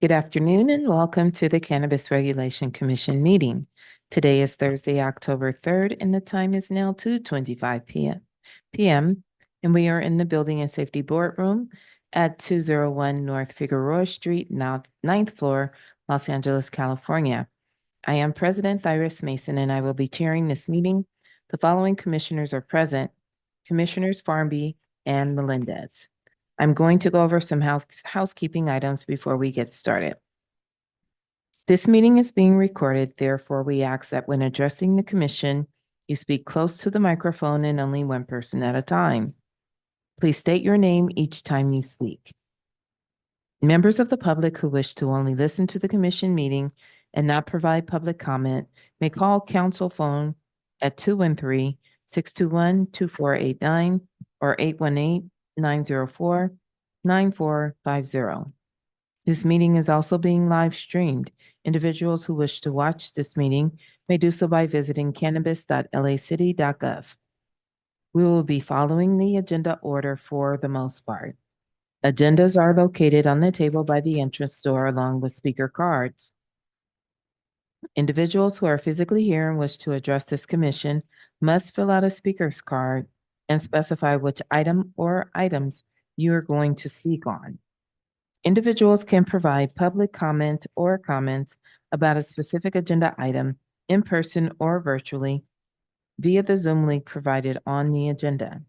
Good afternoon and welcome to the Cannabis Regulation Commission meeting. Today is Thursday, October 3rd, and the time is now 2:25 p.m. And we are in the Building and Safety Boardroom at 201 North Figueroa Street, ninth floor, Los Angeles, California. I am President Thyris Mason, and I will be chairing this meeting. The following commissioners are present: Commissioners Farmby and Melendez. I'm going to go over some housekeeping items before we get started. This meeting is being recorded, therefore we ask that when addressing the commission, you speak close to the microphone and only one person at a time. Please state your name each time you speak. Members of the public who wish to only listen to the commission meeting and not provide public comment may call council phone at 213-621-2489 or 818-904-9450. This meeting is also being live streamed. Individuals who wish to watch this meeting may do so by visiting cannabis.lacity.gov. We will be following the agenda order for the most part. Agendas are located on the table by the entrance door along with speaker cards. Individuals who are physically here and wish to address this commission must fill out a speaker's card and specify which item or items you are going to speak on. Individuals can provide public comment or comments about a specific agenda item in person or virtually via the Zoom link provided on the agenda.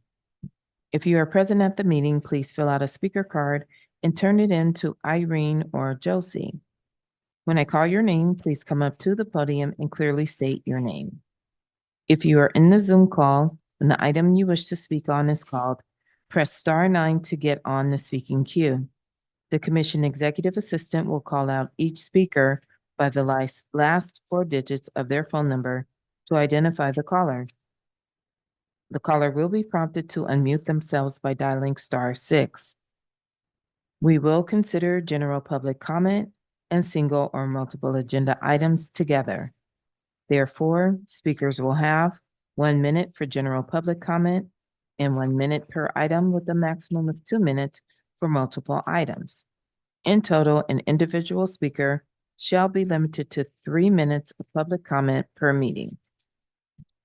If you are present at the meeting, please fill out a speaker card and turn it in to Irene or Josie. When I call your name, please come up to the podium and clearly state your name. If you are in the Zoom call, when the item you wish to speak on is called, press *9 to get on the speaking queue. The commission executive assistant will call out each speaker by the last four digits of their phone number to identify the caller. The caller will be prompted to unmute themselves by dialing *6. We will consider general public comment and single or multiple agenda items together. Therefore, speakers will have 1 minute for general public comment and 1 minute per item with a maximum of 2 minutes for multiple items. In total, an individual speaker shall be limited to 3 minutes of public comment per meeting.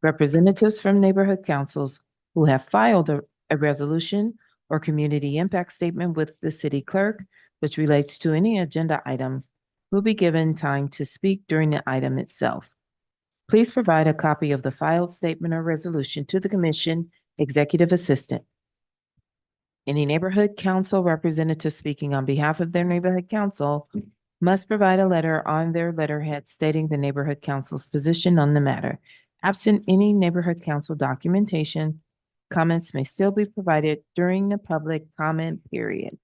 Representatives from neighborhood councils who have filed a resolution or community impact statement with the city clerk, which relates to any agenda item, will be given time to speak during the item itself. Please provide a copy of the filed statement or resolution to the commission executive assistant. Any neighborhood council representative speaking on behalf of their neighborhood council must provide a letter on their letterhead stating the neighborhood council's position on the matter. Absent any neighborhood council documentation, comments may still be provided during the public comment period.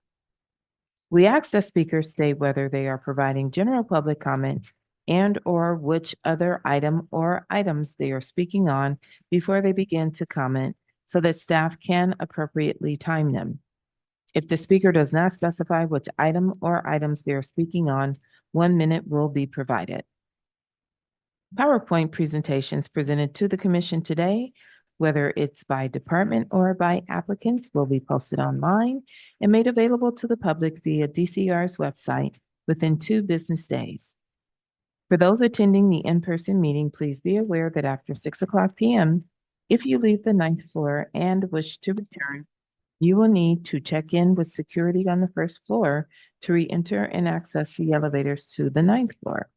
We ask that speakers state whether they are providing general public comment and/or which other item or items they are speaking on before they begin to comment so that staff can appropriately time them. If the speaker does not specify which item or items they are speaking on, 1 minute will be provided. PowerPoint presentations presented to the commission today, whether it's by department or by applicants, will be posted online and made available to the public via DCR's website within 2 business days. For those attending the in-person meeting, please be aware that after 6:00 p.m., if you leave the 9th floor and wish to return, you will need to check in with security on the 1st floor to re-enter and access the elevators to the 9th floor.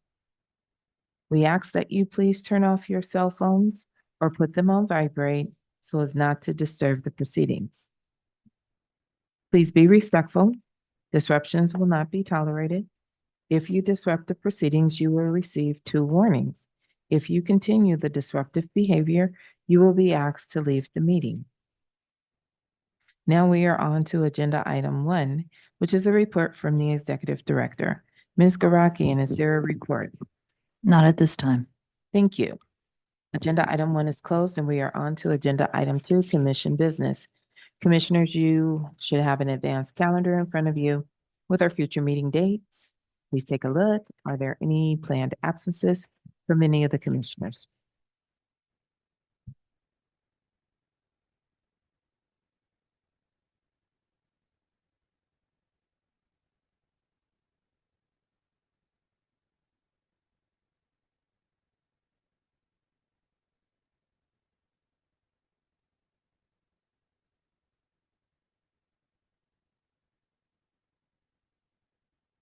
We ask that you please turn off your cell phones or put them on vibrate so as not to disturb the proceedings. Please be respectful. Disruptions will not be tolerated. If you disrupt the proceedings, you will receive 2 warnings. If you continue the disruptive behavior, you will be asked to leave the meeting. Now we are on to agenda item 1, which is a report from the executive director. Ms. Garaki, is there a report? Not at this time. Thank you. Agenda item 1 is closed and we are on to agenda item 2, commission business. Commissioners, you should have an advanced calendar in front of you with our future meeting dates. Please take a look. Are there any planned absences from any of the commissioners?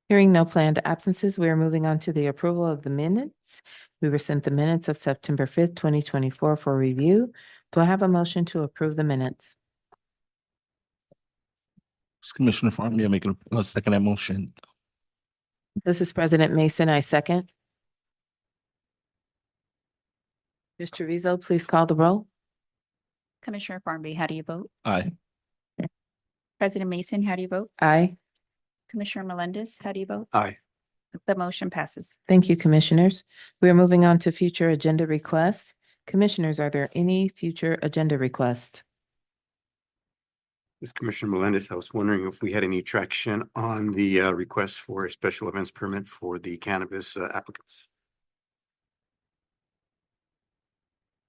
Hearing no planned absences, we are moving on to the approval of the minutes. We were sent the minutes of September 5th, 2024 for review. Do I have a motion to approve the minutes? Commissioner Farnley, I'm making a second that motion. This is President Mason. I second. Mr. Rizzo, please call the roll. Commissioner Farnby, how do you vote? Aye. President Mason, how do you vote? Aye. Commissioner Melendez, how do you vote? Aye. The motion passes. Thank you, Commissioners. We are moving on to future agenda requests. Commissioners, are there any future agenda requests? This is Commissioner Melendez. I was wondering if we had any traction on the request for a special events permit for the cannabis applicants.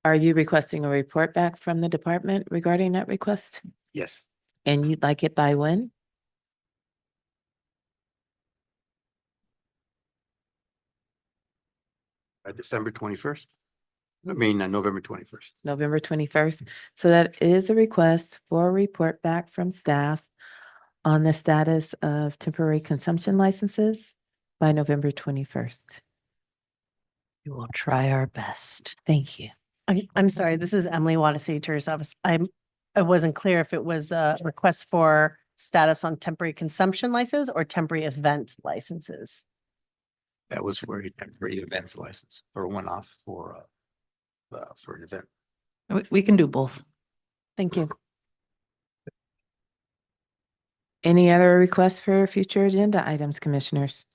Are you requesting a report back from the department regarding that request? Yes, And you'd like it by when? December 21st. I mean, November 21st. November 21st. So that is a request for a report back from staff on the status of temporary consumption licenses by November 21st. We will try our best. Thank you. I'm sorry, this is Emily Wallace, Attorney's Office. I wasn't clear if it was a request for status on temporary consumption license or temporary event licenses. That was for a temporary events license for a one-off for an event. We can do both. Thank you. Any other requests for future agenda items, Commissioners?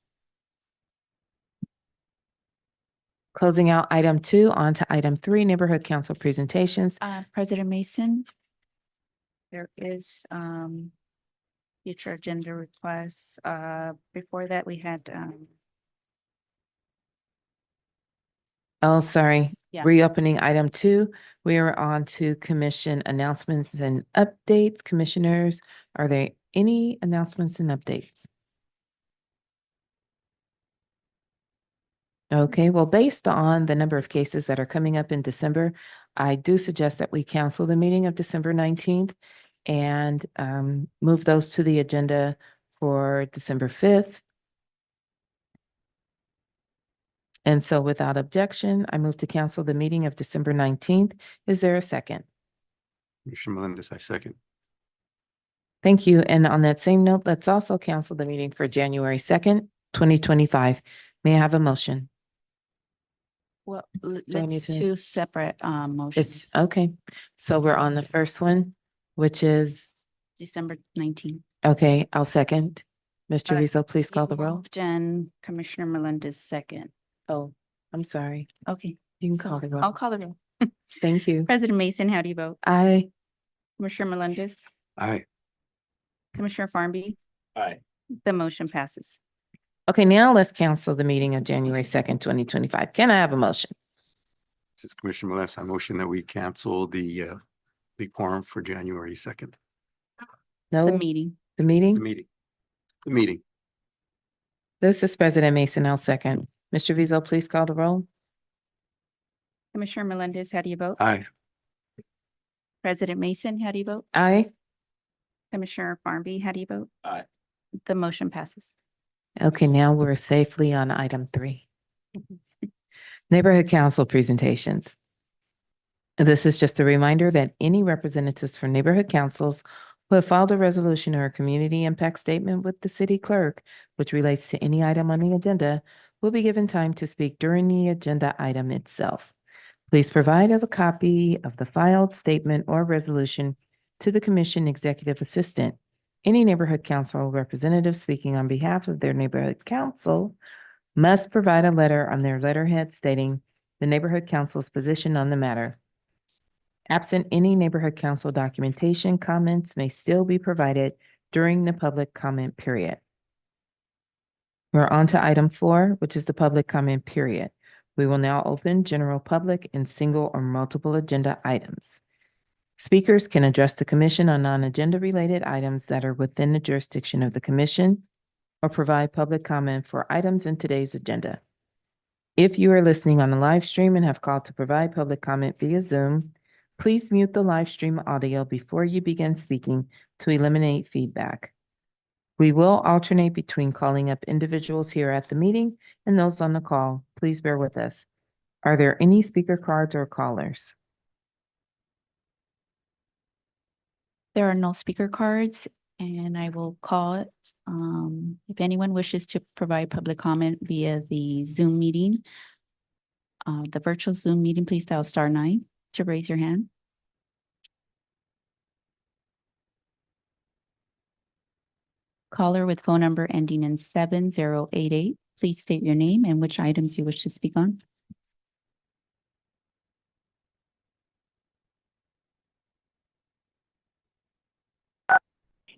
Closing out item 2, on to item 3, Neighborhood Council presentations. President Mason, there is future agenda requests. Before that, we had Oh, sorry. Yeah. Reopening item 2. We are on to commission announcements and updates. Commissioners, are there any announcements and updates? Okay, well, based on the number of cases that are coming up in December, I do suggest that we cancel the meeting of December 19th and move those to the agenda for December 5th. And so without objection, I move to cancel the meeting of December 19th. Is there a second? Commissioner Melendez, I second. Thank you. And on that same note, let's also cancel the meeting for January 2nd, 2025. May I have a motion? well, I need let's to- two separate motions. It's okay. So we're on the first one, which is, December 19th. okay, I'll second. Mr. Uh, Rizzo, please call the You roll. moved and Commissioner Melendez second. Oh, I'm sorry. Okay. You can so call the I'll roll. call the roll. Thank you. President Mason, how do you vote? Aye. Commissioner Melendez, Aye. Commissioner Farnby, Aye. the motion passes. Okay, now let's cancel the meeting of January 2nd, 2025. Can I have a motion? This is Commissioner Melendez. I motion that we cancel the quorum for January 2nd. No, The meeting. the The meeting? meeting. The meeting. This is President Mason. I'll second. Mr. Rizzo, please call the roll. Commissioner Melendez, how do you vote? Aye. President Mason, how do you vote? Aye. Commissioner Farnby, how do you vote? Aye. The motion passes. Okay, now we're safely on item 3. Neighborhood Council presentations. This is just a reminder that any representatives from neighborhood councils who have filed a resolution or a community impact statement with the city clerk, which relates to any item on the agenda, will be given time to speak during the agenda item itself. Please provide a copy of the filed statement or resolution to the commission executive assistant. Any neighborhood council representative speaking on behalf of their neighborhood council must provide a letter on their letterhead stating the neighborhood council's position on the matter. Absent any neighborhood council documentation, comments may still be provided during the public comment period. We're on to item 4, which is the public comment period. We will now open general public in single or multiple agenda items. Speakers can address the commission on non-agenda related items that are within the jurisdiction of the commission or provide public comment for items in today's agenda. If you are listening on the live stream and have called to provide public comment via Zoom, please mute the live stream audio before you begin speaking to eliminate feedback. We will alternate between calling up individuals here at the meeting and those on the call. Please bear with us. Are there any speaker cards or callers? There are no speaker cards, and I will call it. If anyone wishes to provide public comment via the Zoom meeting, the virtual Zoom meeting, please dial *9 to raise your hand. Caller with phone number ending in 7088, please state your name and which items you wish to speak on.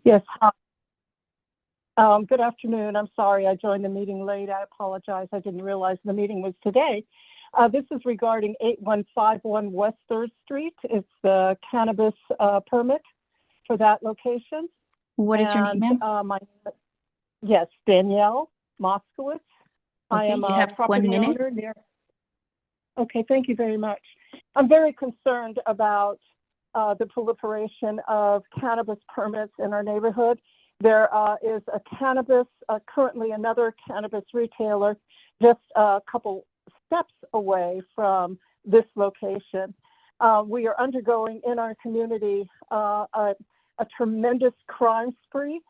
Yes. Hi. Good afternoon. I'm sorry I joined the meeting late. I apologize. I didn't realize the meeting was today. This is regarding 8151 West 3rd Street. It's the cannabis permit for that location. What is your name, ma'am? Yes, Danielle Moskowitz. I Okay, am you a have 1 property minute. owner near. Okay, thank you very much. I'm very concerned about the proliferation of cannabis permits in our neighborhood. There is a cannabis, currently another cannabis retailer just a couple steps away from this location. We are undergoing in our community a tremendous crime spree,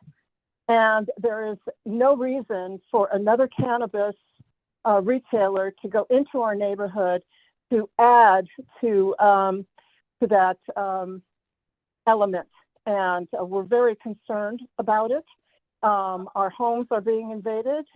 and there is no reason for another cannabis retailer to go into our neighborhood to add to that element. And we're very concerned about it. Our homes are being invaded.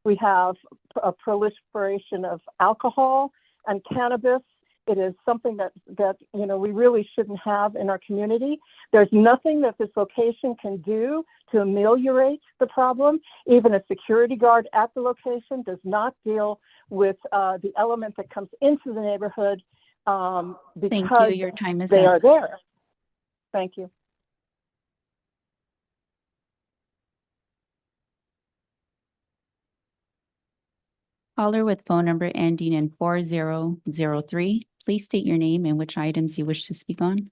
We have a proliferation of alcohol and cannabis. It is something that we really shouldn't have in our community. There's nothing that this location can do to ameliorate the problem. Even a security guard at the location does not deal with the element that comes into the neighborhood Thank because you. Your time is they up. are there. Thank you. Caller with phone number ending in 4003, please state your name and which items you wish to speak on.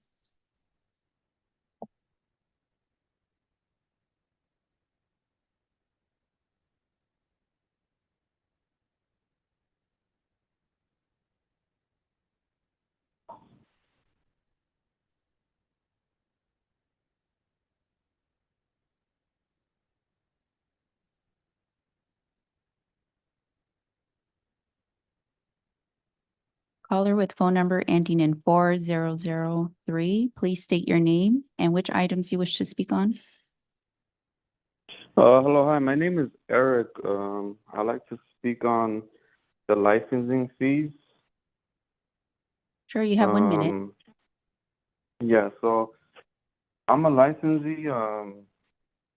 Caller with phone number ending in 4003, please state your name and which items you wish to speak on. Hello, hi. My name is Eric. I'd like to speak on the licensing fees. Sure, you have 1 minute. Yeah, so I'm a licensee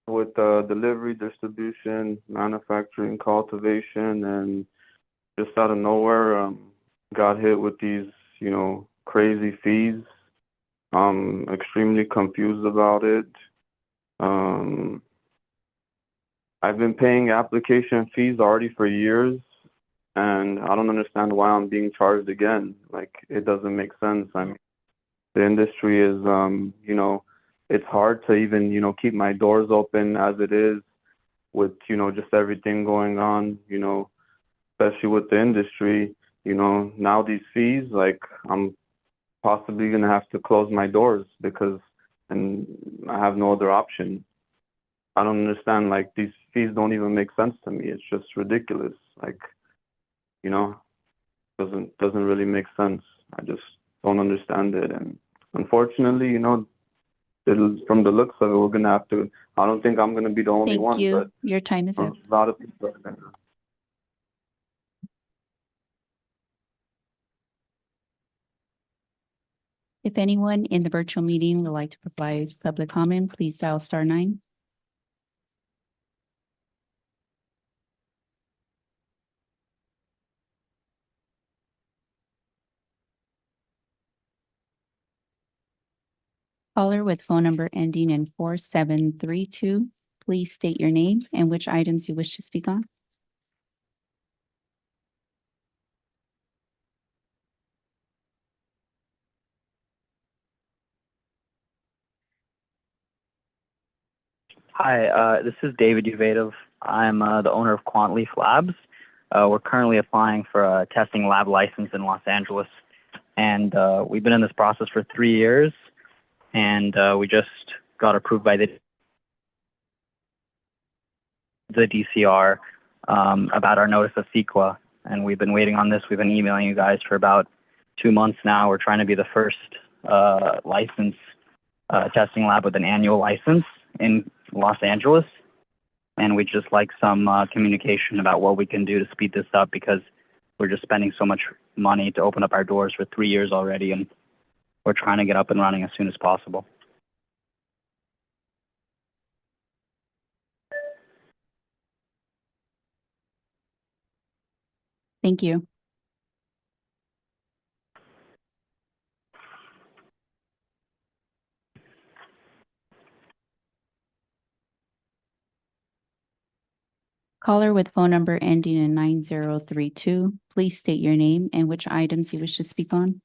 with delivery, distribution, manufacturing, cultivation, and just out of nowhere, got hit with these, crazy fees. I'm extremely confused about it. I've been paying application fees already for years, and I don't understand why I'm being charged again. Like, it doesn't make sense. I mean, the industry is, it's hard to even, keep my doors open as it is with, just everything going on, especially with the industry. Now these fees, like, I'm possibly going to have to close my doors and I have no other option. I don't understand, like, these fees don't even make sense to me. It's just ridiculous. Like, doesn't really make sense. I just don't understand it. And unfortunately, from the looks of it, we're gonna have to. I don't think I'm gonna be the only Thank one, you. but Your time is a up. lot of people are gonna. If anyone in the virtual meeting would like to provide public comment, please dial *9. Caller with phone number ending in 4732, please state your name and which items you wish to speak on. Hi, this is David Uvative. I'm the owner of Quant Leaf Labs. We're currently applying for a testing lab license in Los Angeles, and we've been in this process for 3 years, and we just got approved by the DCR about our notice of CEQA, and we've been waiting on this. We've been emailing you guys for about 2 months now. We're trying to be the first license testing lab with an annual license in Los Angeles, and we just like some communication about what we can do to speed this up, because we're just spending so much money to open up our doors for 3 years already, and we're trying to get up and running as soon as possible. Thank you. Caller with phone number ending in 9032, please state your name and which items you wish to speak on.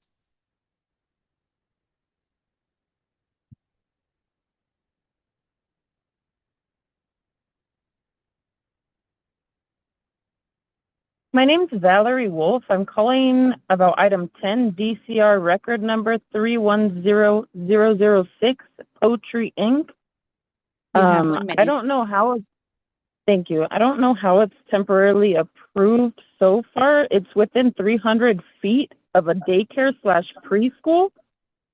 My name's Valerie Wolf. I'm calling about item 10, DCR record number 310006, Poetree Inc. You have 1 minute. I don't know how thank you. I don't know how it's temporarily approved so far. It's within 300 feet of a daycare / preschool.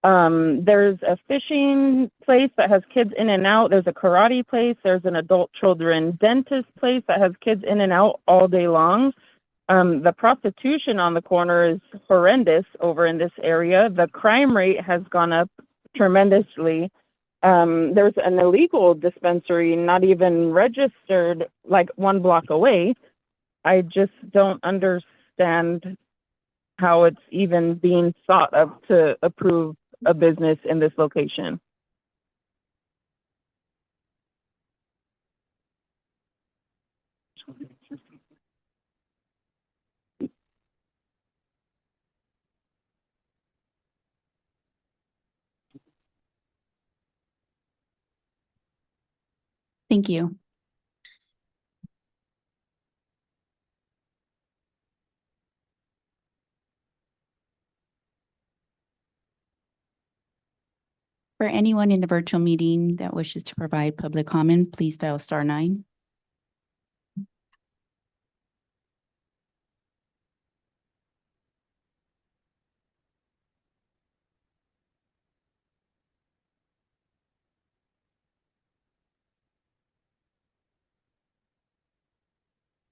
There's a fishing place that has kids in and out. There's a karate place. There's an adult children dentist place that has kids in and out all day long. The prostitution on the corner is horrendous over in this area. The crime rate has gone up tremendously. There's an illegal dispensary not even registered like 1 block away. I just don't understand how it's even being thought of to approve a business in this location. Thank you. For anyone in the virtual meeting that wishes to provide public comment, please dial *9.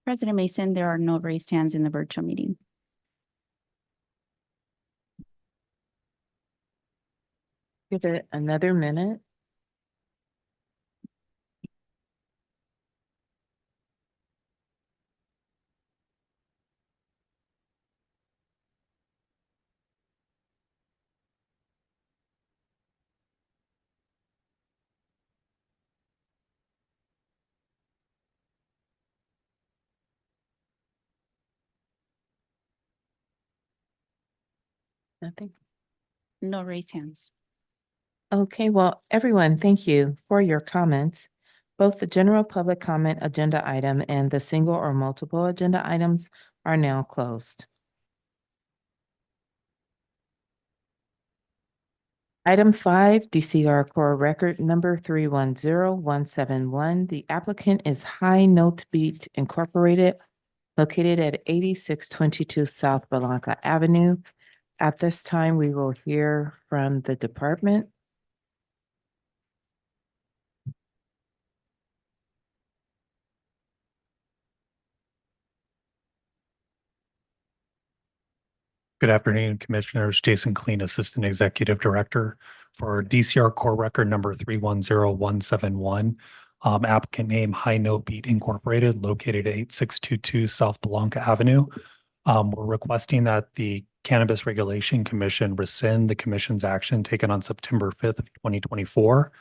President Mason, there are no raised hands in the virtual meeting. Give it another minute. Nothing. No raised hands. Okay, well, everyone, thank you for your comments. Both the general public comment agenda item and the single or multiple agenda items are now closed. Item 5, DCR Core Record number 310171. The applicant is High Note Beat Incorporated, located at 8622 South Blanca Avenue. At this time, we will hear from the department. Good afternoon, Commissioners. Jason Kleen, Assistant Executive Director for DCR Core Record number 310171. Applicant name High Note Beat Incorporated, located at 8622 South Blanca Avenue. We're requesting that the Cannabis Regulation Commission rescind the Commission's action taken on September 5th of 2024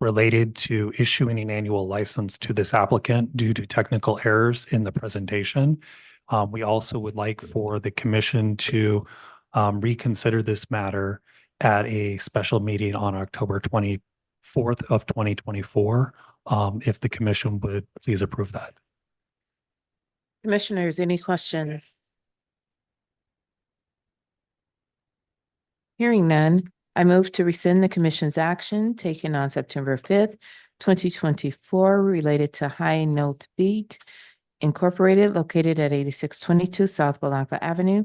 related to issuing an annual license to this applicant due to technical errors in the presentation. We also would like for the Commission to reconsider this matter at a special meeting on October 25th 4th of 2024. If the commission would please approve that. Commissioners, any questions? Hearing none, I move to rescind the commission's action taken on September 5th, 2024 related to High Note Beat Incorporated located at 8622 South Blanca Avenue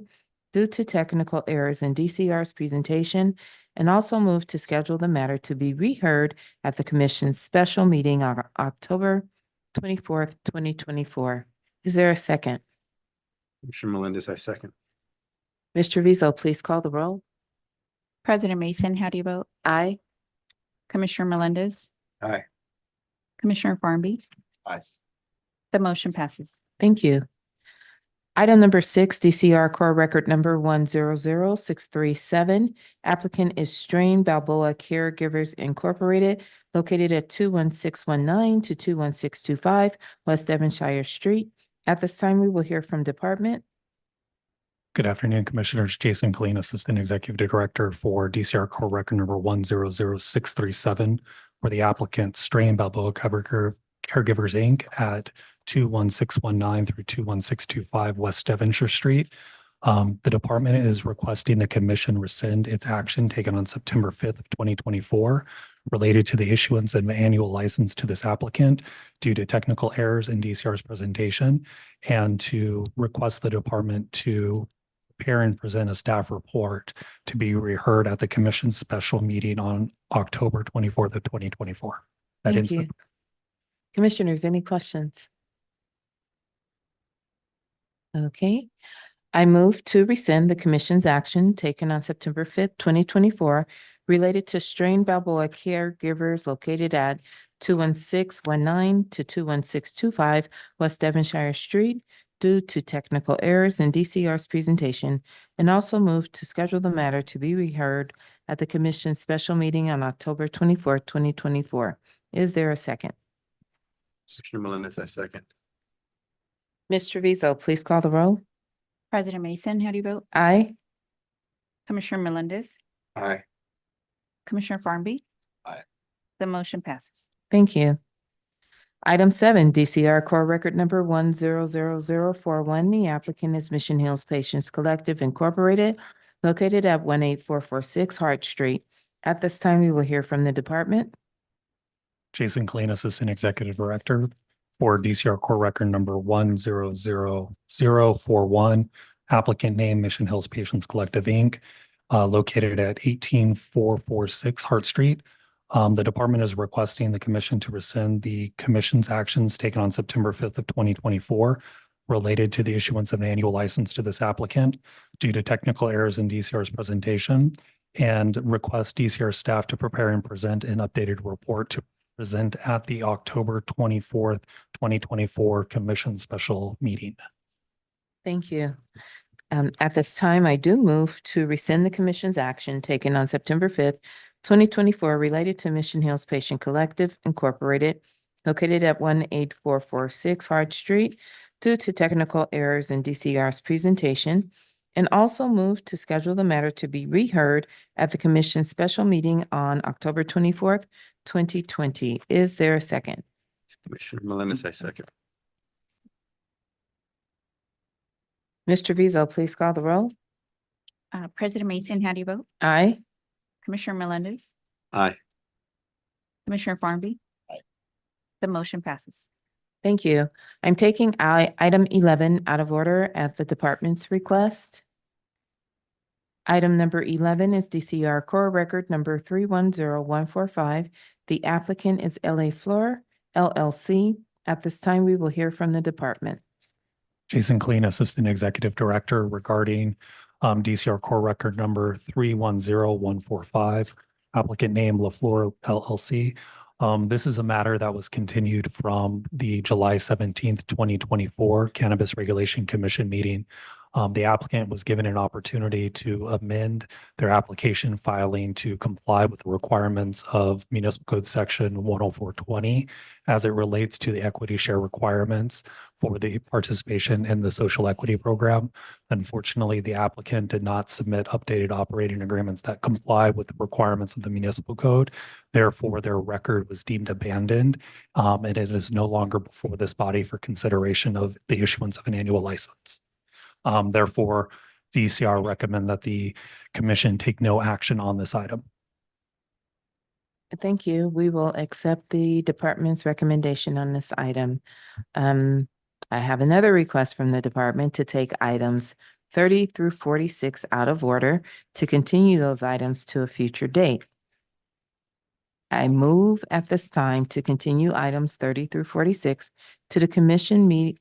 due to technical errors in DCR's presentation, and also move to schedule the matter to be reheard at the commission's special meeting on October 24th, 2024. Is there a second? Commissioner Melendez, I second. Mr. Rizzo, please call the roll. President Mason, how do you vote? Aye. Commissioner Melendez, Aye. Commissioner Farnby, Aye. the motion passes. Thank you. Item number 6, DCR Core Record Number 100637. Applicant is Strain Balboa Caregivers Incorporated, located at 21619 to 21625 West Devonshire Street. At this time, we will hear from department. Good afternoon, Commissioners. Jason Clean, Assistant Executive Director for DCR Core Record Number 100637 for the applicant Strain Balboa Caregivers, Inc. at 21619 through 21625 West Devonshire Street. The department is requesting the commission rescind its action taken on September 5th of 2024 related to the issuance of an annual license to this applicant due to technical errors in DCR's presentation, and to request the department to prepare and present a staff report to be reheard at the commission's special meeting on October 24th of 2024. That Thank is the you. Commissioners, any questions? Okay. I move to rescind the commission's action taken on September 5th, 2024 related to Strain Balboa Caregivers located at 21619 to 21625 West Devonshire Street due to technical errors in DCR's presentation, and also move to schedule the matter to be reheard at the commission's special meeting on October 24th, 2024. Is there a second? Commissioner Melendez, I second. Ms. Treviso, please call the roll. President Mason, how do you vote? Aye. Commissioner Melendez, Aye. Commissioner Farnby. Aye. The motion passes. Thank you. Item 7, DCR Core Record Number 100041. The applicant is Mission Hills Patients Collective Incorporated, located at 18446 Hart Street. At this time, we will hear from the department. Jason Clean, Assistant Executive Director for DCR Core Record Number 100041. Applicant name Mission Hills Patients Collective, Inc., located at 18446 Hart Street. The department is requesting the commission to rescind the commission's actions taken on September 5th of 2024 related to the issuance of an annual license to this applicant due to technical errors in DCR's presentation, and request DCR staff to prepare and present an updated report to present at the October 24th, 2024 commission special meeting. Thank you. At this time, I do move to rescind the commission's action taken on September 5th, 2024 related to Mission Hills Patient Collective Incorporated, located at 18446 Hart Street due to technical errors in DCR's presentation, and also move to schedule the matter to be reheard at the commission's special meeting on October 24th, 2020. Is there a second? Commissioner Melendez, I second. Mr. Vizo, please call the roll. President Mason, how do you vote? Aye. Commissioner Melendez, Aye. Commissioner Farnby. Aye. The motion passes. Thank you. I'm taking item 11 out of order at the department's request. Item number 11 is DCR Core Record Number 310145. The applicant is Flor, LLC. At this time, we will hear from the department. Jason Clean, Assistant Executive Director regarding DCR Core Record Number 310145, applicant name Flor, LLC. This is a matter that was continued from the July 17th, 2024 Cannabis Regulation Commission meeting. The applicant was given an opportunity to amend their application filing to comply with the requirements of Municipal Code Section 10420 as it relates to the equity share requirements for the participation in the social equity program. Unfortunately, the applicant did not submit updated operating agreements that comply with the requirements of the municipal code. Therefore, their record was deemed abandoned, and it is no longer before this body for consideration of the issuance of an annual license. Therefore, DCR recommend that the commission take no action on this item. Thank you. We will accept the department's recommendation on this item. I have another request from the department to take items 30 through 46 out of order to continue those items to a future date. I move at this time to continue items 30 through 46 to the commission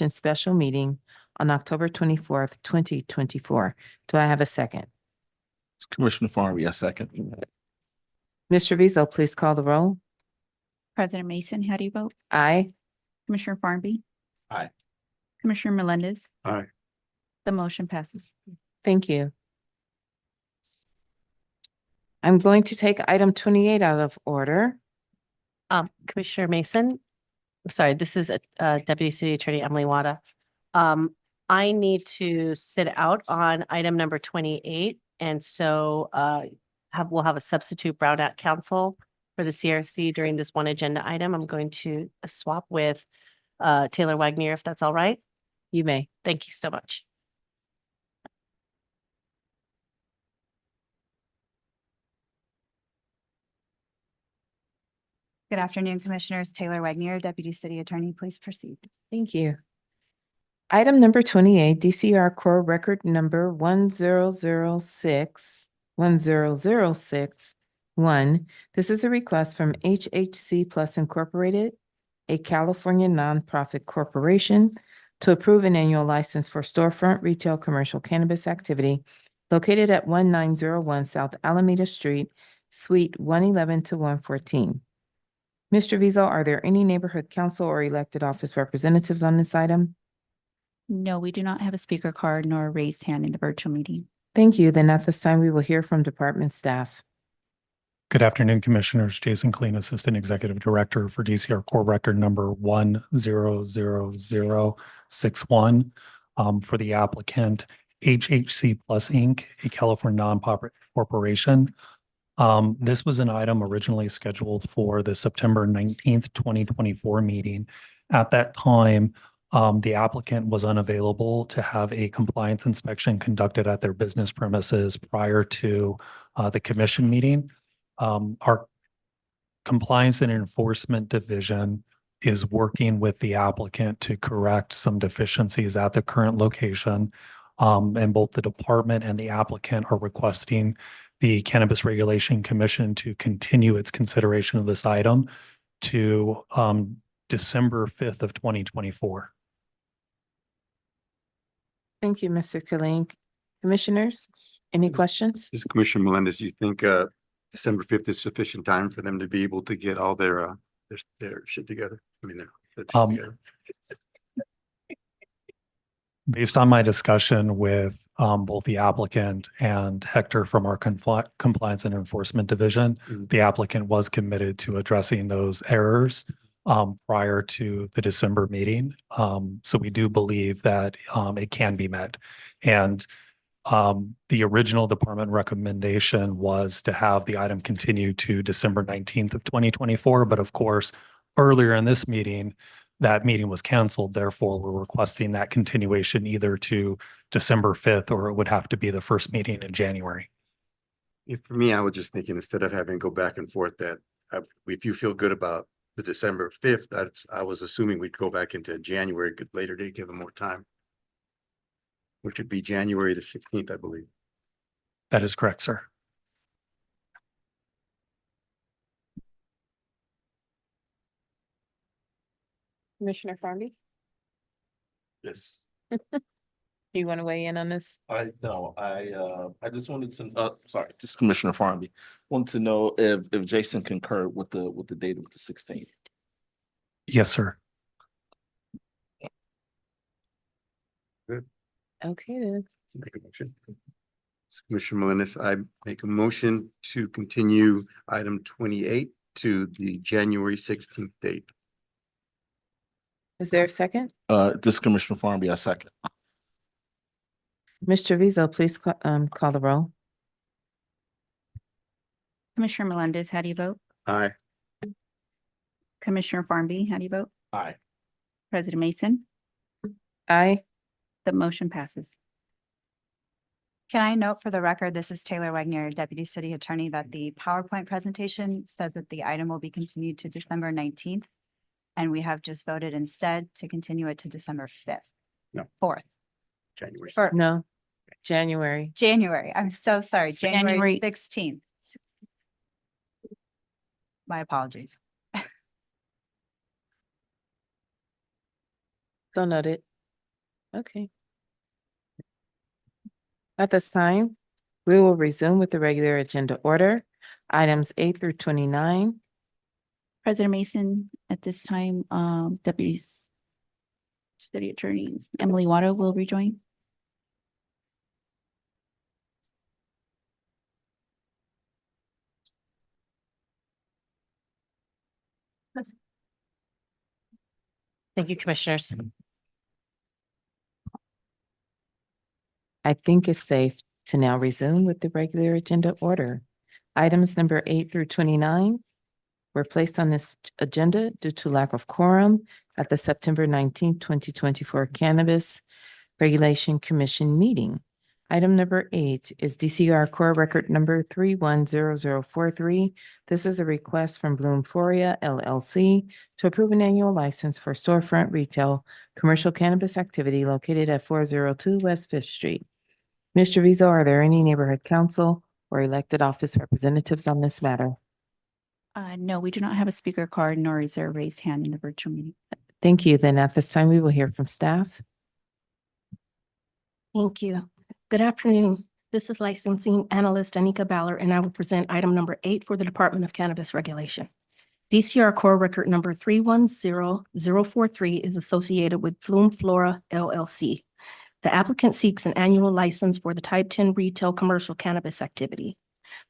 special meeting on October 24th, 2024. Do I have a second? Commissioner Farley, a second. Mr. Rizzo, please call the roll. President Mason, how do you vote? Aye. Commissioner Farnby? Aye. Commissioner Melendez? Aye. The motion passes. Thank you. I'm going to take item 28 out of order. Commissioner Mason, I'm sorry, this is Deputy City Attorney Emily Wada. I need to sit out on item number 28. And so we'll have a substitute Brown Act counsel for the CRC during this one agenda item. I'm going to swap with Taylor Wagner, if that's all right. You may. Thank you so much. Good afternoon, Commissioners. Taylor Wagner, Deputy City Attorney. Please proceed. Thank you. Item number 28, DCR Core Record Number 1006-1006-1. This is a request from HHC Plus Incorporated, a California nonprofit corporation, to approve an annual license for storefront retail commercial cannabis activity located at 1901 South Alameda Street, Suite 111 to 114. Mr. Rizzo, are there any neighborhood council or elected office representatives on this item? No, we do not have a speaker card nor a raised hand in the virtual meeting. Thank you. Then at this time, we will hear from department staff. Good afternoon, Commissioners. Jason Kleen, Assistant Executive Director for DCR Core Record Number 100061. For the applicant, HHC Plus Inc., a California nonprofit corporation. This was an item originally scheduled for the September 19th, 2024 meeting. At that time, the applicant was unavailable to have a compliance inspection conducted at their business premises prior to the commission meeting. Our compliance and enforcement division is working with the applicant to correct some deficiencies at the current location. And both the department and the applicant are requesting the Cannabis Regulation Commission to continue its consideration of this item to December 5th of 2024. Thank you, Mr. Kling. Commissioners, any questions? This is Commissioner Melendez. Do you think December 5th is sufficient time for them to be able to get all their shit together? I mean, their together. Based on my discussion with both the applicant and Hector from our compliance and enforcement division, the applicant was committed to addressing those errors prior to the December meeting. So we do believe that it can be met. And the original department recommendation was to have the item continue to December 19th of 2024. But of course, earlier in this meeting, that meeting was canceled. Therefore, we're requesting that continuation either to December 5th or it would have to be the first meeting in January. For me, I was just thinking instead of having to go back and forth that if you feel good about the December 5th, I was assuming we'd go back into January, good later date, give them more time, which would be January the 16th, I believe. That is correct, sir. Commissioner Farnby, Yes. you want to weigh in on this? I just wanted to, sorry, this is Commissioner Farnby. Wanted to know if Jason concurred with the date of the 16th. Yes, sir. Good. Okay, then. Make a motion. Commissioner Molinas, I make a motion to continue item 28 to the January 16th date. Is there a second? This is Commissioner Farnaby, I second. Mr. Rizzo, please call the roll. Commissioner Melendez, how do you vote? Aye. Commissioner Farnby, how do you vote? Aye. President Mason? Aye. The motion passes. Can I note for the record, this is Taylor Wagner, Deputy City Attorney, that the PowerPoint presentation says that the item will be continued to December 19th. And we have just voted instead to continue it to December 5th. No. 4th. January. First. No, January. January. I'm so sorry. January January- 16th. My apologies. So noted. Okay. At this time, we will resume with the regular agenda order. Items 8 through 29. President Mason, at this time, Deputy City Attorney Emily Watto will rejoin. Thank you, Commissioners. I think it's safe to now resume with the regular agenda order. Items number 8 through 29 were placed on this agenda due to lack of quorum at the September 19th, 2024 Cannabis Regulation Commission meeting. Item number 8 is DCR Core Record Number 310043. This is a request from Bloomforia, LLC, to approve an annual license for storefront retail commercial cannabis activity located at 402 West Fifth Street. Mr. Rizzo, are there any neighborhood council or elected office representatives on this matter? No, we do not have a speaker card nor is there a raised hand in the virtual meeting. Thank you. Then at this time, we will hear from staff. Thank you. Good afternoon. This is licensing analyst Annika Baller, and I will present item number 8 for the Department of Cannabis Regulation. DCR Core Record Number 310043 is associated with Bloomforia LLC. The applicant seeks an annual license for the Type 10 retail commercial cannabis activity.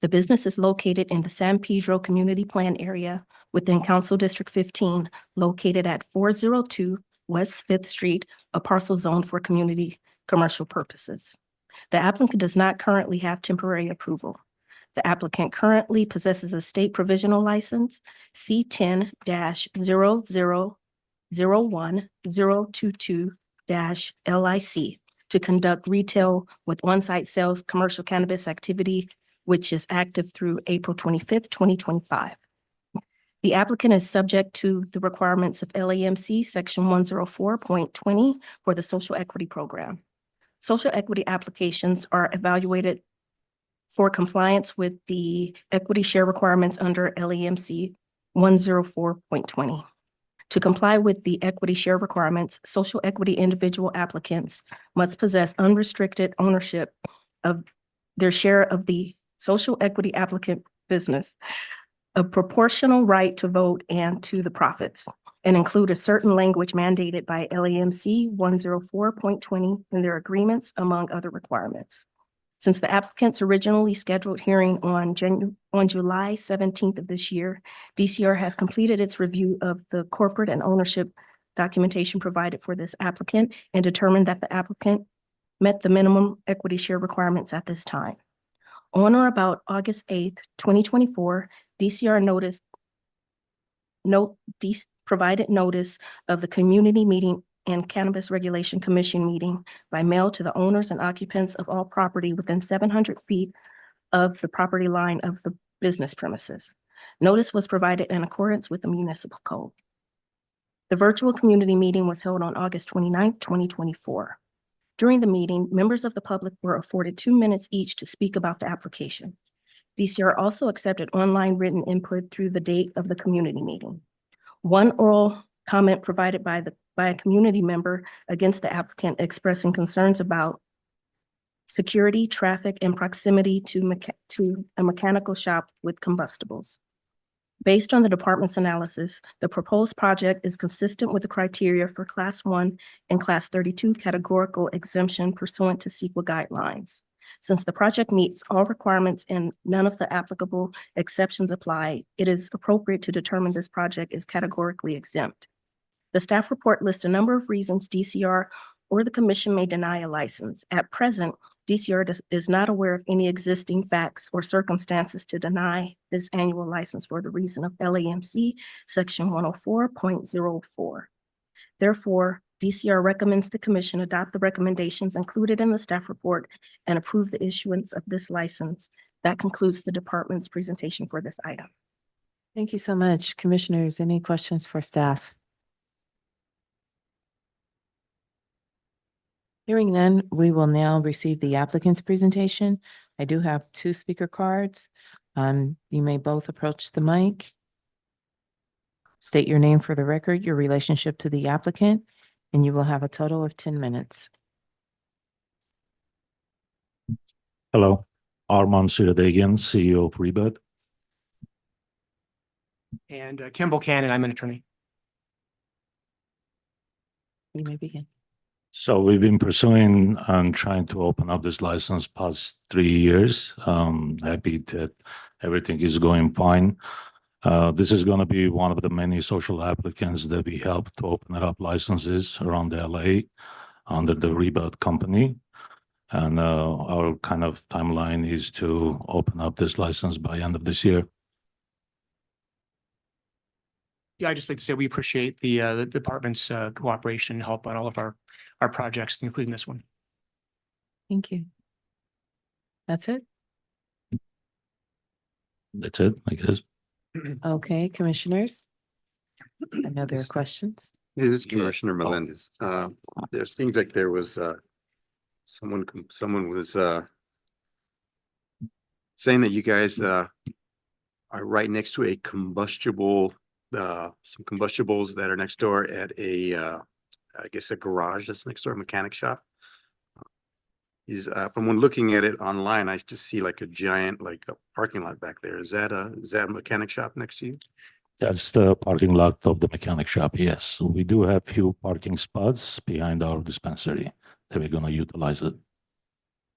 The business is located in the San Pedro Community Plan area within Council District 15, located at 402 West Fifth Street, a parcel zone for community commercial purposes. The applicant does not currently have temporary approval. The applicant currently possesses a state provisional license, C10-0001022-LIC, to conduct retail with on-site sales commercial cannabis activity, which is active through April 25th, 2025. The applicant is subject to the requirements of LAMC Section 104.20 for the Social Equity Program. Social equity applications are evaluated for compliance with the equity share requirements under LAMC 104.20. To comply with the equity share requirements, social equity individual applicants must possess unrestricted ownership of their share of the social equity applicant business, a proportional right to vote and to the profits, and include a certain language mandated by LAMC 104.20 in their agreements, among other requirements. Since the applicant's originally scheduled hearing on July 17th of this year, DCR has completed its review of the corporate and ownership documentation provided for this applicant and determined that the applicant met the minimum equity share requirements at this time. On or about August 8th, 2024, DCR provided notice of the community meeting and Cannabis Regulation Commission meeting by mail to the owners and occupants of all property within 700 feet of the property line of the business premises. Notice was provided in accordance with the municipal code. The virtual community meeting was held on August 29th, 2024. During the meeting, members of the public were afforded 2 minutes each to speak about the application. DCR also accepted online written input through the date of the community meeting. One oral comment provided by a community member against the applicant expressing concerns about security, traffic, and proximity to a mechanical shop with combustibles. Based on the department's analysis, the proposed project is consistent with the criteria for Class 1 and Class 32 categorical exemption pursuant to CEQA guidelines. Since the project meets all requirements and none of the applicable exceptions apply, it is appropriate to determine this project is categorically exempt. The staff report lists a number of reasons DCR or the commission may deny a license. At present, DCR is not aware of any existing facts or circumstances to deny this annual license for the reason of LAMC Section 104.04. Therefore, DCR recommends the commission adopt the recommendations included in the staff report and approve the issuance of this license. That concludes the department's presentation for this item. Thank you so much. Commissioners, any questions for staff? Hearing none, we will now receive the applicant's presentation. I do have 2 speaker cards. You may both approach the mic. State your name for the record, your relationship to the applicant, and you will have a total of 10 minutes. Hello, Armand Siradagian, CEO of Rebud. And Kimball Cannon, I'm an attorney. You may begin. So we've been pursuing and trying to open up this license past 3 years. Happy that everything is going fine. This is going to be one of the many social applicants that we help to open up licenses around the LA under the Rebud company. And our kind of timeline is to open up this license by end of this year. Yeah, I'd just like to say we appreciate the department's cooperation and help on all of our projects, including this one. Thank you. That's it? That's it, I guess. Okay, commissioners? I know there are questions. This is Commissioner Melendez. There seems like there was someone was saying that you guys are right next to a combustible, some combustibles that are next door at a I guess a garage that's next door, a mechanic shop. From when looking at it online, I just see like a giant, like a parking lot back there. Is that a mechanic shop next to you? That's the parking lot of the mechanic shop, yes. We do have few parking spots behind our dispensary that we're gonna utilize it.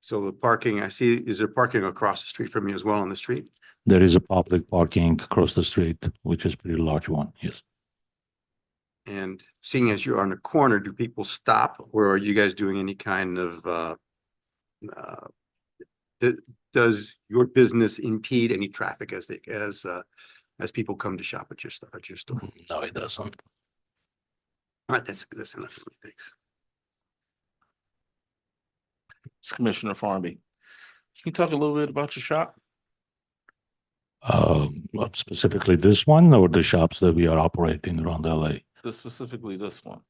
So the parking, I see, is there parking across the street from you as well on the street? There is a public parking across the street, which is a pretty large one, yes. And seeing as you're on the corner, do people stop, or are you guys doing any kind of, does your business impede any traffic as people come to shop at your store? No, it doesn't. All right, that's enough for me, thanks. It's Commissioner Farmby. Can you talk a little bit about your shop? Specifically this one or the shops that we are operating around LA? Specifically this one.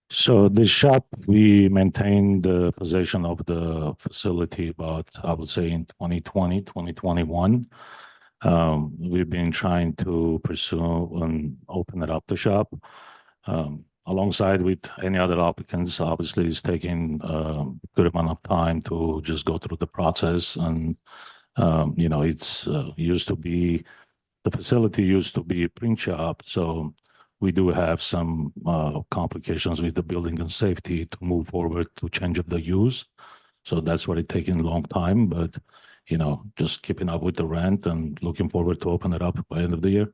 So this shop, we maintained the possession of the facility about, I would say in 2020, 2021. We've been trying to pursue and open it up the shop. Alongside with any other applicants, obviously it's taking a good amount of time to just go through the process. And, you know, it's used to be, the facility used to be a print shop. So we do have some complications with the building and safety to move forward to change of the use. So that's what it's taking a long time, but, you know, just keeping up with the rent and looking forward to open it up by end of the year.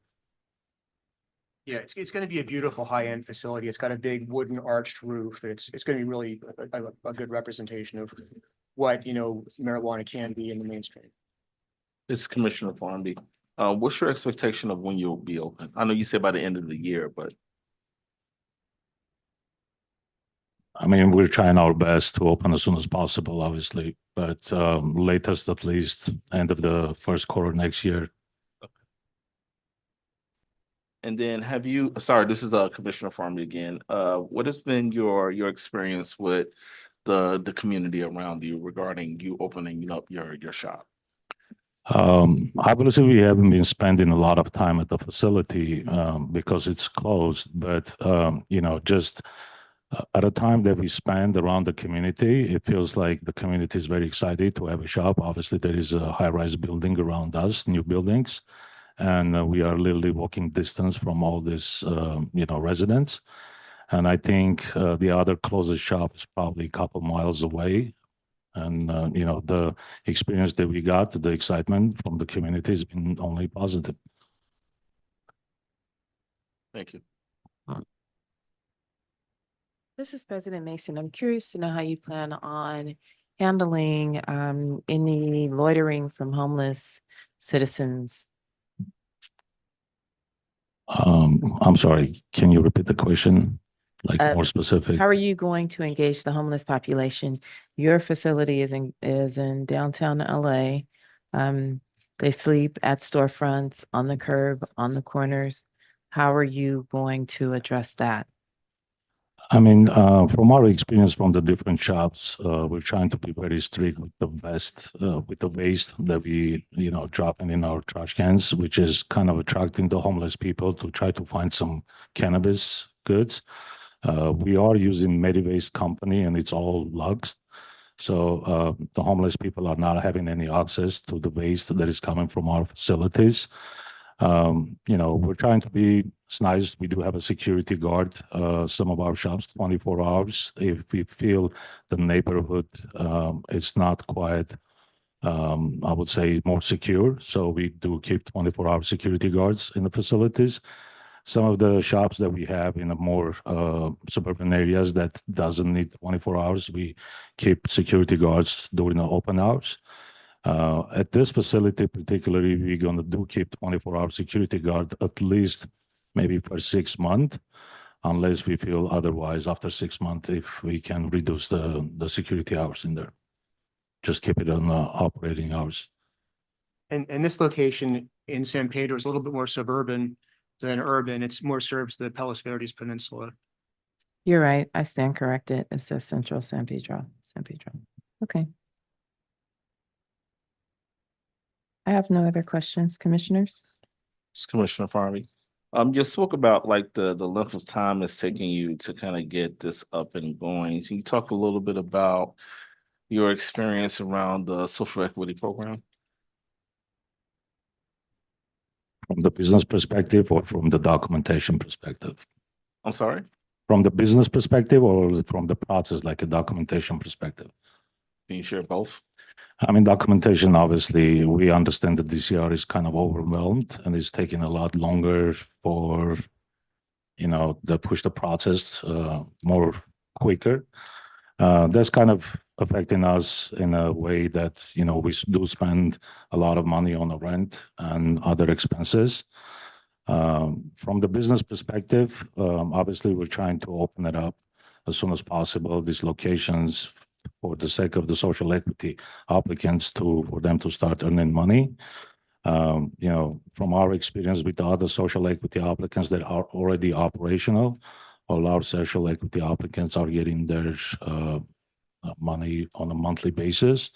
Yeah, it's going to be a beautiful high-end facility. It's got a big wooden arched roof. It's going to be really a good representation of what, you know, marijuana can be in the mainstream. It's Commissioner Farmby. What's your expectation of when you'll be open? I know you said by the end of the year, but. I mean, we're trying our best to open as soon as possible, obviously, but latest at least end of the first quarter next year. And then have you, sorry, this is Commissioner Farmby again. What has been your experience with the community around you regarding you opening up your shop? Obviously, we haven't been spending a lot of time at the facility because it's closed, but you know, just at a time that we spend around the community, it feels like the community is very excited to have a shop. Obviously, there is a high-rise building around us, new buildings, And we are literally walking distance from all this, residents. And I think the other closest shop is probably a couple miles away. And, the experience that we got, the excitement from the community has been only positive. Thank you. This is President Mason. I'm curious to know how you plan on handling any loitering from homeless citizens. I'm sorry, can you repeat the question? Like Uh, more specific? How are you going to engage the homeless population? Your facility is in downtown LA. They sleep at storefronts, on the curb, on the corners. How are you going to address that? I mean, from our experience from the different shops, we're trying to be very strict with the waste that we, dropping in our trash cans, which is kind of attracting the homeless people to try to find some cannabis goods. We are using Mediwaste company and it's all lugs. So the homeless people are not having any access to the waste that is coming from our facilities. We're trying to be nice. We do have a security guard, some of our shops, 24 hours. If we feel the neighborhood is not quite, I would say, more secure. So we do keep 24-hour security guards in the facilities. Some of the shops that we have in the more suburban areas that doesn't need 24 hours, we keep security guards during the open hours. At this facility particularly, we're going to keep 24-hour security guard at least maybe for 6 months, unless we feel otherwise after 6 months, if we can reduce the security hours in there. Just keep it on operating hours. And this location in San Pedro is a little bit more suburban than urban. It's more serves the Palos Verdes Peninsula. You're right. I stand corrected. It says Central San Pedro. Okay. I have no other questions, commissioners. It's Commissioner Farley. You spoke about like the length of time it's taking you to kind of get this up and going. Can you talk a little bit about your experience around the social equity program? From the business perspective or from the documentation perspective? I'm sorry? From the business perspective or from the process, like a documentation perspective? Can you share both? I mean, documentation, obviously, we understand that DCR is kind of overwhelmed and it's taking a lot longer for, to push the process more quicker. That's kind of affecting us in a way that, we do spend a lot of money on the rent and other expenses. From the business perspective, obviously, we're trying to open it up as soon as possible, these locations, for the sake of the social equity applicants for them to start earning money. From our experience with the other social equity applicants that are already operational, all our social equity applicants are getting their money on a monthly basis,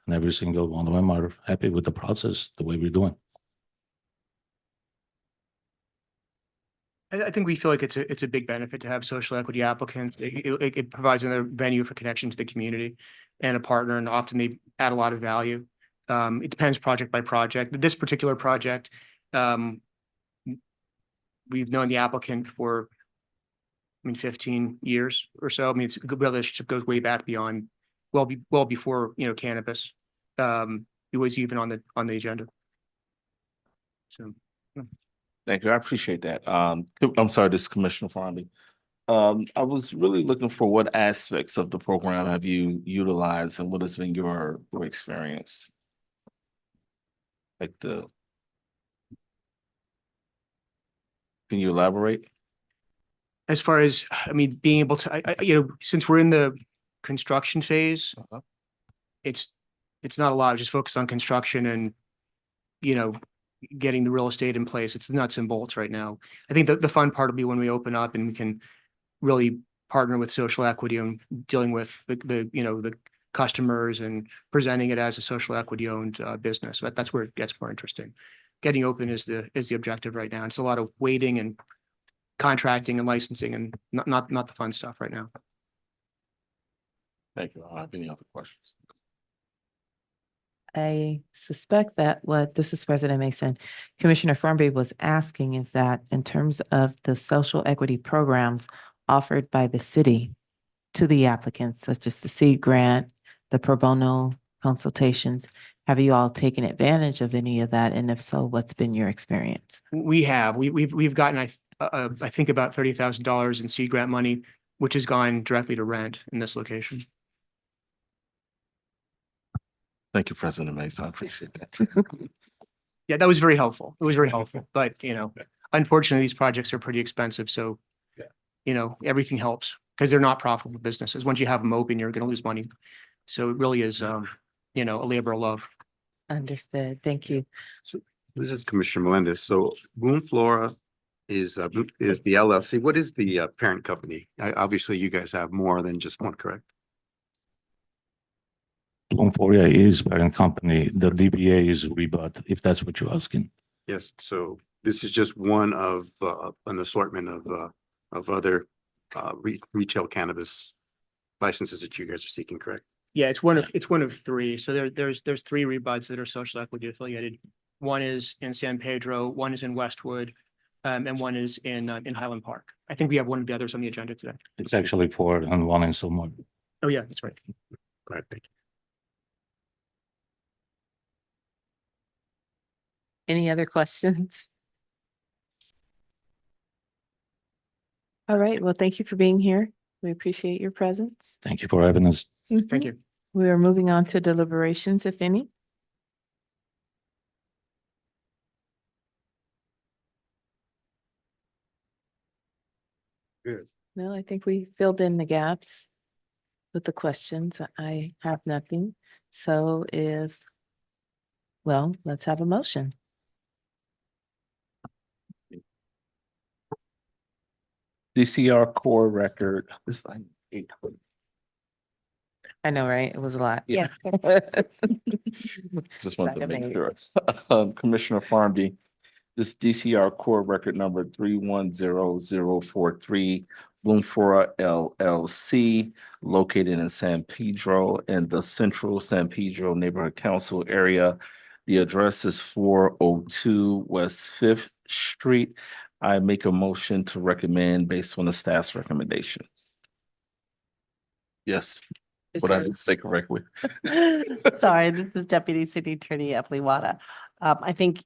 and every single one of them are happy with the process, the way we're doing. I think we feel like it's a big benefit to have social equity applicants. It provides another venue for connection to the community and a partner, and often they add a lot of value. It depends project by project. This particular project, we've known the applicant for 15 years or so. I mean, it's a good relationship, goes way back beyond, well before, cannabis. It was even on the agenda. So. Thank you. I appreciate that. I'm sorry, this is Commissioner Farley. I was really looking for what aspects of the program have you utilized and what has been your experience? Can you elaborate? As far as, being able to, since we're in the construction phase, it's not a lot. Just focus on construction and, getting the real estate in place. It's the nuts and bolts right now. I think the fun part will be when we open up and we can really partner with social equity and dealing with the customers and presenting it as a social equity owned business. But that's where it gets more interesting. Getting open is the objective right now. It's a lot of waiting and contracting and licensing and not the fun stuff right now. Thank you. I don't have any other questions. I suspect that what, this is President Mason, Commissioner Formby was asking is that in terms of the social equity programs offered by the city to the applicants, such as the seed grant, the pro bono consultations, have you all taken advantage of any of that? And if so, what's been your experience? We have, we've gotten, I think about $30,000 in seed grant money, which has gone directly to rent in this location. Thank you, President Mason. I appreciate that. Yeah, that was very helpful. It was very helpful, but unfortunately, these projects are pretty expensive, so everything helps because they're not profitable businesses. Once you have them open, you're going to lose money. So it really is, a labor of love. Understood. Thank you. So this is Commissioner Melendez. So Bloomforia is the LLC. What is the parent company? Obviously, you guys have more than just one, correct? Bloomforia is parent company. The DBA is Rebut, if that's what you're asking. Yes. So this is just one of an assortment of other retail cannabis licenses that you guys are seeking, correct? Yeah, it's one of three. So there's three rebuds that are social equity affiliated. One is in San Pedro, one is in Westwood, and one is in Highland Park. I think we have one of the others on the agenda today. It's actually 4 and 1 in Silmar. Oh, yeah, that's right. All right, thank you. Any other questions? All right. Well, thank you for being here. We appreciate your presence. Thank you for having us. Thank you. We are moving on to deliberations, if any. Good. No, I think we filled in the gaps with the questions. I have nothing. So let's have a motion. DCR core record. It's like 8. I know, right? It was a lot. Yeah. Just wanted to make sure. Commissioner Farmby, this DCR core record number 310043, Bloomforia LLC, located in San Pedro in the Central San Pedro Neighborhood Council area. The address is 402 West 5th Street. I make a motion to recommend based on the staff's recommendation. Yes. What I did say correctly. Sorry, this is Deputy City Attorney Emily Wada. I think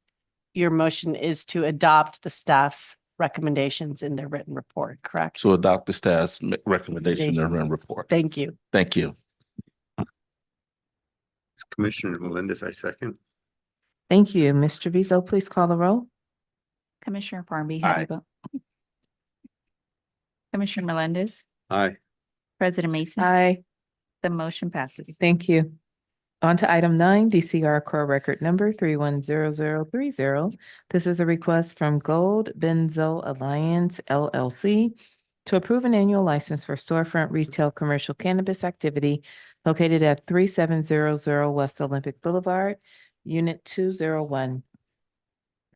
your motion is to adopt the staff's recommendations in their written report, correct? To adopt the staff's recommendation in the written report. Thank you. Thank you. Commissioner Melendez, I second. Thank you. Ms. Treviso, please call the roll. Commissioner Farmby, how do you vote? Commissioner Melendez, Aye. President Mason. Aye. The motion passes. Thank you. On to item 9, DCR core record number 310030. This is a request from Gold Benzo Alliance LLC to approve an annual license for storefront retail commercial cannabis activity located at 3700 West Olympic Boulevard, Unit 201.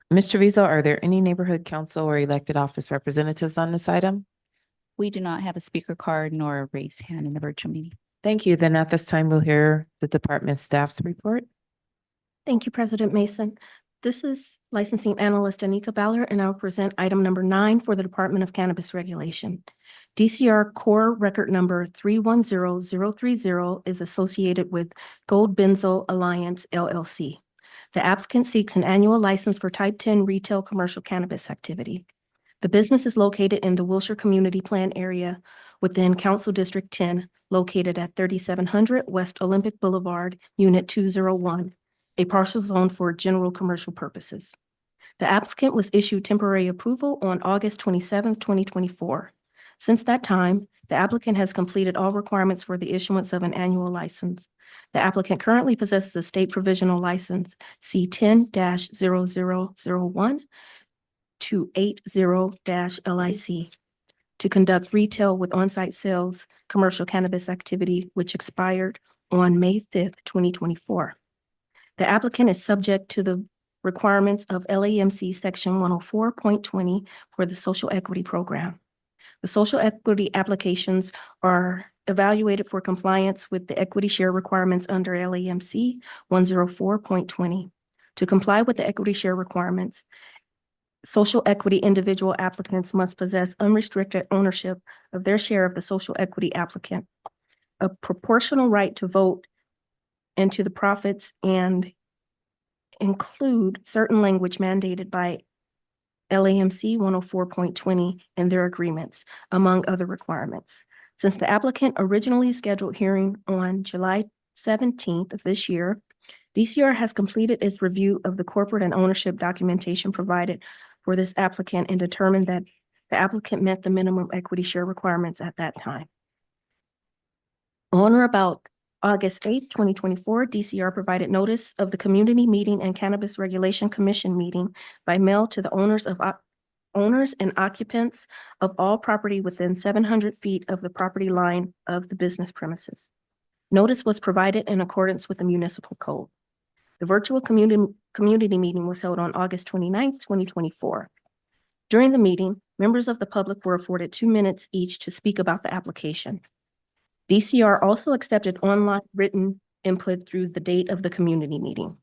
Ms. Treviso, are there any neighborhood council or elected office representatives on this item? We do not have a speaker card nor a raised hand in the virtual meeting. Thank you. Then at this time, we'll hear the department staff's report. Thank you, President Mason. This is licensing analyst Anika Ballard, and I'll present item number 9 for the Department of Cannabis Regulation. DCR core record number 310030 is associated with Gold Benzo Alliance LLC. The applicant seeks an annual license for type 10 retail commercial cannabis activity. The business is located in the Wilshire Community Plan area within Council District 10, located at 3700 West Olympic Boulevard, Unit 201, a parcel zone for general commercial purposes. The applicant was issued temporary approval on August 27, 2024. Since that time, the applicant has completed all requirements for the issuance of an annual license. The applicant currently possesses a state provisional license C10-0001 to 80-LIC to conduct retail with on-site sales commercial cannabis activity, which expired on May 5th, 2024. The applicant is subject to the requirements of LAMC Section 104.20 for the Social Equity Program. The social equity applications are evaluated for compliance with the equity share requirements under LAMC 104.20. To comply with the equity share requirements, social equity individual applicants must possess unrestricted ownership of their share of the social equity applicant, a proportional right to vote into the profits, and include certain language mandated by LAMC 104.20 in their agreements, among other requirements. Since the applicant originally scheduled hearing on July 17th of this year, DCR has completed its review of the corporate and ownership documentation provided for this applicant and determined that the applicant met the minimum equity share requirements at that time. On or about August 8th, 2024, DCR provided notice of the Community Meeting and Cannabis Regulation Commission meeting by mail to the owners and occupants of all property within 700 feet of the property line of the business premises. Notice was provided in accordance with the municipal code. The virtual community meeting was held on August 29th, 2024. During the meeting, members of the public were afforded 2 minutes each to speak about the application. DCR also accepted online written input through the date of the community meeting.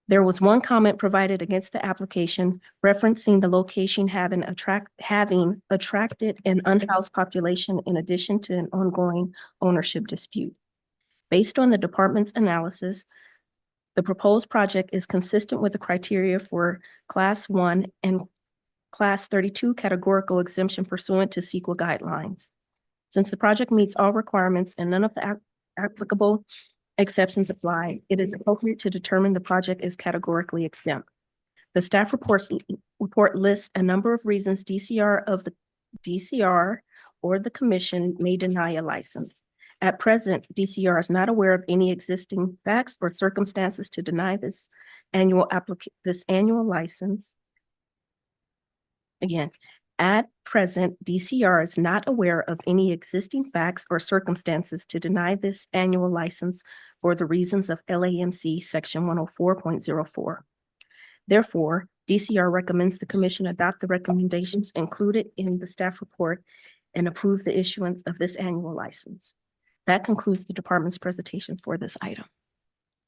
There was one comment provided against the application referencing the location having attracted an unhoused population in addition to an ongoing ownership dispute. Based on the department's analysis, the proposed project is consistent with the criteria for Class 1 and Class 32 categorical exemption pursuant to CEQA guidelines. Since the project meets all requirements and none of the applicable exceptions apply, it is appropriate to determine the project is categorically exempt. The staff report lists a number of reasons DCR or the commission may deny a license. At present, DCR is not aware of any existing facts or circumstances to deny this annual license. Again, at present, DCR is not aware of any existing facts or circumstances to deny this annual license for the reasons of LAMC Section 104.04. Therefore, DCR recommends the commission adopt the recommendations included in the staff report and approve the issuance of this annual license. That concludes the department's presentation for this item.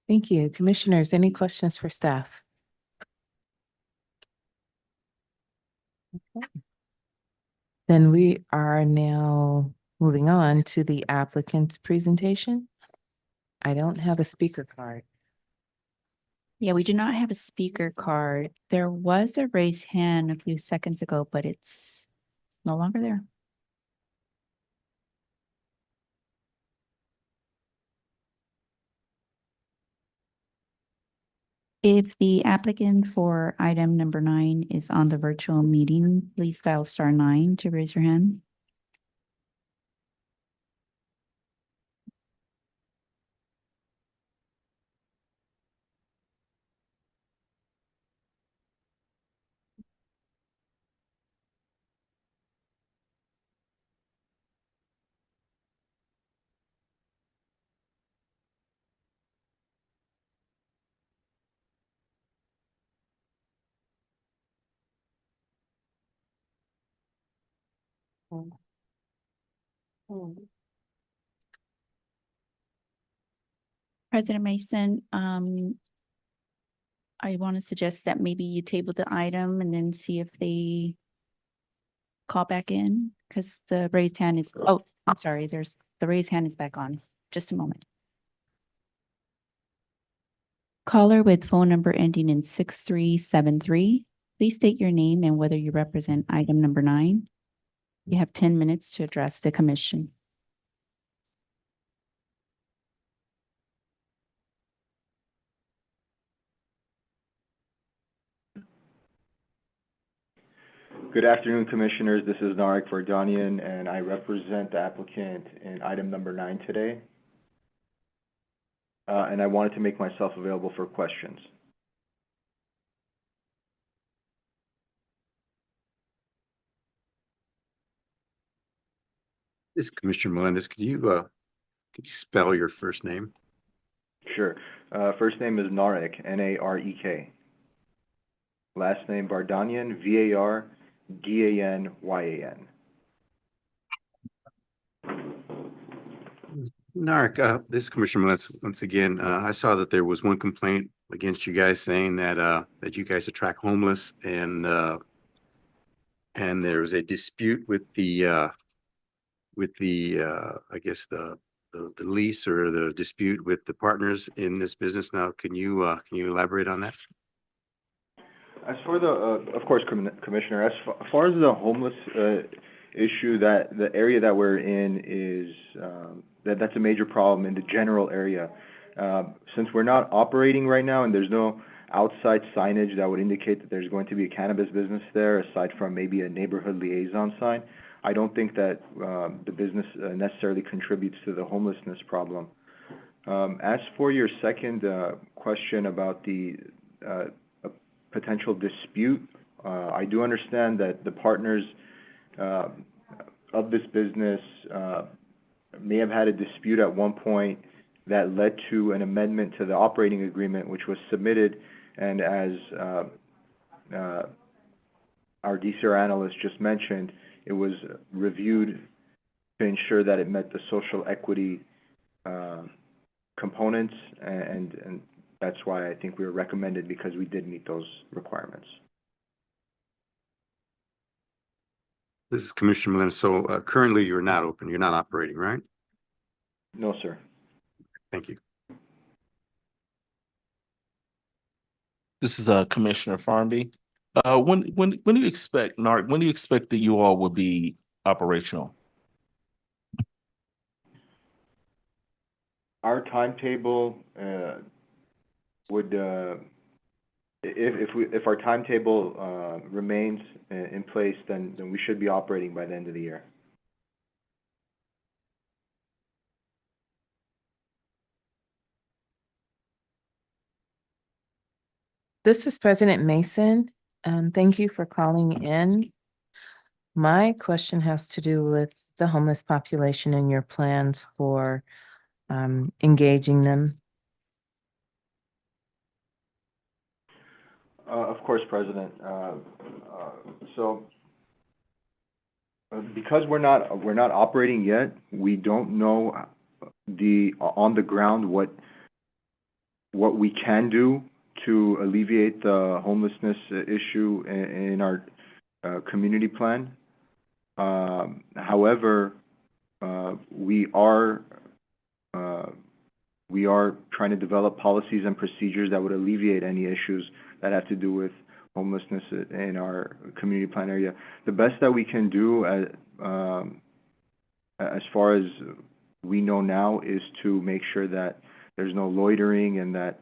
Thank you. Commissioners, any questions for staff? Okay. Then we are now moving on to the applicant's presentation. I don't have a speaker card. Yeah, we do not have a speaker card. There was a raised hand a few seconds ago, but it's no longer there. If the applicant for item number 9 is on the virtual meeting, please dial *9 to raise your hand. President Mason, I want to suggest that maybe you table the item and then see if they call back in, because the raised hand is, oh, I'm sorry, the raised hand is back on. Just a moment. Caller with phone number ending in 6373. Please state your name and whether you represent item number 9. You have 10 minutes to address the commission. Good afternoon, Commissioners. This is Narek Vardanian, and I represent the applicant in item number 9 today. And I wanted to make myself available for questions. This is Commissioner Melendez. Could you spell your first name? Sure. First name is Narek, N-A-R-E-K. Last name Vardanian, V-A-R-D-A-N-Y-A-N. Narek, this is Commissioner Melissa once again. I saw that there was one complaint against you guys saying that that you guys attract homeless and there was a dispute with the I guess the lease or the dispute with the partners in this business. Now, can you elaborate on that? As for the, of course, Commissioner, as far as the homeless issue, that the area that we're in is that's a major problem in the general area. Since we're not operating right now and there's no outside signage that would indicate that there's going to be a cannabis business there, aside from maybe a neighborhood liaison sign, I don't think that the business necessarily contributes to the homelessness problem. As for your second question about the potential dispute, I do understand that the partners of this business may have had a dispute at one point that led to an amendment to the operating agreement, which was submitted, and as our DCR analyst just mentioned, it was reviewed to ensure that it met the social equity components, and that's why I think we were recommended, because we did meet those requirements. This is Commissioner Melissa. So currently you're not open, you're not operating, right? No, sir. Thank you. This is Commissioner Farnby. When do you expect, Narc, when do you expect that you all will be operational? Our timetable would, if our timetable remains in place, then we should be operating by the end of the year. This is President Mason. Thank you for calling in. My question has to do with the homeless population and your plans for engaging them. Of course, President. Because we're not operating yet, we don't know on the ground what we can do to alleviate the homelessness issue in our community plan. However, we are trying to develop policies and procedures that would alleviate any issues that have to do with homelessness in our community plan area. The best that we can do as far as we know now is to make sure that there's no loitering and that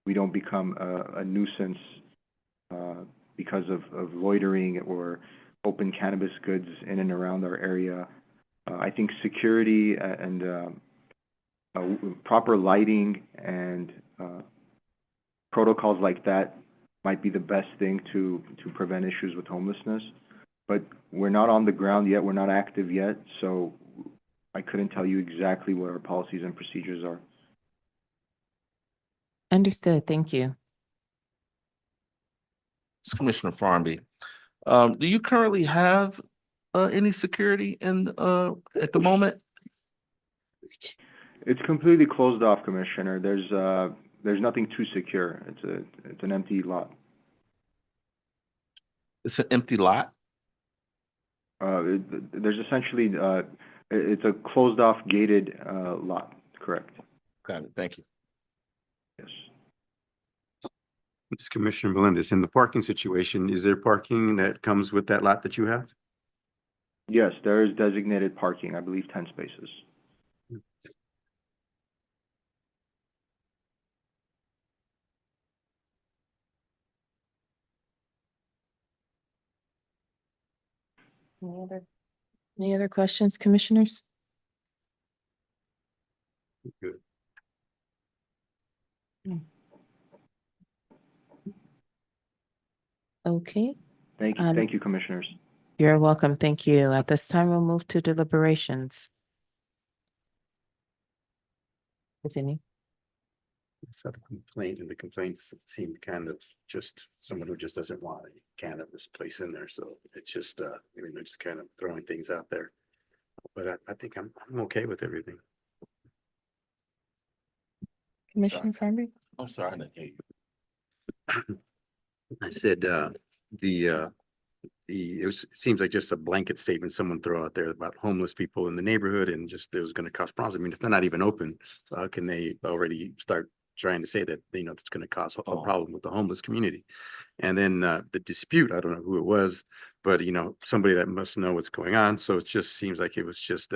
we don't become a nuisance because of loitering or open cannabis goods in and around our area. I think security and proper lighting and protocols like that might be the best thing to prevent issues with homelessness. But we're not on the ground yet, we're not active yet, so I couldn't tell you exactly what our policies and procedures are. Understood. Thank you. It's Commissioner Farnby. Do you currently have any security in at the moment? It's completely closed off, Commissioner. There's nothing to secure. It's an empty lot. It's an empty lot? There's essentially it's a closed off gated lot, correct? Got it. Thank you. Yes. This is Commissioner Melendez. In the parking situation, is there parking that comes with that lot that you have? Yes, there is designated parking, I believe 10 spaces. Any other questions, commissioners? Good. Okay. Thank you, commissioners. You're welcome. Thank you. At this time, we'll move to deliberations. If any. Set a complaint, and the complaints seem kind of just someone who just doesn't want a cannabis place in there. So it's just, they're just kind of throwing things out there. But I think I'm okay with everything. Commissioner Farley? I'm sorry, I didn't hear you. I said, it seems like just a blanket statement someone throw out there about homeless people in the neighborhood and just it was gonna cause problems. I mean, if they're not even open, so how can they already start trying to say that, that's gonna cause a problem with the homeless community? And then, the dispute, I don't know who it was, but somebody that must know what's going on. So it just seems like it was just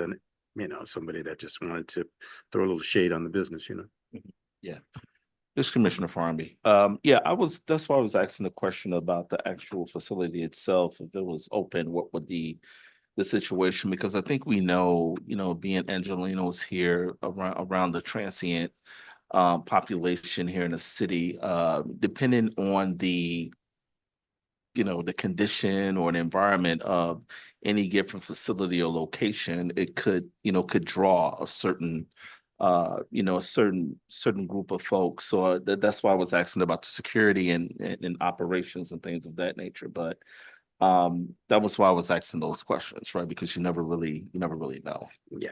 somebody that just wanted to throw a little shade on the business, Yeah. This is Commissioner Farmby. Yeah, that's why I was asking the question about the actual facility itself. If it was open, what would the situation? Because I think we know, being Angelinos here around the transient population here in the city, depending on the condition or the environment of any given facility or location, it could draw a certain a certain group of folks. So that's why I was asking about the security and operations and things of that nature. But that was why I was asking those questions, right? Because you never really know. Yeah.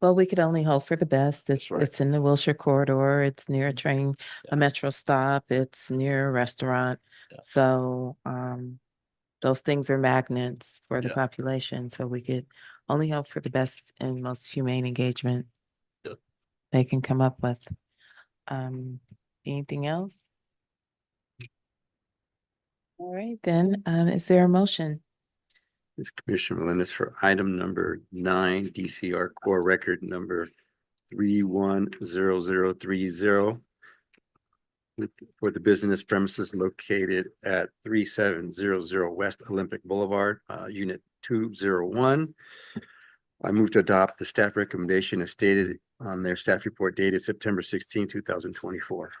Well, we could only hope for the best. That's right. It's in the Wilshire corridor. It's near a train, a metro stop. It's near a restaurant. Yeah. So, those things are magnets for the Yeah. population. So we could only hope for the best and most humane engagement Yeah. they can come up with. Anything else? All right, then, is there a motion? This Commissioner Melendez for item number 9, DCR core record number 310030 for the business premises located at 3700 West Olympic Boulevard, Unit 201. I move to adopt the staff recommendation as stated on their staff report dated September 16, 2024.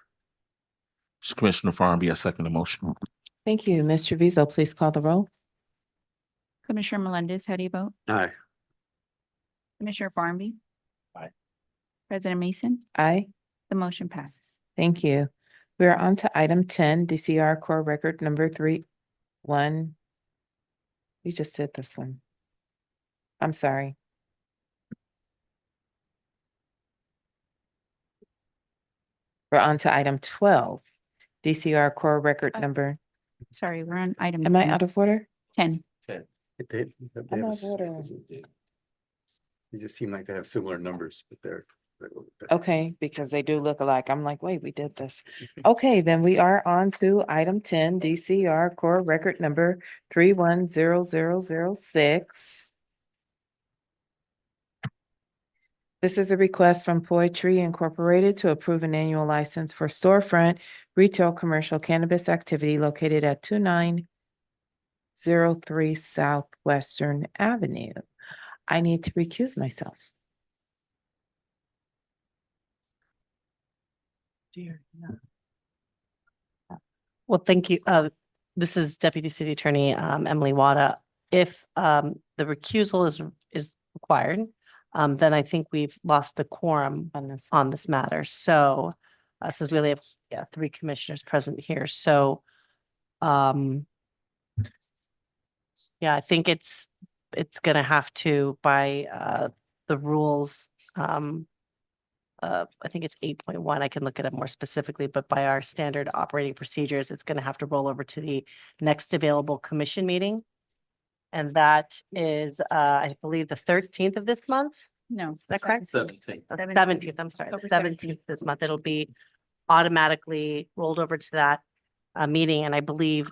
This is Commissioner Farmby. I second the motion. Thank you. Mr. Vizo, please call the roll. Commissioner Melendez, how do you vote? Aye. Commissioner Farmby? Aye. President Mason? Aye. The motion passes. Thank you. We are on to item 10, DCR core record number 31. We just did this one. I'm sorry. We're on to item 12, DCR core record number. Sorry, we're on item. Am I out of order? 10. I'm out of order. They just seem like they have similar numbers, but they're Okay, because they do look alike. I'm like, wait, we did this. Okay, then we are on to item 10, DCR core record number 310006. This is a request from Poetree Incorporated to approve an annual license for storefront retail commercial cannabis activity located at 2903 Southwestern Avenue. I need to recuse myself. Well, thank you. This is Deputy City Attorney Emily Wada. If the recusal is required, then I think we've lost the quorum on this matter. So since we only have 3 commissioners present here, so I think it's gonna have to by the rules. I think it's 8.1. I can look at it more specifically, but by our standard operating procedures, it's going to have to roll over to the next available commission meeting. And that is, I believe, the 13th of this month. No. Is that correct? 17th. 17th, I'm sorry, the 17th this month. It'll be automatically rolled over to that meeting. And I believe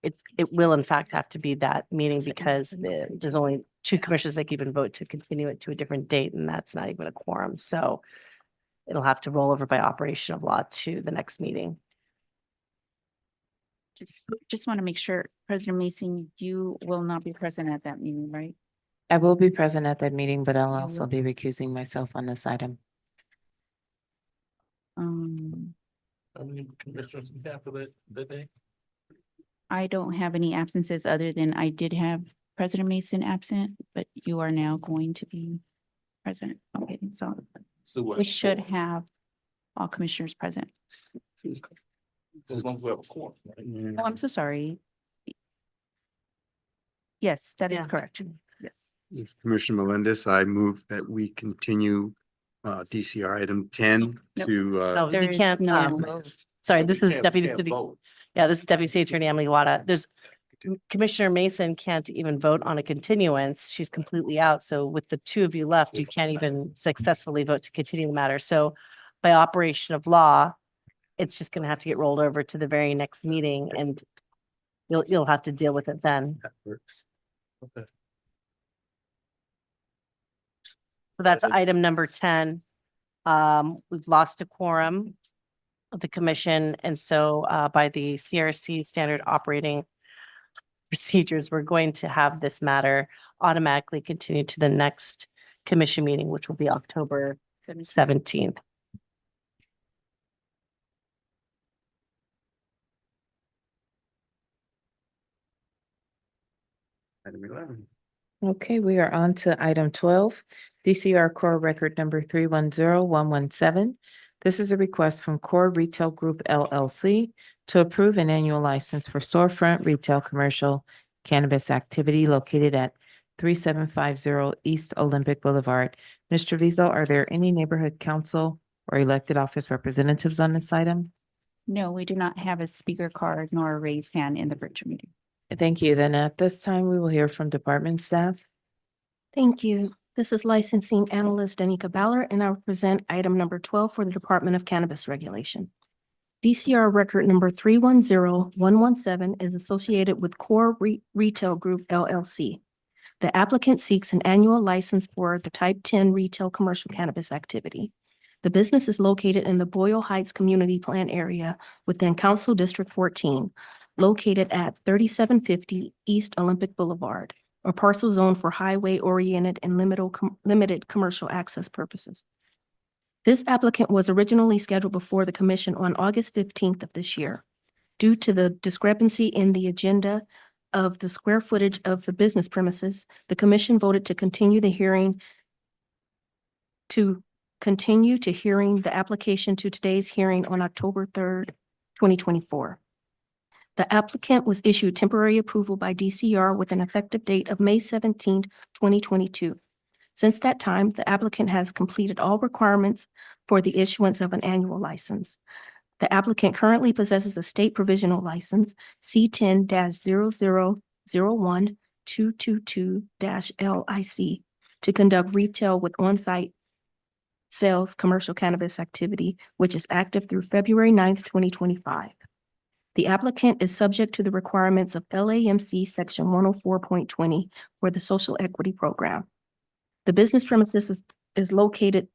it will in fact have to be that meeting because there's only 2 commissioners that can even vote to continue it to a different date, and that's not even a quorum. So it'll have to roll over by operation of law to the next meeting. Just want to make sure, President Mason, you will not be present at that meeting, right? I will be present at that meeting, but I'll You also will. be recusing myself on this item. How many commissioners we have for that day? I don't have any absences other than I did have President Mason absent, but you are now going to be present. Okay, so we should have all commissioners present. As long as we have a quorum, right? Oh, I'm so sorry. Yes, that is Yeah. correct. Yes. This is Commissioner Melendez. I move that we continue DCR item 10 Nope. to No, There we is can't, no- sorry, this is Deputy City. Yeah, this is Deputy City Attorney Emily Wada. There's Commissioner Mason can't even vote on a continuance. She's completely out. So with the two of you left, you can't even successfully vote to continue the matter. So by operation of law, it's just gonna have to get rolled over to the very next meeting and you'll have to deal with it then. That works. Okay. So that's item number 10. We've lost a quorum of the commission. And so by the CRC standard operating procedures, we're going to have this matter automatically continue to the next commission meeting, which will be October 17th. Item 11. Okay, we are on to item 12, DCR Core Record Number 310117. This is a request from Core Retail Group LLC to approve an annual license for storefront retail commercial cannabis activity located at 3750 East Olympic Boulevard. Mr. Vizo, are there any neighborhood council or elected office representatives on this item? No, we do not have a speaker card nor a raised hand in the virtual meeting. Thank you. Then at this time, we will hear from department staff. Thank you. This is licensing analyst Annika Ballard, and I will present item number 12 for the Department of Cannabis Regulation. DCR record number 310117 is associated with Core Retail Group LLC. The applicant seeks an annual license for the Type 10 retail commercial cannabis activity. The business is located in the Boyle Heights Community Plan area within Council District 14, located at 3750 East Olympic Boulevard, a parcel zone for highway-oriented and limited commercial access purposes. This applicant was originally scheduled before the commission on August 15th of this year. Due to the discrepancy in the agenda of the square footage of the business premises, the commission voted to continue to hearing the application to today's hearing on October 3rd, 2024. The applicant was issued temporary approval by DCR with an effective date of May 17th, 2022. Since that time, the applicant has completed all requirements for the issuance of an annual license. The applicant currently possesses a state provisional license, C10-001-222-LIC, to conduct retail with on-site sales commercial cannabis activity, which is active through February 9th, 2025. The applicant is subject to the requirements of LAMC Section 104.20 for the Social Equity Program. The business premises is located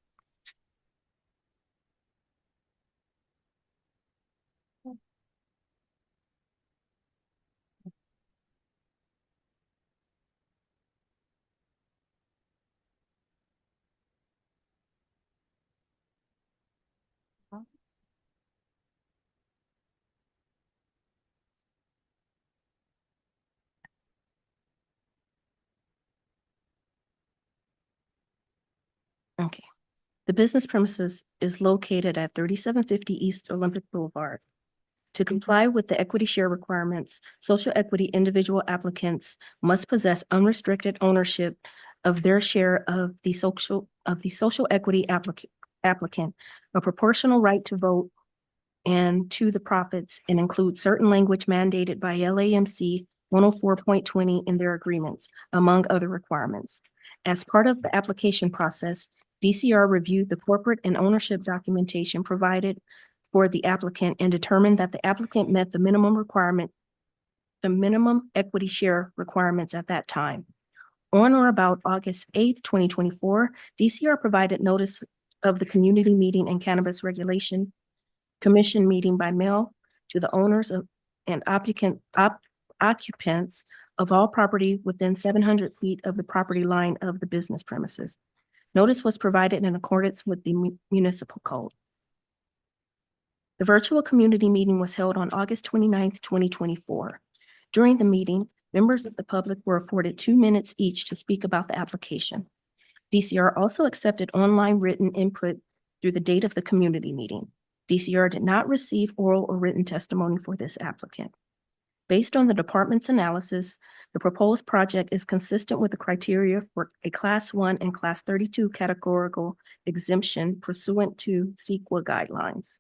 Okay. The business premises is located at 3750 East Olympic Boulevard. To comply with the equity share requirements, social equity individual applicants must possess unrestricted ownership of their share of the social equity applicant, a proportional right to vote and to the profits, and include certain language mandated by LAMC 104.20 in their agreements, among other requirements. As part of the application process, DCR reviewed the corporate and ownership documentation provided for the applicant and determined that the applicant met the minimum equity share requirements at that time. On or about August 8th, 2024, DCR provided notice of the community meeting and cannabis regulation commission meeting by mail to the owners of and occupants of all property within 700 feet of the property line of the business premises. Notice was provided in accordance with the municipal code. The virtual community meeting was held on August 29th, 2024. During the meeting, members of the public were afforded 2 minutes each to speak about the application. DCR also accepted online written input through the date of the community meeting. DCR did not receive oral or written testimony for this applicant. Based on the department's analysis, the proposed project is consistent with the criteria for a Class 1 and Class 32 categorical exemption pursuant to CEQA guidelines.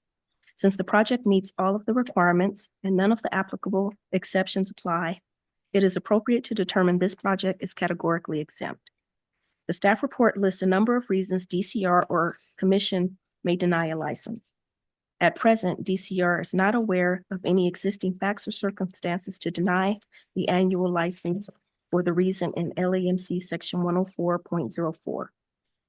Since the project meets all of the requirements and none of the applicable exceptions apply, it is appropriate to determine this project is categorically exempt. The staff report lists a number of reasons DCR or commission may deny a license. At present, DCR is not aware of any existing facts or circumstances to deny the annual license for the reason in LAMC Section 104.04.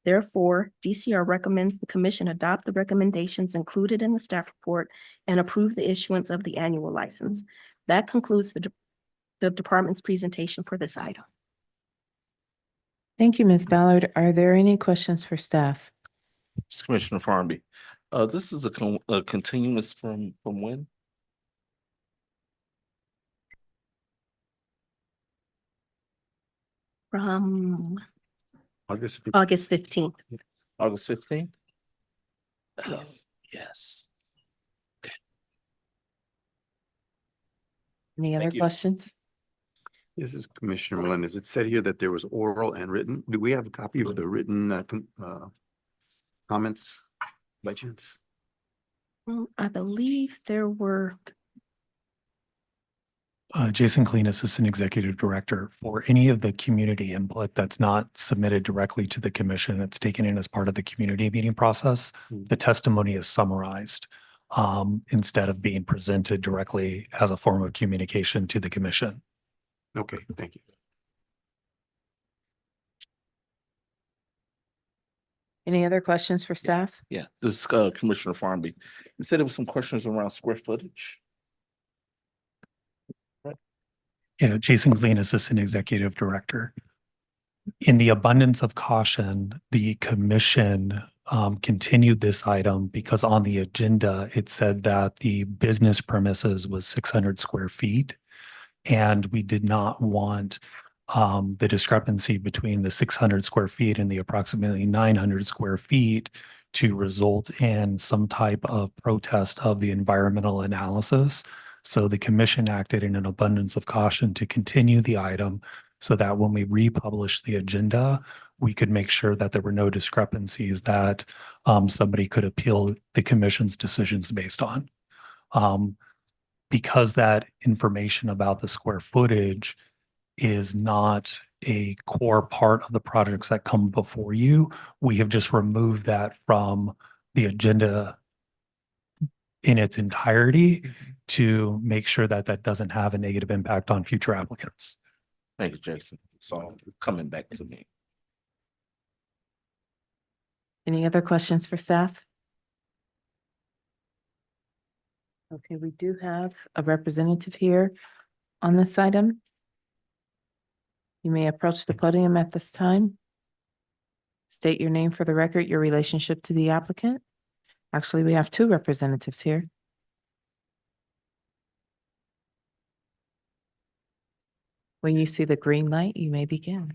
Therefore, DCR recommends the commission adopt the recommendations included in the staff report and approve the issuance of the annual license. That concludes the department's presentation for this item. Thank you, Ms. Ballard. Are there any questions for staff? Commissioner Farnaby. This is a continuous from when? From August August 15th. August 15th? Yes. Yes. Any other you. questions? This is Commissioner Melendez. It said here that there was oral and written. Do we have a copy of the written comments by chance? I believe there were, Jason Clean, Assistant Executive Director. For any of the community input that's not submitted directly to the commission, it's taken in as part of the community meeting process. The testimony is summarized instead of being presented directly as a form of communication to the commission. Okay, thank you. Any other questions for staff? Yeah, this is Commissioner Farnaby. You said there was some questions around square footage. Yeah, Jason Clean, Assistant Executive Director. In the abundance of caution, the commission continued this item because on the agenda, it said that the business premises was 600 square feet. And we did not want the discrepancy between the 600 square feet and the approximately 900 square feet to result in some type of protest of the environmental analysis. So the commission acted in an abundance of caution to continue the item so that when we republish the agenda, we could make sure that there were no discrepancies that somebody could appeal the commission's decisions based on. Because that information about the square footage is not a core part of the projects that come before you, we have just removed that from the agenda in its entirety to make sure that that doesn't have a negative impact on future applicants. Thank you, Jason. So coming back to me. Any other questions for staff? Okay, we do have a representative here on this item. You may approach the podium at this time. State your name for the record, your relationship to the applicant. Actually, we have two representatives here. When you see the green light, you may begin.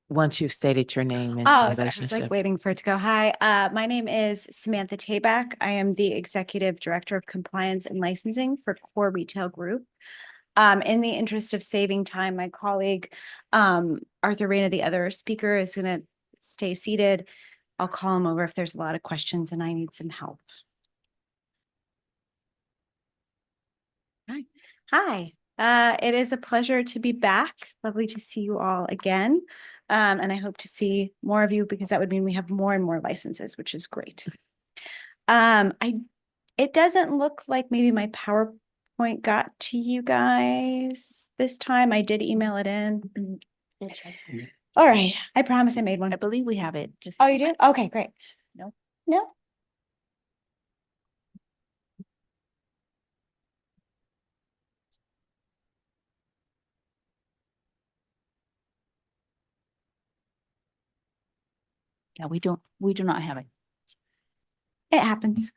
Once you've stated your name and Oh, sorry, I was relationship. like waiting for it to go. Hi, my name is Samantha Tabak. I am the Executive Director of Compliance and Licensing for Core Retail Group. In the interest of saving time, my colleague, Arthur Reyna, the other speaker, is going to stay seated. I'll call him over if there's a lot of questions and I need some help. Hi, it is a pleasure to be back. Lovely to see you all again. And I hope to see more of you because that would mean we have more and more licenses, which is great. It doesn't look like maybe my PowerPoint got to you guys this time. I did email it in. All right. I promise I made one. I believe we have it. Just Oh, you did? Okay, great. No. No. Yeah, we do not have it. It happens.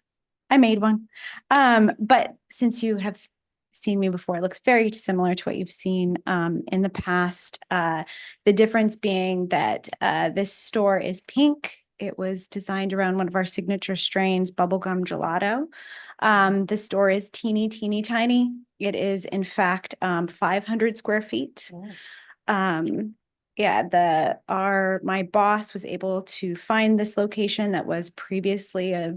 I made one. But since you have seen me before, it looks very similar to what you've seen in the past. The difference being that this store is pink. It was designed around one of our signature strains, bubblegum gelato. The store is teeny tiny. It is in fact 500 square feet. Yeah, my boss was able to find this location that was previously a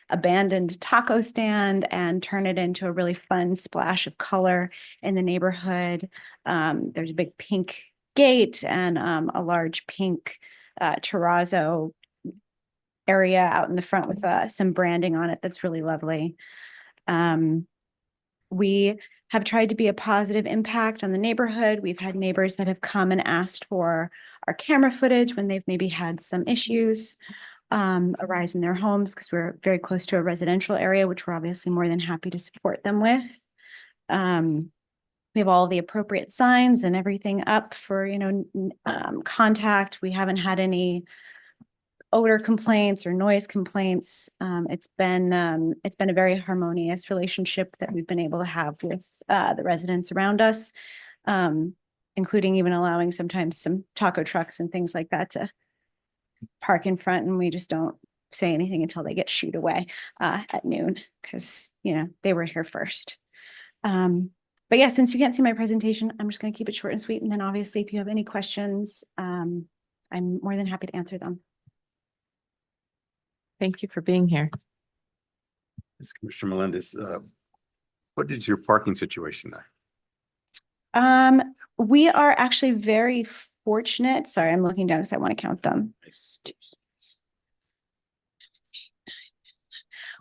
abandoned taco stand and turn it into a really fun splash of color in the neighborhood. There's a big pink gate and a large pink terrazzo area out in the front with some branding on it that's really lovely. We have tried to be a positive impact on the neighborhood. We've had neighbors that have come and asked for our camera footage when they've maybe had some issues arise in their homes, because we're very close to a residential area, which we're obviously more than happy to support them with. We have all the appropriate signs and everything up for, contact. We haven't had any odor complaints or noise complaints. It's been a very harmonious relationship that we've been able to have with the residents around us, including even allowing sometimes some taco trucks and things like that to park in front, and we just don't say anything until they get shooed away at noon, because they were here first. But yeah, since you can't see my presentation, I'm just going to keep it short and sweet, and then obviously if you have any questions, I'm more than happy to answer them. Thank you for being here. Commissioner Melendez, what is your parking situation there? We are actually very fortunate. Sorry, I'm looking down because I want to count them.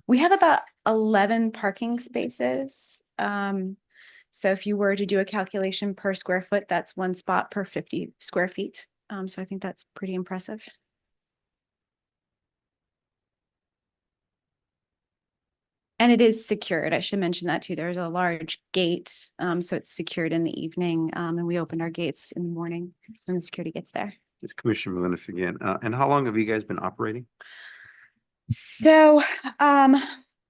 We have about 11 parking spaces. So if you were to do a calculation per square foot, that's one spot per 50 square feet. So I think that's pretty impressive. And it is secured. I should mention that too. There's a large gate, so it's secured in the evening, and we open our gates in the morning when the security gets there. It's Commissioner Melendez again. And how long have you guys been operating? So,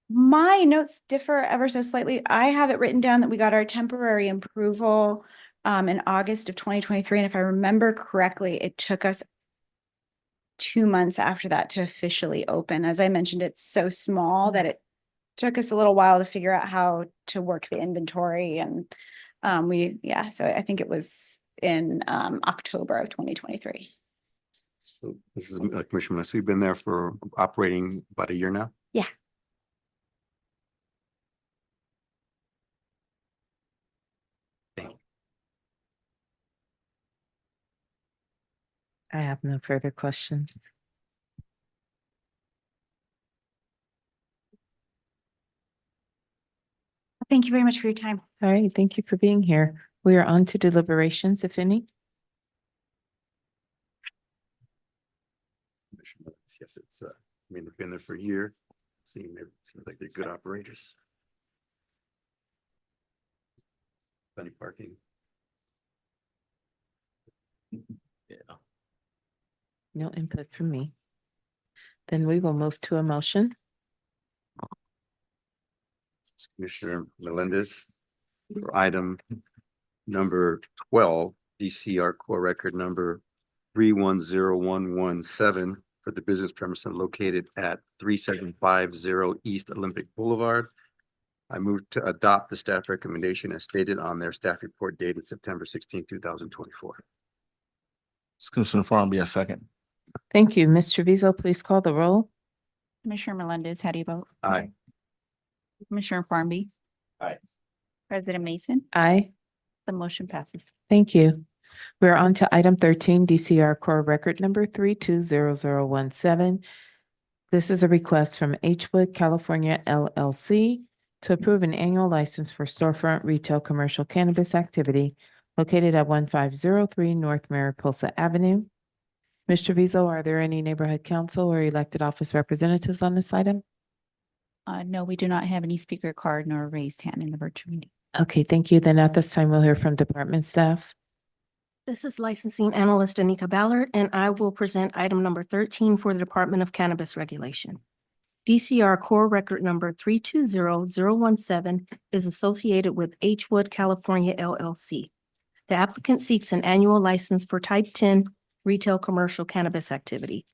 my notes differ ever so slightly. I have it written down that we got our temporary approval in August of 2023, and if I remember correctly, it took us 2 months after that to officially open. As I mentioned, it's so small that it took us a little while to figure out how to work the inventory, and so I think it was in October of 2023. So this is Commissioner Melendez. So you've been there for operating about a year now? Yeah. I have no further questions. Thank you very much for your time. All right, thank you for being here. We are on to deliberations, if any. Commissioner Melendez, yes, it's they've been there for a year. Seems like they're good operators. Plenty parking. Yeah. No input from me. Then we will move to a motion. Commissioner Melendez for item number 12, DCR core record number 310117 for the business premises located at 3750 East Olympic Boulevard. I move to adopt the staff recommendation as stated on their staff report dated September 16, 2024. Commissioner Farm, a second. Thank you. Ms. Treviso, please call the roll. Commissioner Melendez, how do you vote? Aye. Commissioner Farmby? Aye. President Mason? Aye. The motion passes. Thank you. We're on to item 13, DCR core record number 320017. This is a request from HWood, California LLC to approve an annual license for storefront retail commercial cannabis activity located at 1503 North Mariposa Avenue. Ms. Treviso, are there any neighborhood council or elected office representatives on this item? No, we do not have any speaker card nor raised hand in the virtual meeting. Okay, thank you. Then at this time, we'll hear from department staff. This is licensing analyst Anika Ballard, and I will present item number 13 for the Department of Cannabis Regulation. DCR core record number 320017 is associated with HWood, California LLC. The applicant seeks an annual license for type 10 retail commercial cannabis activity.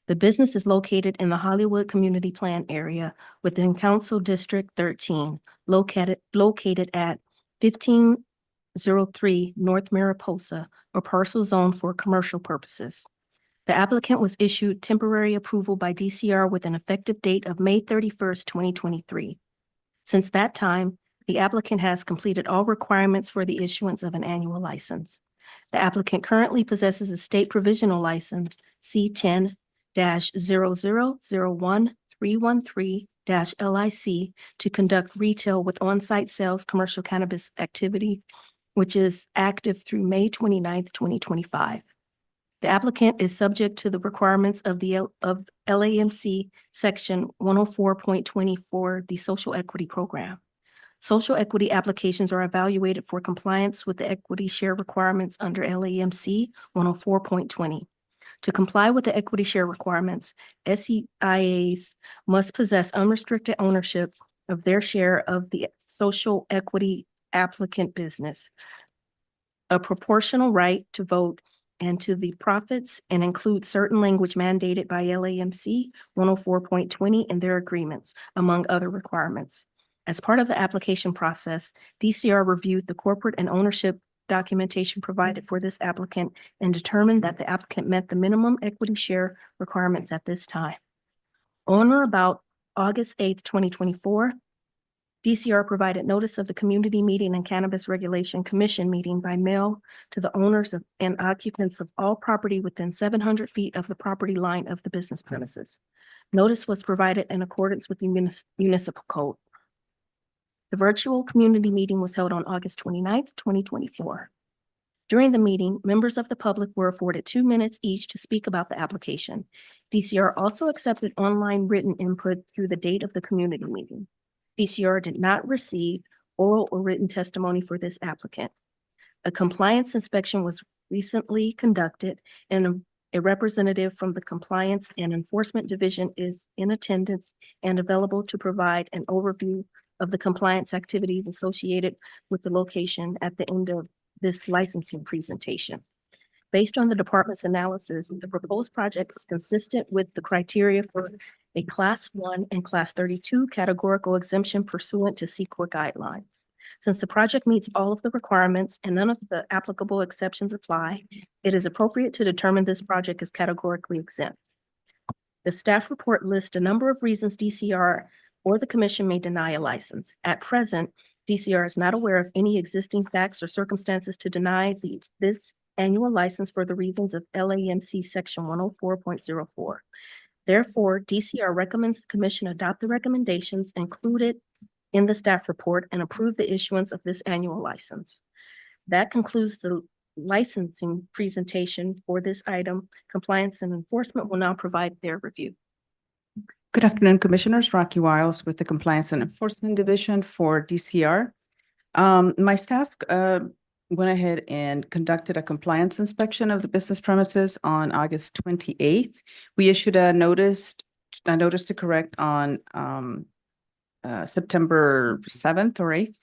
The business is located in the Hollywood Community Plan area within Council District 13, located at 1503 North Mariposa, a parcel zoned for commercial purposes. The applicant was issued temporary approval by DCR with an effective date of May 31st, 2023. Since that time, the applicant has completed all requirements for the issuance of an annual license. The applicant currently possesses a state provisional license, C10-0001-313-LIC, to conduct retail with on-site sales commercial cannabis activity, which is active through May 29th, 2025. The applicant is subject to the requirements of of LAMC Section 104.24, the Social Equity Program. Social equity applications are evaluated for compliance with the equity share requirements under LAMC 104.20. To comply with the equity share requirements, SEIAs must possess unrestricted ownership of their share of the social equity applicant business, a proportional right to vote and to the profits, and include certain language mandated by LAMC 104.20 in their agreements, among other requirements. As part of the application process, DCR reviewed the corporate and ownership documentation provided for this applicant and determined that the applicant met the minimum equity share requirements at this time. On or about August 8th, 2024, DCR provided notice of the Community Meeting and Cannabis Regulation Commission meeting by mail to the owners of and occupants of all property within 700 feet of the property line of the business premises. Notice was provided in accordance with the municipal code. The virtual community meeting was held on August 29th, 2024. During the meeting, members of the public were afforded 2 minutes each to speak about the application. DCR also accepted online written input through the date of the community meeting. DCR did not receive oral or written testimony for this applicant. A compliance inspection was recently conducted, and a representative from the Compliance and Enforcement Division is in attendance and available to provide an overview of the compliance activities associated with the location at the end of this licensing presentation. Based on the department's analysis, the proposed project is consistent with the criteria for a Class 1 and Class 32 categorical exemption pursuant to CEQA guidelines. Since the project meets all of the requirements and none of the applicable exceptions apply, it is appropriate to determine this project is categorically exempt. The staff report lists a number of reasons DCR or the commission may deny a license. At present, DCR is not aware of any existing facts or circumstances to deny this annual license for the reasons of LAMC Section 104.04. Therefore, DCR recommends the commission adopt the recommendations included in the staff report and approve the issuance of this annual license. That concludes the licensing presentation for this item. Compliance and Enforcement will now provide their review. Good afternoon, Commissioners. Rocky Wiles with the Compliance and Enforcement Division for DCR. My staff went ahead and conducted a compliance inspection of the business premises on August 28th. We issued a notice to correct on September 7th or 8th.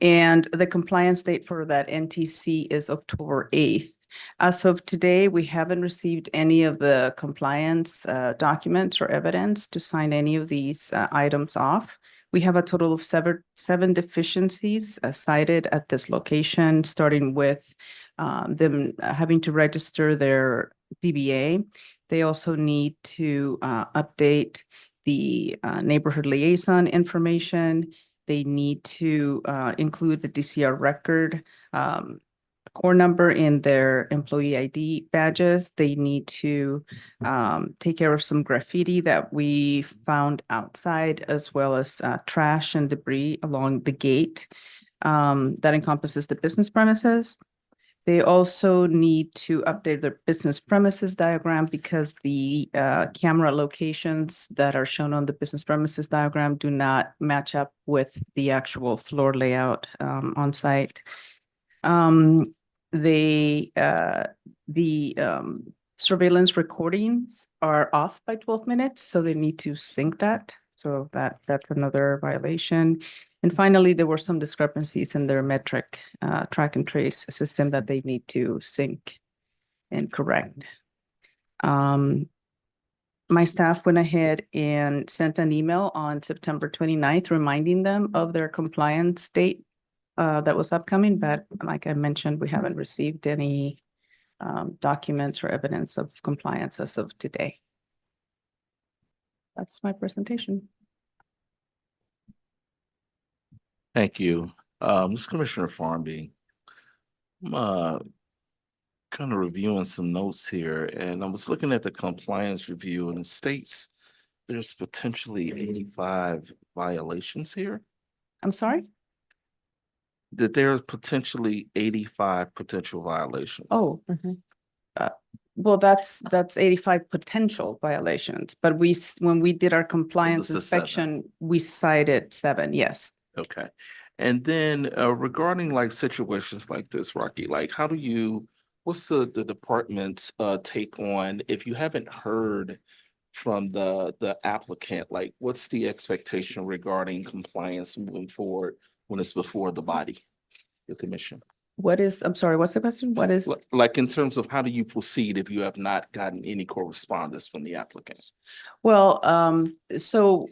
And the compliance date for that NTC is October 8th. As of today, we haven't received any of the compliance documents or evidence to sign any of these items off. We have a total of seven deficiencies cited at this location, starting with them having to register their DBA. They also need to update the neighborhood liaison information. They need to include the DCR record core number in their employee ID badges. They need to take care of some graffiti that we found outside, as well as trash and debris along the gate that encompasses the business premises. They also need to update their business premises diagram because the camera locations that are shown on the business premises diagram do not match up with the actual floor layout on site. The surveillance recordings are off by 12 minutes, so they need to sync that. So that's another violation. And finally, there were some discrepancies in their metric track and trace system that they need to sync and correct. My staff went ahead and sent an email on September 29th reminding them of their compliance date that was upcoming, but like I mentioned, we haven't received any documents or evidence of compliance as of today. That's my presentation. Thank you. This is Commissioner Farmby. I'm kind of reviewing some notes here, and I was looking at the compliance review, and it states there's potentially 85 violations here. I'm sorry? That there's potentially 85 potential violations. Oh. Well, that's 85 potential violations, but when we did our compliance This is 7. inspection, we cited 7, yes. Okay. And then regarding like situations like this, Rocky, like what's the department's take on if you haven't heard from the applicant, like what's the expectation regarding compliance moving forward when it's before the body, the commission? I'm sorry, what's the question? What is? Like in terms of how do you proceed if you have not gotten any correspondence from the applicant? Well, so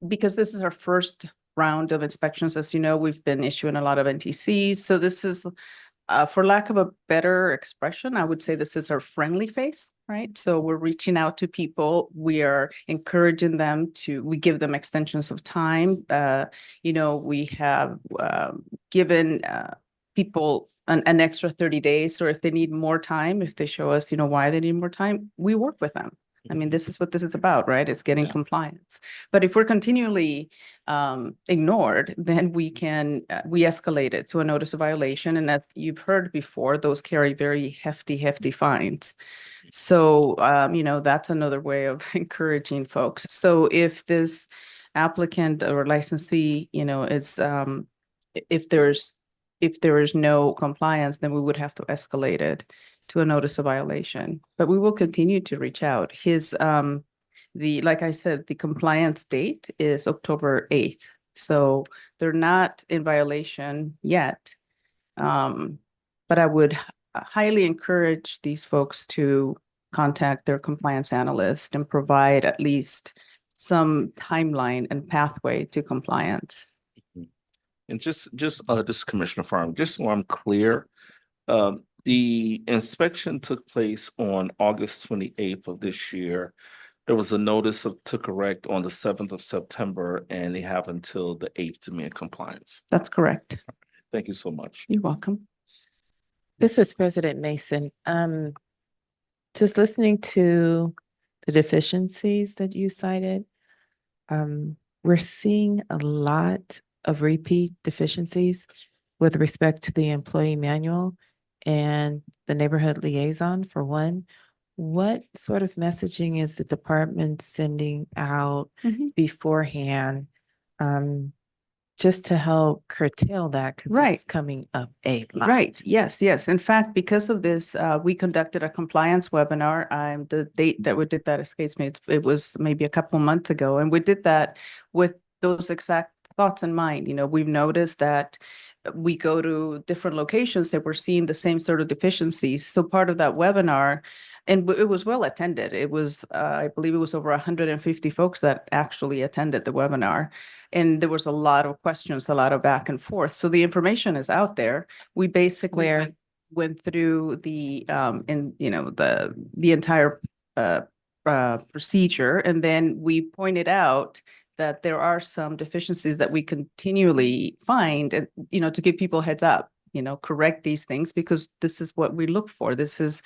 because this is our first round of inspections, as you know, we've been issuing a lot of NTCs. So this is, for lack of a better expression, I would say this is our friendly face, right? So we're reaching out to people. We are encouraging them we give them extensions of time. We have given people an extra 30 days, or if they need more time, if they show us, why they need more time, we work with them. I mean, this is what this is about, right? It's getting compliance. But if we're continually ignored, then we escalate it to a notice of violation. And that you've heard before, those carry very hefty fines. So, that's another way of encouraging folks. So if this applicant or licensee, if there is no compliance, then we would have to escalate it to a notice of violation. But we will continue to reach out. Like I said, the compliance date is October 8th. So they're not in violation yet. But I would highly encourage these folks to contact their compliance analyst and provide at least some timeline and pathway to compliance. And just Commissioner Farm, just so I'm clear, the inspection took place on August 28th of this year. There was a notice to correct on the 7th of September, and they have until the 8th to be in compliance. That's correct. Thank you so much. You're welcome. This is President Mason. Just listening to the deficiencies that you cited, we're seeing a lot of repeat deficiencies with respect to the employee manual and the neighborhood liaison, for one. What sort of messaging is the department sending out beforehand, just to help curtail that? Because it's coming up a lot. Right. Yes. In fact, because of this, we conducted a compliance webinar. The date that we did that escapes me. It was maybe a couple months ago. And we did that with those exact thoughts in mind. We've noticed that we go to different locations that we're seeing the same sort of deficiencies. So part of that webinar, and it was well attended. It was, I believe it was over 150 folks that actually attended the webinar. And there was a lot of questions, a lot of back and forth. So the information is out there. We basically went through the entire procedure, and then we pointed out that there are some deficiencies that we continually find, and, to give people heads up, correct these things, because this is what we look for. This is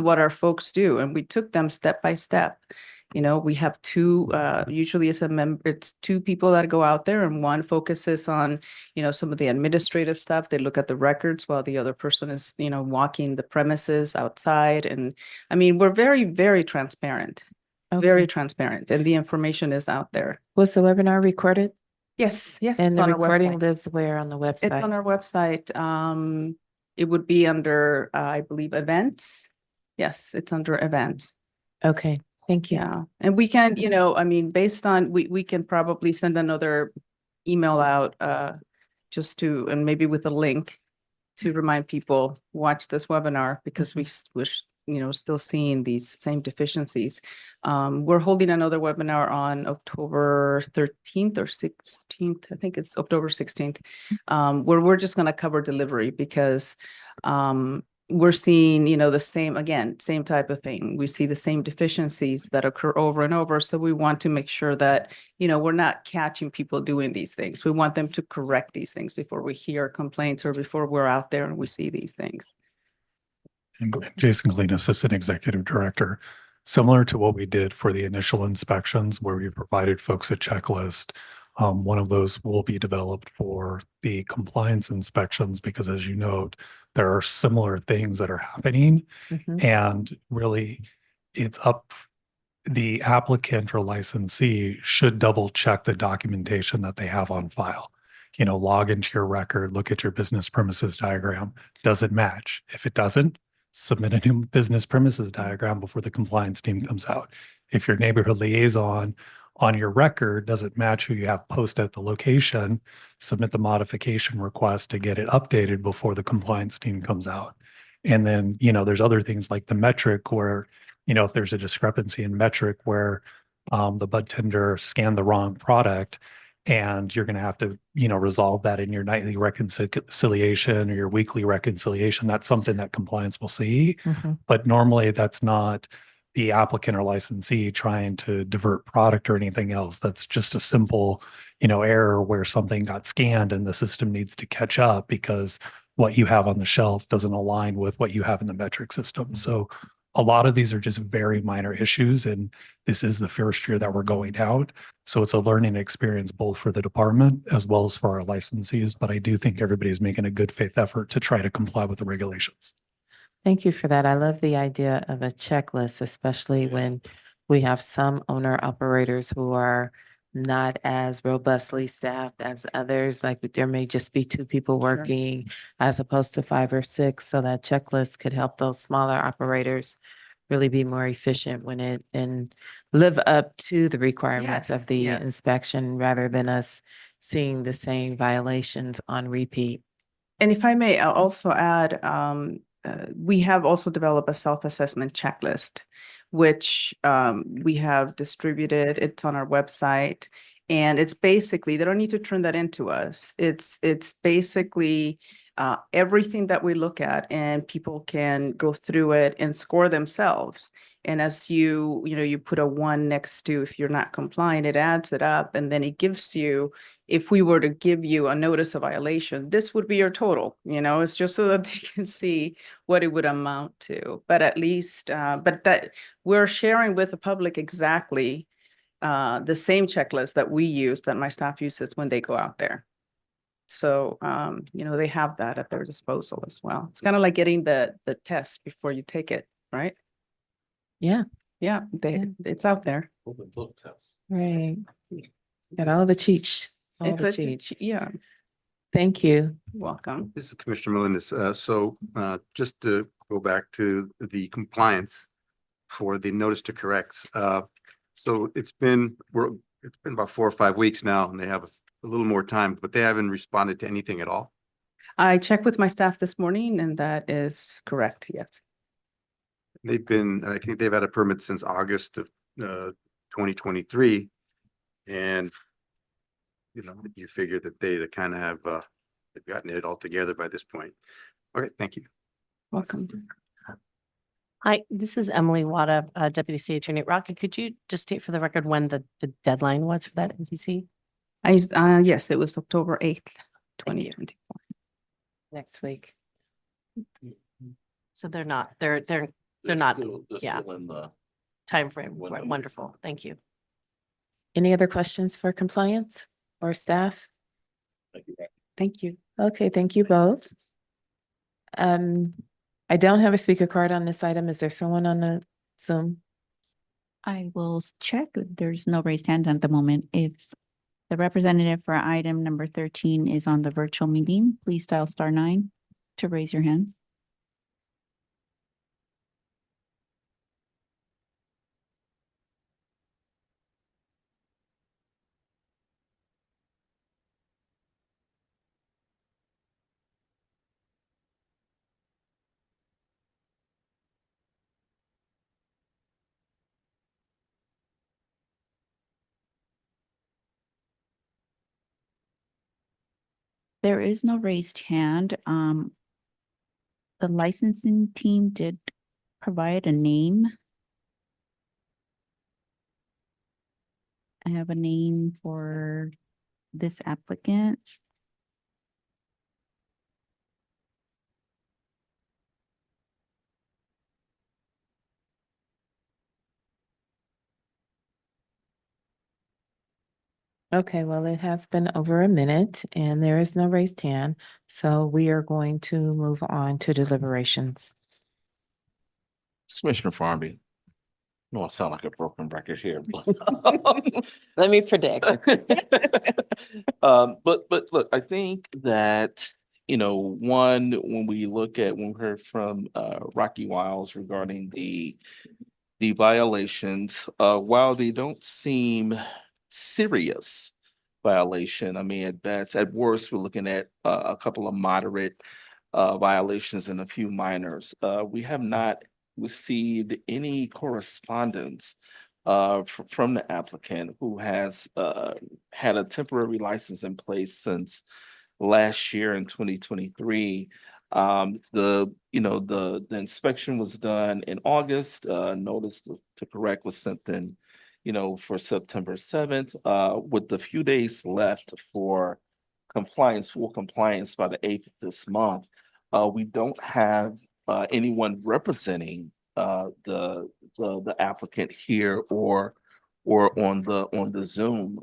what our folks do. And we took them step by step. We have two, usually it's 2 people that go out there, and one focuses on, some of the administrative stuff. They look at the records while the other person is, walking the premises outside. And I mean, we're very, very transparent. Very transparent, and the information is out there. Was the webinar recorded? Yes. And it's the on our recording website. lives where on the website? It's on our website. It would be under, I believe, events. Yes, it's under events. Okay, thank you. Yeah, and we can, based on, we can probably send another email out, and maybe with a link to remind people, watch this webinar, because we're still seeing these same deficiencies. We're holding another webinar on October 13th or 16th. I think it's October 16th, where we're just going to cover delivery because we're seeing, the same type of thing. We see the same deficiencies that occur over and over. So we want to make sure that, we're not catching people doing these things. We want them to correct these things before we hear complaints or before we're out there and we see these things. And Jason Glean, Assistant Executive Director, similar to what we did for the initial inspections where we provided folks a checklist. One of those will be developed for the compliance inspections because as you note, there are similar things that are happening and really it's up the applicant or licensee should double check the documentation that they have on file. Log into your record, look at your business premises diagram. Does it match? If it doesn't, submit a new business premises diagram before the compliance team comes out. If your neighborhood liaison on your record doesn't match who you have posted at the location, submit the modification request to get it updated before the compliance team comes out. And then, there's other things like the metric where, if there's a discrepancy in metric where the bud tender scanned the wrong product, and you're going to have to, resolve that in your nightly reconciliation or your weekly reconciliation. That's something that compliance will see. But normally that's not the applicant or licensee trying to divert product or anything else. That's just a simple, error where something got scanned and the system needs to catch up because what you have on the shelf doesn't align with what you have in the metric system. So a lot of these are just very minor issues, and this is the first year that we're going out. So it's a learning experience both for the department as well as for our licensees. But I do think everybody's making a good faith effort to try to comply with the regulations. Thank you for that. I love the idea of a checklist, especially when we have some owner operators who are not as robustly staffed as others. Like there may just be 2 people working as opposed to 5 or 6. So that checklist could help those smaller operators really be more efficient when it and live up to the requirements of the inspection rather than us seeing the same violations on repeat. And if I may, I'll also add, we have also developed a self-assessment checklist, which we have distributed. It's on our website. And it's basically, they don't need to turn that into us. It's basically everything that we look at, and people can go through it and score themselves. And as you put a 1 next to if you're not compliant, it adds it up. And then it gives you, if we were to give you a notice of violation, this would be your total, it's just so that they can see what it would amount to. But at least, but that we're sharing with the public exactly the same checklist that we use, that my staff uses when they go out there. So, they have that at their disposal as well. It's kind of like getting the test before you take it, right? Yeah. Yeah, it's out there. Right. Got all the cheats. Yeah. Thank you. Welcome. This is Commissioner Melendez. Just to go back to the compliance for the notice to corrects. So it's been about 4 or 5 weeks now, and they have a little more time, but they haven't responded to anything at all. I checked with my staff this morning, and that is correct. Yes. I think they've had a permit since August of 2023. And, you figure that they kind of have they've gotten it all together by this point. All right, thank you. Welcome. Hi, this is Emily Wada, Deputy City Attorney. Rocky, could you just state for the record when the deadline was for that NTC? Yes, it was October 8th, 2024. Next week. So they're not, they're not, yeah. In the Timeframe. Right, wonderful. Thank you. Any other questions for compliance or staff? Thank you. Okay, thank you both. I don't have a speaker card on this item. Is there someone on the Zoom? I will check. There's no raised hand at the moment. If the representative for item number 13 is on the virtual meeting, please dial *9 to raise your hand. There is no raised hand. The licensing team did provide a name. I have a name for this applicant. Okay, well, it has been over a minute and there is no raised hand, so we are going to move on to deliberations. Commissioner Farby. No, I sound like a broken record here. Let me predict. But look, I think that, one, when we heard from Rocky Wiles regarding the violations, while they don't seem serious violation, I mean, at best, at worst, we're looking at a couple of moderate violations and a few minors. We have not received any correspondence from the applicant, who has had a temporary license in place since last year in 2023. The inspection was done in August. Notice to correct was sent in, for September 7th, with a few days left for full compliance by the 8th of this month. We don't have anyone representing the applicant here or on the Zoom.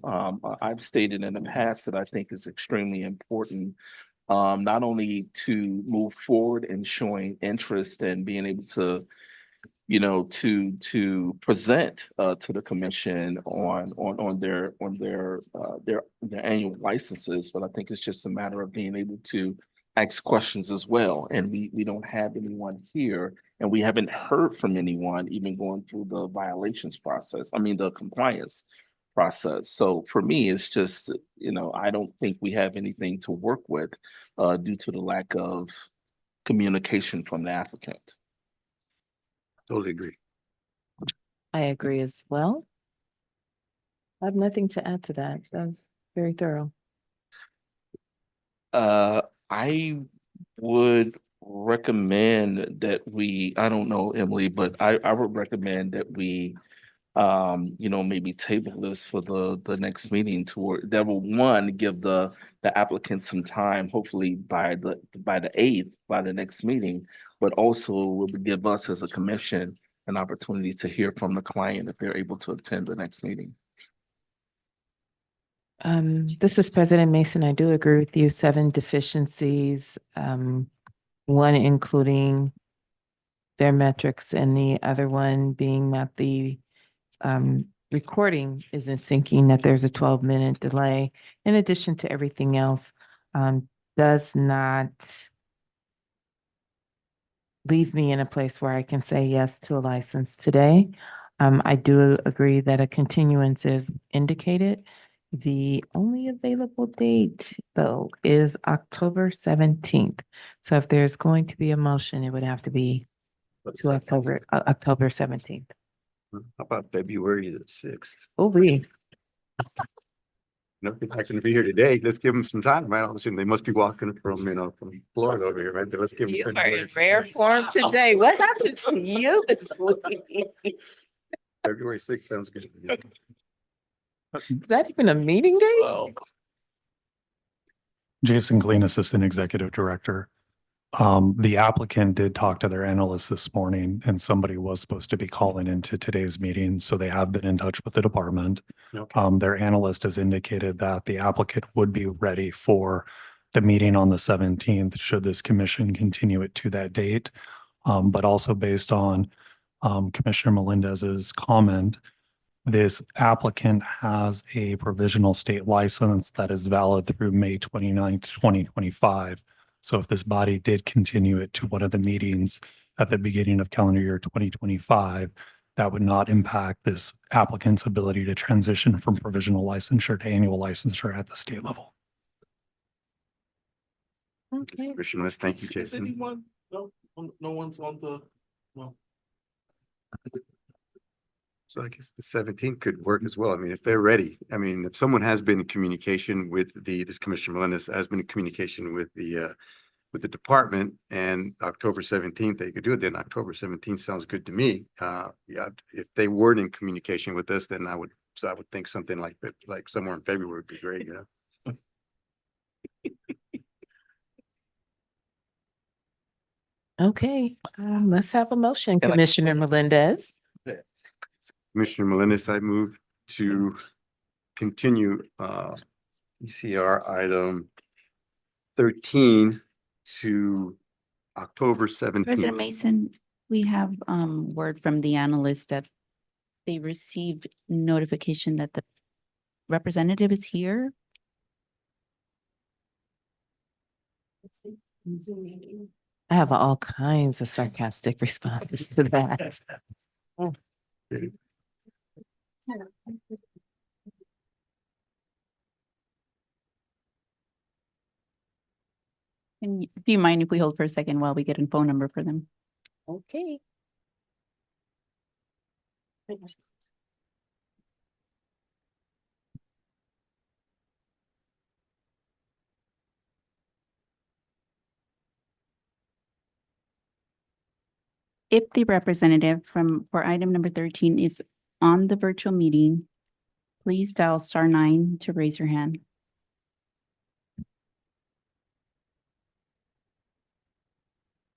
I've stated in the past that I think it's extremely important, not only to move forward in showing interest and being able to, to present to the commission on their annual licenses, but I think it's just a matter of being able to ask questions as well. And we don't have anyone here, and we haven't heard from anyone even going through the violations process. I mean, the compliance process. So for me, it's just, I don't think we have anything to work with due to the lack of communication from the applicant. Totally agree. I agree as well. I have nothing to add to that. That was very thorough. I would recommend that I don't know, Emily, but I would recommend that we, maybe table this for the next meeting that will, one, give the applicant some time, hopefully by the 8th, by the next meeting, but also will give us as a commission an opportunity to hear from the client if they're able to attend the next meeting. This is President Mason. I do agree with you. 7 deficiencies, one including their metrics and the other one being that the recording isn't syncing, that there's a 12-minute delay, in addition to everything else, does not leave me in a place where I can say yes to a license today. I do agree that a continuance is indicated. The only available date, though, is October 17th. So if there's going to be a motion, it would have to be to October 17th. How about February the 6th? Oh, we. No, they're not gonna be here today. Let's give them some time, right? Obviously, they must be walking from, from Florida over here, right? But let's give them. You are in rare form today. What happened to you this week? February 6th sounds good. Is that even a meeting date? Jason Clean, Assistant Executive Director. The applicant did talk to their analyst this morning, and somebody was supposed to be calling into today's meeting, so they have been in touch with the department. Okay. Their analyst has indicated that the applicant would be ready for the meeting on the 17th, should this commission continue it to that date. But also based on Commissioner Melendez's comment, this applicant has a provisional state license that is valid through May 29th, 2025. So if this body did continue it to one of the meetings at the beginning of calendar year 2025, that would not impact this applicant's ability to transition from provisional licensure to annual licensure at the state level. Okay. Commissioner, thank you, Is Jason. anyone? No one's on the, no. So I guess the 17th could work as well. I mean, if they're ready, I mean, if someone has been in communication with this Commissioner Melendez has been in communication with the department and October 17th, they could do it, then October 17th sounds good to me. Yeah, if they weren't in communication with us, then I would think something like that, like somewhere in February would be great, you know? Okay, let's have a motion, Can I- Commissioner Melendez. Commissioner Melendez, I move to continue ECR item 13 to October 17th. President Mason, we have word from the analyst that they received notification that the representative is here. I have all kinds of sarcastic responses to that. And do you mind if we hold for a second while we get a phone number for them? Okay. If the representative for item number 13 is on the virtual meeting, please dial *9 to raise your hand.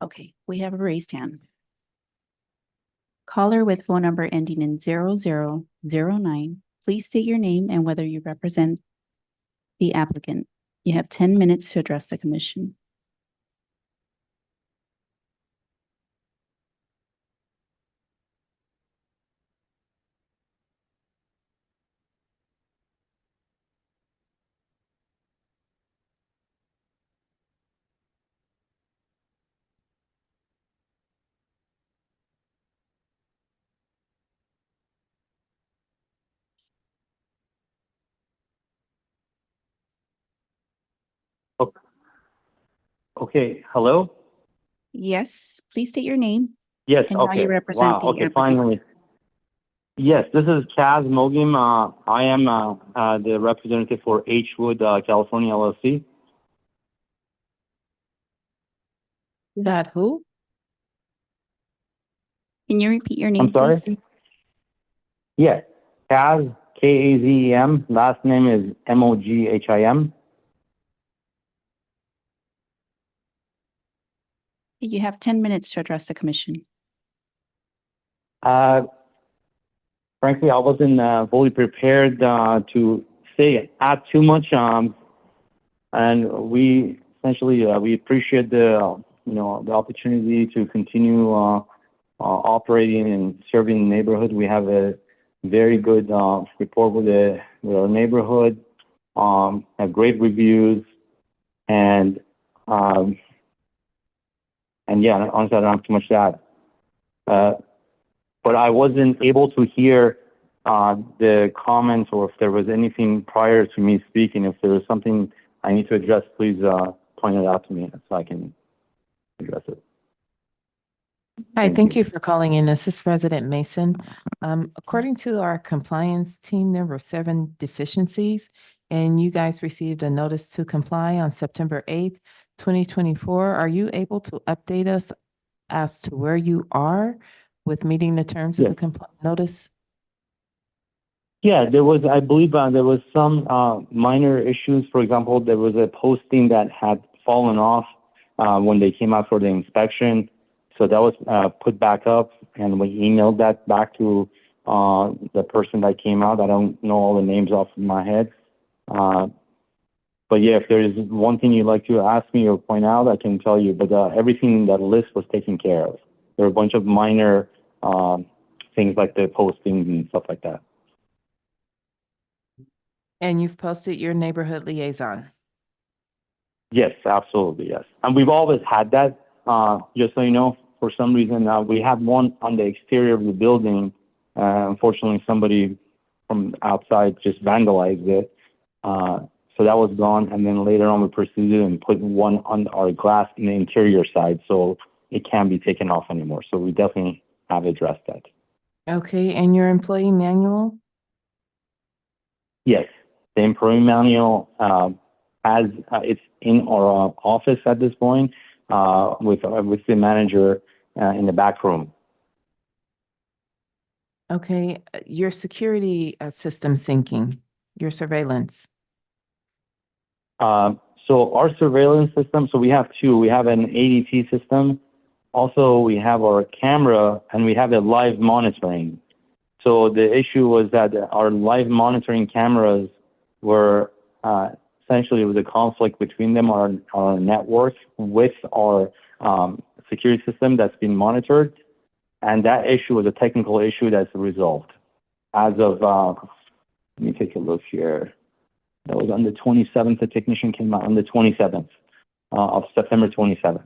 Okay, we have a raised hand. Caller with phone number ending in 0009, please state your name and whether you represent the applicant. You have 10 minutes to address the commission. Okay, hello? Yes, please state your name. Yes, And how okay. you represent Wow, the okay, applicant. finally. Yes, this is Chaz Mogim. I am the representative for HWood, California LLC. That who? Can you repeat your name, I'm sorry? please? Yes, Chaz, Kazem. Last name is Moghim. You have 10 minutes to address the commission. Frankly, I wasn't fully prepared to add too much. And we essentially we appreciate the the opportunity to continue operating and serving the neighborhood. We have a very good rapport with our neighborhood. Have great reviews, and yeah, honestly, I don't have too much to add. But I wasn't able to hear the comments, or if there was anything prior to me speaking. If there was something I need to address, please point it out to me so I can address it. Hi, thank you for calling in. This is President Mason. According to our compliance team, there were 7 deficiencies, and you guys received a notice to comply on September 8th, 2024. Are you able to update us as to where you are with meeting the terms of the notice? Yeah, there was, I believe, there was some minor issues. For example, there was a posting that had fallen off when they came out for the inspection. So that was put back up, and we emailed that back to the person that came out. I don't know all the names off of my head. But yeah, if there is one thing you'd like to ask me or point out, I can tell you. But everything in that list was taken care of. There were a bunch of minor things like the postings and stuff like that. And you've posted your neighborhood liaison. Yes, absolutely, yes. And we've always had that, just so you know. For some reason, we had one on the exterior of the building. Unfortunately, somebody from outside just vandalized it. So that was gone. And then later on, we proceeded and put one on our glass in the interior side, so it can't be taken off anymore. So we definitely have addressed that. Okay, and your employee manual? Yes, the employee manual has it's in our office at this point with the manager in the back room. Okay, your security system syncing, your surveillance. So our surveillance system, so we have two. We have an ADT system. Also, we have our camera and we have a live monitoring. So the issue was that our live monitoring cameras were essentially, it was a conflict between them, our network with our security system that's been monitored. And that issue was a technical issue that's resolved. As of, let me take a look here. That was on the 27th. The technician came out on the 27th of September 27th.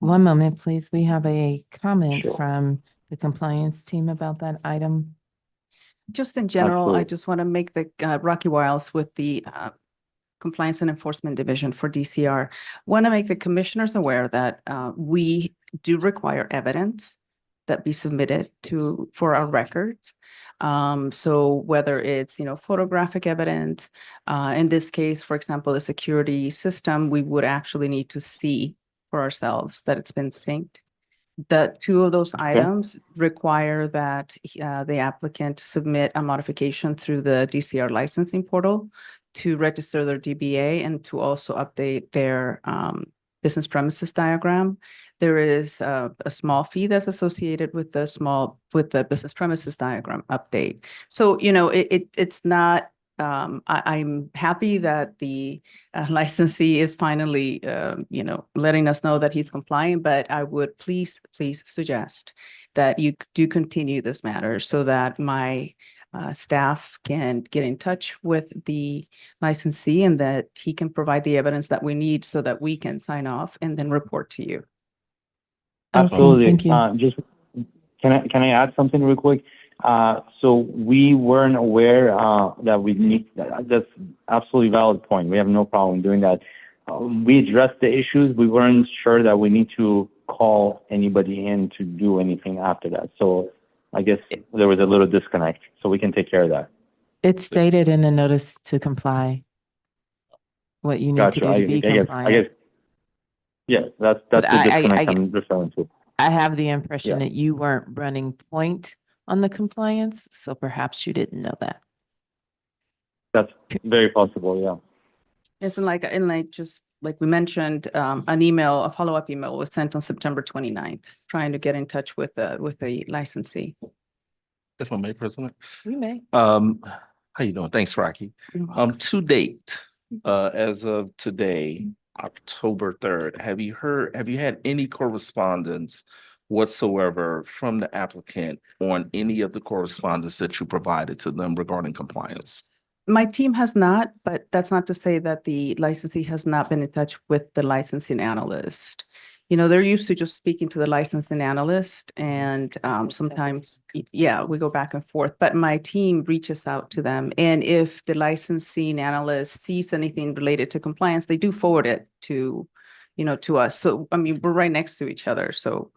One moment, please. We have a comment Sure. from the compliance team about that item. Just in general, I Absolutely. just want to make the Rocky Wiles with the Compliance and Enforcement Division for DCR. Want to make the commissioners aware that we do require evidence that be submitted for our records. So whether it's, photographic evidence, in this case, for example, the security system, we would actually need to see for ourselves that it's been synced. The two of those items require that the applicant submit a modification through the DCR licensing portal to register their DBA and to also update their business premises diagram. There is a small fee that's associated with the business premises diagram update. So, it's not, I'm happy that the licensee is finally, letting us know that he's complying, but I would please suggest that you do continue this matter so that my staff can get in touch with the licensee and that he can provide the evidence that we need so that we can sign off and then report to you. Absolutely. Thank you. Just can I add something real quick? So we weren't aware that we need. That's absolutely valid point. We have no problem doing that. We addressed the issues. We weren't sure that we need to call anybody in to do anything after that. So I guess there was a little disconnect. So we can take care of that. It's stated in the notice to comply what you need to do to be compliant. Yeah, that's But the I disconnect I'm referring to. I have the impression Yeah. that you weren't running point on the compliance, so perhaps you didn't know that. That's very possible. Yeah. It's just like we mentioned, a follow-up email was sent on September 29th, trying to get in touch with the licensee. If I may, President. We may. How you doing? Thanks, Rocky. You're welcome. To date, as of today, October 3rd, have you had any correspondence whatsoever from the applicant on any of the correspondence that you provided to them regarding compliance? My team has not, but that's not to say that the licensee has not been in touch with the licensing analyst. They're used to just speaking to the licensing analyst and sometimes, we go back and forth, but my team reaches out to them. And if the licensing analyst sees anything related to compliance, they do forward it to us. So, we're right next to each other. So,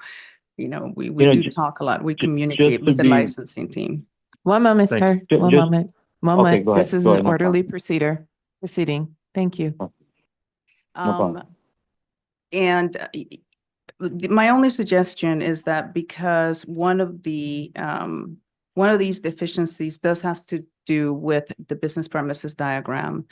we do talk a lot. We communicate with the licensing team. One moment, sir. One moment. Okay, go This ahead. is Go an ahead, no orderly proceeding. Thank you. No problem. And my only suggestion is that because one of these deficiencies does have to do with the business premises diagram,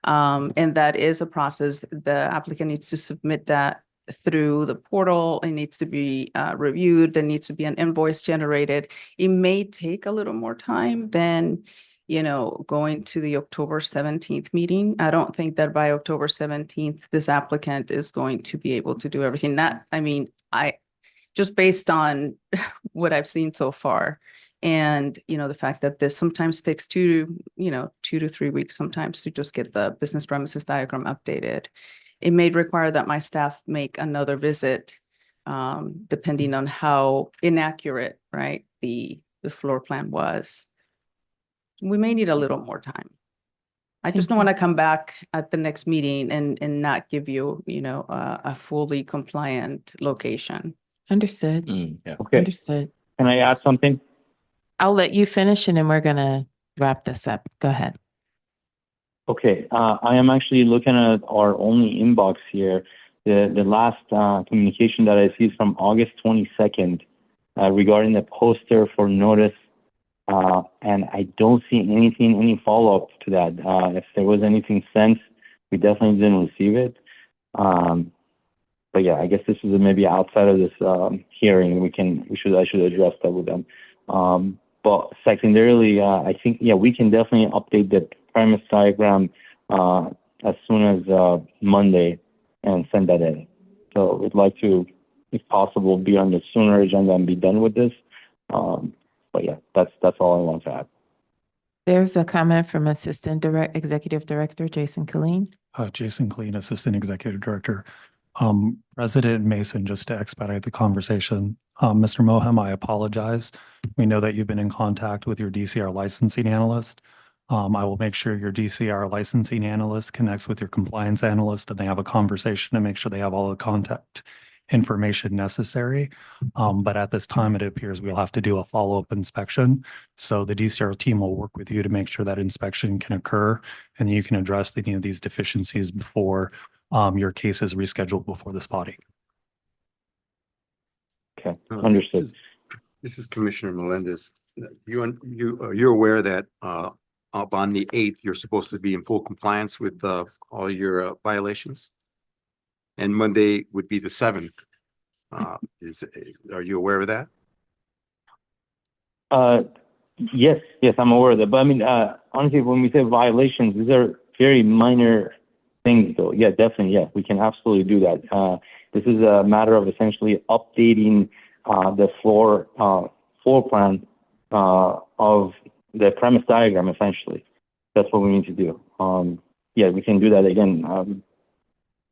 and that is a process, the applicant needs to submit that through the portal. It needs to be reviewed. There needs to be an invoice generated. It may take a little more time than going to the October 17th meeting. I don't think that by October 17th, this applicant is going to be able to do everything. Just based on what I've seen so far. And, the fact that this sometimes takes 2 to 3 weeks sometimes to just get the business premises diagram updated. It may require that my staff make another visit, depending on how inaccurate, right, the floor plan was. We may need a little more time. I just don't want to come back at the next meeting and not give you, a fully compliant location. Understood, Yeah. Okay, understood. can I add something? I'll let you finish and then we're gonna wrap this up. Go ahead. Okay, I am actually looking at our only inbox here. The last communication that I received from August 22nd regarding the poster for notice, and I don't see any follow-up to that. If there was anything sent, we definitely didn't receive it. But yeah, I guess this is maybe outside of this hearing. I should address that with them. But secondarily, I think we can definitely update the premise diagram as soon as Monday and send that in. So we'd like to, if possible, be on the sooner agenda and be done with this. But yeah, that's all I want to add. There's a comment from Executive Director Jason Killeen. Jason Kleen, Assistant Executive Director. President Mason, just to expedite the conversation, Mr. Mohem, I apologize. We know that you've been in contact with your DCR licensing analyst. I will make sure your DCR licensing analyst connects with your compliance analyst and they have a conversation to make sure they have all the contact information necessary. But at this time, it appears we'll have to do a follow-up inspection. So the DCR team will work with you to make sure that inspection can occur and you can address any of these deficiencies before your case is rescheduled before this body. Okay, understood. This is Commissioner Melendez. You're aware that up on the 8th, you're supposed to be in full compliance with all your violations? And Monday would be the 7th. Are you aware of that? Yes, I'm aware of that. But I mean, honestly, when we say violations, these are very minor things though. Yeah, definitely. Yeah, we can absolutely do that. This is a matter of essentially updating the floor plan of the premise diagram, essentially. That's what we need to do. Yeah, we can do that again,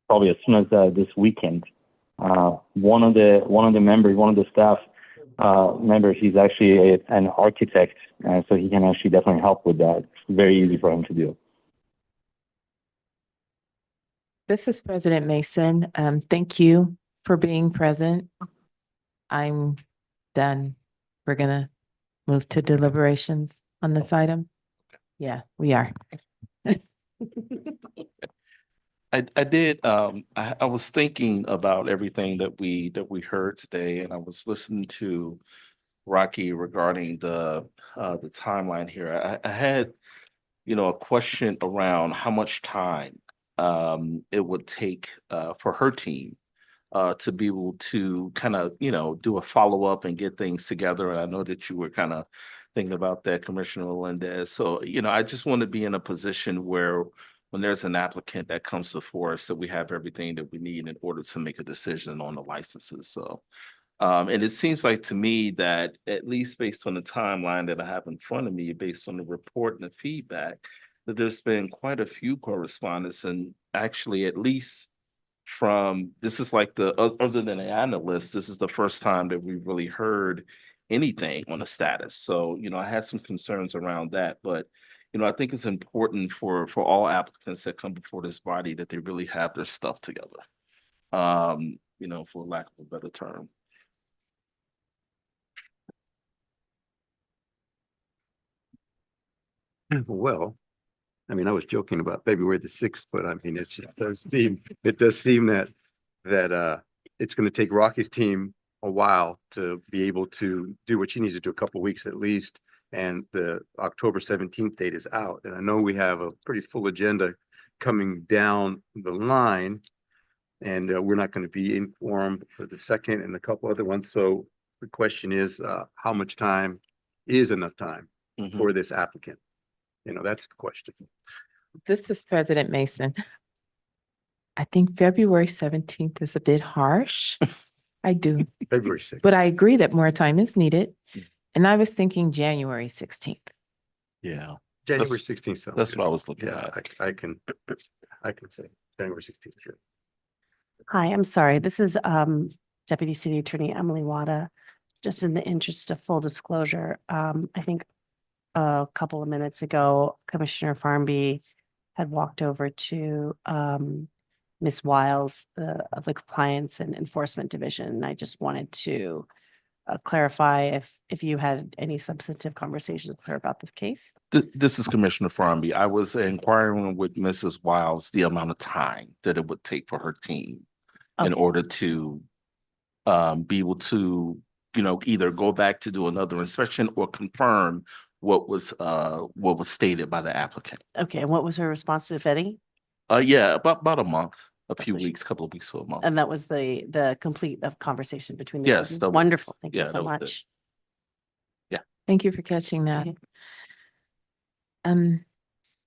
probably as soon as this weekend. One of the members, one of the staff members, he's actually an architect, so he can actually definitely help with that. It's very easy for him to do. This is President Mason. Thank you for being present. I'm done. We're gonna move to deliberations on this item. Yeah, we are. I did, I was thinking about everything that we heard today, and I was listening to Rocky regarding the timeline here. I had, a question around how much time it would take for her team to be able to kind of, do a follow-up and get things together. And I know that you were kind of thinking about that, Commissioner Melendez. So, I just want to be in a position where when there's an applicant that comes before us, that we have everything that we need in order to make a decision on the licenses. So, and it seems like to me that at least based on the timeline that I have in front of me, based on the report and the feedback, that there's been quite a few correspondence, and actually at least from, this is like other than the analyst, this is the first time that we've really heard anything on the status. So, I had some concerns around that, but I think it's important for all applicants that come before this body that they really have their stuff together. For lack of a better term. Well, I mean, I was joking about February the 6th, but I mean, it does seem that it's going to take Rocky's team a while to be able to do what she needs to do, a couple of weeks at least. And the October 17th date is out. And I know we have a pretty full agenda coming down the line, and we're not going to be in quorum for the 2nd and a couple other ones. So the question is, how much time is enough time for this applicant? That's the question. This is President Mason. I think February 17th is a bit harsh. I do. February 6th. But I agree that more time is needed. And I was thinking January 16th. Yeah. January 16th. That's what I was looking Yeah, at. I can say January 16th. Sure. Hi, I'm sorry. This is Deputy City Attorney Emily Wada. Just in the interest of full disclosure, I think a couple of minutes ago, Commissioner Farmby had walked over to Ms. Wiles of the Compliance and Enforcement Division. And I just wanted to clarify if you had any substantive conversations with her about this case. This is Commissioner Farmby. I was inquiring with Mrs. Wiles the amount of time that it would take for her team in Okay. order to be able to, either go back to do another inspection or confirm what was stated by the applicant. Okay, and what was her response, if any? Yeah, about a month, a few what she- weeks, couple of weeks to a month. And that was the complete of conversation between the Yes, two of you? that was- Wonderful. Thank you yeah, so that was good. much. Thank you for catching that. Mhm.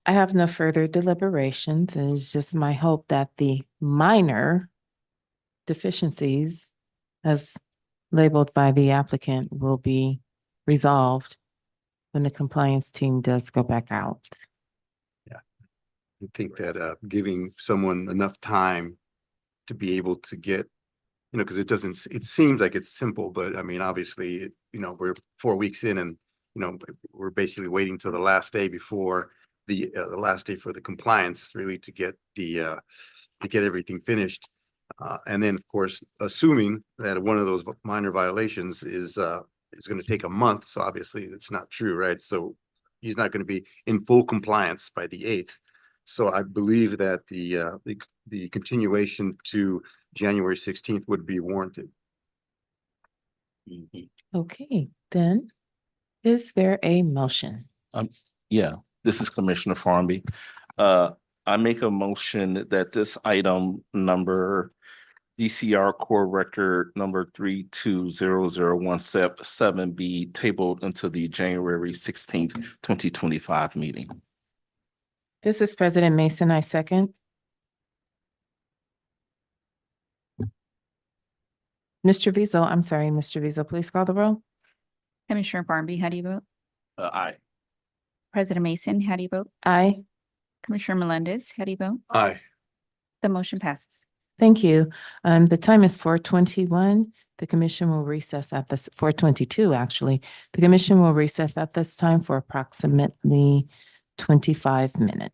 I have no further deliberations. And it's just my hope that the minor deficiencies as labeled by the applicant will be resolved when the compliance team does go back out. I think that giving someone enough time to be able to get, because it seems like it's simple, but I mean, obviously, we're 4 weeks in and, we're basically waiting till the last day before the last day for the compliance really to get to get everything finished. And then, of course, assuming that one of those minor violations is going to take a month. So obviously it's not true, right? So he's not going to be in full compliance by the 8th. So I believe that the continuation to January 16th would be warranted. Okay, then is there a motion? Yeah, this is Commissioner Farmby. I make a motion that this item number DCR core record number 320017 be tabled until the January 16th, 2025 meeting. This is President Mason, I second. Mr. Vizel, I'm sorry, Mr. Vizel, please call the roll. Commissioner Farmby, how do you vote? Aye. President Mason, how do you vote? Aye. Commissioner Melendez, how do you vote? Aye. The motion passes. Thank you. The time is 4:21. The commission will recess at this, 4:22, actually. The commission will recess at this time for approximately 25 minutes.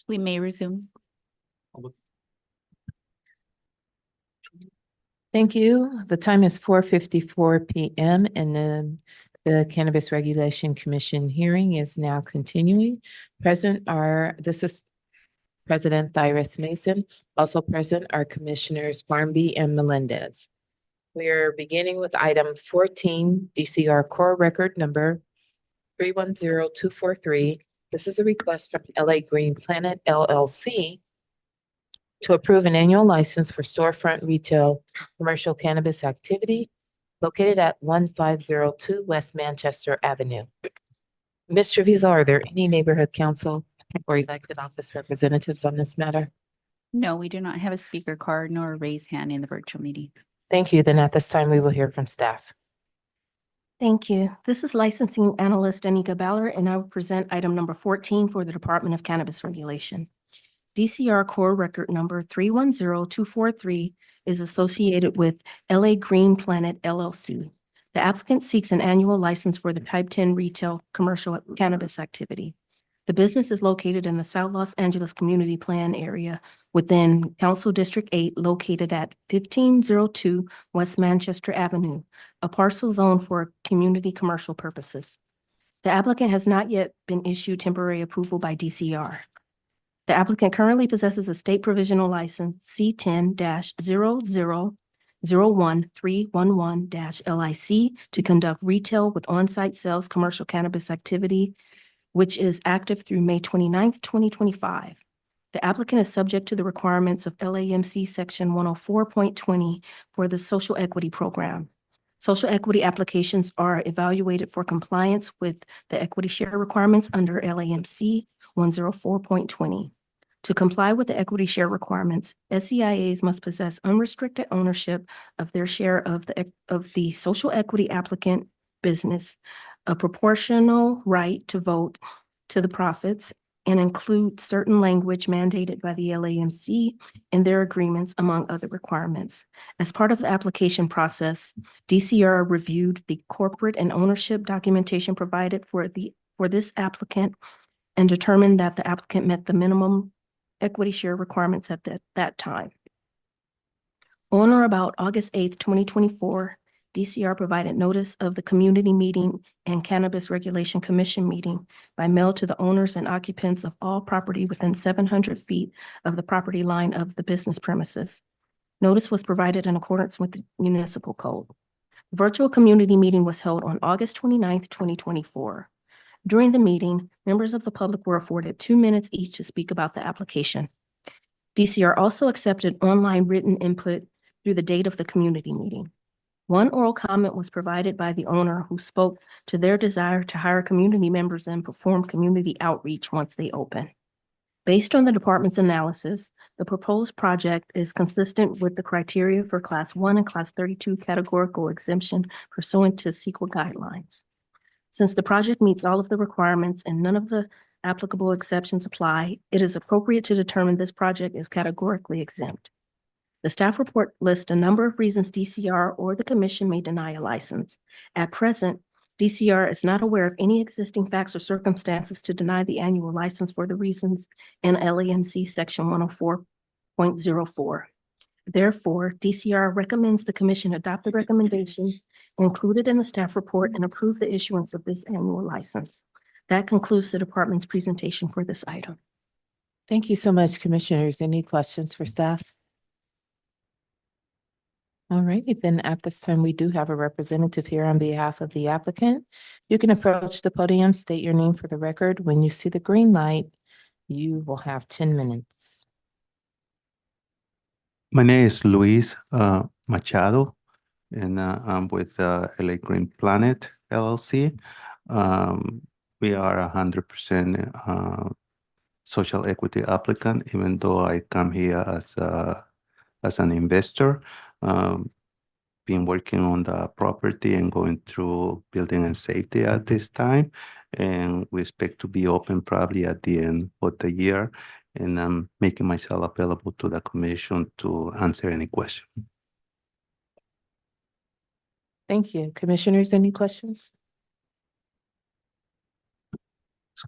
We may resume. Thank you. The time is 4:54 PM and then the Cannabis Regulation Commission hearing is now continuing. This is President Tyrus Mason. Also present are Commissioners Farmby and Melendez. We are beginning with item 14, DCR Core Record Number 310243. This is a request from LA Green Planet LLC to approve an annual license for storefront retail commercial cannabis activity located at 1502 West Manchester Avenue. Ms. Trevisa, are there any neighborhood council or elected office representatives on this matter? No, we do not have a speaker card nor a raised hand in the virtual meeting. Thank you. Then at this time, we will hear from staff. Thank you. This is licensing analyst Annia Ballard, and I will present item number 14 for the Department of Cannabis Regulation. DCR core record number 310243 is associated with LA Green Planet LLC. The applicant seeks an annual license for the Type 10 retail commercial cannabis activity. The business is located in the South Los Angeles Community Plan area within Council District 8, located at 1502 West Manchester Avenue, a parcel zone for community commercial purposes. The applicant has not yet been issued temporary approval by DCR. The applicant currently possesses a state provisional license C10-0001311-LIC to conduct retail with on-site sales commercial cannabis activity, which is active through May 29th, 2025. The applicant is subject to the requirements of LAMC Section 104.20 for the Social Equity Program. Social equity applications are evaluated for compliance with the equity share requirements under LAMC 104.20. To comply with the equity share requirements, SEIAs must possess unrestricted ownership of their share of the social equity applicant business, a proportional right to vote to the profits, and include certain language mandated by the LAMC in their agreements, among other requirements. As part of the application process, DCR reviewed the corporate and ownership documentation provided for this applicant and determined that the applicant met the minimum equity share requirements at that time. On or about August 8th, 2024, DCR provided notice of the community meeting and Cannabis Regulation Commission meeting by mail to the owners and occupants of all property within 700 feet of the property line of the business premises. Notice was provided in accordance with the municipal code. The virtual community meeting was held on August 29th, 2024. During the meeting, members of the public were afforded 2 minutes each to speak about the application. DCR also accepted online written input through the date of the community meeting. One oral comment was provided by the owner, who spoke to their desire to hire community members and perform community outreach once they open. Based on the department's analysis, the proposed project is consistent with the criteria for Class 1 and Class 32 categorical exemption pursuant to CEQA guidelines. Since the project meets all of the requirements and none of the applicable exceptions apply, it is appropriate to determine this project is categorically exempt. The staff report lists a number of reasons DCR or the commission may deny a license. At present, DCR is not aware of any existing facts or circumstances to deny the annual license for the reasons in LAMC Section 104.04. Therefore, DCR recommends the commission adopt the recommendations included in the staff report and approve the issuance of this annual license. That concludes the department's presentation for this item. Thank you so much, Commissioners. Any questions for staff? All right, then at this time, we do have a representative here on behalf of the applicant. You can approach the podium, state your name for the record. When you see the green light, you will have 10 minutes. My name is Luis Machado, and I'm with LA Green Planet LLC. We are 100% social equity applicant, even though I come here as an investor. Been working on the property and going through building and safety at this time, and we expect to be open probably at the end of the year. And I'm making myself available to the commission to answer any question. Thank you. Commissioners, any questions?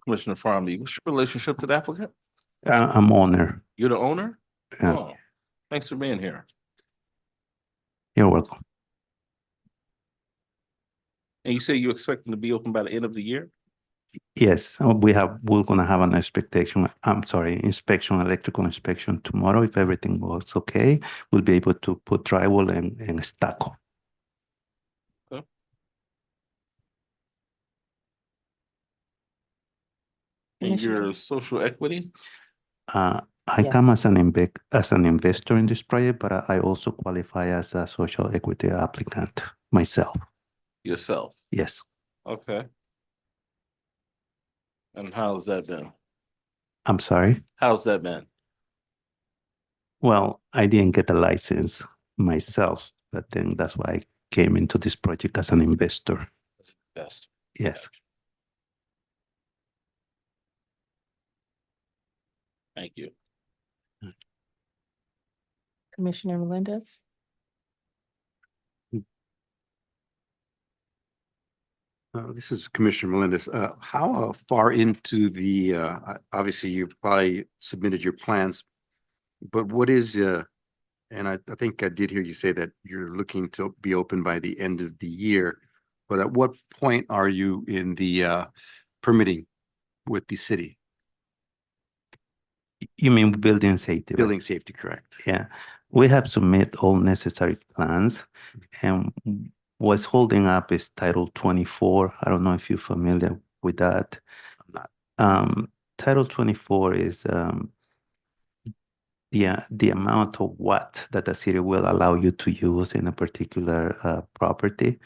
Commissioner Farmby, what's your relationship to the applicant? I'm owner. You're the owner? Yeah. Oh, thanks for being here. You're welcome. And you say you're expecting to be open by the end of the year? Yes, we're gonna have an inspection, electrical inspection tomorrow. If everything works okay, we'll be able to put drywall and stucco. Okay. And your social equity? I Yes. come as an investor in this project, but I also qualify as a social equity applicant myself. Yourself? Yes. Okay. And how's that been? I'm sorry. How's that been? Well, I didn't get a license myself, but then that's why I came into this project as an investor. Best. Yes. Thank you. Commissioner Melendez? This is Commissioner Melendez. How far into the, obviously you probably submitted your plans, but what is, and I think I did hear you say that you're looking to be open by the end of the year, but at what point are you in the permitting with the city? You mean building safety? Right? Building safety, correct? Yeah, we have submit all necessary plans, and what's holding up is Title 24. I don't know if you're familiar with that. I'm not. Title 24 is the amount of what that the city will allow you to use in a particular property,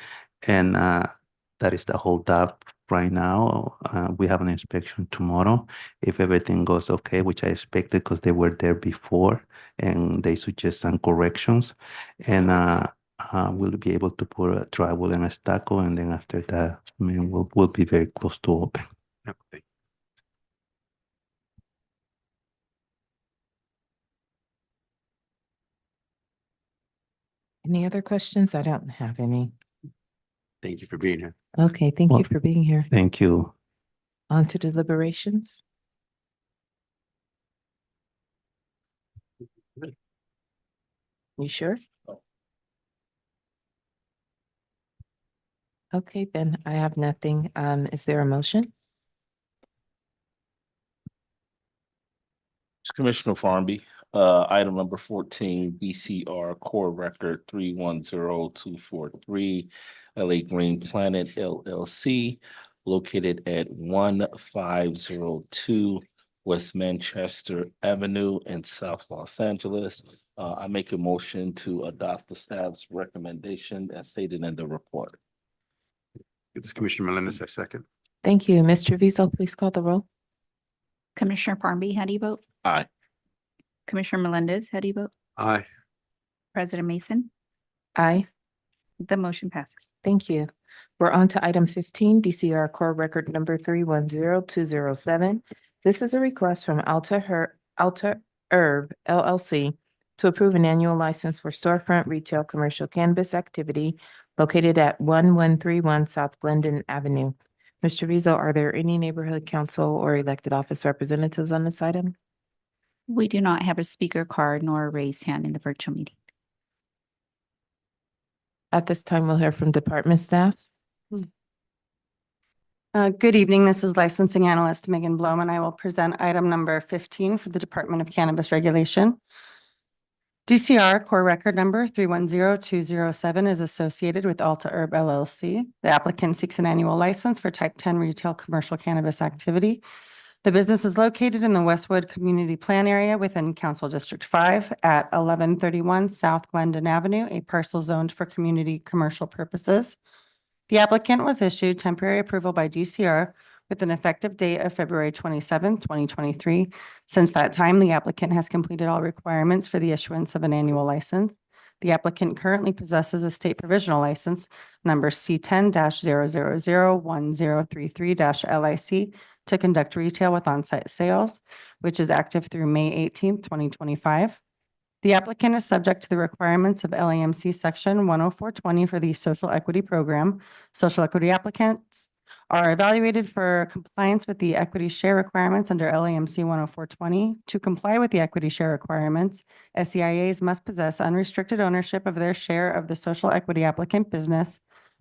and that is the hold up right now. We have an inspection tomorrow. If everything goes okay, which I expected because they were there before and they suggest some corrections, and we'll be able to put a drywall and a stucco, and then after that, I mean, we'll be very close to open. Okay. Any other questions? I don't have any. Thank you for being here. Okay, thank Well, you for being here. Thank you. On to deliberations. You sure? Okay, then I have nothing. Is there a motion? Commissioner Farmby, item number 14, BCR Core Record 310243, LA Green Planet LLC, located at 1502 West Manchester Avenue in South Los Angeles. I make a motion to adopt the staff's recommendation as stated in the report. This is Commissioner Melendez, I second. Thank you. Mr. Treviso, please call the roll. Commissioner Farmby, how do you vote? Aye. Commissioner Melendez, how do you vote? Aye. President Mason? Aye. The motion passes. Thank you. We're on to item 15, DCR Core Record number 310207. This is a request from AltaHerb LLC to approve an annual license for storefront retail commercial cannabis activity located at 1131 South Glendon Avenue. Mr. Treviso, are there any neighborhood council or elected office representatives on this item? We do not have a speaker card nor a raised hand in the virtual meeting. At this time, we'll hear from department staff. Good evening. This is licensing analyst Megan Blum, and I will present item number 15 for the Department of Cannabis Regulation. DCR Core Record number 310207 is associated with AltaHerb LLC. The applicant seeks an annual license for type 10 retail commercial cannabis activity. The business is located in the Westwood Community Plan area within Council District 5 at 1131 South Glendon Avenue, a parcel zoned for community commercial purposes. The applicant was issued temporary approval by DCR with an effective date of February 27, 2023. Since that time, the applicant has completed all requirements for the issuance of an annual license. The applicant currently possesses a state provisional license number C10-0001033-LIC to conduct retail with on-site sales, which is active through May 18th, 2025. The applicant is subject to the requirements of LAMC Section 10420 for the Social Equity Program. Social equity applicants are evaluated for compliance with the equity share requirements under LAMC 10420. To comply with the equity share requirements, SEIAs must possess unrestricted ownership of their share of the social equity applicant business,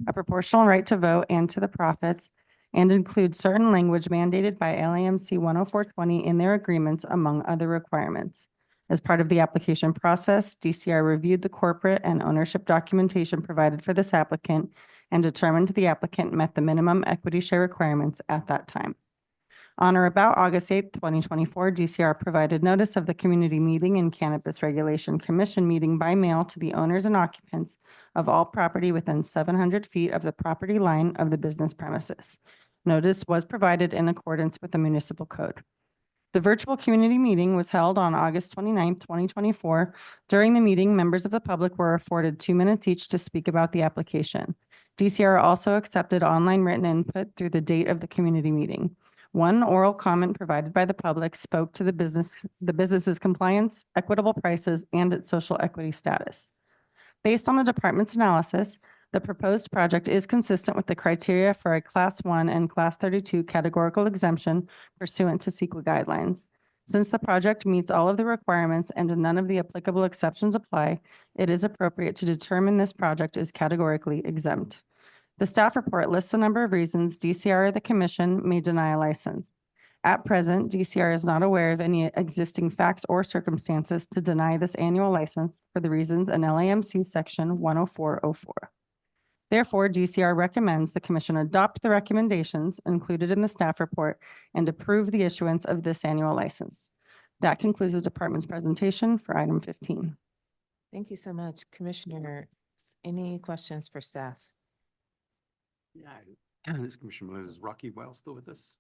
a proportional right to vote and to the profits, and include certain language mandated by LAMC 10420 in their agreements, among other requirements. As part of the application process, DCR reviewed the corporate and ownership documentation provided for this applicant and determined the applicant met the minimum equity share requirements at that time. On or about August 8th, 2024, DCR provided notice of the community meeting and Cannabis Regulation Commission meeting by mail to the owners and occupants of all property within 700 feet of the property line of the business premises. Notice was provided in accordance with the municipal code. The virtual community meeting was held on August 29th, 2024. During the meeting, members of the public were afforded 2 minutes each to speak about the application. DCR also accepted online written input through the date of the community meeting. One oral comment provided by the public spoke to the business's compliance, equitable prices, and its social equity status. Based on the department's analysis, the proposed project is consistent with the criteria for a Class 1 and Class 32 categorical exemption pursuant to CEQA guidelines. Since the project meets all of the requirements and none of the applicable exceptions apply, it is appropriate to determine this project is categorically exempt. The staff report lists a number of reasons DCR or the commission may deny a license. At present, DCR is not aware of any existing facts or circumstances to deny this annual license for the reasons in LAMC Section 10404. Therefore, DCR recommends the commission adopt the recommendations included in the staff report and approve the issuance of this annual license. That concludes the department's presentation for item 15. Thank you so much. Commissioner, any questions for staff? Yeah, this Commissioner Melendez, is Rocky Well still with us?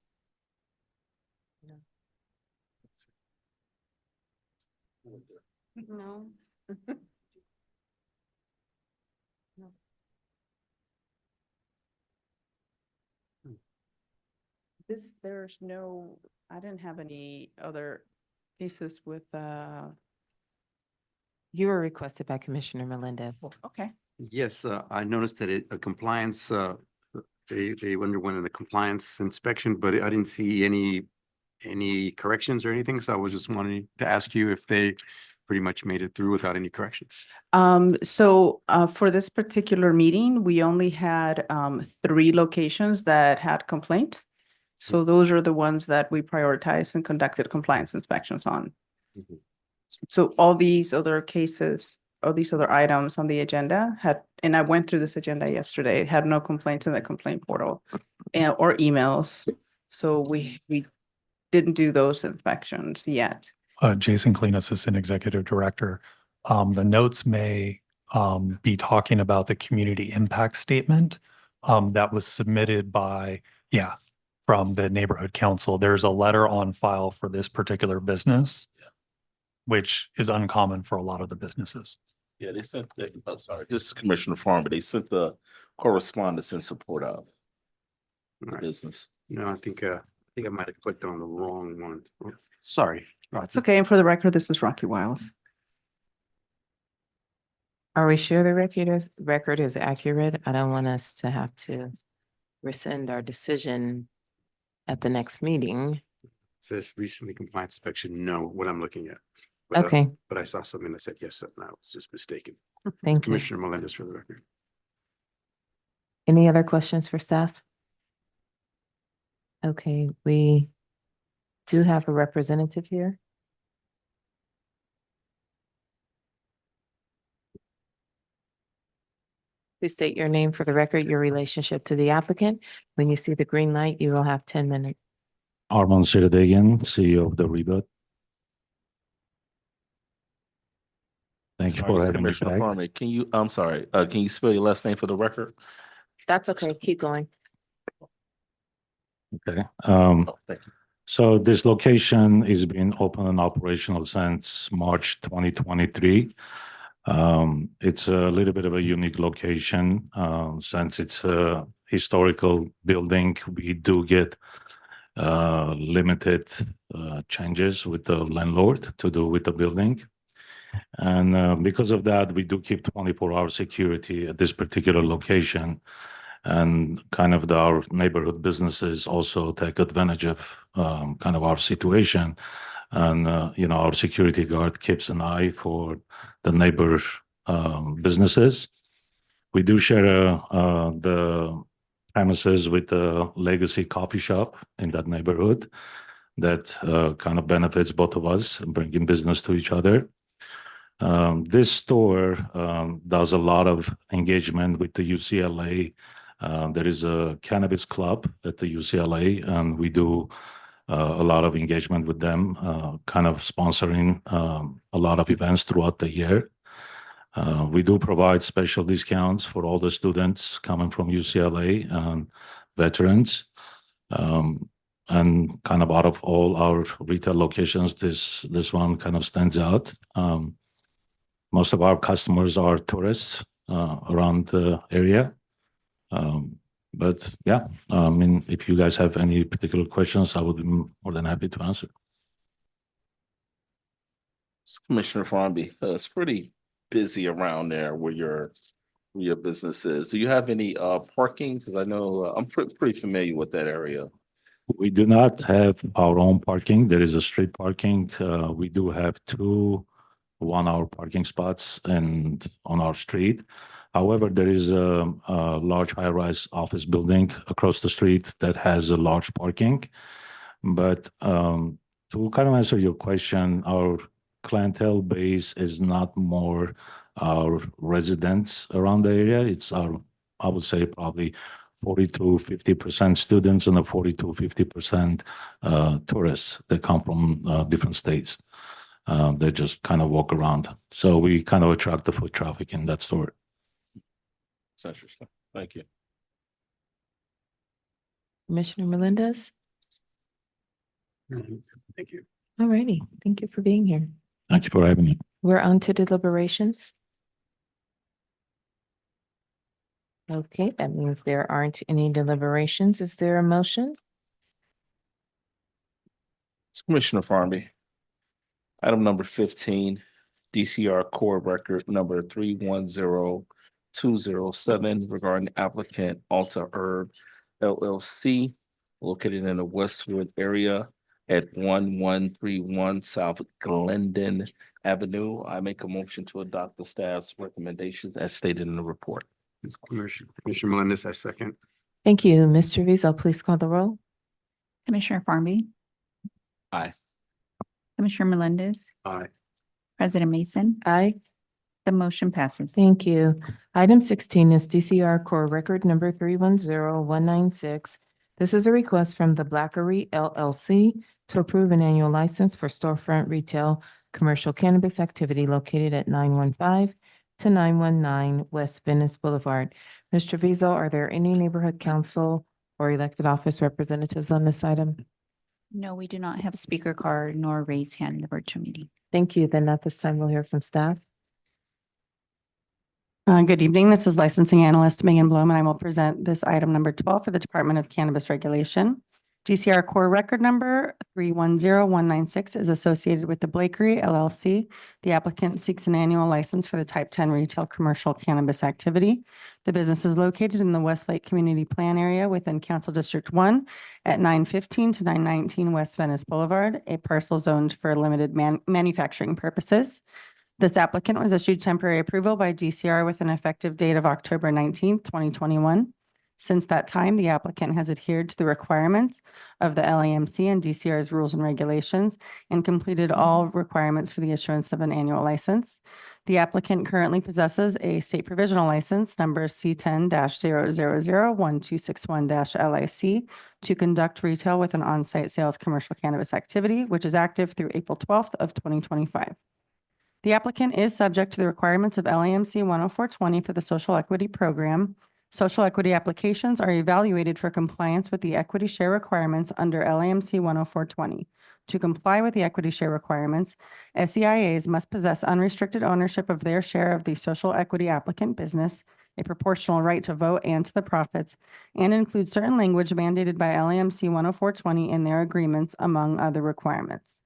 No. There's no, I didn't have any other cases with, You were requested by Commissioner Melendez. okay. Yes, I noticed that a compliance, they underwent a compliance inspection, but I didn't see any corrections or anything. So I was just wanting to ask you if they pretty much made it through without any corrections. For this particular meeting, we only had 3 locations that had complaints. So those are the ones that we prioritized and conducted compliance inspections on. Mhm. So all these other cases, all these other items on the agenda had, and I went through this agenda yesterday, had no complaints in the complaint portal or emails. So we didn't do those inspections yet. Jason Clean, Assistant Executive Director. The notes may be talking about the community impact statement that was submitted by, from the neighborhood council. There's a letter on file for this particular business, which is uncommon for a lot of the businesses. Yeah, they sent, sorry, this is Commissioner Farmer, but they sent the correspondence in support of the Right. business. No, I think I might have clicked on the wrong one. Sorry. It's okay. And for the record, this is Rocky Wiles. Are we sure the record is accurate? I don't want us to have to rescind our decision at the next meeting. It says recently compliance inspection, no, what I'm looking at. But, Okay, But I saw something that said yes, and I was just mistaken. thank you. Commissioner Melendez for the record. Any other questions for staff? Okay, we do have a representative here. Please state your name for the record, your relationship to the applicant. When you see the green light, you will have 10 minutes. Armand Sirdegian, CEO of the Rebirth. Thank you Sorry, for Mr. having me Commissioner back. Farmer, can you, I'm sorry, can you spell your last name for the record? That's okay, keep going. Okay. Oh, thank you. So this location is being open and operational since March 2023. It's a little bit of a unique location, since it's a historical building. We do get limited changes with the landlord to do with the building. And because of that, we do keep 24-hour security at this particular location. And kind of our neighborhood businesses also take advantage of kind of our situation. And, our security guard keeps an eye for the neighbor businesses. We do share the premises with the Legacy Coffee Shop in that neighborhood that kind of benefits both of us, bringing business to each other. This store does a lot of engagement with the UCLA. There is a cannabis club at the UCLA, and we do a lot of engagement with them, kind of sponsoring a lot of events throughout the year. We do provide special discounts for all the students coming from UCLA and veterans. And kind of out of all our retail locations, this one kind of stands out. Most of our customers are tourists around the area. But yeah, I mean, if you guys have any particular questions, I would be more than happy to answer. Commissioner Farnby, it's pretty busy around there where your business is. Do you have any parking? Because I know I'm pretty familiar with that area. We do not have our own parking. There is a street parking. We do have 2 one-hour parking spots and on our street. However, there is a large high-rise office building across the street that has a large parking. But to kind of answer your question, our clientele base is not more our residents around the area. It's our, I would say, probably 40 to 50% students and a 40 to 50% tourists that come from different states. They just kind of walk around. So we kind of attract the foot traffic in that store. That's interesting. Thank you. Commissioner Melendez? Thank you. All righty. Thank you for being here. Thank you for having me. We're on to deliberations. Okay, that means there aren't any deliberations. Is there a motion? It's Commissioner Farnby. Item number 15, DCR Core Record number 310207 regarding applicant AltaHerb LLC located in the Westwood area at 1131 South Glendon Avenue. I make a motion to adopt the staff's recommendations as stated in the report. Commissioner Melendez, I second. Thank you. Mr. Rizzo, please call the roll. Commissioner Farnby, Aye. Commissioner Melendez, Aye. President Mason, Aye. the motion passes. Thank you. Item 16 is DCR Core Record number 310196. This is a request from the Blackerie LLC to approve an annual license for storefront retail commercial cannabis activity located at 915 to 919 West Venice Boulevard. Mr. Vizo, are there any neighborhood council or elected office representatives on this item? No, we do not have a speaker card nor raised hand in the virtual meeting. Thank you. Then at this time, we'll hear from staff. Good evening. This is licensing analyst Megan Blum, and I will present this item number 12 for the Department of Cannabis Regulation. DCR Core Record number 310196 is associated with the Blackerie LLC. The applicant seeks an annual license for the Type 10 retail commercial cannabis activity. The business is located in the Westlake Community Plan area within Council District 1 at 915 to 919 West Venice Boulevard, a parcel zoned for limited manufacturing purposes. This applicant was issued temporary approval by DCR with an effective date of October 19th, 2021. Since that time, the applicant has adhered to the requirements of the LAMC and DCR's rules and regulations and completed all requirements for the issuance of an annual license. The applicant currently possesses a state provisional license number C10-0001261-LAC to conduct retail with an on-site sales commercial cannabis activity, which is active through April 12th of 2025. The applicant is subject to the requirements of LAMC 10420 for the Social Equity Program. Social equity applications are evaluated for compliance with the equity share requirements under LAMC 10420. To comply with the equity share requirements, SEIAs must possess unrestricted ownership of their share of the social equity applicant business, a proportional right to vote and to the profits, and include certain language mandated by LAMC 10420 in their agreements, among other requirements.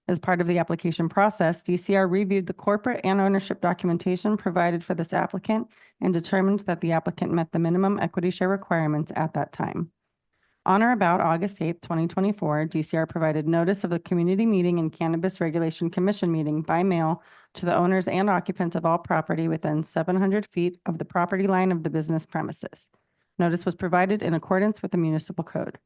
As part of the application process, DCR reviewed the corporate and ownership documentation provided for this applicant and determined that the applicant met the minimum equity share requirements at that time. On or about August 8th, 2024, DCR provided notice of the community meeting and Cannabis Regulation Commission meeting by mail to the owners and occupants of all property within 700 feet of the property line of the business premises. Notice was provided in accordance with the municipal code.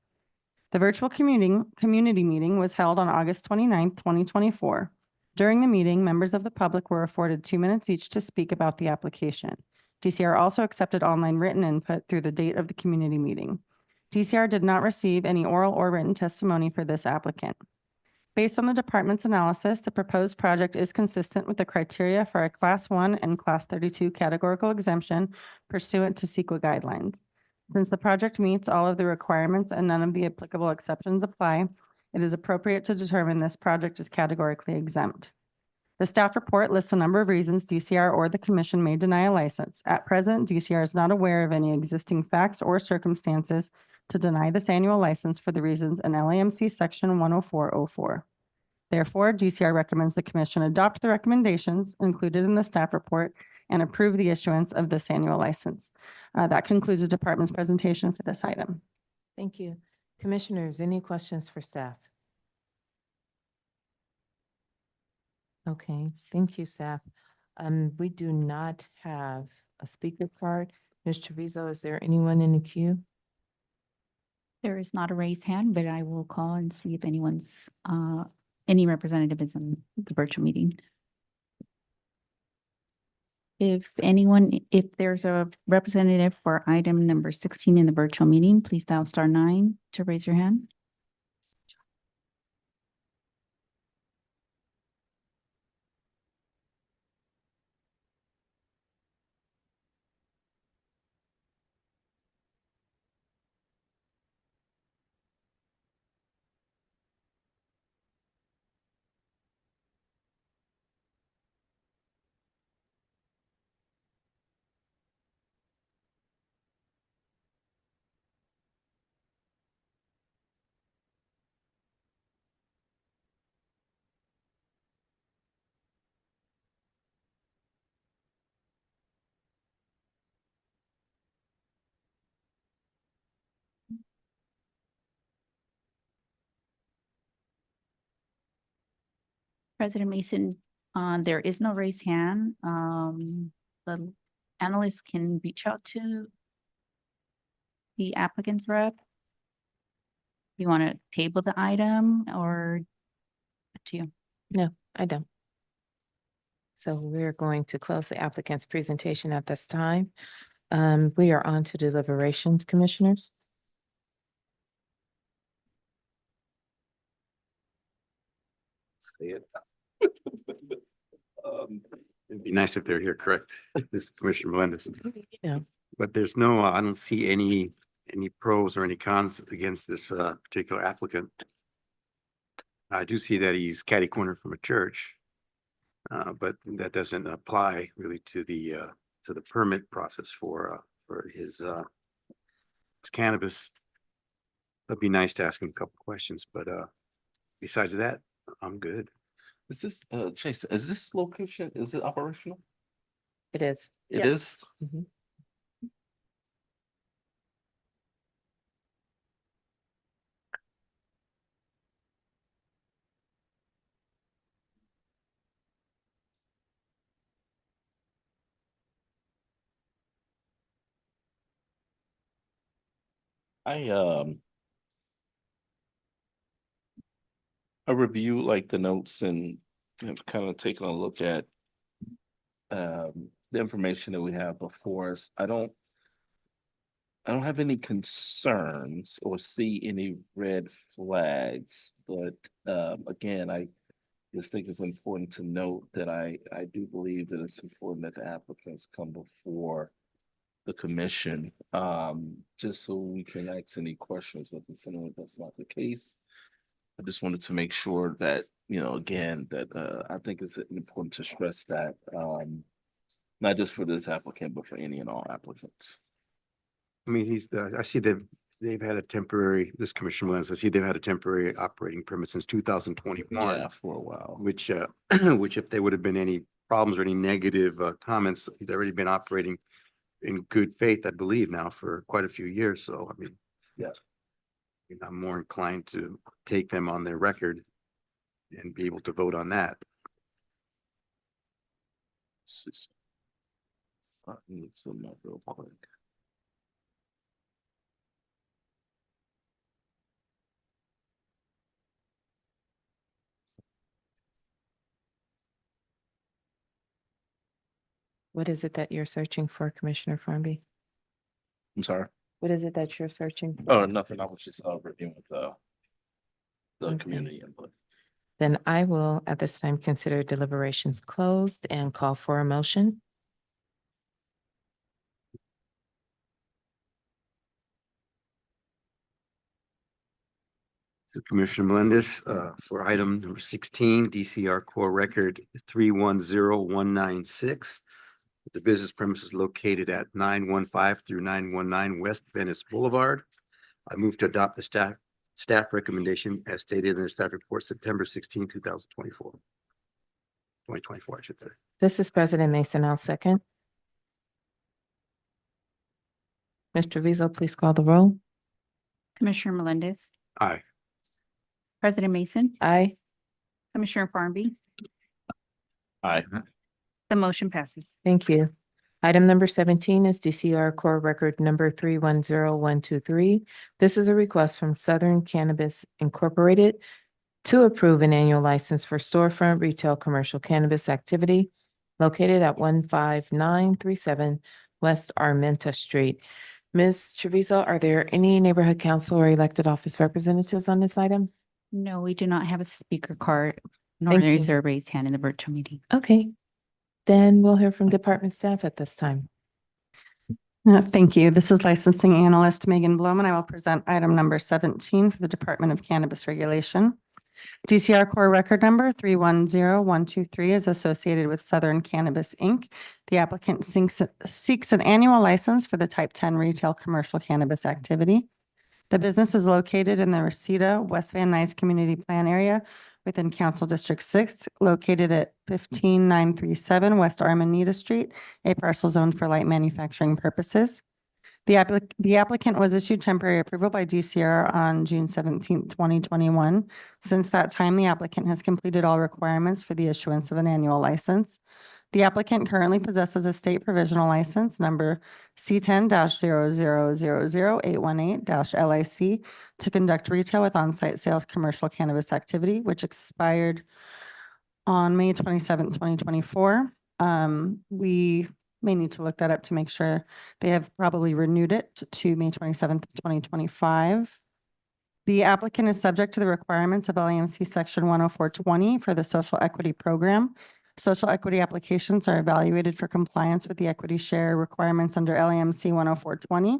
The virtual community meeting was held on August 29th, 2024. During the meeting, members of the public were afforded 2 minutes each to speak about the application. DCR also accepted online written input through the date of the community meeting. DCR did not receive any oral or written testimony for this applicant. Based on the department's analysis, the proposed project is consistent with the criteria for a Class 1 and Class 32 categorical exemption pursuant to CEQA guidelines. Since the project meets all of the requirements and none of the applicable exceptions apply, it is appropriate to determine this project is categorically exempt. The staff report lists a number of reasons DCR or the commission may deny a license. At present, DCR is not aware of any existing facts or circumstances to deny this annual license for the reasons in LAMC Section 10404. Therefore, DCR recommends the commission adopt the recommendations included in the staff report and approve the issuance of this annual license. That concludes the department's presentation for this item. Thank you. Commissioners, any questions for staff? Okay, thank you, staff. We do not have a speaker card. Ms. Treviso, is there anyone in the queue? There is not a raised hand, but I will call and see if any representative is in the virtual meeting. If there's a representative for item number 16 in the virtual meeting, please dial *9 to raise your hand. President Mason, there is no raised hand. The analyst can reach out to the applicant's rep. You want to table the item or up to you? No, I don't. So we're going to close the applicant's presentation at this time. We are on to deliberations, commissioners. Say it. It'd be nice if they're here, correct? This is Commissioner Melendez. Yeah. But there's no, I don't see any pros or any cons against this particular applicant. I do see that he's catty corner from a church, but that doesn't apply really to the permit process for his cannabis. It'd be nice to ask him a couple questions, but besides that, I'm good. Is this, Jason, is this location, is it operational? It is. It is? Mhm. I review like the notes and have kind of taken a look at the information that we have before us. I don't have any concerns or see any red flags, but again, I just think it's important to note that I do believe that it's important that the applicants come before the commission, just so we can ask any questions, but considering that's not the case, I just wanted to make sure that, again, that I think it's important to stress that, not just for this applicant, but for any and all applicants. I mean, I see that they've had a temporary, this Commissioner Williams, I see they've had a temporary operating permit since 2021. Yeah, for a while. Which, which if there would have been any problems or any negative comments, he's already been operating in good faith, I believe now for quite a few years. So, I mean, Yeah. I'm more inclined to take them on their record and be able to vote on that. I need some up real quick. What is it that you're searching for, Commissioner Farmby? I'm sorry. What is it that you're searching for? Oh, nothing. I was just reviewing the Okay. community input. Then I will at this time consider deliberations closed and call for a motion. So Commissioner Melendez, for item number 16, DCR core record 310196. The business premises located at 915 through 919 West Venice Boulevard. I move to adopt the staff recommendation as stated in the staff report September 16, 2024. 2024, I should say. This is President Mason. I'll second. Mr. Weasel, please call the roll. Commissioner Melendez, Aye. President Mason, Aye. Commissioner Farmby, Aye. the motion passes. Thank you. Item number 17 is DCR core record number 310123. This is a request from Southern Cannabis Incorporated to approve an annual license for storefront retail commercial cannabis activity located at 15937 West Armenta Street. Ms. Treviso, are there any neighborhood council or elected office representatives on this item? No, we do not have a speaker card nor Thank you. is there a raised hand in the virtual meeting. Okay. Then we'll hear from department staff at this time. Thank you. This is licensing analyst Megan Blum, and I will present item number 17 for the Department of Cannabis Regulation. DCR core record number 310123 is associated with Southern Cannabis, Inc. The applicant seeks an annual license for the type 10 retail commercial cannabis activity. The business is located in the Reseda West Van Nuys Community Plan area within Council District 6, located at 15937 West Armanita Street, a parcel zoned for light manufacturing purposes. The applicant was issued temporary approval by DCR on June 17, 2021. Since that time, the applicant has completed all requirements for the issuance of an annual license. The applicant currently possesses a state provisional license number C10-0000818-LAHC to conduct retail with on-site sales commercial cannabis activity, which expired on May 27, 2024. We may need to look that up to make sure. They have probably renewed it to May 27th, 2025. The applicant is subject to the requirements of LAMC Section 10420 for the Social Equity Program. Social equity applications are evaluated for compliance with the equity share requirements under LAMC 10420.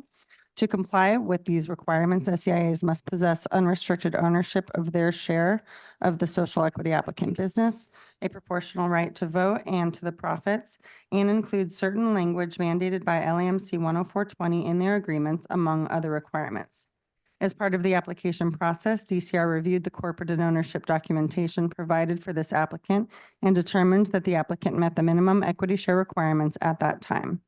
To comply with these requirements, SEIAs must possess unrestricted ownership of their share of the social equity applicant business, a proportional right to vote and to the profits, and include certain language mandated by LAMC 10420 in their agreements, among other requirements. As part of the application process, DCR reviewed the corporate and ownership documentation provided for this applicant and determined that the applicant met the minimum equity share requirements at that time.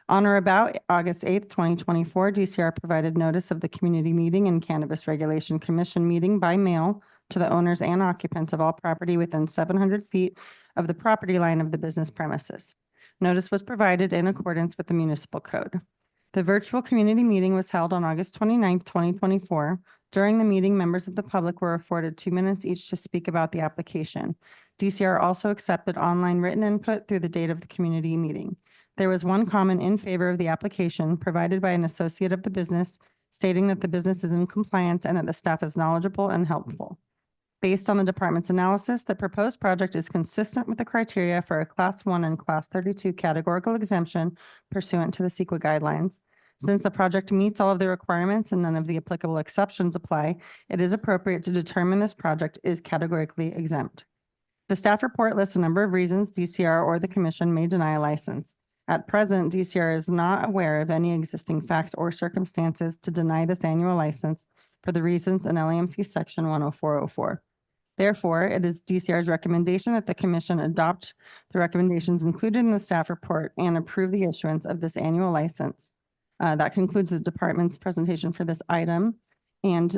On or about August 8th, 2024, DCR provided notice of the community meeting and Cannabis Regulation Commission meeting by mail to the owners and occupants of all property within 700 feet of the property line of the business premises. Notice was provided in accordance with the municipal code. The virtual community meeting was held on August 29th, 2024. During the meeting, members of the public were afforded 2 minutes each to speak about the application. DCR also accepted online written input through the date of the community meeting. There was one comment in favor of the application provided by an associate of the business, stating that the business is in compliance and that the staff is knowledgeable and helpful. Based on the department's analysis, the proposed project is consistent with the criteria for a Class 1 and Class 32 categorical exemption pursuant to the CEQA guidelines. Since the project meets all of the requirements and none of the applicable exceptions apply, it is appropriate to determine this project is categorically exempt. The staff report lists a number of reasons DCR or the commission may deny a license. At present, DCR is not aware of any existing facts or circumstances to deny this annual license for the reasons in LAMC Section 10404. Therefore, it is DCR's recommendation that the commission adopt the recommendations included in the staff report and approve the issuance of this annual license. That concludes the department's presentation for this item. And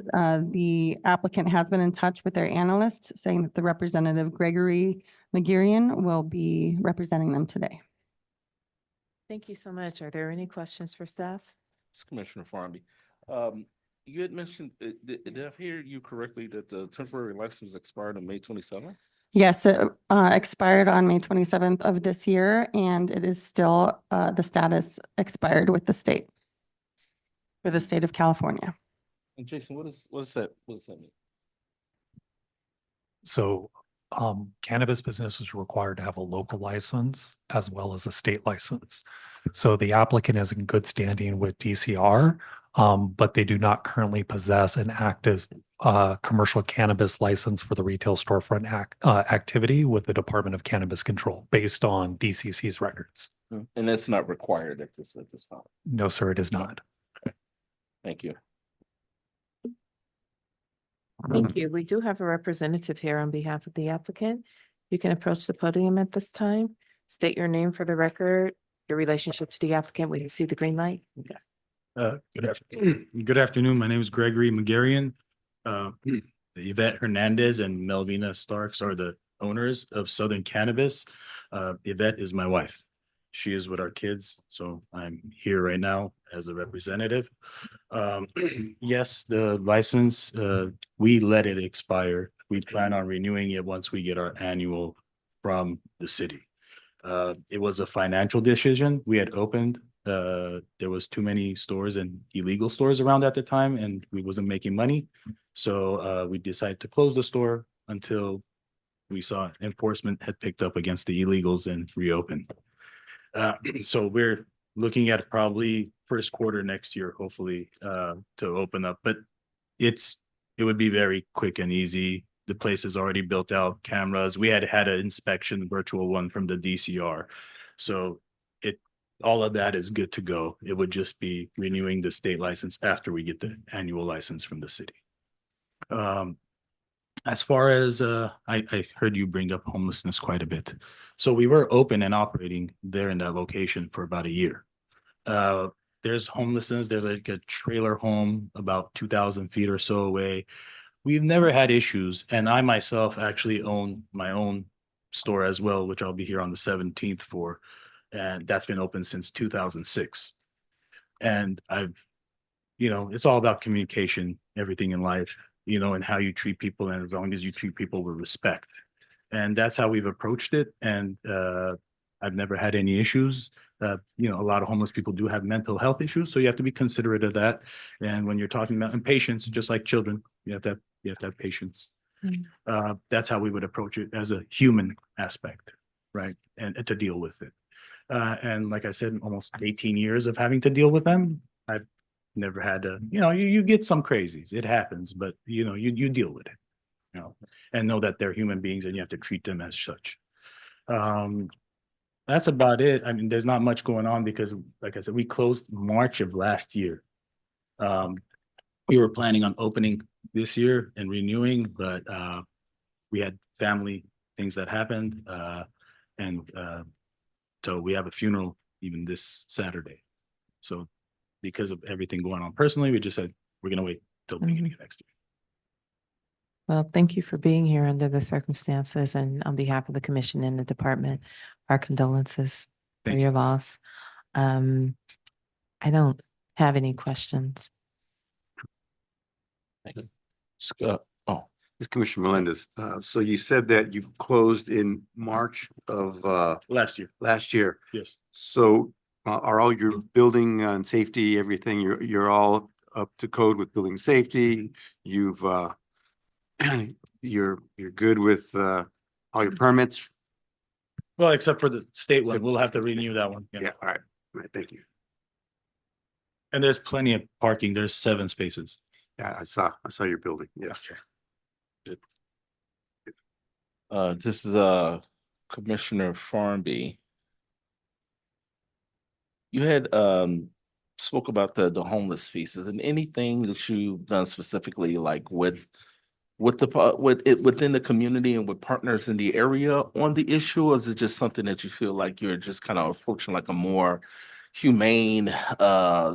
the applicant has been in touch with their analyst, saying that the representative Gregory McGurian will be representing them today. Thank you so much. Are there any questions for staff? It's Commissioner Farby. You had mentioned, did I hear you correctly that the temporary license expired on May 27th? Yes, it expired on May 27th of this year, and it is still the status expired with the state for the state of California. And Jason, what is that? What does that mean? So cannabis business is required to have a local license as well as a state license. So the applicant is in good standing with DCR, but they do not currently possess an active commercial cannabis license for the retail storefront activity with the Department of Cannabis Control based on DCC's records. And that's not required at this time. No, sir, it is not. Thank you. Thank you. We do have a representative here on behalf of the applicant. You can approach the podium at this time. State your name for the record, your relationship to the applicant when you see the green light. Good afternoon. My name is Gregory McGarian. Yvette Hernandez and Melvina Starks are the owners of Southern Cannabis. Yvette is my wife. She is with our kids, so I'm here right now as a representative. Yes, the license, we let it expire. We plan on renewing it once we get our annual from the city. It was a financial decision. We had opened, there was too many stores and illegal stores around at the time, and we wasn't making money. So we decided to close the store until we saw enforcement had picked up against the illegals and reopened. So we're looking at probably first quarter next year, hopefully, to open up, but it would be very quick and easy. The place is already built out, cameras. We had an inspection, virtual one from the DCR. So all of that is good to go. It would just be renewing the state license after we get the annual license from the city. As far as I heard you bring up homelessness quite a bit. So we were open and operating there in that location for about a year. There's homelessness. There's like a trailer home about 2,000 feet or so away. We've never had issues. And I myself actually own my own store as well, which I'll be here on the 17th for. And that's been open since 2006. And it's all about communication, everything in life, and how you treat people. And as long as you treat people with respect. And that's how we've approached it. And I've never had any issues. A lot of homeless people do have mental health issues. So you have to be considerate of that. And when you're talking about patience, just like children, you have to have patience. That's how we would approach it as a human aspect, right? And to deal with it. And like I said, almost 18 years of having to deal with them. I've never had you get some crazies. It happens, but you deal with it, and know that they're human beings and you have to treat them as such. That's about it. I mean, there's not much going on because, like I said, we closed March of last year. We were planning on opening this year and renewing, but we had family things that happened. So we have a funeral even this Saturday. So because of everything going on personally, we just said, we're going to wait till the beginning of next year. Well, thank you for being here under the circumstances, and on behalf of the commission and the department, our condolences for your loss. I don't have any questions. Scott. Oh, this Commissioner Melendez. So you said that you closed in March of last year. Last year. Yes. So are all your building and safety, everything, you're all up to code with building safety? You've you're good with all your permits? Well, except for the state one, we'll have to renew that one. Yeah. All right. Thank you. And there's plenty of parking. There's 7 spaces. Yeah, I saw your building. Yes. This is Commissioner Farby. You had spoke about the homeless pieces and anything that you've done specifically like with with it within the community and with partners in the area on the issue, or is it just something that you feel like you're just kind of approaching like a more humane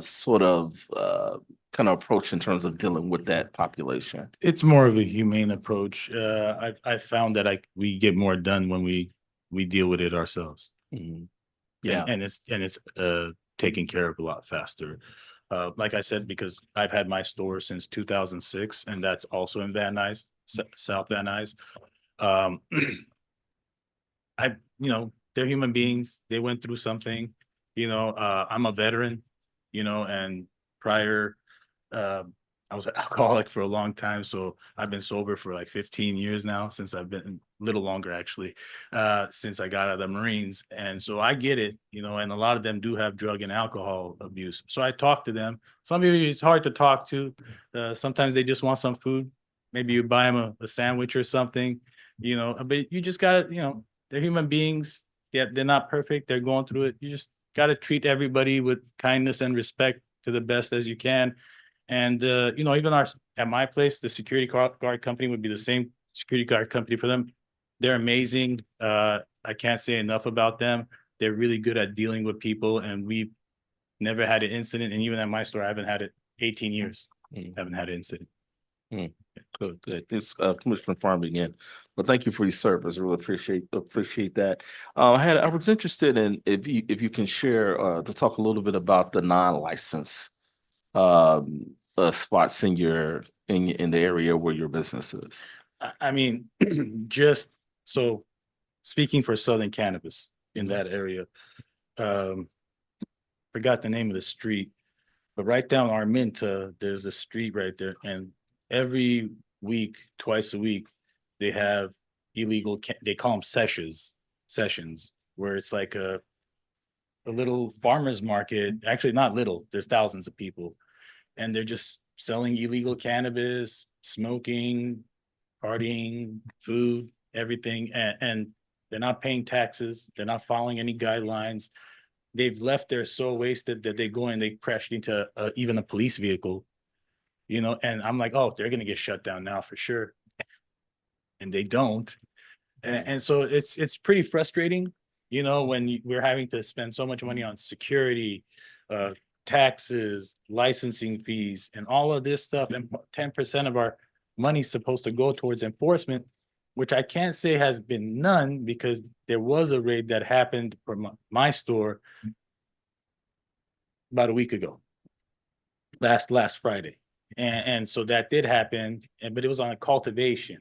sort of kind of approach in terms of dealing with that population? It's more of a humane approach. I found that we get more done when we deal with it ourselves. Yeah. And it's taken care of a lot faster. Like I said, because I've had my store since 2006, and that's also in Van Nuys, South Van Nuys. They're human beings. They went through something. I'm a veteran. And prior, I was an alcoholic for a long time, so I've been sober for like 15 years now, since I've been a little longer actually, since I got out of the Marines. And so I get it, and a lot of them do have drug and alcohol abuse. So I talk to them. Some of you, it's hard to talk to. Sometimes they just want some food. Maybe you buy them a sandwich or something, but you just gotta, they're human beings. Yeah, they're not perfect. They're going through it. You just gotta treat everybody with kindness and respect to the best as you can. And, even at my place, the security guard company would be the same security guard company for them. They're amazing. I can't say enough about them. They're really good at dealing with people, and we've never had an incident. And even at my store, I haven't had it 18 years. Haven't had an incident. Good, good. This Commissioner Farm again, but thank you for your service. I really appreciate that. I was interested in if you can share to talk a little bit about the non-licensed spots in the area where your business is. I mean, just so speaking for Southern Cannabis in that area, forgot the name of the street, but right down Arminta, there's a street right there, and every week, twice a week, they have illegal, they call them sessions, where it's like a little farmer's market. Actually, not little, there's thousands of people, and they're just selling illegal cannabis, smoking, partying, food, everything, and they're not paying taxes. They're not following any guidelines. They've left there so wasted that they go and they crashed into even a police vehicle, and I'm like, oh, they're gonna get shut down now for sure, and they don't, and so it's pretty frustrating, when we're having to spend so much money on security, taxes, licensing fees, and all of this stuff, and 10% of our money's supposed to go towards enforcement, which I can't say has been none, because there was a raid that happened from my store about a week ago, last Friday. And so that did happen, but it was on a cultivation.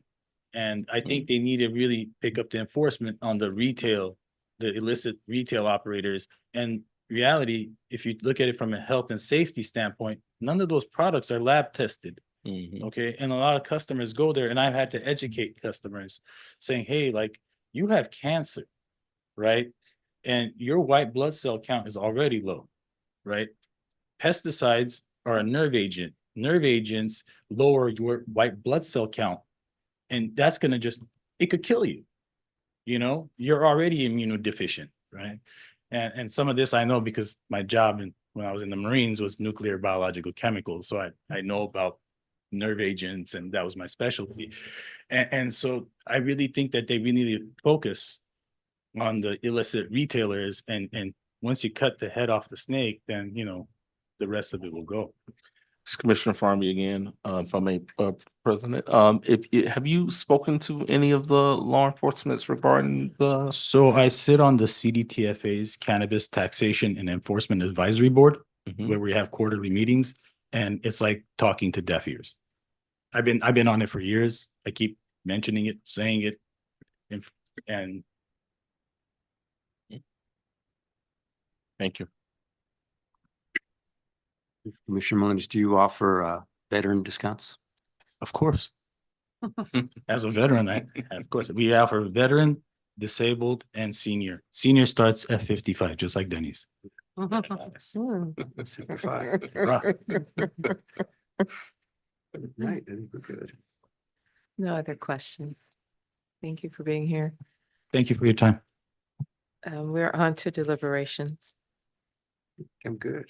And I think they need to really pick up the enforcement on the illicit retail operators. And reality, if you look at it from a health and safety standpoint, none of those products are lab tested. Okay. And a lot of customers go there, and I've had to educate customers saying, hey, like, you have cancer, right? And your white blood cell count is already low, right? Pesticides are a nerve agent. Nerve agents lower your white blood cell count, and that's going to it could kill you. You're already immunodeficient, right? And some of this I know because my job when I was in the Marines was nuclear biological chemicals. So I know about nerve agents, and that was my specialty. And so I really think that they really need to focus on the illicit retailers, and once you cut the head off the snake, then, the rest of it will go. It's Commissioner Farmy again, if I may, President. Have you spoken to any of the law enforcement regarding the? So I sit on the CDTFA's Cannabis Taxation and Enforcement Advisory Board, where we have quarterly meetings, and it's like talking to deaf ears. I've been on it for years. I keep mentioning it, saying it, and thank you. Commissioner Mullins, do you offer veteran discounts? Of course. As a veteran, of course, we offer veteran, disabled, and senior. Senior starts at 55, just like Denny's. 65. Right, good. No other questions. Thank you for being here. Thank you for your time. We're on to deliberations. I'm good.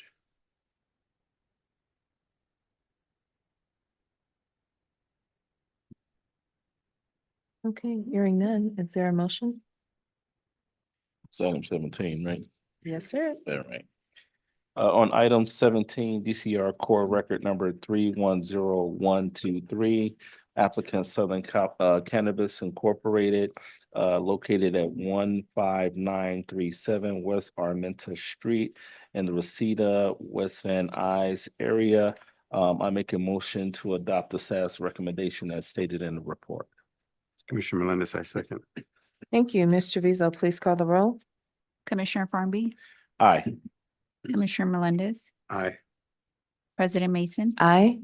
Okay, hearing none, is there a motion? It's item 17, right? Yes, sir. All right. On item 17, DCR core record number 310123, applicant Cannabis Incorporated, located at 15937 West Armenta Street in the Reseda, West Van Nuys area. I make a motion to adopt the staff's recommendation as stated in the report. Commissioner Melendez, I second. Thank you. Ms. Treviso, please call the roll. Commissioner Farnby, Aye. Commissioner Melendez, Aye. President Mason, Aye.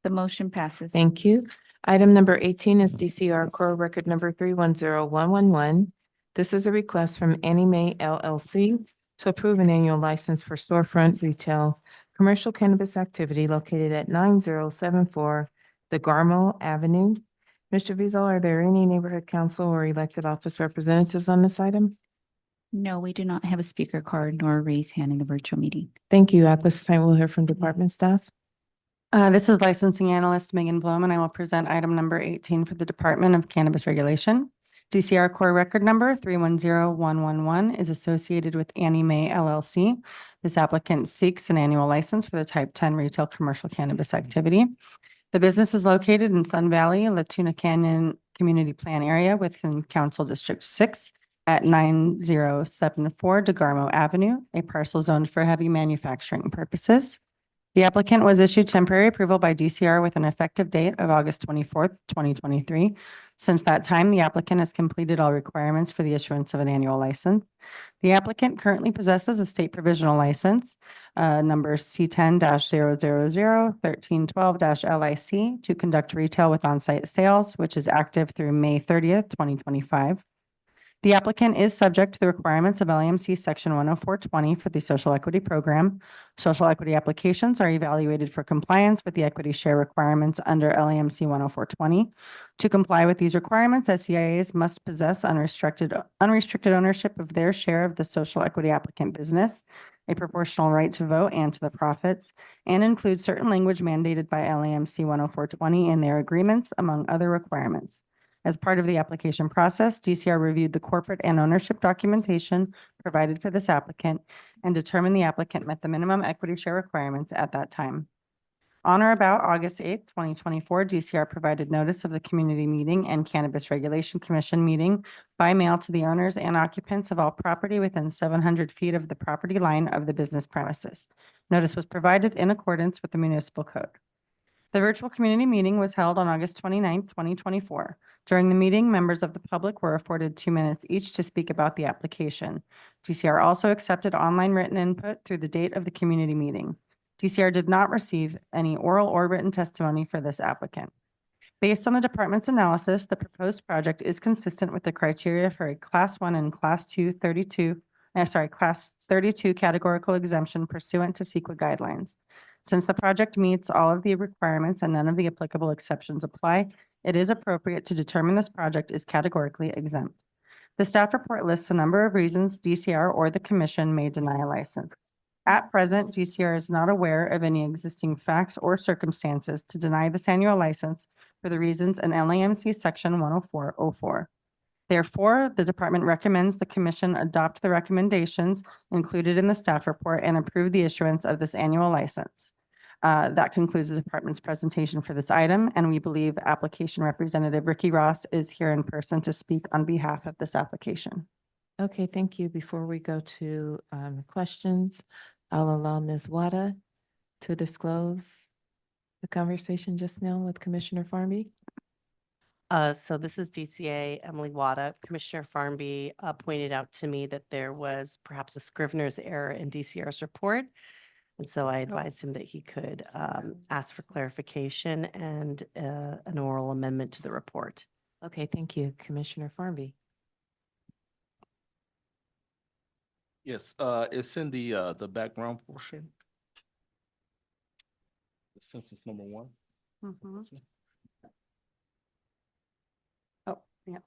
the motion passes. Thank you. Item number 18 is DCR Core Record Number 310111. This is a request from Annie Mae LLC to approve an annual license for storefront retail commercial cannabis activity located at 9074 the Garmo Avenue. Mr. Treviso, are there any neighborhood council or elected office representatives on this item? No, we do not have a speaker card nor a raised hand in the virtual meeting. Thank you. At this time, we'll hear from department staff. This is licensing analyst Megan Blum, and I will present item number 18 for the Department of Cannabis Regulation. DCR core record number 310111 is associated with Annie Mae LLC. This applicant seeks an annual license for the type 10 retail commercial cannabis activity. The business is located in Sun Valley, Latuna Canyon Community Plan area within Council District 6 at 9074 DeGarmo Avenue, a parcel zoned for heavy manufacturing purposes. The applicant was issued temporary approval by DCR with an effective date of August 24th, 2023. Since that time, the applicant has completed all requirements for the issuance of an annual license. The applicant currently possesses a state provisional license, number C10-000-1312-LIC to conduct retail with on-site sales, which is active through May 30th, 2025. The applicant is subject to the requirements of LAMC Section 10420 for the Social Equity Program. Social equity applications are evaluated for compliance with the equity share requirements under LAMC 10420. To comply with these requirements, SEIAs must possess unrestricted ownership of their share of the social equity applicant business, a proportional right to vote and to the profits, and include certain language mandated by LAMC 10420 in their agreements, among other requirements. As part of the application process, DCR reviewed the corporate and ownership documentation provided for this applicant and determined the applicant met the minimum equity share requirements at that time. On or about August 8th, 2024, DCR provided notice of the community meeting and Cannabis Regulation Commission meeting by mail to the owners and occupants of all property within 700 feet of the property line of the business premises. Notice was provided in accordance with the municipal code. The virtual community meeting was held on August 29th, 2024. During the meeting, members of the public were afforded 2 minutes each to speak about the application. DCR also accepted online written input through the date of the community meeting. DCR did not receive any oral or written testimony for this applicant. Based on the department's analysis, the proposed project is consistent with the criteria for a Class 1 and Class 2 Class 32 categorical exemption pursuant to CEQA guidelines. Since the project meets all of the requirements and none of the applicable exceptions apply, it is appropriate to determine this project is categorically exempt. The staff report lists a number of reasons DCR or the commission may deny a license. At present, DCR is not aware of any existing facts or circumstances to deny this annual license for the reasons in LAMC Section 10404. Therefore, the department recommends the commission adopt the recommendations included in the staff report and approve the issuance of this annual license. That concludes the department's presentation for this item, and we believe application representative Ricky Ross is here in person to speak on behalf of this application. Okay, thank you. Before we go to questions, I'll allow Ms. Wada to disclose the conversation just now with Commissioner Farnby. So this is DCA Emily Wada. Commissioner Farnby pointed out to me that there was perhaps a Scrivener's error in DCR's report. And so I advised him that he could ask for clarification and an oral amendment to the report. Okay, thank you. Commissioner Farnby. Yes, it's in the background portion. The census number 1. Oh, yeah.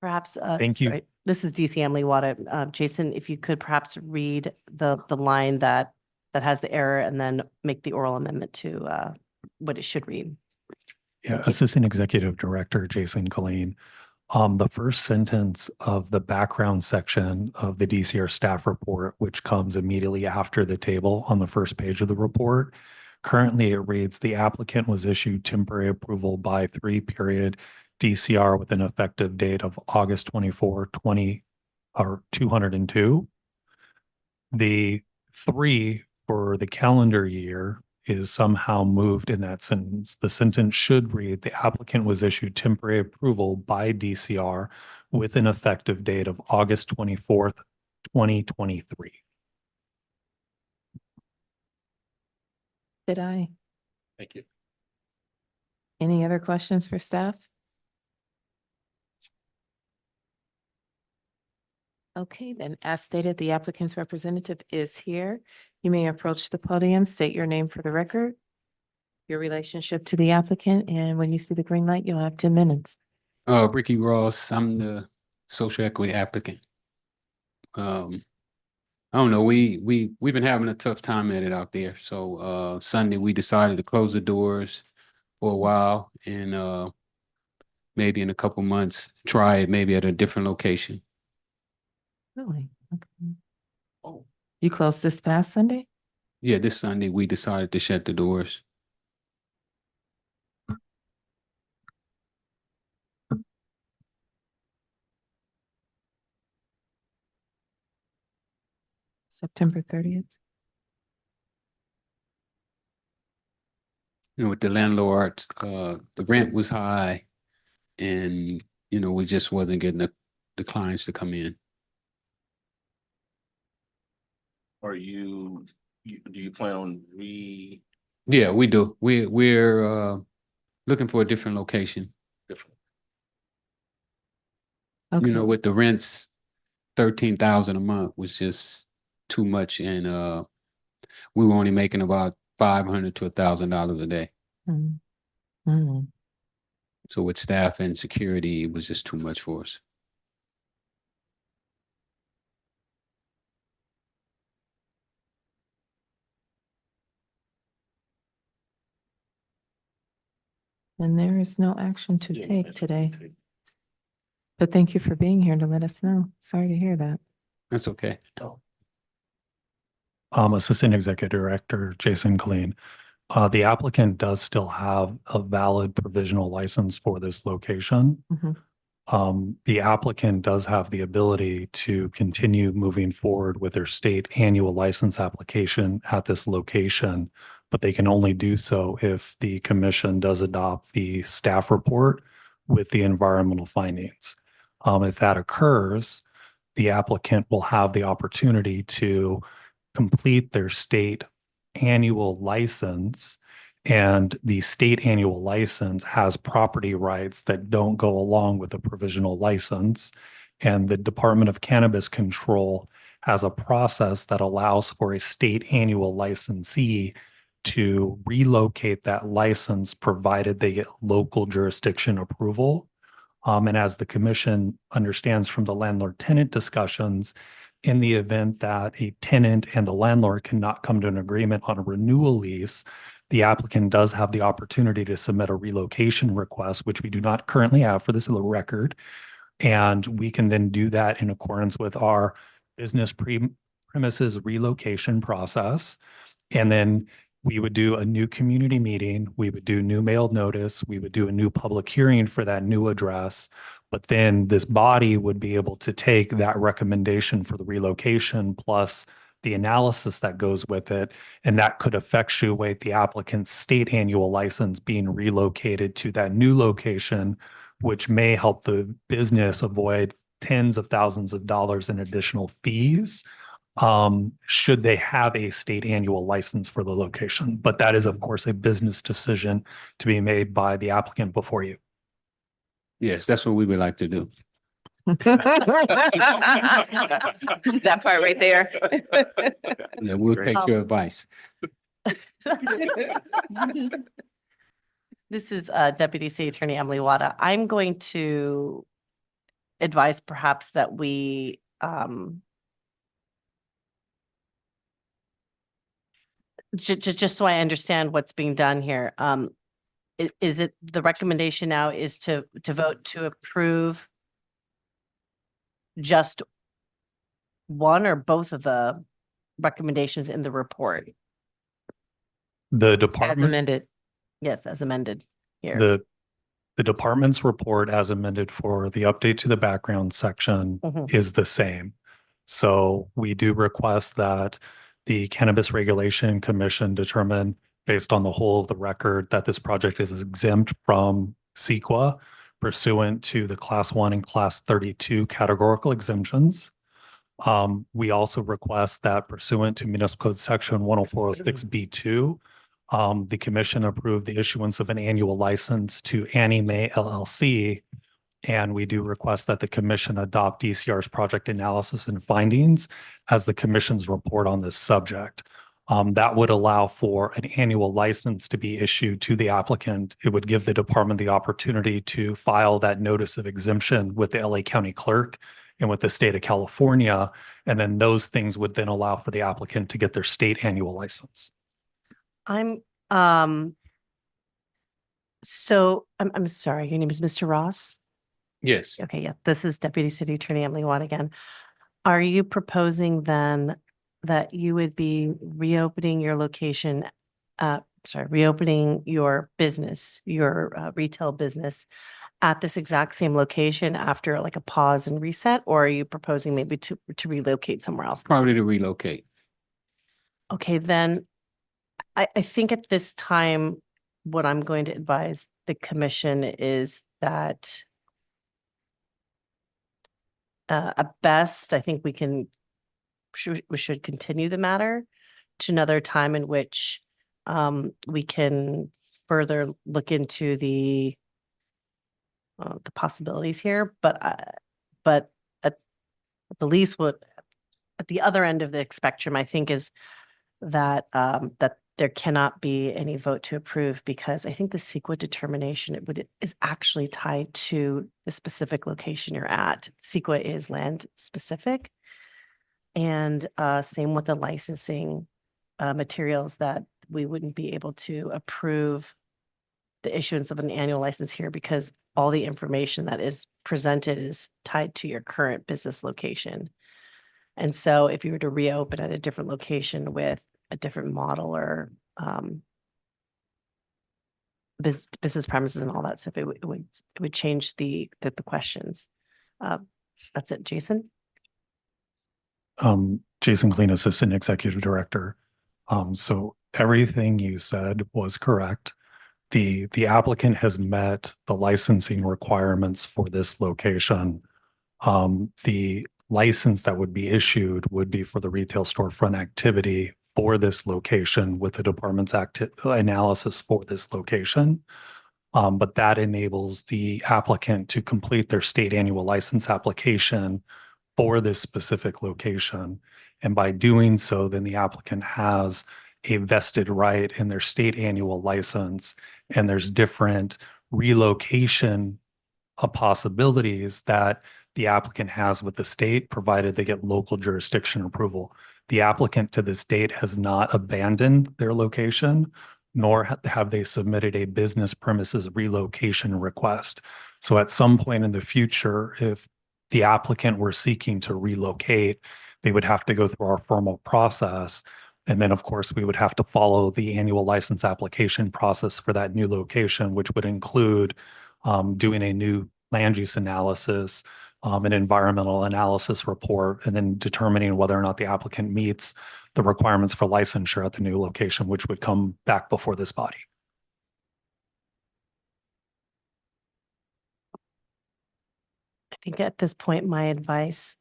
Perhaps, Thank you. sorry, this is DC Emily Wada. Jason, if you could perhaps read the line that has the error and then make the oral amendment to what it should read. Yeah, Assistant Executive Director Jason Colleen. The first sentence of the background section of the DCR staff report, which comes immediately after the table on the first page of the report. Currently, it reads, the applicant was issued temporary approval by 3 DCR with an effective date of August 24, 202. The 3 for the calendar year is somehow moved in that sentence. The sentence should read, the applicant was issued temporary approval by DCR with an effective date of August 24th, 2023. Did I? Thank you. Any other questions for staff? Okay, then as stated, the applicant's representative is here. You may approach the podium, state your name for the record, your relationship to the applicant, and when you see the green light, you'll have 10 minutes. Ricky Ross, I'm the social equity applicant. I don't know, we've been having a tough time at it out there. So Sunday we decided to close the doors for a while and maybe in a couple months try it maybe at a different location. Really? Okay. Oh. You closed this past Sunday? Yeah, this Sunday we decided to shut the doors. September 30th. You know, with the landlords, the rent was high and, you know, we just wasn't getting the clients to come in. Are do you plan on Yeah, we do. We're looking for a different location. Okay. You know, with the rents, 13,000 a month was just too much, and we were only making about $500 to $1,000 a day. Mm. So with staff and security, it was just too much for us. And there is no action to take today. But thank you for being here to let us know. Sorry to hear that. That's okay. Assistant Executive Director Jason Colleen. The applicant does still have a valid provisional license for this location. The applicant does have the ability to continue moving forward with their state annual license application at this location, but they can only do so if the commission does adopt the staff report with the environmental findings. If that occurs, the applicant will have the opportunity to complete their state annual license, and the state annual license has property rights that don't go along with a provisional license. And the Department of Cannabis Control has a process that allows for a state annual licensee to relocate that license provided they get local jurisdiction approval. And as the commission understands from the landlord-tenant discussions, in the event that a tenant and the landlord cannot come to an agreement on a renewal lease, the applicant does have the opportunity to submit a relocation request, which we do not currently have for this record. And we can then do that in accordance with our business premises relocation process. And then we would do a new community meeting, we would do new mailed notice, we would do a new public hearing for that new address. But then this body would be able to take that recommendation for the relocation plus the analysis that goes with it, and that could effectuate the applicant's state annual license being relocated to that new location, which may help the business avoid tens of thousands of dollars in additional fees should they have a state annual license for the location. But that is, of course, a business decision to be made by the applicant before you. Yes, that's what we would like to do. That part right there. Yeah, we'll take your advice. This is Deputy City Attorney Emily Wada. I'm going to advise perhaps that we, just so I understand what's being done here, is it, the recommendation now is to vote to approve just one or both of the recommendations in the report? The As department, amended. Yes, as amended here. the department's report as amended for the update to the background section Mhm. is the same. So we do request that the Cannabis Regulation Commission determine, based on the whole of the record, that this project is exempt from CEQA pursuant to the Class 1 and Class 32 categorical exemptions. We also request that pursuant to Municipal Code Section 10406B2, the commission approved the issuance of an annual license to Annie Mae LLC. And we do request that the commission adopt DCR's project analysis and findings as the commission's report on this subject. That would allow for an annual license to be issued to the applicant. It would give the department the opportunity to file that notice of exemption with the LA County Clerk and with the state of California. And then those things would then allow for the applicant to get their state annual license. I'm sorry, your name is Mr. Ross? Yes. Okay, yeah, this is Deputy City Attorney Emily Watt again. Are you proposing then that you would be reopening your location, reopening your business, your retail business at this exact same location after like a pause and reset? Or are you proposing maybe to relocate somewhere else? Probably to relocate. Okay, then I think at this time, what I'm going to advise the commission is that at best, I think we should continue the matter to another time in which we can further look into the possibilities here. But at the least, what at the other end of the spectrum, I think is that that there cannot be any vote to approve, because I think the CEQA determination is actually tied to the specific location you're at. CEQA is land specific. And same with the licensing materials, that we wouldn't be able to approve the issuance of an annual license here because all the information that is presented is tied to your current business location. And so if you were to reopen at a different location with a different model or business premises and all that stuff, it would change the questions. That's it, Jason. Jason Clean, Assistant Executive Director. So everything you said was correct. The applicant has met the licensing requirements for this location. The license that would be issued would be for the retail storefront activity for this location with the department's analysis for this location. But that enables the applicant to complete their state annual license application for this specific location. And by doing so, then the applicant has a vested right in their state annual license. And there's different relocation possibilities that the applicant has with the state, provided they get local jurisdiction approval. The applicant to this date has not abandoned their location, nor have they submitted a business premises relocation request. So at some point in the future, if the applicant were seeking to relocate, they would have to go through our formal process. And then, of course, we would have to follow the annual license application process for that new location, which would include doing a new land use analysis, an environmental analysis report, and then determining whether or not the applicant meets the requirements for licensure at the new location, which would come back before this body. I think at this point, my advice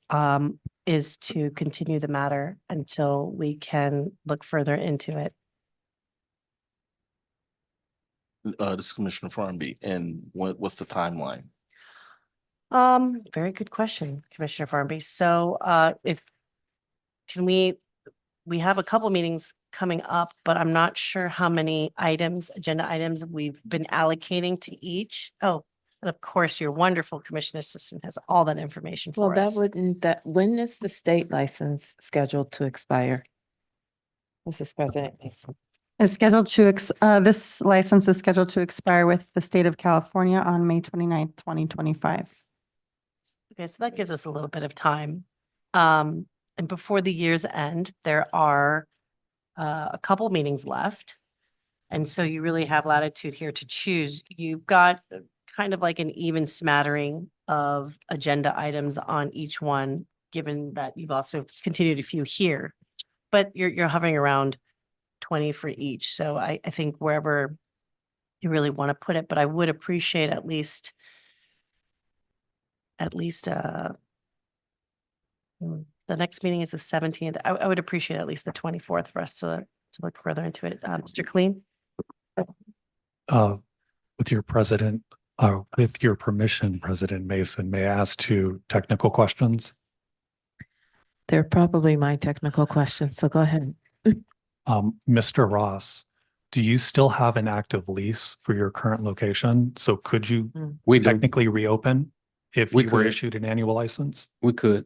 is to continue the matter until we can look further into it. This is Commissioner Farnby, and what's the timeline? Very good question, Commissioner Farnby. So we have a couple meetings coming up, but I'm not sure how many agenda items we've been allocating to each. Oh, And of course, your wonderful commission assistant has all that information Well, for that us. wouldn't, when is the state license scheduled to expire? This is President Mason. It's scheduled to, this license is scheduled to expire with the state of California on May 29th, 2025. Okay, so that gives us a little bit of time. And before the year's end, there are a couple meetings left. And so you really have latitude here to choose. You've got kind of like an even smattering of agenda items on each one, given that you've also continued a few here. But you're hovering around 20 for each. So I think wherever you really want to put it, but I would appreciate at least the next meeting is the 17th. I would appreciate at least the 24th for us to look further into it. Mr. Clean? With your permission, President Mason, may I ask 2 technical questions? They're probably my technical questions, so go ahead. Mr. Ross, do you still have an active lease for your current location? So could you We do. technically reopen if We you were could. issued an annual license? We could.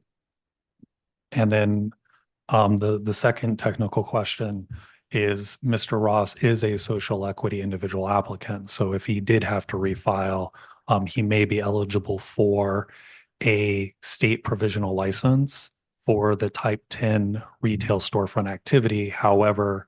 And then the second technical question is Mr. Ross is a social equity individual applicant. So if he did have to refile, he may be eligible for a state provisional license for the type 10 retail storefront activity. However,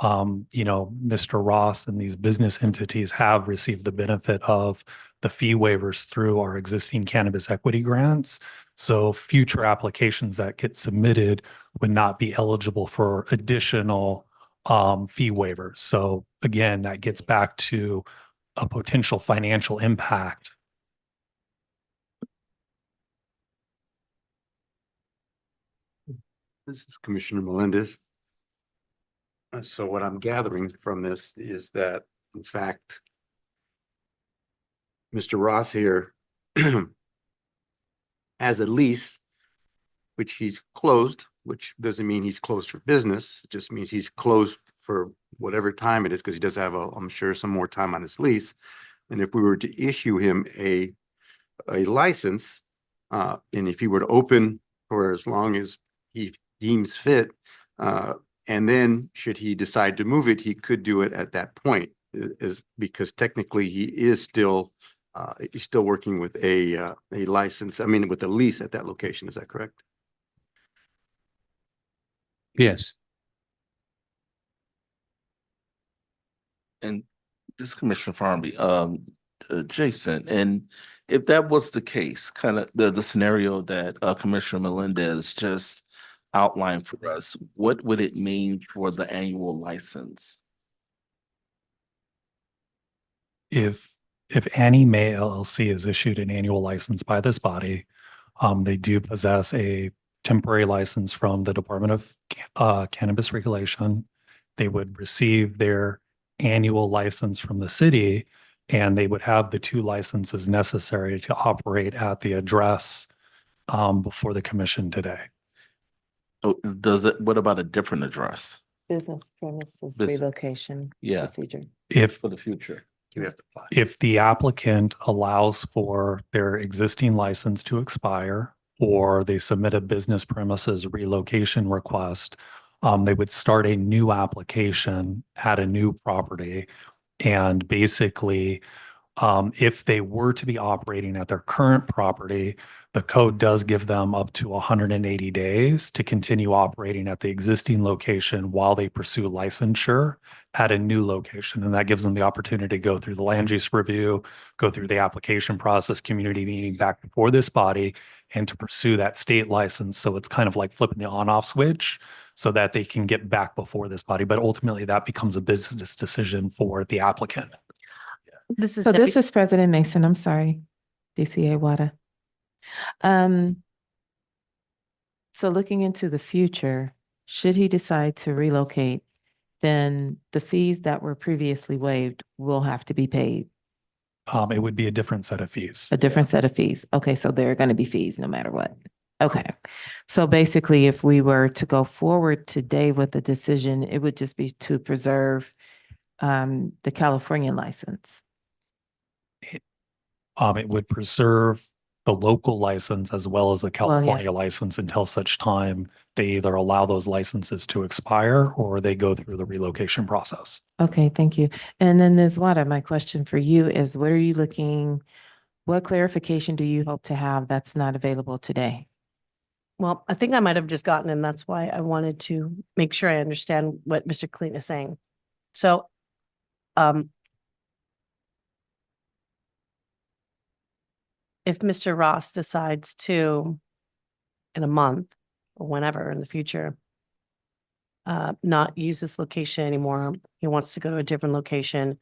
Mr. Ross and these business entities have received the benefit of the fee waivers through our existing cannabis equity grants. So future applications that get submitted would not be eligible for additional fee waivers. So again, that gets back to a potential financial impact. This is Commissioner Melendez. So what I'm gathering from this is that, in fact, Mr. Ross here has a lease, which he's closed, which doesn't mean he's closed for business. It just means he's closed for whatever time it is, because he does have, I'm sure, some more time on his lease. And if we were to issue him a license, and if he were to open for as long as he deems fit, and then should he decide to move it, he could do it at that point, is because technically he is still he's still working with a license, with a lease at that location. Is that correct? Yes. And this Commissioner Farley, Jason, and if that was the case, kind of the scenario that Commissioner Melendez just outlined for us, what would it mean for the annual license? If Annie Mae LLC is issued an annual license by this body, they do possess a temporary license from the Department of Cannabis Regulation. They would receive their annual license from the city, and they would have the 2 licenses necessary to operate at the address before the commission today. Oh, what about a different address? Business premises This- relocation Yeah. procedure. For the future. You have to apply. If the applicant allows for their existing license to expire, or they submit a business premises relocation request, they would start a new application at a new property. And basically, if they were to be operating at their current property, the code does give them up to 180 days to continue operating at the existing location while they pursue licensure at a new location. And that gives them the opportunity to go through the land use review, go through the application process, community meeting back before this body, and to pursue that state license. So it's kind of like flipping the on-off switch so that they can get back before this body. But ultimately, that becomes a business decision for the applicant. This is So this is President Mason. I'm sorry, DCA Wada. So looking into the future, should he decide to relocate, then the fees that were previously waived will have to be paid. It would be a different set of fees. A different set of fees. Okay, so there are going to be fees no matter what. Okay. So basically, if we were to go forward today with the decision, it would just be to preserve the California license. It would preserve the local license as well as the Well, yeah. California license until such time they either allow those licenses to expire or they go through the relocation process. Okay, thank you. And then Ms. Wada, my question for you is what clarification do you hope to have that's not available today? Well, I think I might have just gotten, and that's why I wanted to make sure I understand what Mr. Clean is saying. So, if Mr. Ross decides to, in a month or whenever in the future, not use this location anymore, he wants to go to a different location,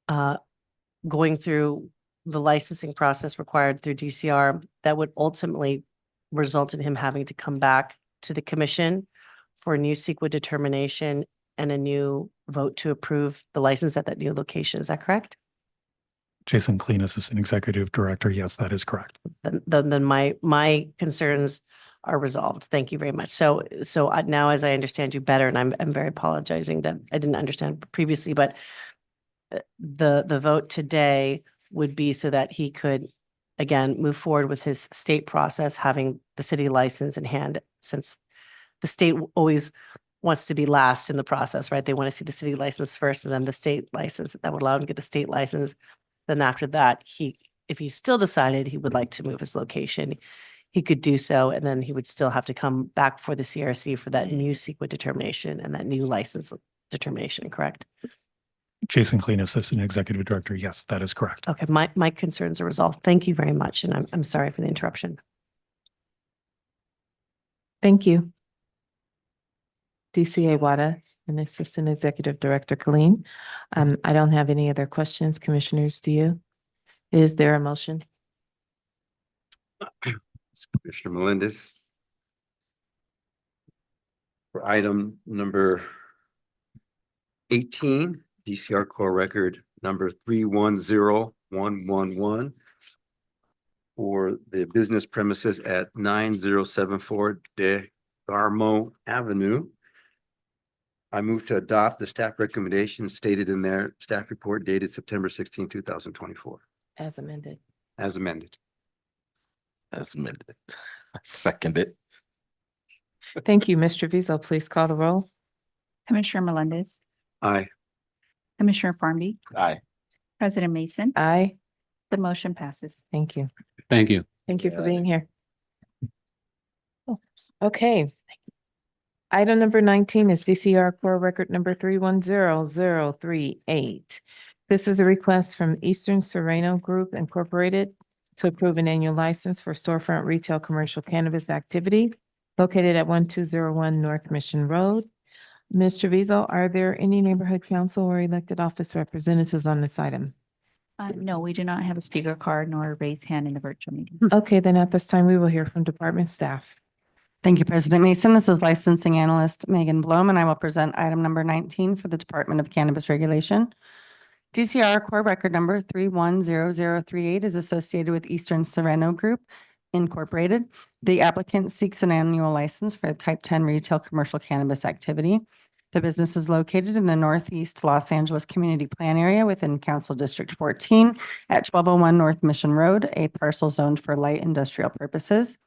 going through the licensing process required through DCR, that would ultimately result in him having to come back to the commission for a new CEQA determination and a new vote to approve the license at that new location. Is that correct? Jason Clean, Assistant Executive Director. Yes, that is correct. Then my concerns are resolved. Thank you very much. So now, as I understand you better, and I'm very apologizing that I didn't understand previously, but the vote today would be so that he could, again, move forward with his state process, having the city license in hand, since the state always wants to be last in the process, right? They want to see the city license first and then the state license. That would allow him to get the state license. Then after that, if he still decided he would like to move his location, he could do so, and then he would still have to come back for the CRC for that new CEQA determination and that new license determination, correct? Jason Clean, Assistant Executive Director. Yes, that is correct. Okay, my concerns are resolved. Thank you very much, and I'm sorry for the interruption. Thank you. DCA Wada and Assistant Executive Director Colleen. I don't have any other questions. Commissioners, do you? Is there a motion? Commissioner Melendez. For item number 18, DCR core record number 310111 for the business premises at 9074 De Garmo Avenue. I move to adopt the staff recommendations stated in their staff report dated September 16, 2024. As amended. As amended. As amended. Second it. Thank you. Mr. Vizo, please call the roll. Commissioner Melendez, Aye. Commissioner Farmby, Aye. President Mason, Aye. the motion passes. Thank you. Thank you. Thank you for being here. Okay. Item number 19 is DCR core record number 310038. This is a request from Eastern Sereno Group Incorporated to approve an annual license for storefront retail commercial cannabis activity located at 1201 North Mission Road. Mr. Vizo, are there any neighborhood council or elected office representatives on this item? No, we do not have a speaker card nor a raised hand in the virtual meeting. Okay, then at this time, we will hear from department staff. Thank you, President Mason. This is licensing analyst Megan Blum, and I will present item number 19 for the Department of Cannabis Regulation. DCR core record number 310038 is associated with Eastern Sereno Group Incorporated. The applicant seeks an annual license for a type 10 retail commercial cannabis activity. The business is located in the Northeast Los Angeles Community Plan area within Council District 14 at 1201 North Mission Road, a parcel zoned for light industrial purposes.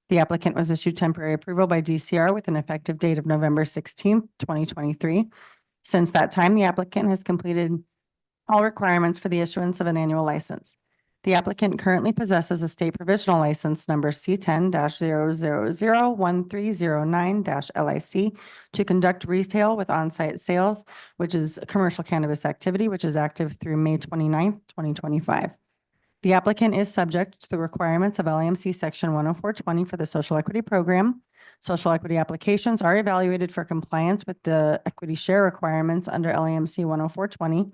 The applicant was issued temporary approval by DCR with an effective date of November 16th, 2023. Since that time, the applicant has completed all requirements for the issuance of an annual license. The applicant currently possesses a state provisional license number C10-0001309-LAHC to conduct retail with on-site sales, which is a commercial cannabis activity, which is active through May 29th, 2025. The applicant is subject to the requirements of LAMC Section 10420 for the Social Equity Program. Social equity applications are evaluated for compliance with the equity share requirements under LAMC 10420.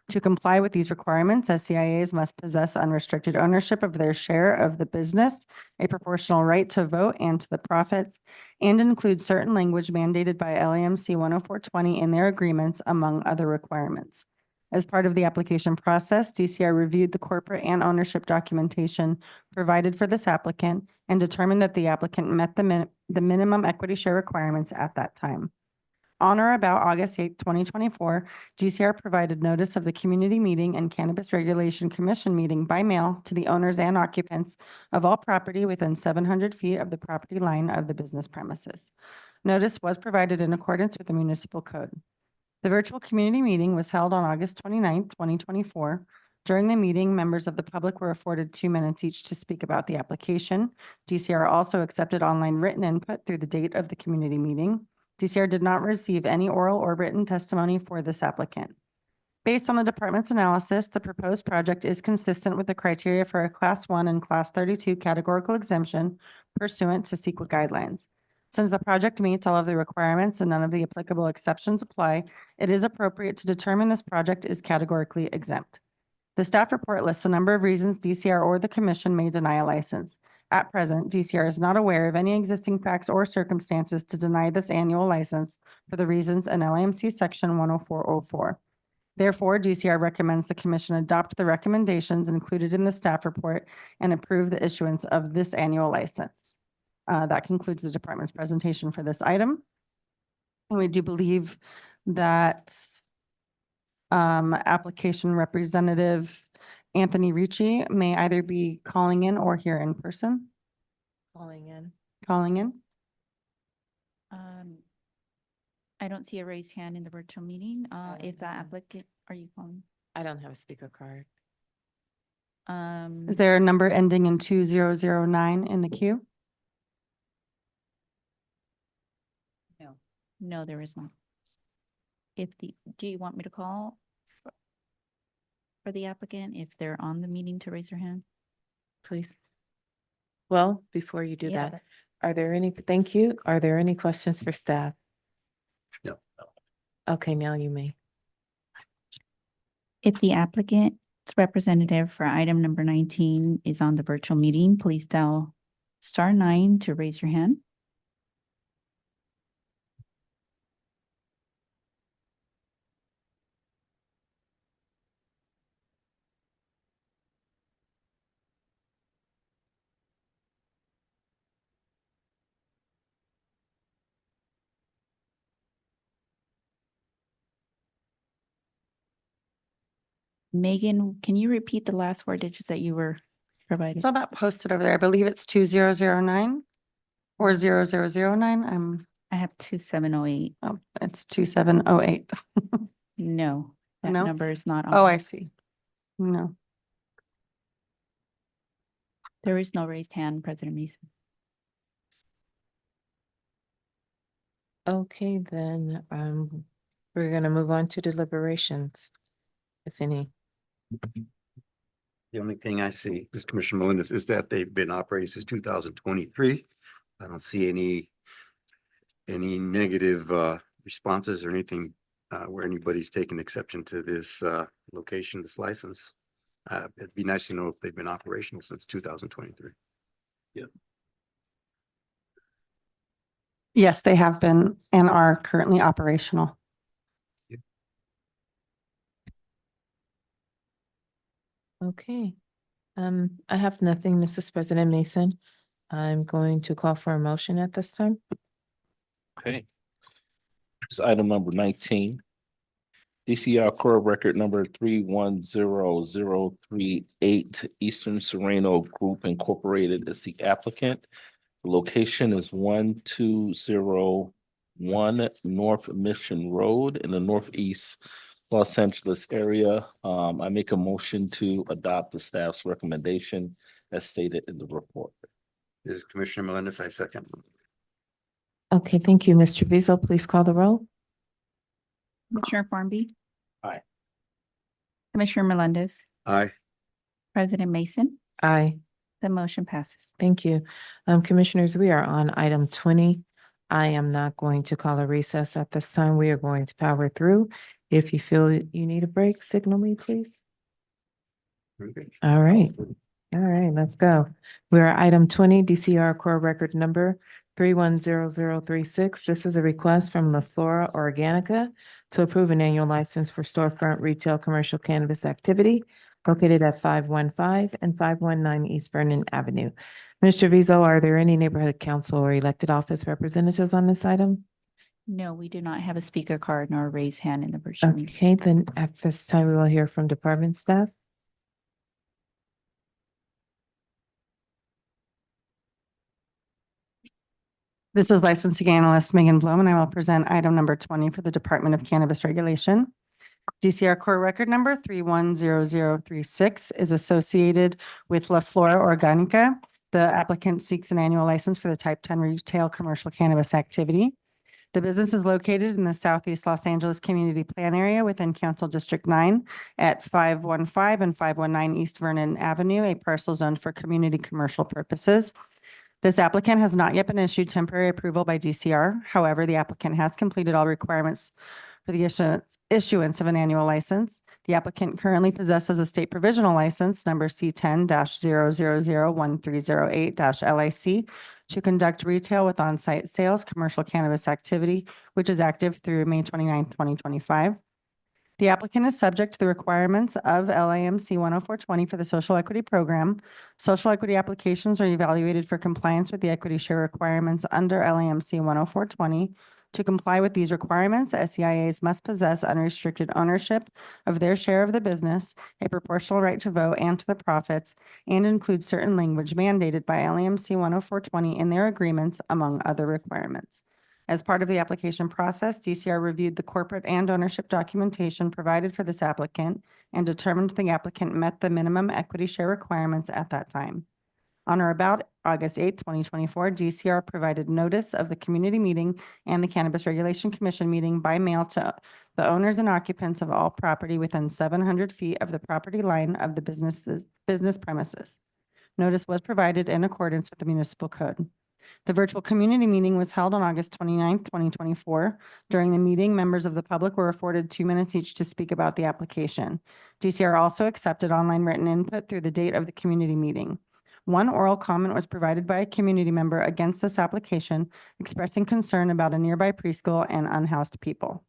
To comply with these requirements, SCIAs must possess unrestricted ownership of their share of the business, a proportional right to vote and to the profits, and include certain language mandated by LAMC 10420 in their agreements, among other requirements. As part of the application process, DCR reviewed the corporate and ownership documentation provided for this applicant and determined that the applicant met the minimum equity share requirements at that time. On or about August 8th, 2024, DCR provided notice of the community meeting and Cannabis Regulation Commission meeting by mail to the owners and occupants of all property within 700 feet of the property line of the business premises. Notice was provided in accordance with the municipal code. The virtual community meeting was held on August 29th, 2024. During the meeting, members of the public were afforded 2 minutes each to speak about the application. DCR also accepted online written input through the date of the community meeting. DCR did not receive any oral or written testimony for this applicant. Based on the department's analysis, the proposed project is consistent with the criteria for a Class 1 and Class 32 categorical exemption pursuant to CEQA guidelines. Since the project meets all of the requirements and none of the applicable exceptions apply, it is appropriate to determine this project is categorically exempt. The staff report lists a number of reasons DCR or the commission may deny a license. At present, DCR is not aware of any existing facts or circumstances to deny this annual license for the reasons in LAMC Section 10404. Therefore, DCR recommends the commission adopt the recommendations included in the staff report and approve the issuance of this annual license. That concludes the department's presentation for this item. And we do believe that application representative Anthony Ricci may either be calling in or here in person. Calling in. Calling in. I don't see a raised hand in the virtual meeting. If the applicant, are you calling? I don't have a speaker card. Is there a number ending in 2009 in the queue? No, there is not. Do you want me to call for the applicant if they're on the meeting to raise their hand? Please. Well, before you do Yeah, that, are there any, thank you. Are there any questions for staff? No. Okay, now you may. If the applicant's representative for item number 19 is on the virtual meeting, please dial *9 to raise your hand. Megan, can you repeat the last 4 digits that you were providing? It's not posted over there. I believe it's 2009 or 0009. I have 2708. Oh, it's 2708. No, that No? number is not on. Oh, I see. No. There is no raised hand, President Mason. Okay, then, we're gonna move on to deliberations, if any. The only thing I see, this Commissioner Melendez, is that they've been operating since 2023. I don't see any negative responses or anything where anybody's taken exception to this location, this license. It'd be nice to know if they've been operational since 2023. Yeah. Yes, they have been and are currently operational. Okay. I have nothing, Mrs. President Mason. I'm going to call for a motion at this time. Okay. It's item number 19. DCR Core Record number 310038, Eastern Sereno Group Incorporated is the applicant. The location is 1201 North Mission Road in the Northeast Los Angeles area. I make a motion to adopt the staff's recommendation as stated in the report. This is Commissioner Melendez, I second. Okay, thank you, Mr. Beazle. Please call the roll. Commissioner Formby? Aye. Commissioner Melendez? Aye. President Mason? Aye. The motion passes. Thank you. Commissioners, we are on item 20. I am not going to call a recess at this time. We are going to power through. If you feel you need a break, signal me, please. Okay. All right. All right, let's go. We are item 20, DCR Core Record number 310036. This is a request from La Flora Organica to approve an annual license for storefront retail commercial cannabis activity located at 515 and 519 East Vernon Avenue. Mr. Vizo, are there any neighborhood council or elected office representatives on this item? No, we do not have a speaker card nor a raised hand in the virtual meeting. Okay, then at this time, we will hear from department staff. This is licensing analyst Megan Bloom, and I will present item number 20 for the Department of Cannabis Regulation. DCR core record number 310036 is associated with Flora Organica. The applicant seeks an annual license for the type 10 retail commercial cannabis activity. The business is located in the Southeast Los Angeles Community Plan area within Council District 9 at 515 and 519 East Vernon Avenue, a parcel zoned for community commercial purposes. This applicant has not yet been issued temporary approval by DCR. However, the applicant has completed all requirements for the issuance of an annual license. The applicant currently possesses a state provisional license number C10-0001308 LAHC to conduct retail with on-site sales, commercial cannabis activity, which is active through May 29th, 2025. The applicant is subject to the requirements of LAMC 10420 for the social equity program. Social equity applications are evaluated for compliance with the equity share requirements under LAMC 10420. To comply with these requirements, SEIAs must possess unrestricted ownership of their share of the business, a proportional right to vote and to the profits, and include certain language mandated by LAMC 10420 in their agreements, among other requirements. As part of the application process, DCR reviewed the corporate and ownership documentation provided for this applicant and determined the applicant met the minimum equity share requirements at that time. On or about August 8th, 2024, DCR provided notice of the community meeting and the Cannabis Regulation Commission meeting by mail to the owners and occupants of all property within 700 feet of the property line of the business premises. Notice was provided in accordance with the municipal code. The virtual community meeting was held on August 29th, 2024. During the meeting, members of the public were afforded 2 minutes each to speak about the application. DCR also accepted online written input through the date of the community meeting. One oral comment was provided by a community member against this application, expressing concern about a nearby preschool and unhoused people.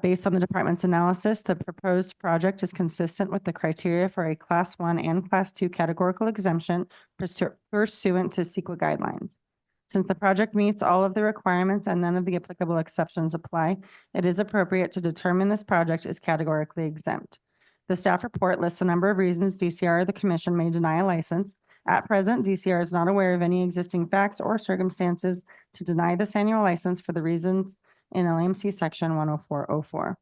Based on the department's analysis, the proposed project is consistent with the criteria for a Class 1 and Class 2 categorical exemption pursuant to CEQA guidelines. Since the project meets all of the requirements and none of the applicable exceptions apply, it is appropriate to determine this project is categorically exempt. The staff report lists a number of reasons DCR or the commission may deny a license. At present, DCR is not aware of any existing facts or circumstances to deny this annual license for the reasons in LAMC section 10404.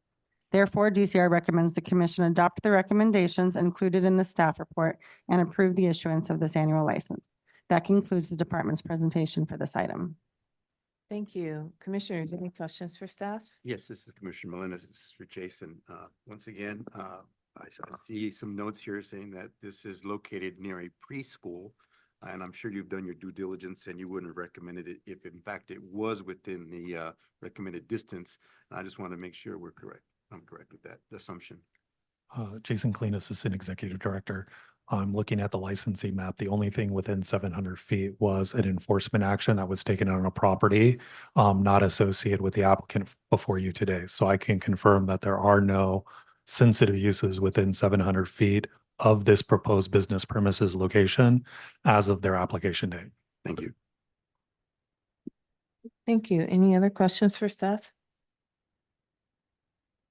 Therefore, DCR recommends the commission adopt the recommendations included in the staff report and approve the issuance of this annual license. That concludes the department's presentation for this item. Thank you. Commissioners, any questions for staff? Yes, this is Commissioner Melendez. This is for Jason. Once again, I see some notes here saying that this is located near a preschool. And I'm sure you've done your due diligence and you wouldn't have recommended it if in fact it was within the recommended distance. And I just want to make sure we're correct. I'm correct with that assumption. Jason Clean, Assistant Executive Director. I'm looking at the licensing map. The only thing within 700 feet was an enforcement action that was taken on a property, not associated with the applicant before you today. So I can confirm that there are no sensitive uses within 700 feet of this proposed business premises location as of their application date. Thank you. Thank you. Any other questions for staff?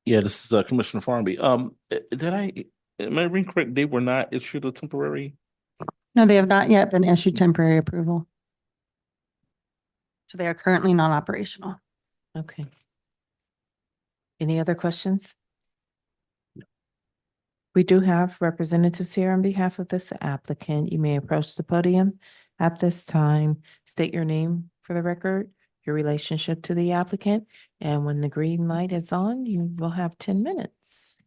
Yeah, this is Commissioner Farnaby. Am I reading correct? They were not issued a temporary? No, they have not yet been issued temporary approval. So they are currently non-operational. Okay. Any other questions? We do have representatives here on behalf of this applicant. You may approach the podium at this time. State your name for the record, your relationship to the applicant, and when the green light is on, you will have 10 minutes.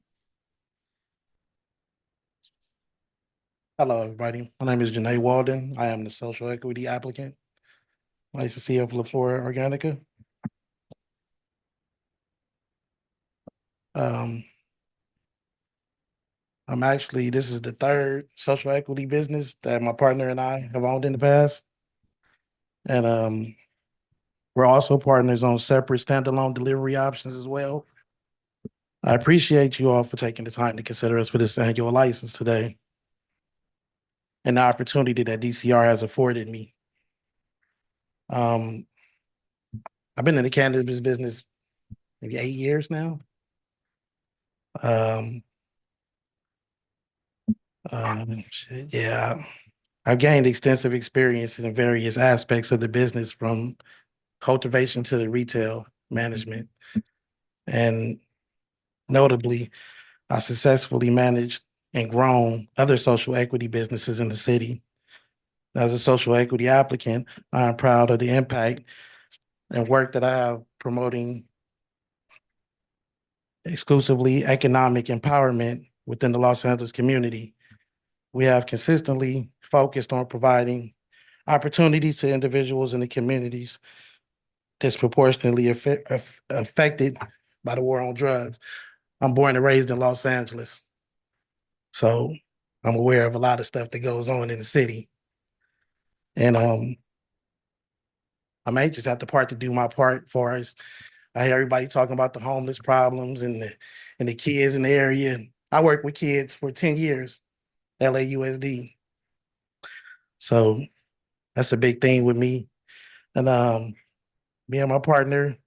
Hello, everybody. My name is Janae Walden. I am the social equity applicant. Licensee of Flora Organica. This is the third social equity business that my partner and I have owned in the past. And we're also partners on separate standalone delivery options as well. I appreciate you all for taking the time to consider us for this annual license today and the opportunity that DCR has afforded me. I I've been in the cannabis business maybe 8 years now. Yeah, I've gained extensive experience in various aspects of the business, from cultivation to the retail management. And notably, I successfully managed and grown other social equity businesses in the city. As a social equity applicant, I am proud of the impact and work that I have promoting exclusively economic empowerment within the Los Angeles community. We have consistently focused on providing opportunities to individuals in the communities disproportionately affected by the war on drugs. I'm born and raised in Los Angeles, so I'm aware of a lot of stuff that goes on in the city. And I may just have to do my part for us. I hear everybody talking about the homeless problems and the kids in the area. I worked with kids for 10 years, LAUSD. So that's a big thing with me. And me and my partner,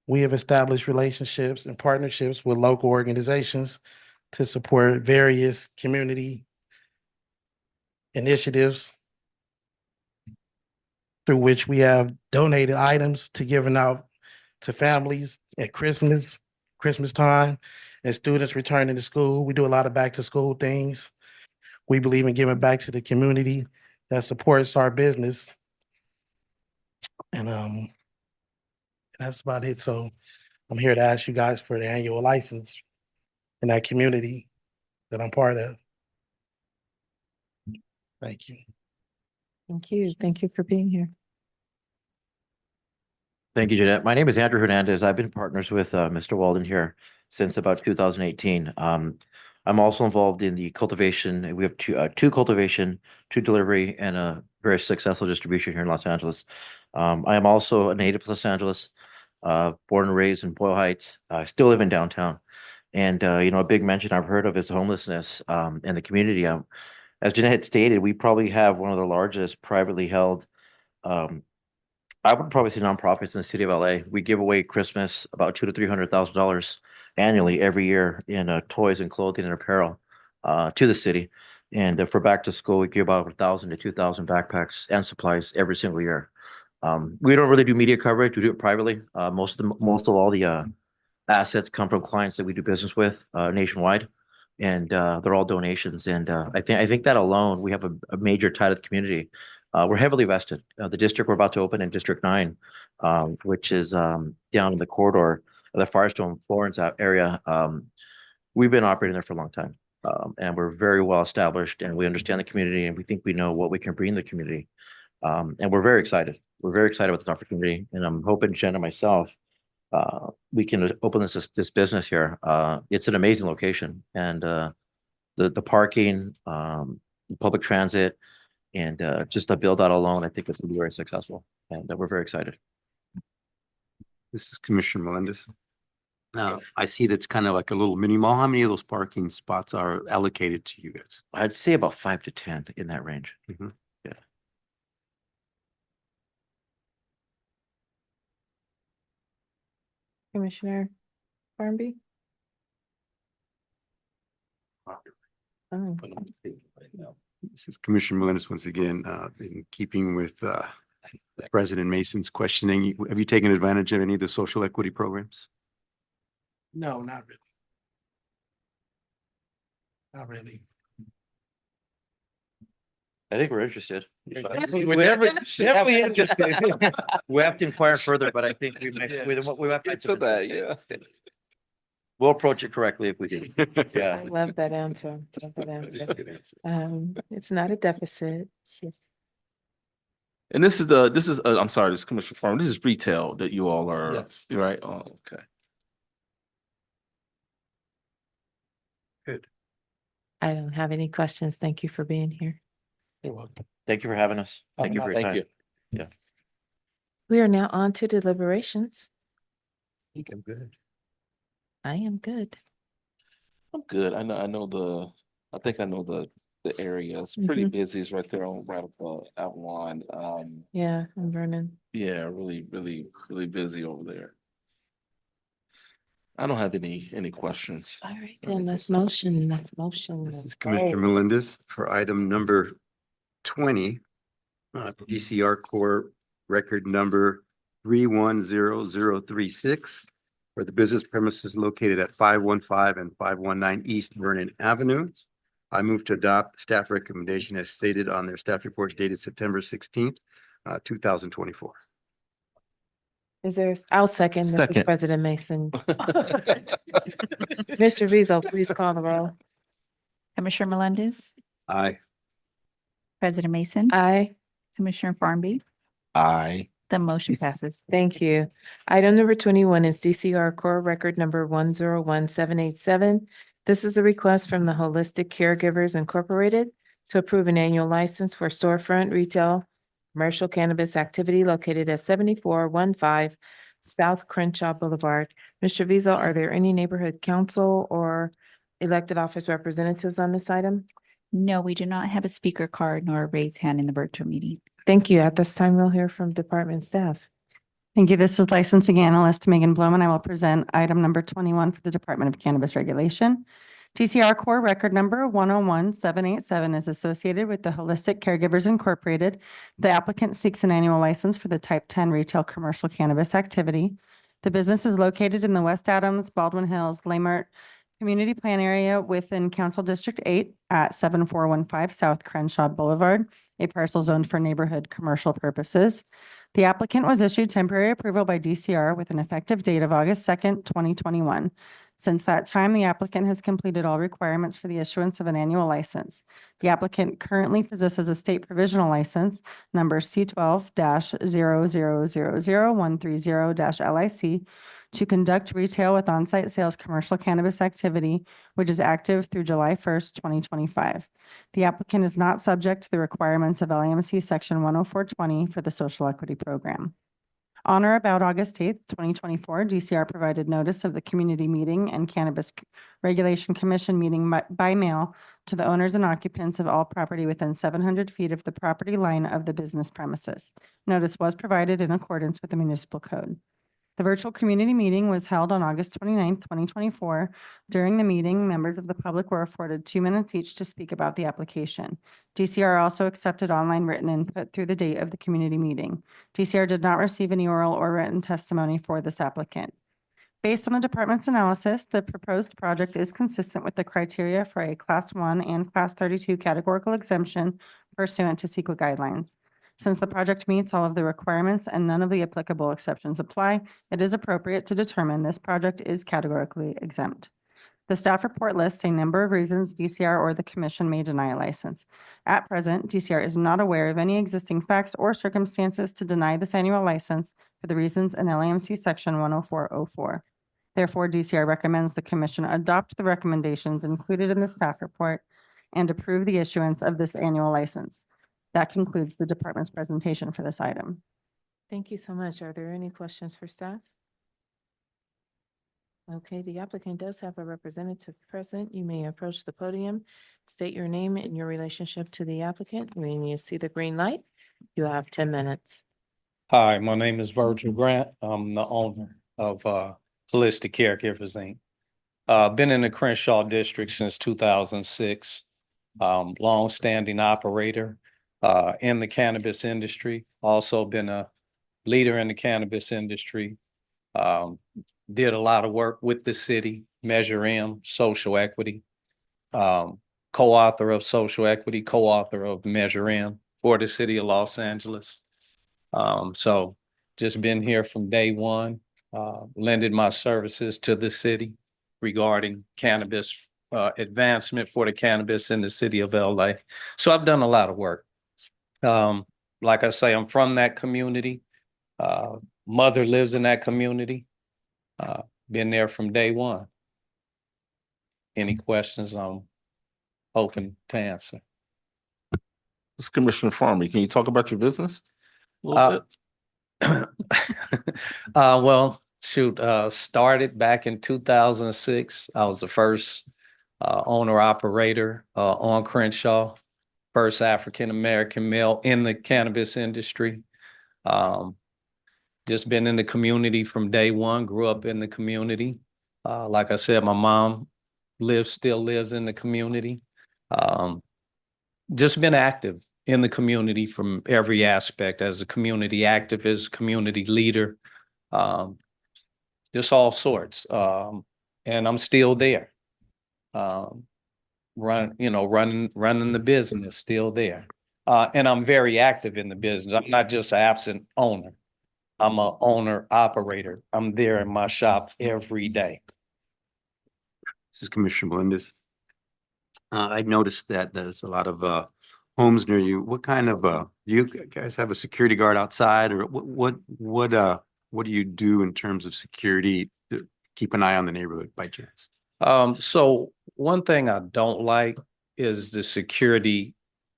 we have established relationships and partnerships with local organizations to support various community initiatives, through which we have donated items to giving out to families at Christmas time, and students returning to school. We do a lot of back to school things. We believe in giving back to the community that supports our business. And that's about it. So I'm here to ask you guys for the annual license in that community that I'm part of. Thank you. Thank you. Thank you for being here. Thank you, Jeanette. My name is Andrew Hernandez. I've been partners with Mr. Walden here since about 2018. I'm also involved in the cultivation. We have two cultivation, 2 delivery, and a very successful distribution here in Los Angeles. I am also a native of Los Angeles, born and raised in Boyle Heights. I still live in downtown. And, a big mention I've heard of is homelessness in the community. As Jeanette had stated, we probably have one of the largest privately held I would probably say nonprofits in the city of LA. We give away Christmas about $200,000 to $300,000 annually every year in toys and clothing and apparel to the city. And for back to school, we give about 1,000 to 2,000 backpacks and supplies every single year. We don't really do media coverage. We do it privately. Most of all the assets come from clients that we do business with nationwide, and they're all donations. And I think that alone, we have a major tie to the community. We're heavily vested. The district we're about to open in District 9, which is down in the corridor of the Firestone, Florence area. We've been operating there for a long time, and we're very well established, and we understand the community, and we think we know what we can bring the community. And we're very excited. We're very excited about this opportunity, and I'm hoping Jen and myself, we can open this business here. It's an amazing location, and the parking, public transit, and just the build out alone, I think it's going to be very successful, and we're very excited. This is Commissioner Melendez. Now, I see that's kind of like a little mini mall. How many of those parking spots are allocated to you guys? I'd say about 5 to 10 in that range. Mhm. Yeah. Commissioner Farnby? Oh. This is Commissioner Melendez once again, in keeping with President Mason's questioning. Have you taken advantage of any of the social equity programs? No, not really. Not really. I think we're interested. We're definitely interested. We have to inquire further, but I think we have to. So that, yeah. We'll approach it correctly if we do. I Yeah. love that answer. Love that answer. It's not a deficit. It's just And this is I'm sorry, this is Commissioner Farmer. This is retail that you all are, Yes. right? Oh, okay. Good. I don't have any questions. Thank you for being here. You're welcome. Thank you for having us. Thank you for your Thank time. you. Yeah. We are now on to deliberations. I think I'm good. I am good. I'm good. I think I know the area. It's pretty Mhm. busy. It's right there on right up Avalon. Yeah, I'm Vernon. Yeah, really busy over there. I don't have any questions. All right, then let's motion. This is Commissioner Melendez for item number 20. DCR Core Record Number 310036 for the business premises located at 515 and 519 East Vernon Avenue. I move to adopt the staff recommendation as stated on their staff report dated September 16th, 2024. Is there, I'll second, Mrs. Second. President Mason. Mr. Rizzo, please call the roll. Commissioner Melendez, Aye. President Mason, Aye. Commissioner Farnby, Aye. the motion passes. Thank you. Item number 21 is DCR Core Record Number 101787. This is a request from the Holistic Caregivers Incorporated to approve an annual license for storefront retail commercial cannabis activity located at 7415 South Crenshaw Boulevard. Mr. Vizo, are there any neighborhood council or elected office representatives on this item? No, we do not have a speaker card nor a raised hand in the virtual meeting. Thank you. At this time, we'll hear from department staff. Thank you. This is licensing analyst Megan Bloman. I will present item number 21 for the Department of Cannabis Regulation. TCR Core Record Number 101787 is associated with the Holistic Caregivers Incorporated. The applicant seeks an annual license for the Type 10 retail commercial cannabis activity. The business is located in the West Adams, Baldwin Hills, Laymart Community Plan Area within Council District 8 at 7415 South Crenshaw Boulevard, a parcel zoned for neighborhood commercial purposes. The applicant was issued temporary approval by DCR with an effective date of August 2nd, 2021. Since that time, the applicant has completed all requirements for the issuance of an annual license. The applicant currently possesses a state provisional license number C12-0000130-LIC to conduct retail with on-site sales commercial cannabis activity, which is active through July 1st, 2025. The applicant is not subject to the requirements of LAMC Section 10420 for the Social Equity Program. On or about August 8th, 2024, DCR provided notice of the community meeting and Cannabis Regulation Commission meeting by mail to the owners and occupants of all property within 700 feet of the property line of the business premises. Notice was provided in accordance with the municipal code. The virtual community meeting was held on August 29th, 2024. During the meeting, members of the public were afforded 2 minutes each to speak about the application. DCR also accepted online written input through the date of the community meeting. DCR did not receive any oral or written testimony for this applicant. Based on the department's analysis, the proposed project is consistent with the criteria for a Class 1 and Class 32 categorical exemption pursuant to CEQA guidelines. Since the project meets all of the requirements and none of the applicable exceptions apply, it is appropriate to determine this project is categorically exempt. The staff report lists a number of reasons DCR or the commission may deny a license. At present, DCR is not aware of any existing facts or circumstances to deny this annual license for the reasons in LAMC Section 10404. Therefore, DCR recommends the commission adopt the recommendations included in the staff report and approve the issuance of this annual license. That concludes the department's presentation for this item. Thank you so much. Are there any questions for staff? Okay, the applicant does have a representative present. You may approach the podium, state your name and your relationship to the applicant. When you see the green light, you have 10 minutes. Hi, my name is Virgil Grant. I'm the owner of Holistic Caregivers, Inc. Been in the Crenshaw district since 2006. Long-standing operator in the cannabis industry. Also been a leader in the cannabis industry. Did a lot of work with the city, Measure M, Social Equity. Co-author of Social Equity, co-author of Measure M for the city of Los Angeles. So just been here from day one, lended my services to the city regarding cannabis advancement for the cannabis in the city of LA. So I've done a lot of work. Like I say, I'm from that community. Mother lives in that community. Been there from day one. Any questions? I'm open to answer. This is Commissioner Farnby. Can you talk about your business a little bit? Well, shoot, started back in 2006. I was the first owner operator on Crenshaw, first African-American male in the cannabis industry. Just been in the community from day one, grew up in the community. Like I said, my mom still lives in the community. Just been active in the community from every aspect as a community activist, community leader, just all sorts. And I'm still there. Running the business, still there. And I'm very active in the business. I'm not just an absent owner. I'm a owner operator. I'm there in my shop every day. This is Commissioner Melendez. I noticed that there's a lot of homes near you. What kind of you guys have a security guard outside, or what do you do in terms of security to keep an eye on the neighborhood by chance? So one thing I don't like is the security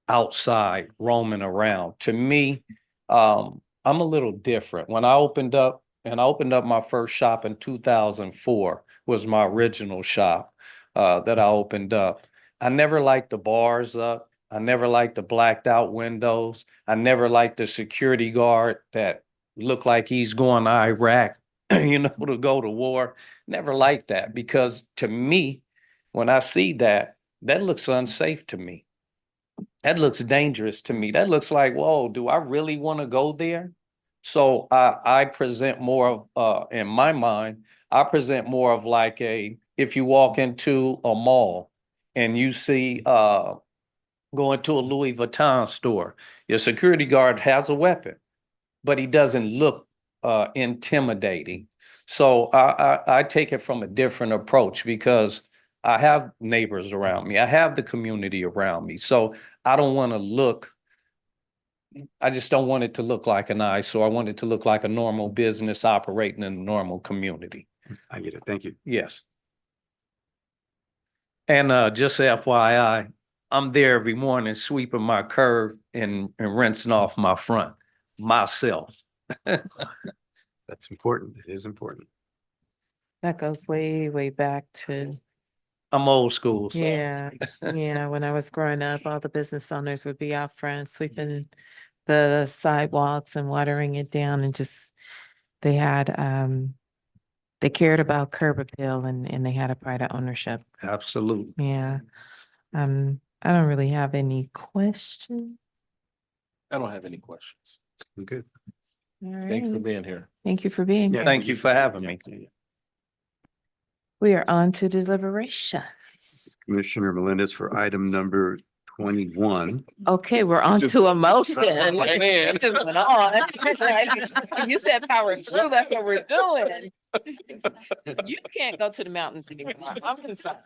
outside roaming around. To me, I'm a little different. When I opened up my first shop in 2004, was my original shop that I opened up. I never liked the bars up. I never liked the blacked out windows. I never liked the security guard that looked like he's going to Iraq, to go to war. Never liked that, because to me, when I see that looks unsafe to me. That looks dangerous to me. That looks like, whoa, do I really want to go there? So I present more of, in my mind, I present more of like if you walk into a mall and you see, go into a Louis Vuitton store, your security guard has a weapon, but he doesn't look intimidating. So I take it from a different approach, because I have neighbors around me. I have the community around me. So I don't want to look, I just don't want it to look like an eyesore. I want it to look like a normal business operating in a normal community. I get it. Thank you. Yes. And just FYI, I'm there every morning sweeping my curb and rinsing off my front myself. That's important. It is important. That goes way, way back to, I'm old school. So. yeah, yeah. When I was growing up, all the business owners would be out front sweeping the sidewalks and watering it down, and just, they had, they cared about curb appeal, and they had a pride of ownership. Absolutely. Yeah. I don't really have any questions. I don't have any questions. I'm good. All Thank you for right. being here. Thank you for being here. Thank you for having me. We are on to deliberations. Commissioner Melendez for item number 21. Okay, we're on to a motion. Right in. It just went on. You said power through, that's what we're doing. You can't go to the mountains anymore. I'm concerned.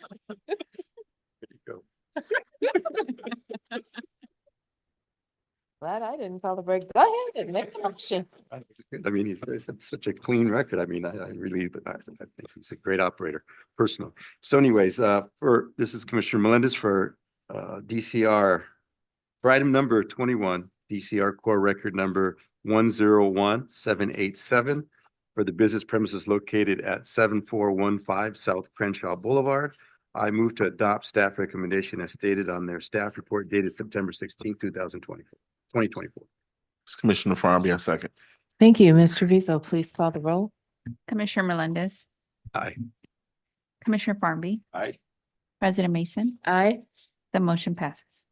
There you go. Glad I didn't call the break. Go ahead and make a motion. I mean, he's such a clean record. I mean, I really, I think he's a great operator, personal. So anyways, this is Commissioner Melendez for DCR. For item number 21, DCR core record number 101787 for the business premises located at 7415 South Crenshaw Boulevard. I move to adopt staff recommendation as stated on their staff report dated September 16, 2024. Commissioner Farby, a second. Thank you, Ms. Treviso. Please call the roll. Commissioner Melendez, Aye. Commissioner Farmby, Aye. President Mason, Aye. the motion passes.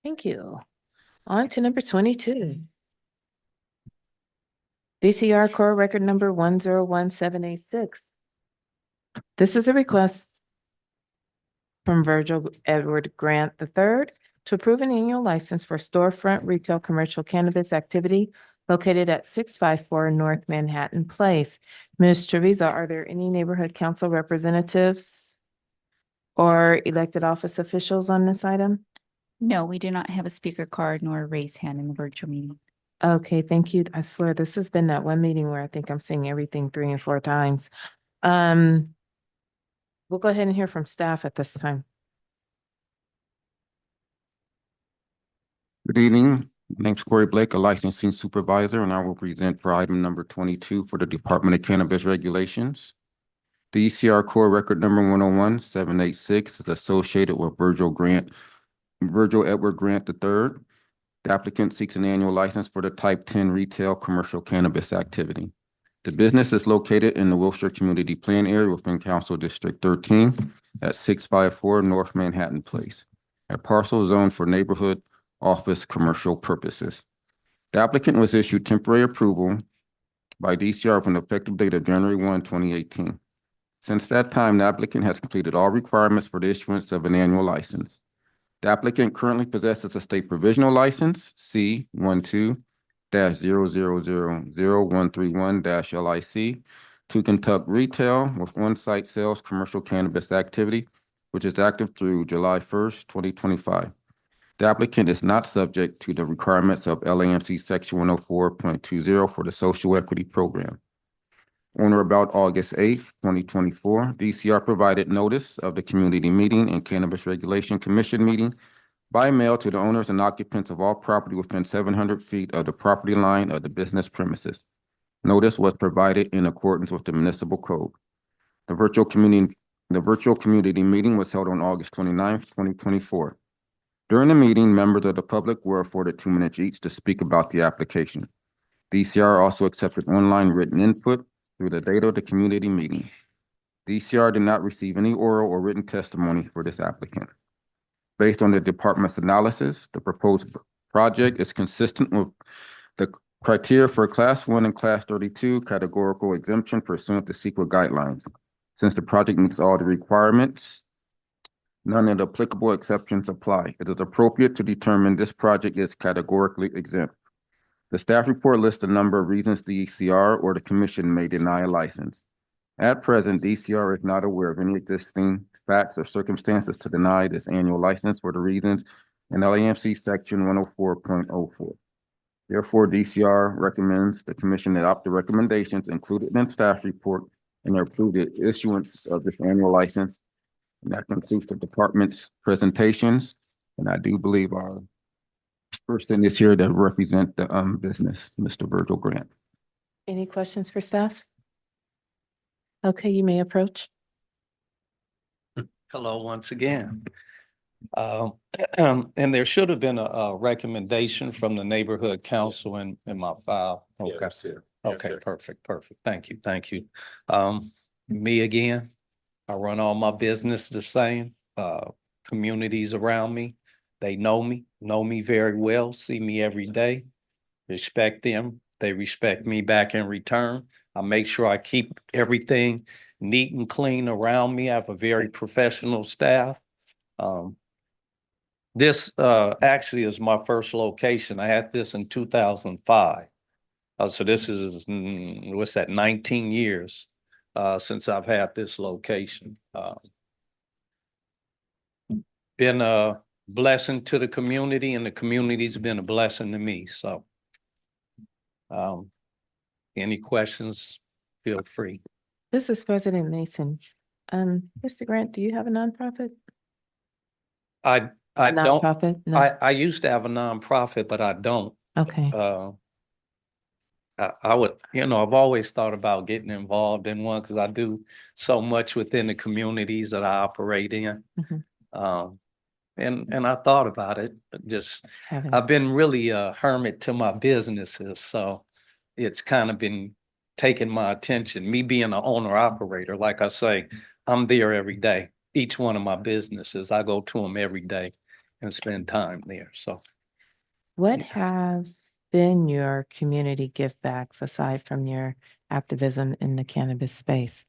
Thank you. On to number 22. DCR core record number 101786. This is a request from Virgil Edward Grant III to approve an annual license for storefront retail commercial cannabis activity located at 654 North Manhattan Place. Ms. Treviso, are there any neighborhood council representatives or elected office officials on this item? No, we do not have a speaker card nor a raised hand in the virtual meeting. Okay, thank you. I swear this has been that one meeting where I think I'm seeing everything 3 and 4 times. We'll go ahead and hear from staff at this time. Good evening. My name's Corey Blake, a licensing supervisor, and I will present for item number 22 for the Department of Cannabis Regulations. The ECR core record number 101786 is associated with Virgil Edward Grant III. The applicant seeks an annual license for the type 10 retail commercial cannabis activity. The business is located in the Wilshire Community Plan Area within Council District 13 at 654 North Manhattan Place, a parcel zoned for neighborhood office commercial purposes. The applicant was issued temporary approval by DCR with an effective date of January 1, 2018. Since that time, the applicant has completed all requirements for the issuance of an annual license. The applicant currently possesses a state provisional license, C12-0000131-LIC, to conduct retail with on-site sales commercial cannabis activity, which is active through July 1st, 2025. The applicant is not subject to the requirements of LAMC Section 104.20 for the Social Equity Program. On or about August 8th, 2024, DCR provided notice of the community meeting and Cannabis Regulation Commission meeting by mail to the owners and occupants of all property within 700 feet of the property line of the business premises. Notice was provided in accordance with the municipal code. The virtual community meeting was held on August 29th, 2024. During the meeting, members of the public were afforded 2 minutes each to speak about the application. DCR also accepted online written input through the date of the community meeting. DCR did not receive any oral or written testimony for this applicant. Based on the department's analysis, the proposed project is consistent with the criteria for Class 1 and Class 32 categorical exemption pursuant to CEQA guidelines. Since the project meets all the requirements, none of the applicable exceptions apply. It is appropriate to determine this project is categorically exempt. The staff report lists a number of reasons DCR or the commission may deny a license. At present, DCR is not aware of any existing facts or circumstances to deny this annual license for the reasons in LAMC Section 104.04. Therefore, DCR recommends the commission adopt the recommendations included in the staff report and approve the issuance of this annual license. And that concludes the department's presentations. And I do believe our person is here to represent the business, Mr. Virgil Grant. Any questions for staff? Okay, you may approach. Hello, once again. And there should have been a recommendation from the neighborhood council in my file. Okay. Okay, perfect. Thank you. Me again. I run all my business the same. Communities around me, they know me very well, see me every day, respect them. They respect me back in return. I make sure I keep everything neat and clean around me. I have a very professional staff. This actually is my first location. I had this in 2005. So this is, 19 years since I've had this location. Been a blessing to the community, and the community's been a blessing to me. So any questions, feel free. This is President Mason. Mr. Grant, do you have a nonprofit? I don't. Nonprofit? No. I used to have a nonprofit, but I don't. Okay. I would, I've always thought about getting involved in one because I do so much within the communities that I operate in. And I thought about it, but just I've been really a hermit to my businesses, so it's kind of been taking my attention. Me being an owner operator, like I say, I'm there every day. Each one of my businesses, I go to them every day and spend time there. So, What have been your community give backs aside from your activism in the cannabis space?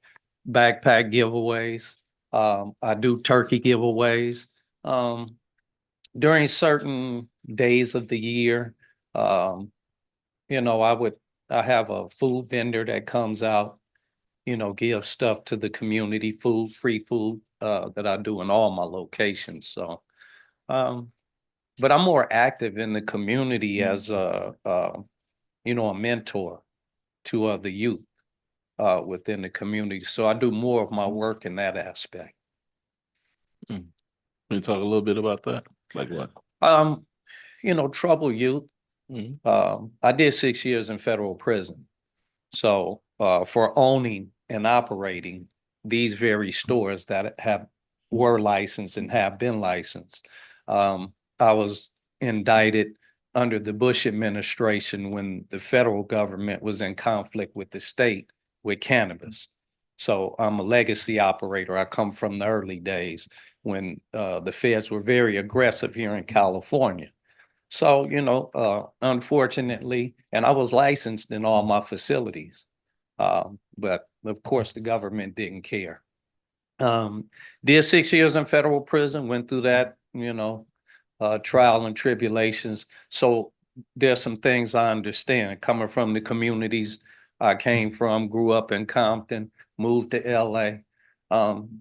backpack giveaways. I do turkey giveaways. During certain days of the year, I have a food vendor that comes out, give stuff to the community, free food, that I do in all my locations. So, but I'm more active in the community as a mentor to the youth within the community. So I do more of my work in that aspect. Can you talk a little bit about that? Like what? Trouble youth. I did 6 years in federal prison. So for owning and operating these very stores that were licensed and have been licensed, I was indicted under the Bush administration when the federal government was in conflict with the state with cannabis. So I'm a legacy operator. I come from the early days when the feds were very aggressive here in California. So, unfortunately, and I was licensed in all my facilities. But of course, the government didn't care. Did 6 years in federal prison, went through that, trial and tribulations. So there's some things I understand coming from the communities I came from, grew up in Compton, moved to LA.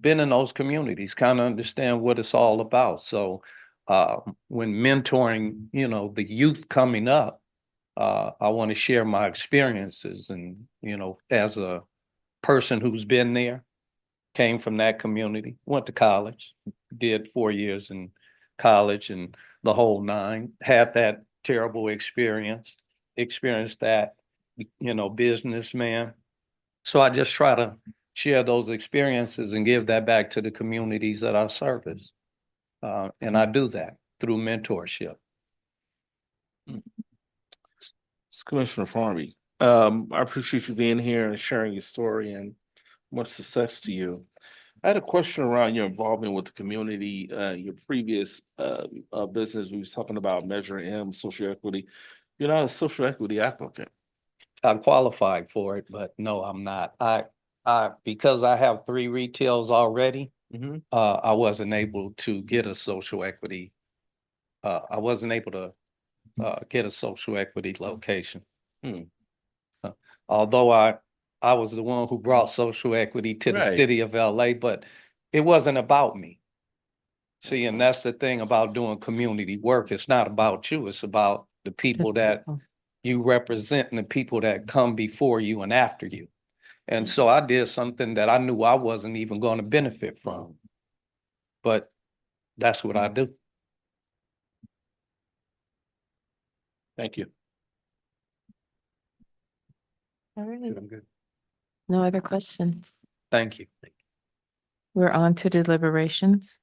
Been in those communities, kind of understand what it's all about. So when mentoring, the youth coming up, I want to share my experiences and, as a person who's been there, came from that community, went to college, did 4 years in college and the whole nine, had that terrible experience, experienced that, businessman. So I just try to share those experiences and give that back to the communities that I service. And I do that through mentorship. It's Commissioner Farmy. I appreciate you being here and sharing your story, and much success to you. I had a question around your involvement with the community, your previous business. We was talking about Measure M, social equity. You're not a social equity applicant. I qualified for it, but no, I'm not. Because I have 3 retails already, I wasn't able to get a social equity. I wasn't able to get a social equity location. Although I was the one who brought social equity to the Right. city of LA, but it wasn't about me. See, and that's the thing about doing community work. It's not about you. It's about the people that you represent and the people that come before you and after you. And so I did something that I knew I wasn't even going to benefit from. But that's what I do. Thank you. All right. I'm good. No other questions. Thank you. We're on to deliberations.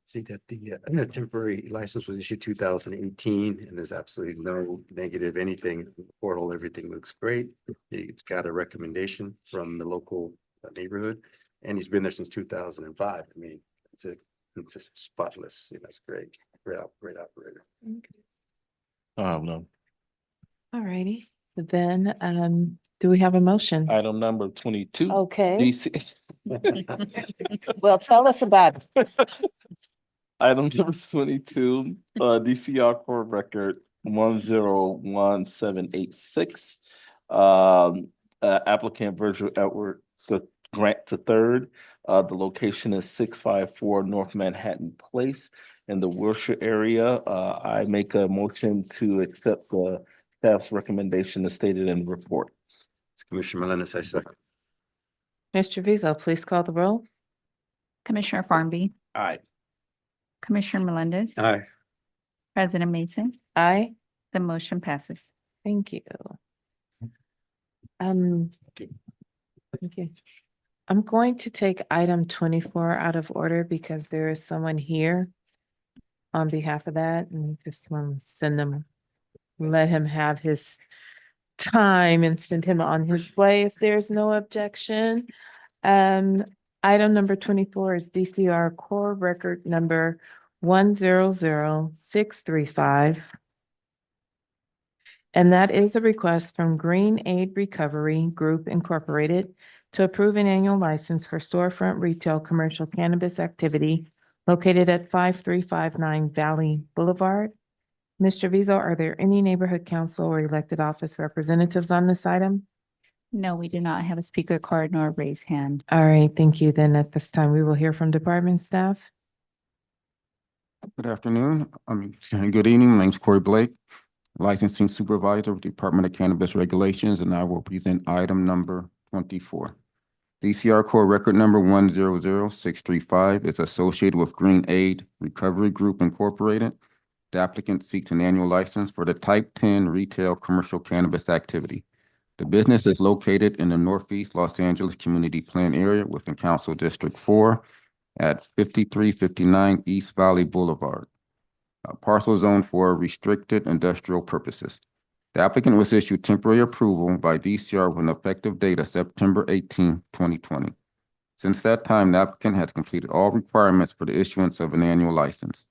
See that the temporary license was issued 2018, and there's absolutely no negative anything in the portal. Everything looks great. He's got a recommendation from the local neighborhood, and he's been there since 2005. I mean, it's a spotless. It's great. Great operator. No. All righty. Then, do we have a motion? Item number 22. Okay. DC. Well, tell us about it. Item number 22, DCR for record 101786. Applicant Virgil Edward, the grant to third. The location is 654 North Manhattan Place in the Wilshire area. I make a motion to accept the staff's recommendation as stated in the report. It's Commissioner Melendez, I second. Mr. Vizo, please call the roll. Commissioner Farmby, Aye. Commissioner Melendez, Aye. President Mason, Aye. the motion passes. Thank you. Okay. I'm going to take item 24 out of order because there is someone here on behalf of that, and just want to send them, let him have his time and send him on his way if there's no objection. Item number 24 is DCR core record number 100635. And that is a request from Green Aid Recovery Group Incorporated to approve an annual license for storefront retail commercial cannabis activity located at 5359 Valley Boulevard. Mr. Vizo, are there any neighborhood council or elected office representatives on this item? No, we do not have a speaker card nor a raised hand. All right, thank you. Then at this time, we will hear from department staff. Good afternoon. Good evening. My name's Corey Blake, Licensing Supervisor of Department of Cannabis Regulations, and I will present item number 24. DCR core record number 100635 is associated with Green Aid Recovery Group Incorporated. The applicant seeks an annual license for the Type 10 retail commercial cannabis activity. The business is located in the Northeast Los Angeles Community Plan area within Council District 4 at 5359 East Valley Boulevard. parcel zoned for restricted industrial purposes. The applicant was issued temporary approval by DCR with an effective date of September 18, 2020. Since that time, the applicant has completed all requirements for the issuance of an annual license.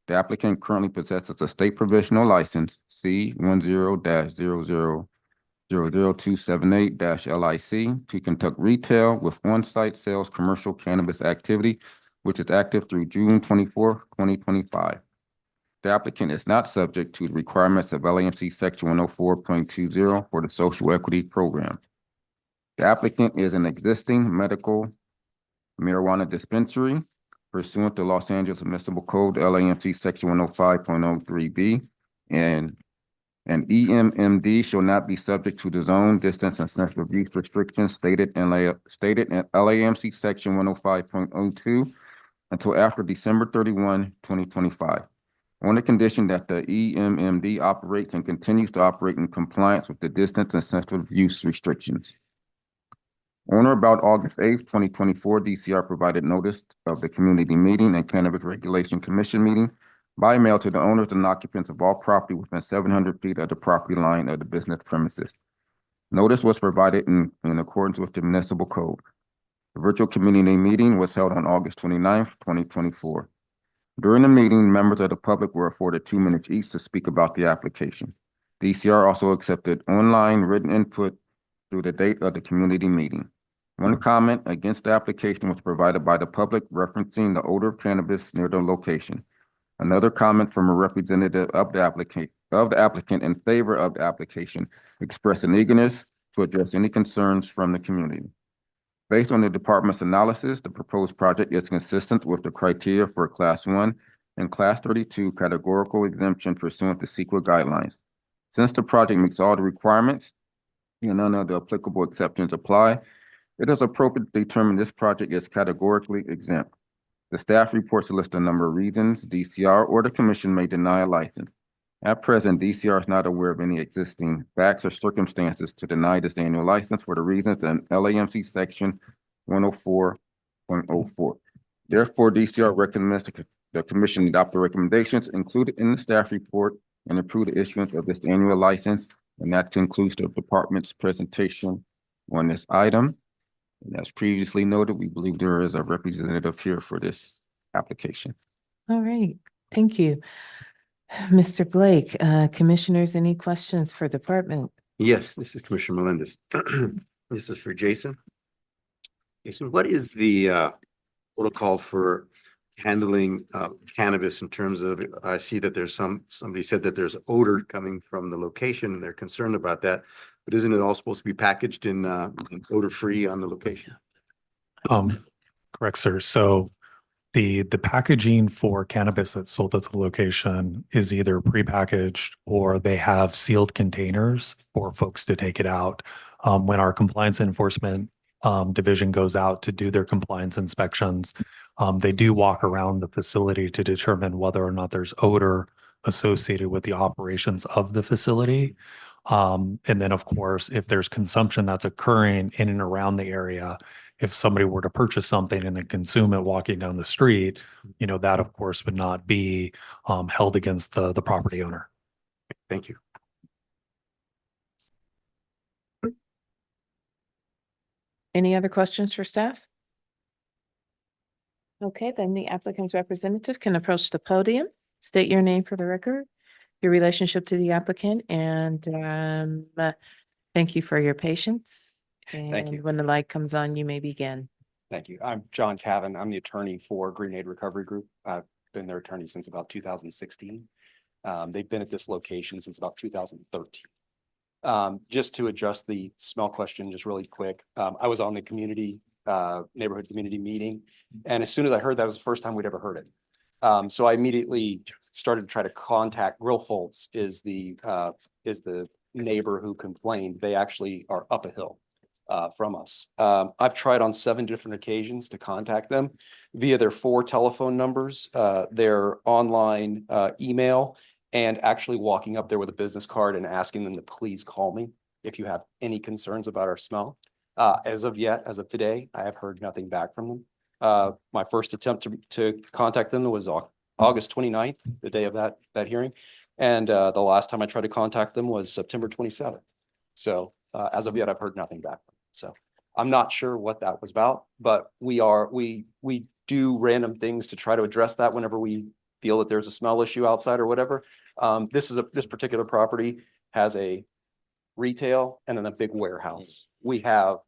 The applicant currently possesses a state provisional license, C10-000278-LIC, to conduct retail with on-site sales commercial cannabis activity, which is active through June 24, 2025. The applicant is not subject to the requirements of LAMC Section 104.20 for the Social Equity Program. The applicant is an existing medical marijuana dispensary pursuant to Los Angeles Municipal Code, LAMC Section 105.03B, and an EMMD shall not be subject to the zone, distance, and sensitive use restrictions stated in LAMC Section 105.02 until after December 31, 2025. On the condition that the EMMD operates and continues to operate in compliance with the distance and sensitive use restrictions. On or about August 8th, 2024, DCR provided notice of the community meeting and Cannabis Regulation Commission meeting by mail to the owners and occupants of all property within 700 feet of the property line of the business premises. Notice was provided in accordance with the municipal code. The virtual community meeting was held on August 29th, 2024. During the meeting, members of the public were afforded 2 minutes each to speak about the application. DCR also accepted online written input through the date of the community meeting. One comment against the application was provided by the public referencing the odor of cannabis near the location. Another comment from a representative of the applicant in favor of the application expressed an eagerness to address any concerns from the community. Based on the department's analysis, the proposed project is consistent with the criteria for Class 1 and Class 32 categorical exemption pursuant to CEQA guidelines. Since the project meets all the requirements and none of the applicable exceptions apply, it is appropriate to determine this project is categorically exempt. The staff reports a list of number of reasons DCR or the commission may deny a license. At present, DCR is not aware of any existing facts or circumstances to deny this annual license for the reasons in LAMC Section 104.04. Therefore, DCR recommends the commission adopt the recommendations included in the staff report and approve the issuance of this annual license. And that concludes the department's presentation on this item. And as previously noted, we believe there is a representative here for this application. All right, thank you. Mr. Blake, commissioners, any questions for department? Yes, this is Commissioner Melendez. This is for Jason. Jason, what is the protocol for handling cannabis in terms of, I see that there's somebody said that there's odor coming from the location and they're concerned about that, but isn't it all supposed to be packaged in odor-free on the location? Correct, sir. So the packaging for cannabis that's sold at the location is either prepackaged or they have sealed containers for folks to take it out. When our compliance enforcement division goes out to do their compliance inspections, they do walk around the facility to determine whether or not there's odor associated with the operations of the facility. And then, of course, if there's consumption that's occurring in and around the area, if somebody were to purchase something and then consume it walking down the street, you know, that of course would not be held against the property owner. Thank you. Any other questions for staff? Okay, then the applicant's representative can approach the podium, state your name for the record, your relationship to the applicant, and thank you for your patience. Thank you. And when the light comes on, you may begin. Thank you. I'm John Cavan. I'm the attorney for Green Aid Recovery Group. I've been their attorney since about 2016. They've been at this location since about 2013. Just to address the smell question, just really quick. I was on the neighborhood community meeting. And as soon as I heard that, was the first time we'd ever heard it. So I immediately started to try to contact Grillfolds is the neighbor who complained. They actually are up a hill from us. I've tried on 7 different occasions to contact them via their 4 telephone numbers, their online email, and actually walking up there with a business card and asking them to please call me if you have any concerns about our smell. As of today, I have heard nothing back from them. My first attempt to contact them was August 29th, the day of that hearing. And the last time I tried to contact them was September 27th. So as of yet, I've heard nothing back. So I'm not sure what that was about, but we do random things to try to address that whenever we feel that there's a smell issue outside or whatever. This particular property has a retail and then a big warehouse. We have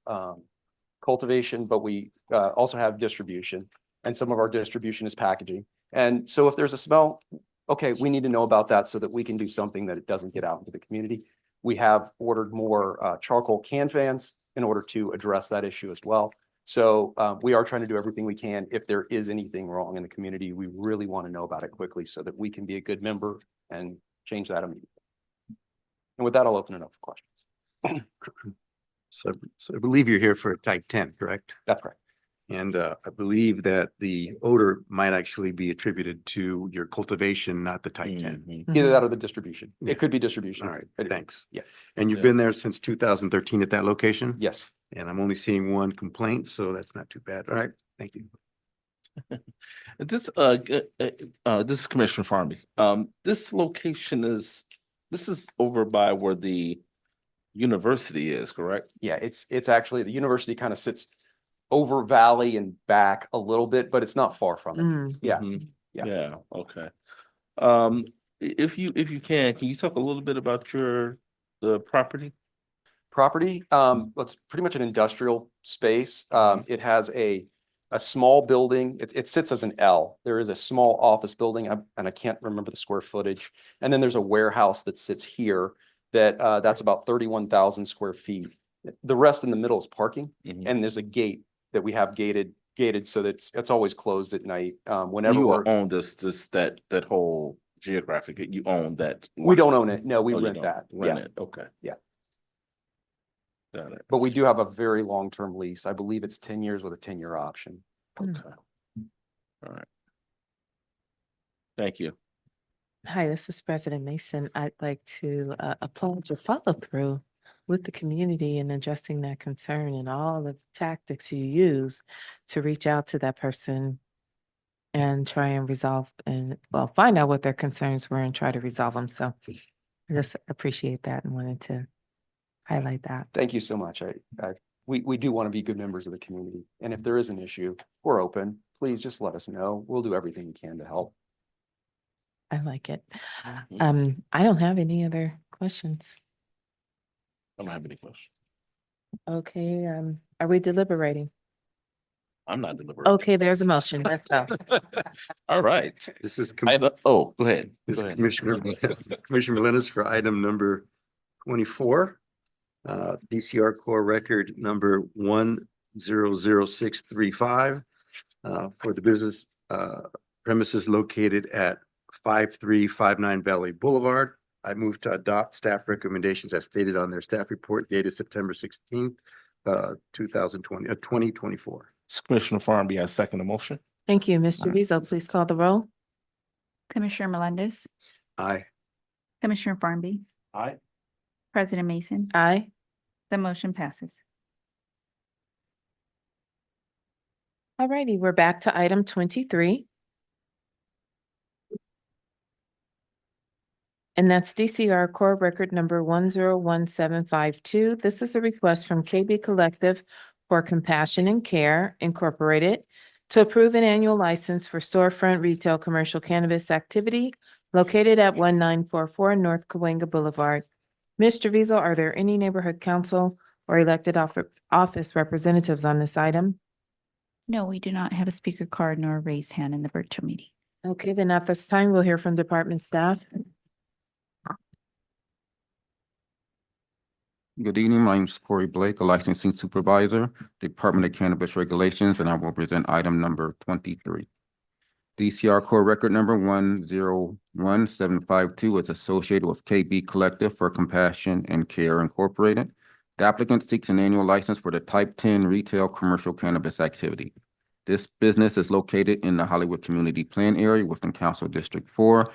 cultivation, but we also have distribution, and some of our distribution is packaging. And so if there's a smell, okay, we need to know about that so that we can do something that it doesn't get out into the community. We have ordered more charcoal can fans in order to address that issue as well. So we are trying to do everything we can. If there is anything wrong in the community, we really want to know about it quickly so that we can be a good member and change that immediately. And with that, I'll open it up for questions. So I believe you're here for a type 10, correct? That's correct. And I believe that the odor might actually be attributed to your cultivation, not the type 10. Either that or the distribution. It could be distribution. All right, thanks. Yeah. And you've been there since 2013 at that location? Yes. And I'm only seeing one complaint, so that's not too bad. All right, thank you. This is Commissioner Farmy. This location is over by where the university is, correct? Yeah, it's actually, the university kind of sits over valley and back a little bit, but it's not far from it. Yeah. Yeah. Yeah, okay. If you can you talk a little bit about the property? Property, it's pretty much an industrial space. It has a small building. It sits as an L. There is a small office building, and I can't remember the square footage. And then there's a warehouse that sits here that's about 31,000 square feet. The rest in the middle is parking, and there's a gate that we have gated so that it's always closed at night. Whenever You we're, own that whole geographic, you own that? we don't own it. No, we Oh, you rent don't. that. Rent Yeah. it, okay. Yeah. Got it. But we do have a very long-term lease. I believe it's 10 years with a 10-year option. Okay. All right. Thank you. Hi, this is President Mason. I'd like to applaud your follow-through with the community and addressing that concern and all of the tactics you use to reach out to that person and try and resolve find out what their concerns were and try to resolve them. So I just appreciate that and wanted to highlight that. Thank you so much. We do want to be good members of the community. And if there is an issue, we're open. Please just let us know. We'll do everything we can to help. I like it. I don't have any other questions. I don't have any questions. Okay, are we deliberating? I'm not deliberating. Okay, there's a motion. Let's go. All right. This is Go ahead. This Go is ahead. Commissioner Melendez for item number 24. DCR core record number 100635 for the business premises located at 5359 Valley Boulevard. I move to adopt staff recommendations as stated on their staff report dated September 16th, 2024. Commissioner Farmy, I second the motion. Thank you. Mr. Rizzo, please call the roll. Commissioner Melendez, Aye. Commissioner Farnby, Aye. President Mason, Aye. the motion passes. All righty, we're back to item 23. And that's DCR core record number 101752. This is a request from KB Collectiv for Compassion and Care Incorporated to approve an annual license for storefront retail commercial cannabis activity located at 1944 North Cahuenga Boulevard. Mr. Rizzo, are there any neighborhood council or elected office representatives on this item? No, we do not have a speaker card nor a raised hand in the virtual meeting. Okay, then at this time, we'll hear from department staff. Good evening. My name is Corey Blake, a licensing supervisor, Department of Cannabis Regulations, and I will present item number 23. DCR core record number 101752 is associated with KB Collectiv for Compassion and Care Incorporated. The applicant seeks an annual license for the type 10 retail commercial cannabis activity. This business is located in the Hollywood Community Plan area within Council District 4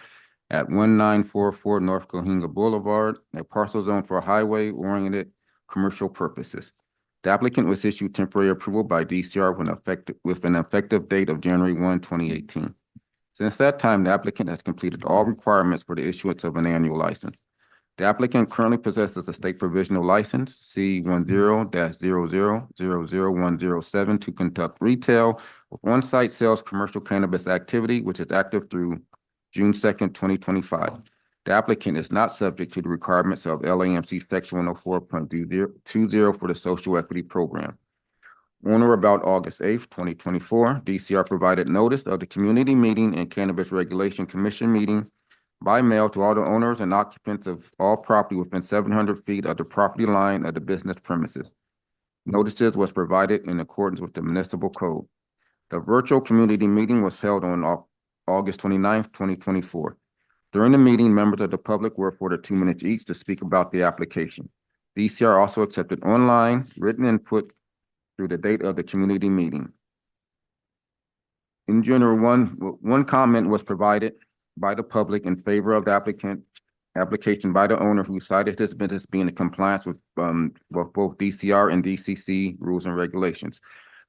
at 1944 North Cahuenga Boulevard, a parcel zone for highway-oriented commercial purposes. The applicant was issued temporary approval by DCR with an effective date of January 1, 2018. Since that time, the applicant has completed all requirements for the issuance of an annual license. The applicant currently possesses a state provisional license, C 10-00000107, to conduct retail or on-site sales commercial cannabis activity, which is active through June 2nd, 2025. The applicant is not subject to the requirements of LAMC Section 104.20 for the Social Equity Program. On or about August 8th, 2024, DCR provided notice of the Community Meeting and Cannabis Regulation Commission meeting by mail to all the owners and occupants of all property within 700 feet of the property line of the business premises. Notices was provided in accordance with the municipal code. The virtual community meeting was held on August 29th, 2024. During the meeting, members of the public were afforded 2 minutes each to speak about the application. DCR also accepted online written input through the date of the community meeting. In general, one comment was provided by the public in favor of the application by the owner, who cited his business being in compliance with both DCR and DCC rules and regulations.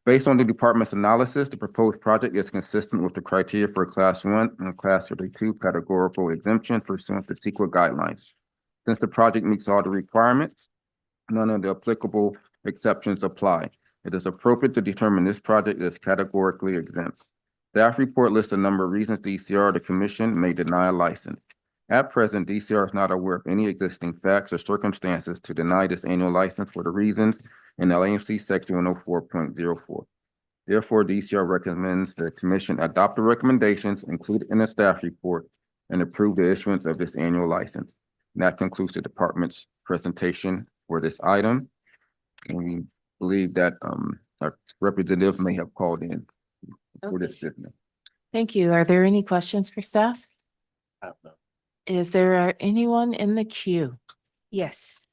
Based on the department's analysis, the proposed project is consistent with the criteria for Class 1 and Class 32 categorical exemption pursuant to CEQA guidelines. Since the project meets all the requirements, none of the applicable exceptions apply. It is appropriate to determine this project is categorically exempt. Staff report lists a number of reasons DCR, the commission, may deny a license. At present, DCR is not aware of any existing facts or circumstances to deny this annual license for the reasons in LAMC Section 104.04. Therefore, DCR recommends the commission adopt the recommendations included in the staff report and approve the issuance of this annual license. And that concludes the department's presentation for this item. And we believe that our representative may have called in for this business. Thank you. Are there any questions for staff? Is there anyone in the queue? Yes.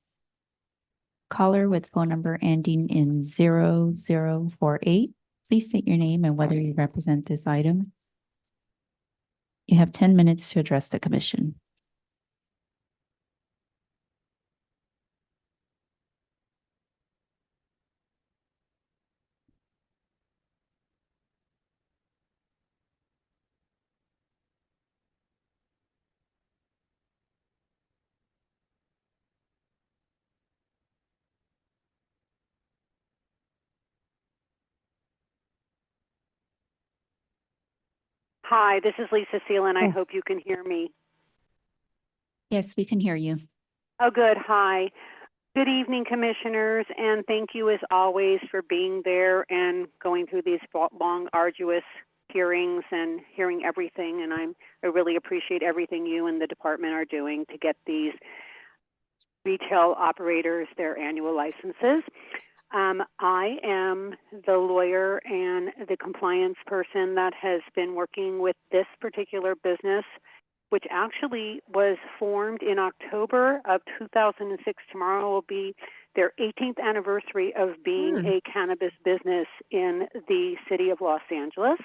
Caller with phone number ending in 0048. Please state your name and whether you represent this item. You have 10 minutes to address the commission. Hi, this is Lisa Seelan. I hope you can hear me. Yes, we can hear you. Oh, good. Hi. Good evening, commissioners, and thank you as always for being there and going through these long, arduous hearings and hearing everything. And I really appreciate everything you and the department are doing to get these retail operators their annual licenses. I am the lawyer and the compliance person that has been working with this particular business, which actually was formed in October of 2006. Tomorrow will be their 18th anniversary of being a cannabis business in the city of Los Angeles.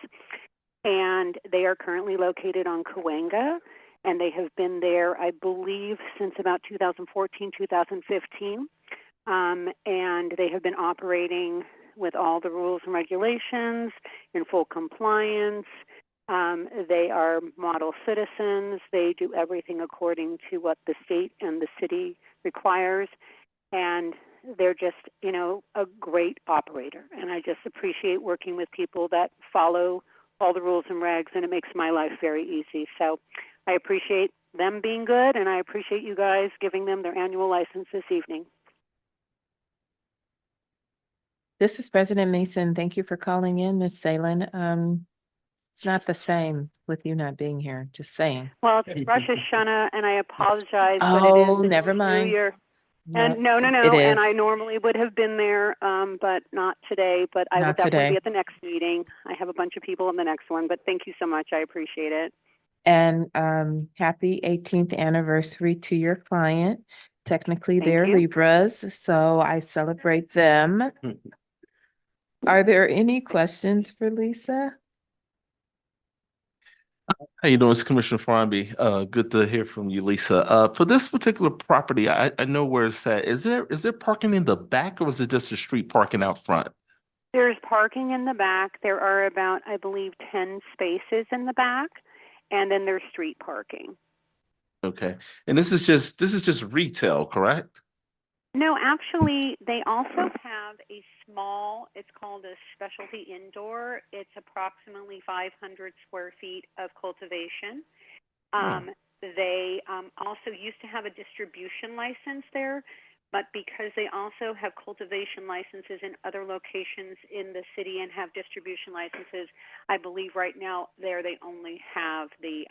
And they are currently located on Cahuenga. And they have been there, I believe, since about 2014, 2015. And they have been operating with all the rules and regulations in full compliance. They are model citizens. They do everything according to what the state and the city requires. And they're just, a great operator. And I just appreciate working with people that follow all the rules and regs, and it makes my life very easy. So I appreciate them being good, and I appreciate you guys giving them their annual license this evening. This is President Mason. Thank you for calling in, Ms. Salen. It's not the same with you not being here, just saying. Well, it's Rosh Hashanah, and I apologize, Oh, but it is the never New mind. Year. No, And no, it is. and I normally would have been there, but not today. But I will Not definitely today. be at the next meeting. I have a bunch of people in the next one, but thank you so much. I appreciate it. And happy 18th anniversary to your client. Technically, Thank they're you. Libras, so I celebrate them. Are there any questions for Lisa? How you doing? It's Commissioner Farnaby. Good to hear from you, Lisa. For this particular property, I know where it's at. Is there parking in the back, or is it just a street parking out front? There's parking in the back. There are about, I believe, 10 spaces in the back. and then there's street parking. Okay, and this is just retail, correct? No, actually, they also have a small, it's called a specialty indoor. It's approximately 500 square feet of cultivation. They also used to have a distribution license there, but because they also have cultivation licenses in other locations in the city and have distribution licenses, I believe right now there they only have the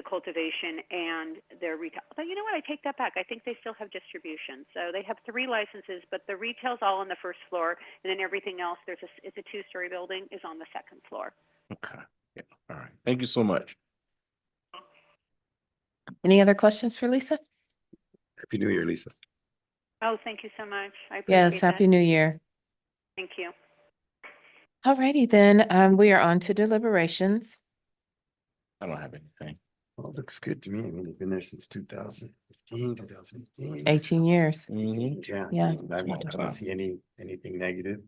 cultivation and their retail. But you know what? I take that back. I think they still have distribution. So they have 3 licenses, but the retail's all on the first floor, and then everything else, it's a 2-story building, is on the second floor. Okay, yeah, all right. Thank you so much. Any other questions for Lisa? Happy New Year, Lisa. Oh, thank you so much. I appreciate Yes, Happy that. New Year. Thank you. All righty then, we are on to deliberations. I don't have anything. Well, it looks good to me. I mean, they've been there since 2015, 2018. 18 years. Yeah. Yeah. I don't see anything negative.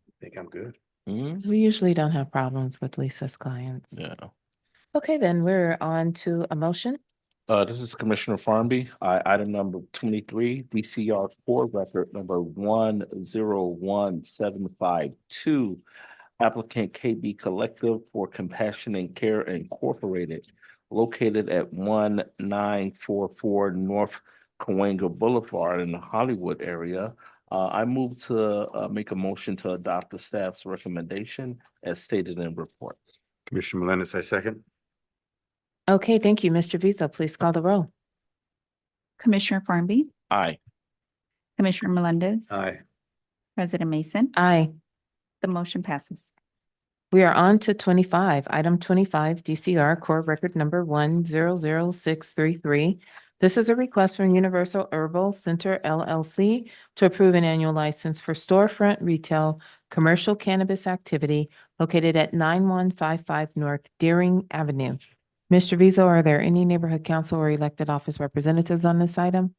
I think I'm good. We usually don't have problems with Lisa's clients. Yeah. Okay, then we're on to a motion. This is Commissioner Farnby. Item number 23, DCR Core Record number 101752. Applicant KB Collectiv for Compassion and Care Incorporated, located at 1944 North Cahuenga Boulevard in the Hollywood area. I move to make a motion to adopt the staff's recommendation as stated in report. Commissioner Melendez, I second. Okay, thank you. Mr. Visa, please call the roll. Commissioner Farnby, Aye. Commissioner Melendez, Aye. President Mason, Aye. the motion passes. We are on to 25. Item 25, DCR Core Record number 100633. This is a request from Universal Herbal Center LLC to approve an annual license for storefront retail commercial cannabis activity located at 9155 North Deering Avenue. Mr. Vizo, are there any neighborhood council or elected office representatives on this item?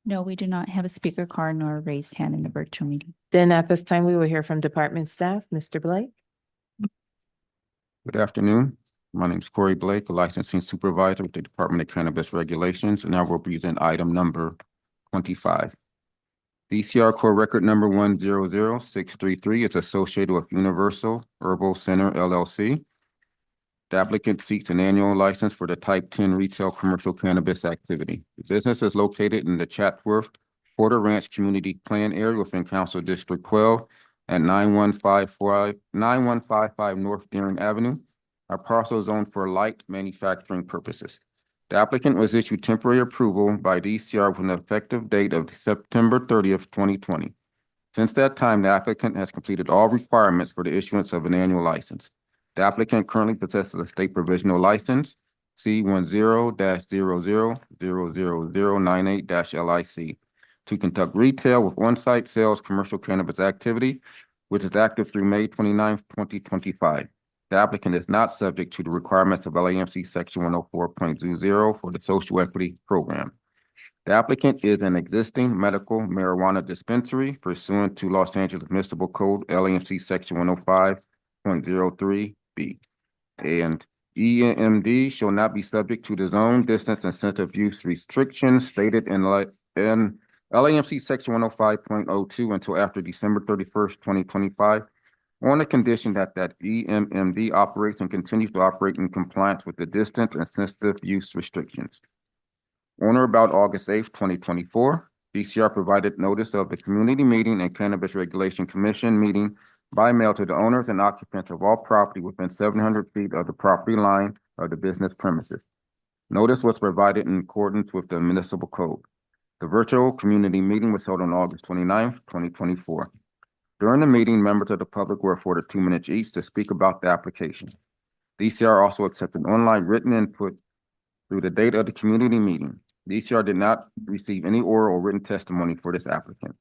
No, we do not have a speaker card nor a raised hand in the virtual meeting. Then at this time, we will hear from department staff. Mr. Blake? Good afternoon. My name is Corey Blake, a licensing supervisor with the Department of Cannabis Regulations, and I will present item number 25. DCR Core Record number 100633 is associated with Universal Herbal Center LLC. The applicant seeks an annual license for the Type 10 retail commercial cannabis activity. The business is located in the Chatsworth Porter Ranch Community Plan area within Council District 12 at 9155 North Deering Avenue. Our parcel is owned for light manufacturing purposes. The applicant was issued temporary approval by DCR with an effective date of September 30th, 2020. Since that time, the applicant has completed all requirements for the issuance of an annual license. The applicant currently possesses a state provisional license, C10-0000098-LIC, to conduct retail with on-site sales commercial cannabis activity, which is active through May 29th, 2025. The applicant is not subject to the requirements of LAHC Section 104.20 for the Social Equity Program. The applicant is an existing medical marijuana dispensary pursuant to Los Angeles Municipal Code LAHC Section 105.03B. And EMD shall not be subject to the zone distance incentive use restrictions stated in LAMC Section 105.02 until after December 31st, 2025, on the condition that EMMD operates and continues to operate in compliance with the distance and sensitive use restrictions. On or about August 8th, 2024, DCR provided notice of the community meeting and Cannabis Regulation Commission meeting by mail to the owners and occupants of all property within 700 feet of the property line of the business premises. Notice was provided in accordance with the municipal code. The virtual community meeting was held on August 29th, 2024. During the meeting, members of the public were afforded 2 minutes each to speak about the application. DCR also accepted online written input through the date of the community meeting. DCR did not receive any oral or written testimony for this applicant.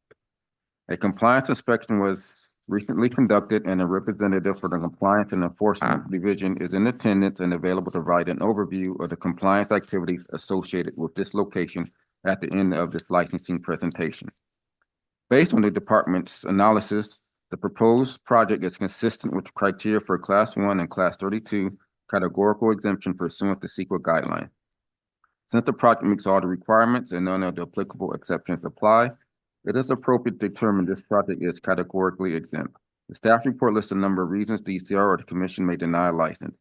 A compliance inspection was recently conducted, and a representative for the Compliance and Enforcement Division is in attendance and available to provide an overview of the compliance activities associated with this location at the end of this licensing presentation. Based on the department's analysis The proposed project is consistent with the criteria for Class 1 and Class 32 categorical exemption pursuant to CEQA guidelines. Since the project meets all the requirements and none of the applicable exceptions apply, it is appropriate to determine this project is categorically exempt. The staff report lists a number of reasons DCR or the commission may deny a license.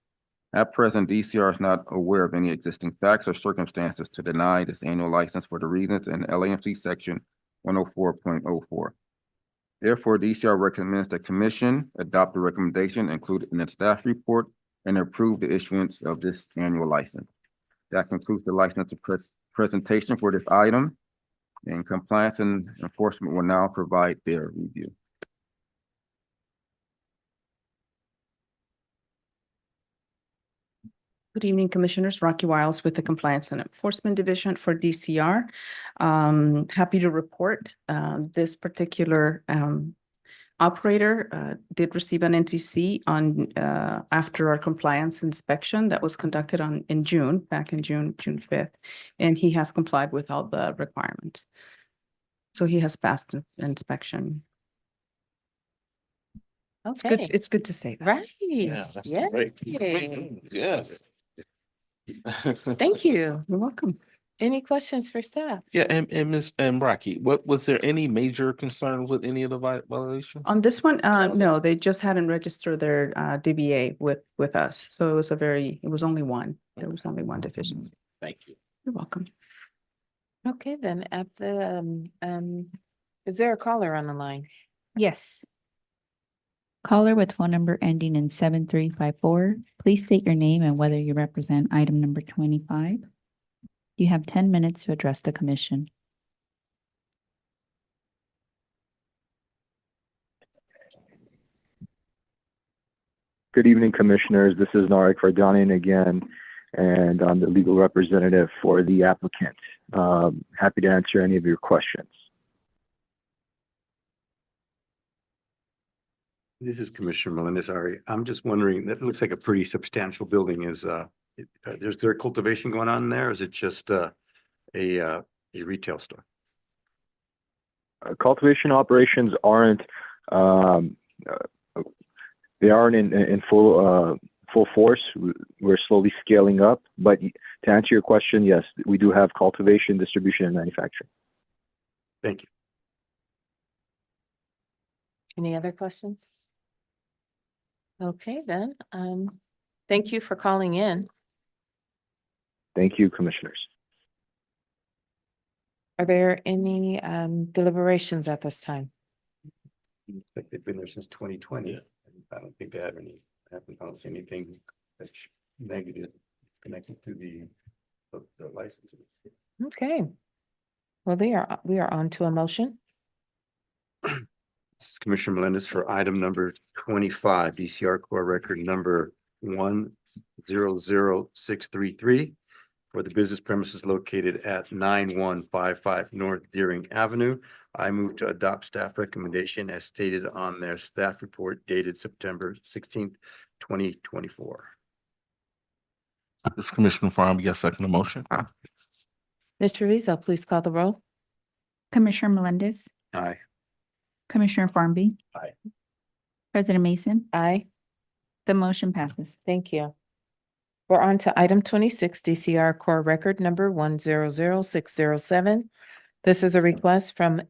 At present, DCR is not aware of any existing facts or circumstances to deny this annual license for the reasons in LAMC section 104.04. Therefore, DCR recommends the commission adopt the recommendation included in the staff report and approve the issuance of this annual license. That concludes the license presentation for this item, and compliance and enforcement will now provide their review. Good evening, Commissioners. Rocky Wiles with the Compliance and Enforcement Division for DCR. Happy to report this particular operator did receive an NTC on after our compliance inspection that was conducted back in June 5th, and he has complied with all the requirements. So he has passed the inspection. Okay. It's good to say that. Right. Yes. Thank you. You're welcome. Any questions for staff? Yeah, and Ms. and Rocky, was there any major concern with any of the violations? On this one, no, they just hadn't registered their DBA with us. So it was only one. There was only one deficiency. Thank you. You're welcome. Okay, then at the, is there a caller on the line? Yes. Caller with phone number ending in 7354. Please state your name and whether you represent item number 25. You have 10 minutes to address the commission. Good evening, Commissioners. This is Narek Vardanian again, and I'm the legal representative for the applicant. Happy to answer any of your questions. This is Commissioner Melendez. I'm just wondering, that looks like a pretty substantial building. Is there cultivation going on there? Or is it just a retail store? Cultivation operations aren't they aren't in full force. We're slowly scaling up, but to answer your question, yes, we do have cultivation, distribution, and manufacturing. Thank you. Any other questions? Okay, then, thank you for calling in. Thank you, Commissioners. Are there any deliberations at this time? Looks like they've been there since 2020. I don't think they have any, I don't see anything that's negative connected to the licensing. Okay. Well, we are on to a motion. This is Commissioner Melendez for item number 25, DCR core record number 100633 for the business premises located at 9155 North Deering Avenue. I move to adopt staff recommendation as stated on their staff report dated September 16th, 2024. This is Commissioner Farm, yes, second the motion. Mr. Rizzo, please call the roll. Commissioner Melendez, Aye. Commissioner Farmby, Aye. President Mason, Aye. the motion passes. Thank you. We're on to item 26, DCR core record number 100607. This is a request from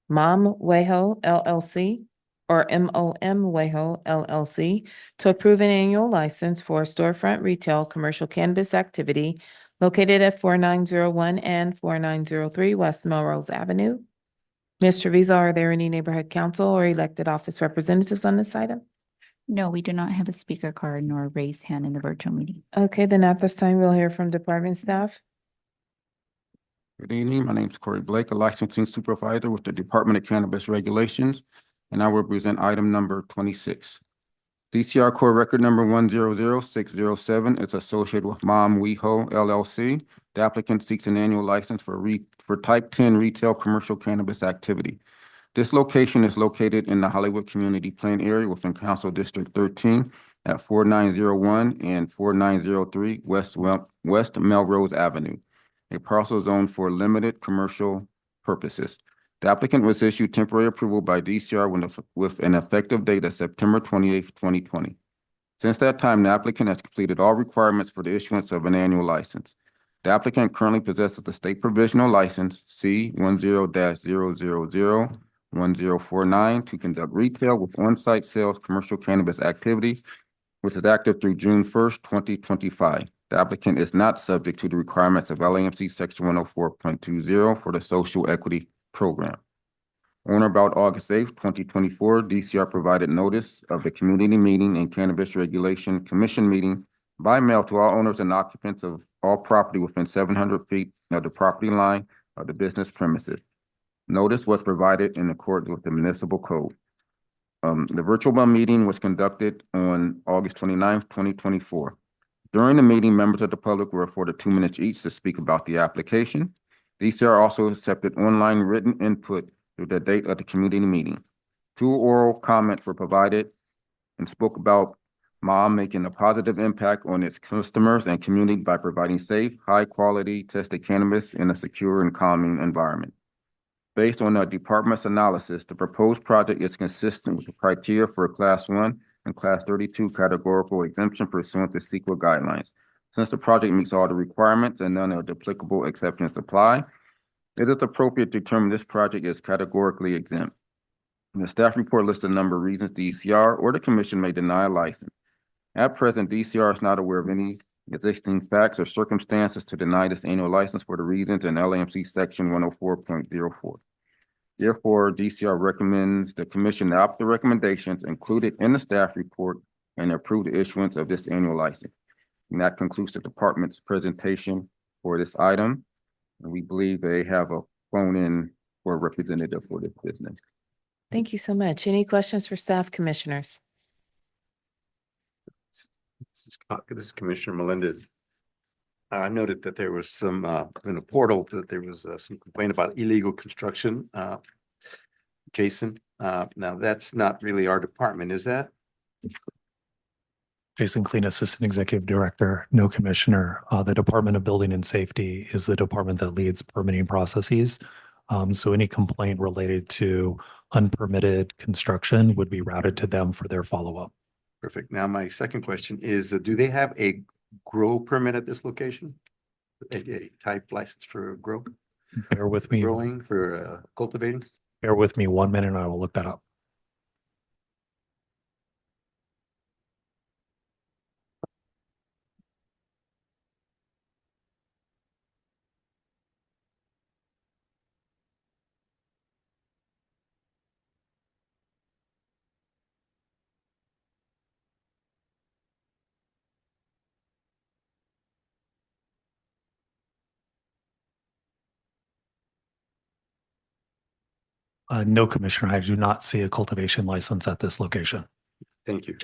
Mom Weho LLC or MOM Weho LLC to approve an annual license for storefront retail commercial cannabis activity located at 4901 and 4903 West Melrose Avenue. Mr. Visa, are there any neighborhood council or elected office representatives on this item? No, we do not have a speaker card nor a raised hand in the virtual meeting. Okay, then at this time, we'll hear from department staff. Good evening. My name is Corey Blake, a licensing supervisor with the Department of Cannabis Regulations, and I will present item number 26. DCR core record number 100607 is associated with Mom Weho LLC. The applicant seeks an annual license for type 10 retail commercial cannabis activity. This location is located in the Hollywood Community Plan area within Council District 13 at 4901 and 4903 West Melrose Avenue, a parcel zoned for limited commercial purposes. The applicant was issued temporary approval by DCR with an effective date of September 28th, 2020. Since that time, the applicant has completed all requirements for the issuance of an annual license. The applicant currently possesses the state provisional license C 10-0001049 to conduct retail with on-site sales commercial cannabis activity, which is active through June 1st, 2025. The applicant is not subject to the requirements of LAMC Section 104.20 for the social equity program. On or about August 8th, 2024, DCR provided notice of the community meeting and Cannabis Regulation Commission meeting by mail to all owners and occupants of all property within 700 feet of the property line of the business premises. Notice was provided in accordance with the municipal code. The virtual meeting was conducted on August 29th, 2024. During the meeting, members of the public were afforded 2 minutes each to speak about the application. DCR also accepted online written input through the date of the community meeting. 2 oral comments were provided and spoke about MOM making a positive impact on its customers and community by providing safe, high-quality tested cannabis in a secure and calming environment. Based on the department's analysis, the proposed project is consistent with the criteria for a Class 1 and Class 32 categorical exemption pursuant to CEQA guidelines. Since the project meets all the requirements and none of the applicable exceptions apply, it is appropriate to determine this project is categorically exempt. The staff report lists a number of reasons DCR or the commission may deny a license. At present, DCR is not aware of any existing facts or circumstances to deny this annual license for the reasons in LAMC Section 104.04. Therefore, DCR recommends the commission adopt the recommendations included in the staff report and approve the issuance of this annual license. And that concludes the department's presentation for this item. And we believe they have a phone-in or a representative for this business. Thank you so much. Any questions for staff, commissioners? This is Commissioner Melendez. I noted that there was some, in the portal, that there was some complaint about illegal construction. Jason, now that's not really our department, is that? Jason Clean, Assistant Executive Director, no commissioner. The Department of Building and Safety is the department that leads permitting processes. So any complaint related to unpermitted construction would be routed to them for their follow-up. Perfect. Now, my second question is, do they have a grow permit at this location? A type license for grow? Bear with me. Growing, for cultivating? Bear with me 1 minute and I will look that up. No, Commissioner, I do not see a cultivation license at this location. Thank you.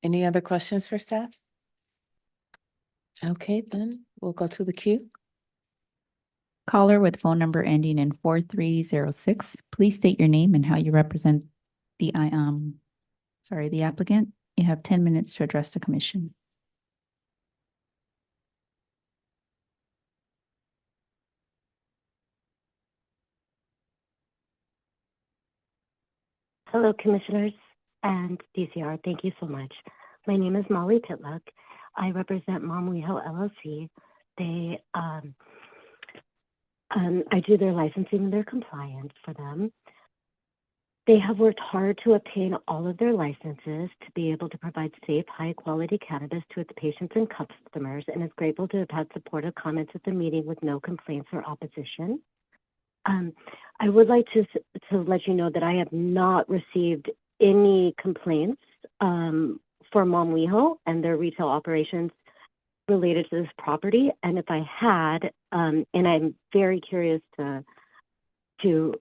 Any other questions for staff? Okay, then we'll go to the queue. Caller with phone number ending in 4306. Please state your name and how you represent the the applicant. You have 10 minutes to address the commission. Hello, Commissioners and DCR. Thank you so much. My name is Molly Titluck. I represent Mom Weho LLC. They, I do their licensing and their compliance for them. They have worked hard to obtain all of their licenses to be able to provide safe, high-quality cannabis to its patients and customers, and is grateful to have had supportive comments at the meeting with no complaints or opposition. I would like to let you know that I have not received any complaints for Mom Weho and their retail operations related to this property. And if I had, and I'm very curious to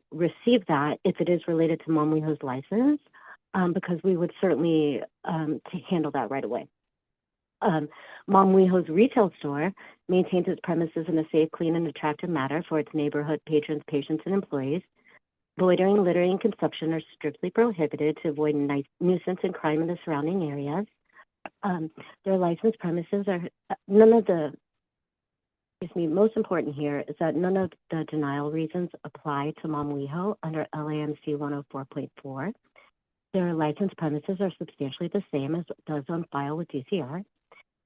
receive that if it is related to Mom Weho's license, because we would certainly handle that right away. Mom Weho's retail store maintains its premises in a safe, clean, and attractive manner for its neighborhood patrons, patients, and employees. Loitering, littering, and consumption are strictly prohibited to avoid nuisance and crime in the surrounding areas. Their licensed premises are, none of the excuse me, most important here is that none of the denial reasons apply to Mom Weho under LAMC 104.4. Their licensed premises are substantially the same as those on file with DCR.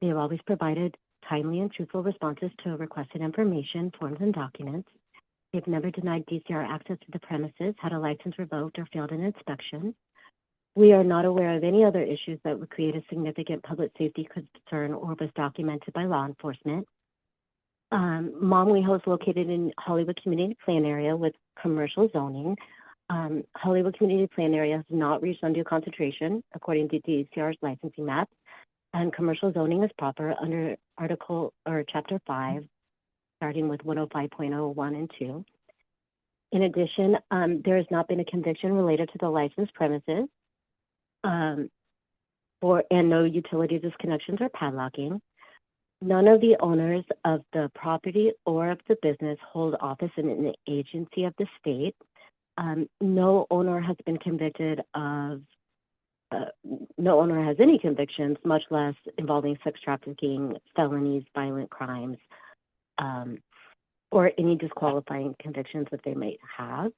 They have always provided timely and truthful responses to requested information, forms, and documents. They've never denied DCR access to the premises, had a license revoked, or failed an inspection. We are not aware of any other issues that would create a significant public safety concern or was documented by law enforcement. Mom Weho is located in Hollywood Community Plan Area with commercial zoning. Hollywood Community Plan Area has not reached undue concentration according to DCR's licensing map, and commercial zoning is proper under Article or Chapter 5, starting with 105.01 and 2. In addition, there has not been a conviction related to the licensed premises, and no utility disconnections or padlocking. None of the owners of the property or of the business hold office in an agency of the state. No owner has been convicted of, no owner has any convictions, much less involving sex trafficking, felonies, violent crimes, or any disqualifying convictions that they might have.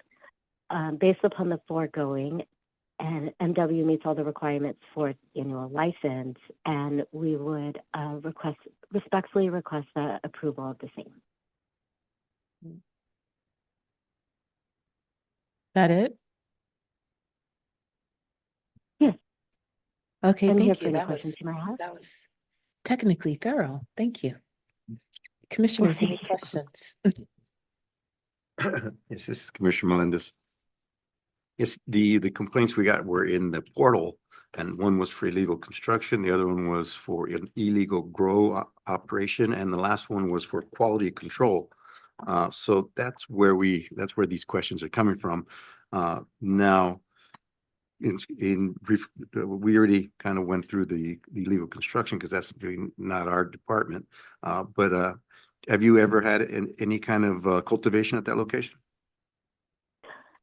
Based upon the foregoing, and MW meets all the requirements for its annual license, and we would respectfully request the approval of the same. That it? Yes. Okay, I'm here thank for you. any That questions was, you might have. that was technically thorough. Thank you. Commissioners, any Thank you. questions? Yes, this is Commissioner Melendez. Yes, the complaints we got were in the portal, and one was for illegal construction, the other one was for an illegal grow operation, and the last one was for quality control. So that's where these questions are coming from. Now, we already kind of went through the illegal construction because that's really not our department. But have you ever had any kind of cultivation at that location?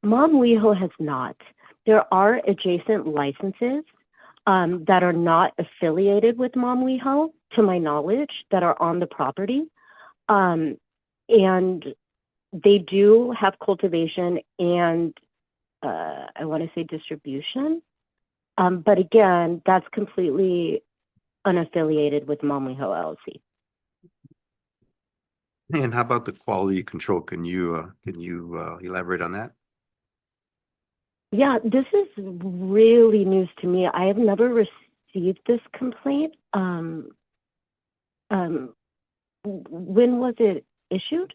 Mom Weho has not. There are adjacent licenses that are not affiliated with Mom Weho, to my knowledge, that are on the property. And they do have cultivation and I want to say distribution. But again, that's completely unaffiliated with Mom Weho LLC. And how about the quality control? Can you elaborate on that? Yeah, this is really news to me. I have never received this complaint. When was it issued?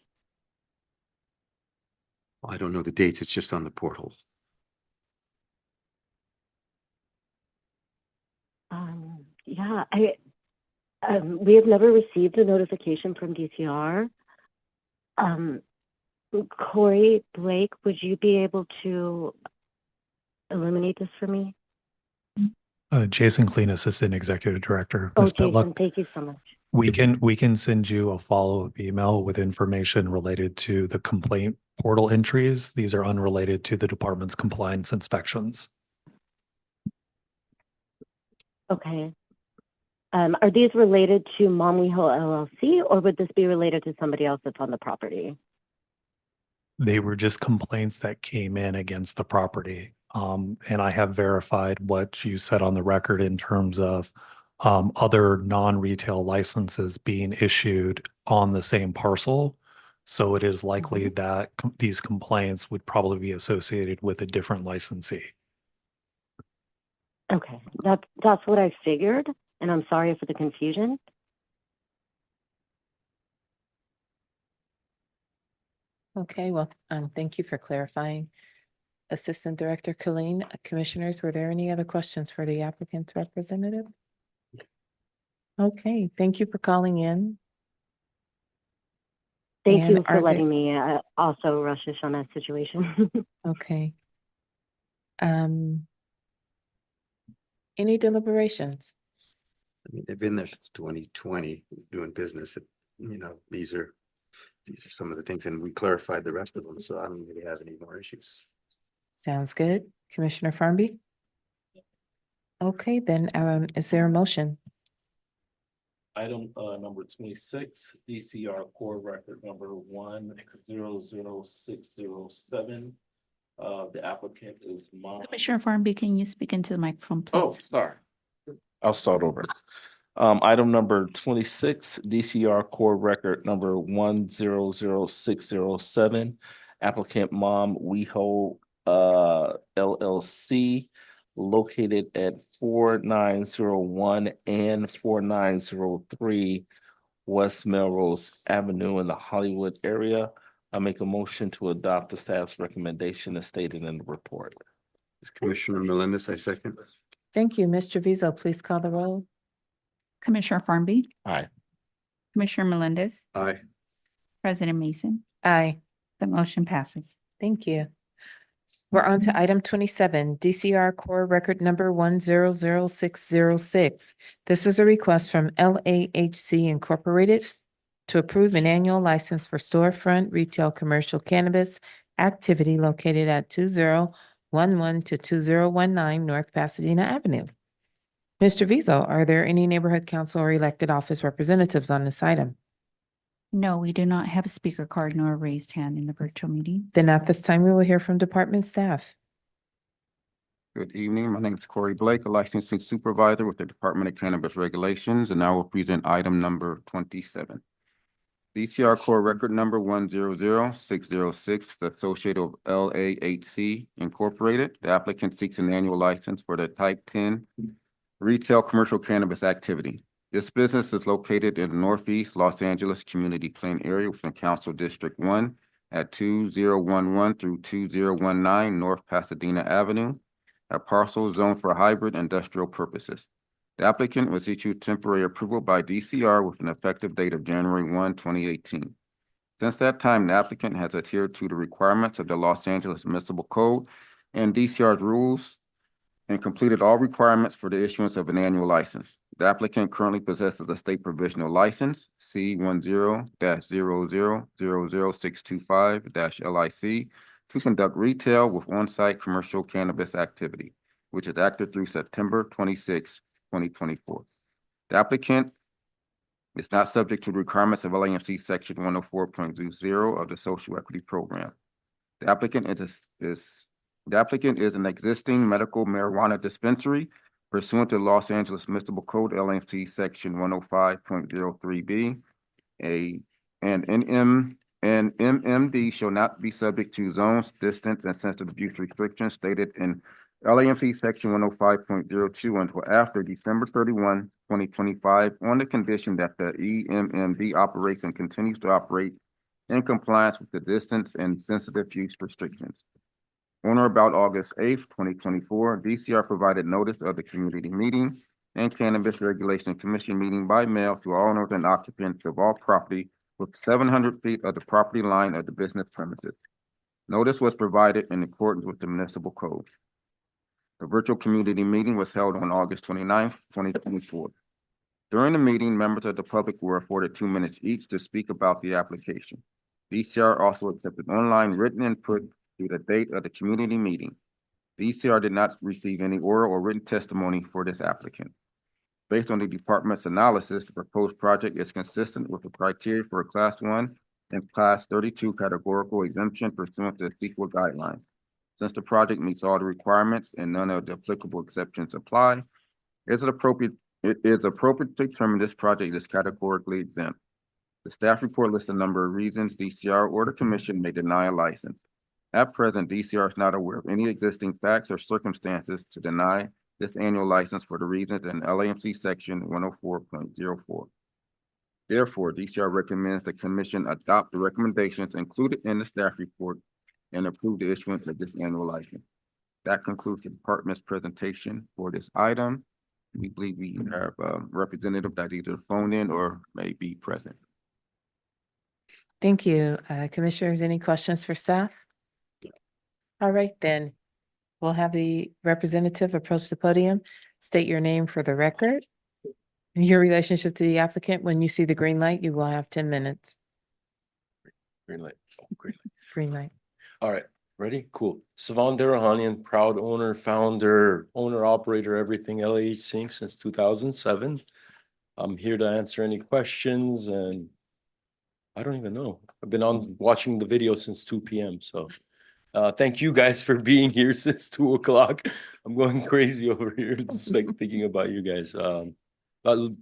I don't know the dates. It's just on the portal. Yeah, we have never received a notification from DCR. Corey, Blake, would you be able to eliminate this for me? Jason Clean, Assistant Executive Director. Oh, Ms. Jason, Pitluck, thank you so much. we can send you a follow-up email with information related to the complaint portal entries. These are unrelated to the department's compliance inspections. Okay. Are these related to Mom Weho LLC, or would this be related to somebody else that's on the property? They were just complaints that came in against the property. And I have verified what you said on the record in terms of other non-retail licenses being issued on the same parcel. So it is likely that these complaints would probably be associated with a different licensee. Okay, that's what I figured, and I'm sorry for the confusion. Okay, well, thank you for clarifying. Assistant Director Colleen, Commissioners, were there any other questions for the applicant's representative? Okay, thank you for calling in. Thank And you for are letting me also rush this on that situation. Okay. Any deliberations? I mean, they've been there since 2020 doing business. These are some of the things, and we clarified the rest of them, so I don't really have any more issues. Sounds good. Commissioner Farnby? Okay, then, is there a motion? Item number 26, DCR core record number 1000607. The applicant is Mom. Commissioner Farmbee, can you speak into the microphone, Oh, please? sorry. I'll start over. Item number 26, DCR core record number 1000607. Applicant Mom Weho LLC, located at 4901 and 4903 West Melrose Avenue in the Hollywood area. I make a motion to adopt the staff's recommendation as stated in the report. Commissioner Melendez, I second. Thank you. Mr. Vizo, please call the roll. Commissioner Farmbee, Aye. Commissioner Melendez, Aye. President Mason, Aye. the motion passes. Thank you. We're on to item 27, DCR core record number 1000606. This is a request from LAHC Incorporated to approve an annual license for storefront retail commercial cannabis activity located at 2011 to 2019 North Pasadena Avenue. Mr. Vizo, are there any neighborhood council or elected office representatives on this item? No, we do not have a speaker card nor a raised hand in the virtual meeting. Then at this time, we will hear from department staff. Good evening. My name is Corey Blake, a licensing supervisor with the Department of Cannabis Regulations, and I will present item number 27. DCR core record number 1000606, associated with LAHC Incorporated. The applicant seeks an annual license for the type 10 retail commercial cannabis activity. This business is located in the Northeast Los Angeles Community Plan area within Council District 1 at 2011 through 2019 North Pasadena Avenue, a parcel zoned for hybrid industrial purposes. The applicant was issued temporary approval by DCR with an effective date of January 1, 2018. Since that time, the applicant has adhered to the requirements of the Los Angeles Municipal Code and DCR's rules and completed all requirements for the issuance of an annual license. The applicant currently possesses a state provisional license, C10-00000625-LIC, to conduct retail with on-site commercial cannabis activity, which is active through September 26, 2024. The applicant is not subject to the requirements of LAMC Section 104.20 of the Social Equity Program. The applicant is an existing medical marijuana dispensary pursuant to Los Angeles Municipal Code LMC Section 105.03B. An MMD shall not be subject to zones, distance, and sensitive use restrictions stated in LAMC Section 105.02 until after December 31, 2025, on the condition that the EMMD operates and continues to operate in compliance with the distance and sensitive use restrictions. On or about August 8th, 2024, DCR provided notice of the community meeting and Cannabis Regulation Commission meeting by mail to all owners and occupants of all property with 700 feet of the property line of the business premises. Notice was provided in accordance with the municipal code. The virtual community meeting was held on August 29th, 2024. During the meeting, members of the public were afforded 2 minutes each to speak about the application. DCR also accepted online written input through the date of the community meeting. DCR did not receive any oral or written testimony for this applicant. Based on the department's analysis, the proposed project is consistent with the criteria for a Class 1 and Class 32 categorical exemption pursuant to the CEQA guidelines. Since the project meets all the requirements and none of the applicable exceptions apply, it is appropriate to determine this project is categorically exempt. The staff report lists a number of reasons DCR or the commission may deny a license. At present, DCR is not aware of any existing facts or circumstances to deny this annual license for the reasons in LAMC Section 104.04. Therefore, DCR recommends the commission adopt the recommendations included in the staff report and approve the issuance of this annual license. That concludes the department's presentation for this item. We believe we have a representative that either phoned in or may be present. Thank you. Commissioners, any questions for staff? All right, then. We'll have the representative approach the podium, state your name for the record, your relationship to the applicant. When you see the green light, you will have 10 minutes. Green light. Oh, green light. Green light. All right, ready? Cool. Savan Darahanian, proud owner, founder, owner, operator, everything LAHC since 2007. I'm here to answer any questions, and I don't even know. I've been on watching the video since 2 p.m. So thank you guys for being here since 2 o'clock. I'm going crazy over here, just like thinking about you guys.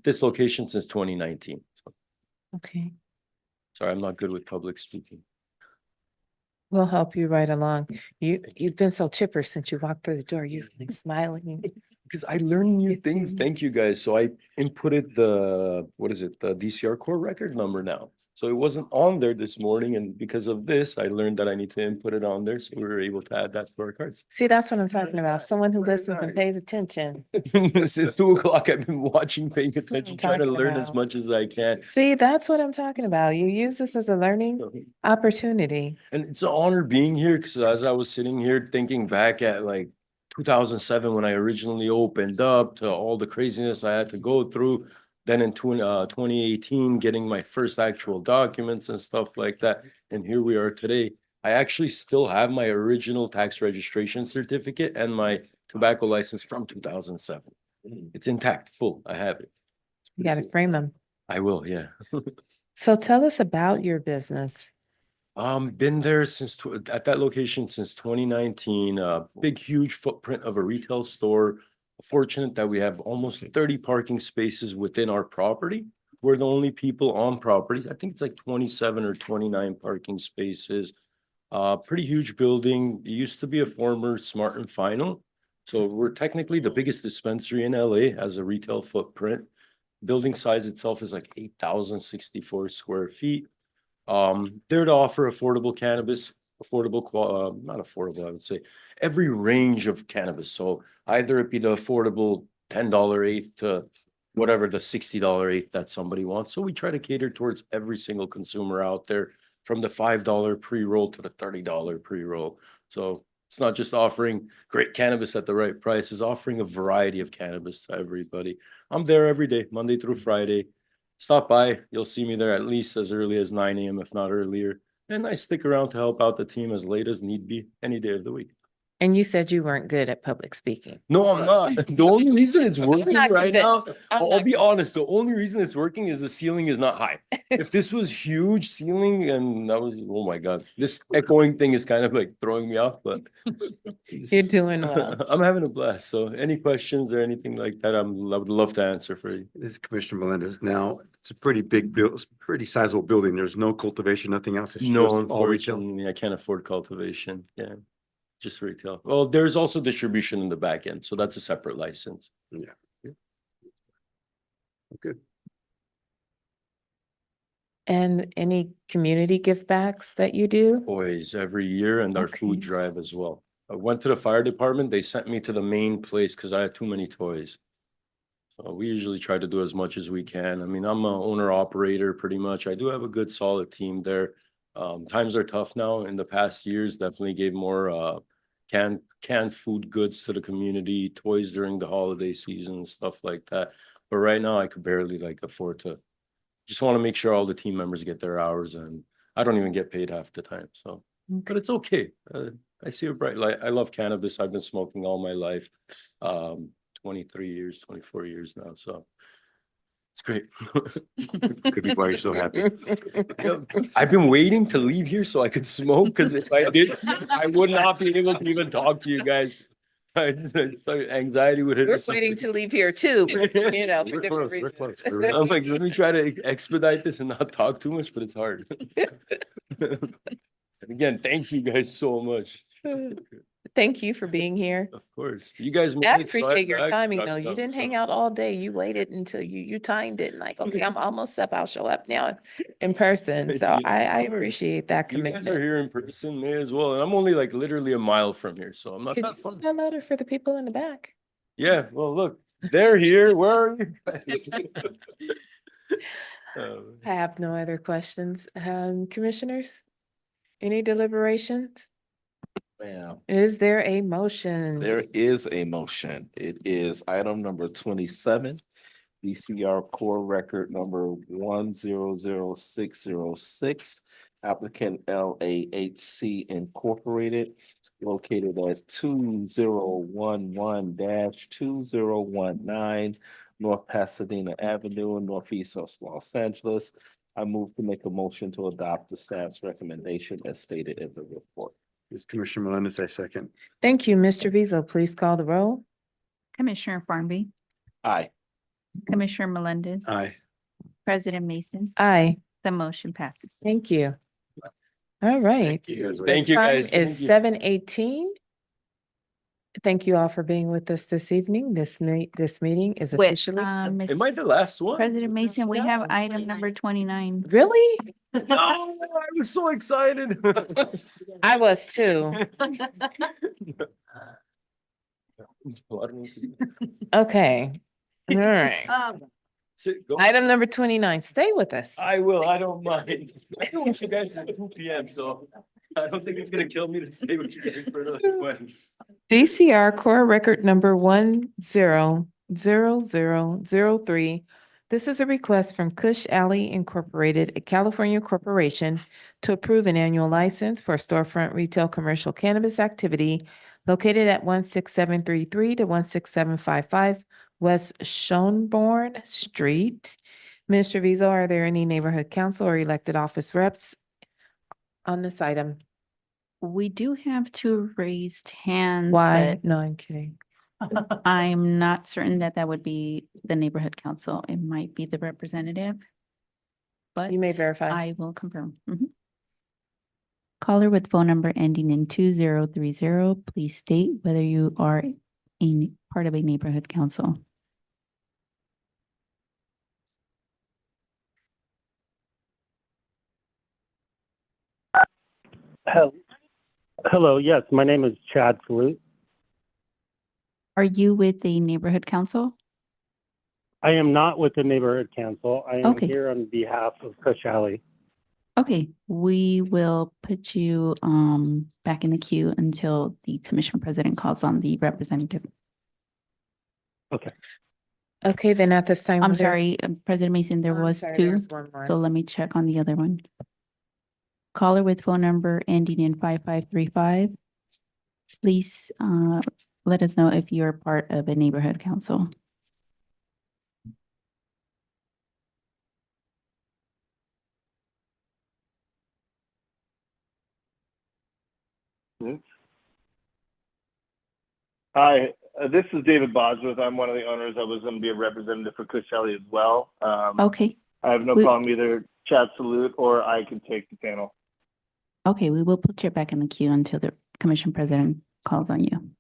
This location since 2019. So, Okay, sorry, I'm not good with public speaking. we'll help you right along. You've been so chipper since you walked through the door. You've been smiling. Because I learned new things. Thank you guys. So I inputted the, what is it? The DCR core record number now. So it wasn't on there this morning. And because of this, I learned that I need to input it on there. So we were able to add that to our cards. See, that's what I'm talking about. Someone who listens and pays attention. Since 2 o'clock, I've been watching, paying attention, trying to talking learn as about. much as I can. See, that's what I'm talking about. You use this as a learning opportunity. And it's an honor being here because as I was sitting here thinking back at like 2007 when I originally opened up to all the craziness I had to go through. Then in 2018, getting my first actual documents and stuff like that. And here we are today. I actually still have my original tax registration certificate and my tobacco license from 2007. It's intact, full. I have it. You got to frame them. I will, yeah. So tell us about your business. Been there since at that location since 2019. Big, huge footprint of a retail store. Fortunate that we have almost 30 parking spaces within our property. We're the only people on property. I think it's like 27 or 29 parking spaces. Pretty huge building. It used to be a former Smart and Final. So we're technically the biggest dispensary in LA as a retail footprint. Building size itself is like 8,064 square feet. There to offer affordable cannabis, not affordable, I would say, every range of cannabis. So either it be the affordable $10 eighth to whatever the $60 eighth that somebody wants. So we try to cater towards every single consumer out there, from the $5 pre-roll to the $30 pre-roll. So it's not just offering great cannabis at the right price, it's offering a variety of cannabis to everybody. I'm there every day, Monday through Friday. Stop by, you'll see me there at least as early as 9 a.m., if not earlier. And I stick around to help out the team as late as need be, any day of the week. And you said you weren't good at public speaking. No, I'm not. The only reason it's working not right now, convinced. I'm I'll not be honest, the only reason it's working is the ceiling is not high. If this was huge ceiling and that was, oh my God, this echoing thing is kind of like throwing me off, but You're doing well. I'm having a blast. So any questions or anything like that, I would love to answer for you. This is Commissioner Melendez. Now, it's a pretty big build, pretty sizable building. There's no cultivation, nothing else. It's No, just all retail. unfortunately, I can't afford cultivation. Yeah, just retail. Well, there's also distribution in the back end, so that's a separate license. Yeah. Good. And any community give backs that you do? Toys every year and our food drive as well. I went to the fire department. They sent me to the main place because I had too many toys. So we usually try to do as much as we can. I mean, I'm an owner operator pretty much. I do have a good solid team there. Times are tough now. In the past years, definitely gave more canned food goods to the community, toys during the holiday season, stuff like that. But right now I could barely like afford to. Just want to make sure all the team members get their hours, and I don't even get paid half the time. So, but it's okay. I see a bright light. I love cannabis. I've been smoking all my life. 23 years, 24 years now. So it's great. Could be why you're so happy. I've been waiting to leave here so I could smoke, because if I did, I would not be able to even talk to you guys. So anxiety would hit We're us. waiting to leave here too, but, you know, for We're different close, we're reasons. close. I'm like, let me try to expedite this and not talk too much, but it's hard. And again, thank you guys so much. Thank you for being here. Of course, you guys. I made it, so appreciate your I timing got though. You some, didn't so- hang out all day. You waited until you timed it and like, okay, I'm almost up. I'll show up now in person. So Yeah, I of course. appreciate that You guys are commitment. here in person, may as well. And I'm only like literally a mile from here, so I'm not Could you that far. send that letter for the people in the back? Yeah, well, look, they're here. Where are you guys? I have no other questions. Commissioners, any deliberations? Yeah. Is there a motion? There is a motion. It is item number 27, DCR core record number 100606, applicant LAHC Incorporated, located at 2011-2019 North Pasadena Avenue, Northeast of Los Angeles. I move to make a motion to adopt the staff's recommendation as stated in the report. This is Commissioner Melendez, I second. Thank you, Mr. Beazle. Please call the roll. Commissioner Farnby, Aye. Commissioner Melendez, Aye. President Mason, Aye. the motion passes. Thank you. All right. Thank you. The Thank you, time guys. is Thank you. 7:18. Thank you all for being with us this evening. This meeting is Wait, officially. Am I the last one? President Mason, we have item number 29. Really? No, I was so excited. I was too. Okay. All right. Item number 29. Stay with us. I will, I don't mind. I want you guys at 2 PM, so I don't think it's gonna kill me to stay with you guys for another one. DCR Core Record Number 100003. This is a request from Kush Alley Incorporated, a California corporation, to approve an annual license for storefront retail commercial cannabis activity located at 16733 to 16755 West Schonborn Street. Minister Beazle, are there any neighborhood council or elected office reps on this item? We do have two raised hands. Why? No, I'm kidding. but I'm not certain that that would be the neighborhood council. It might be the representative. But You may verify. I will confirm. Caller with phone number ending in 2030, please state whether you are a part of a neighborhood council. Hello, yes, my name is Chad Salute. Are you with a neighborhood council? I am not with the neighborhood council. I am Okay. here on behalf of Kush Alley. Okay, we will put you back in the queue until the commission president calls on the representative. Okay. Okay, then at this time. I'm was there- sorry, President Mason, there I'm was sorry, two, there's one more. so let me check on the other one. Caller with phone number ending in 5535. Please let us know if you're part of a neighborhood council. Hi, this is David Bosworth. I'm one of the owners. I was going to be a representative for Kush Alley as well. Okay, I have no problem either Chad Salute or I can take the panel. okay, we will put you back in the queue until the commission president calls on you.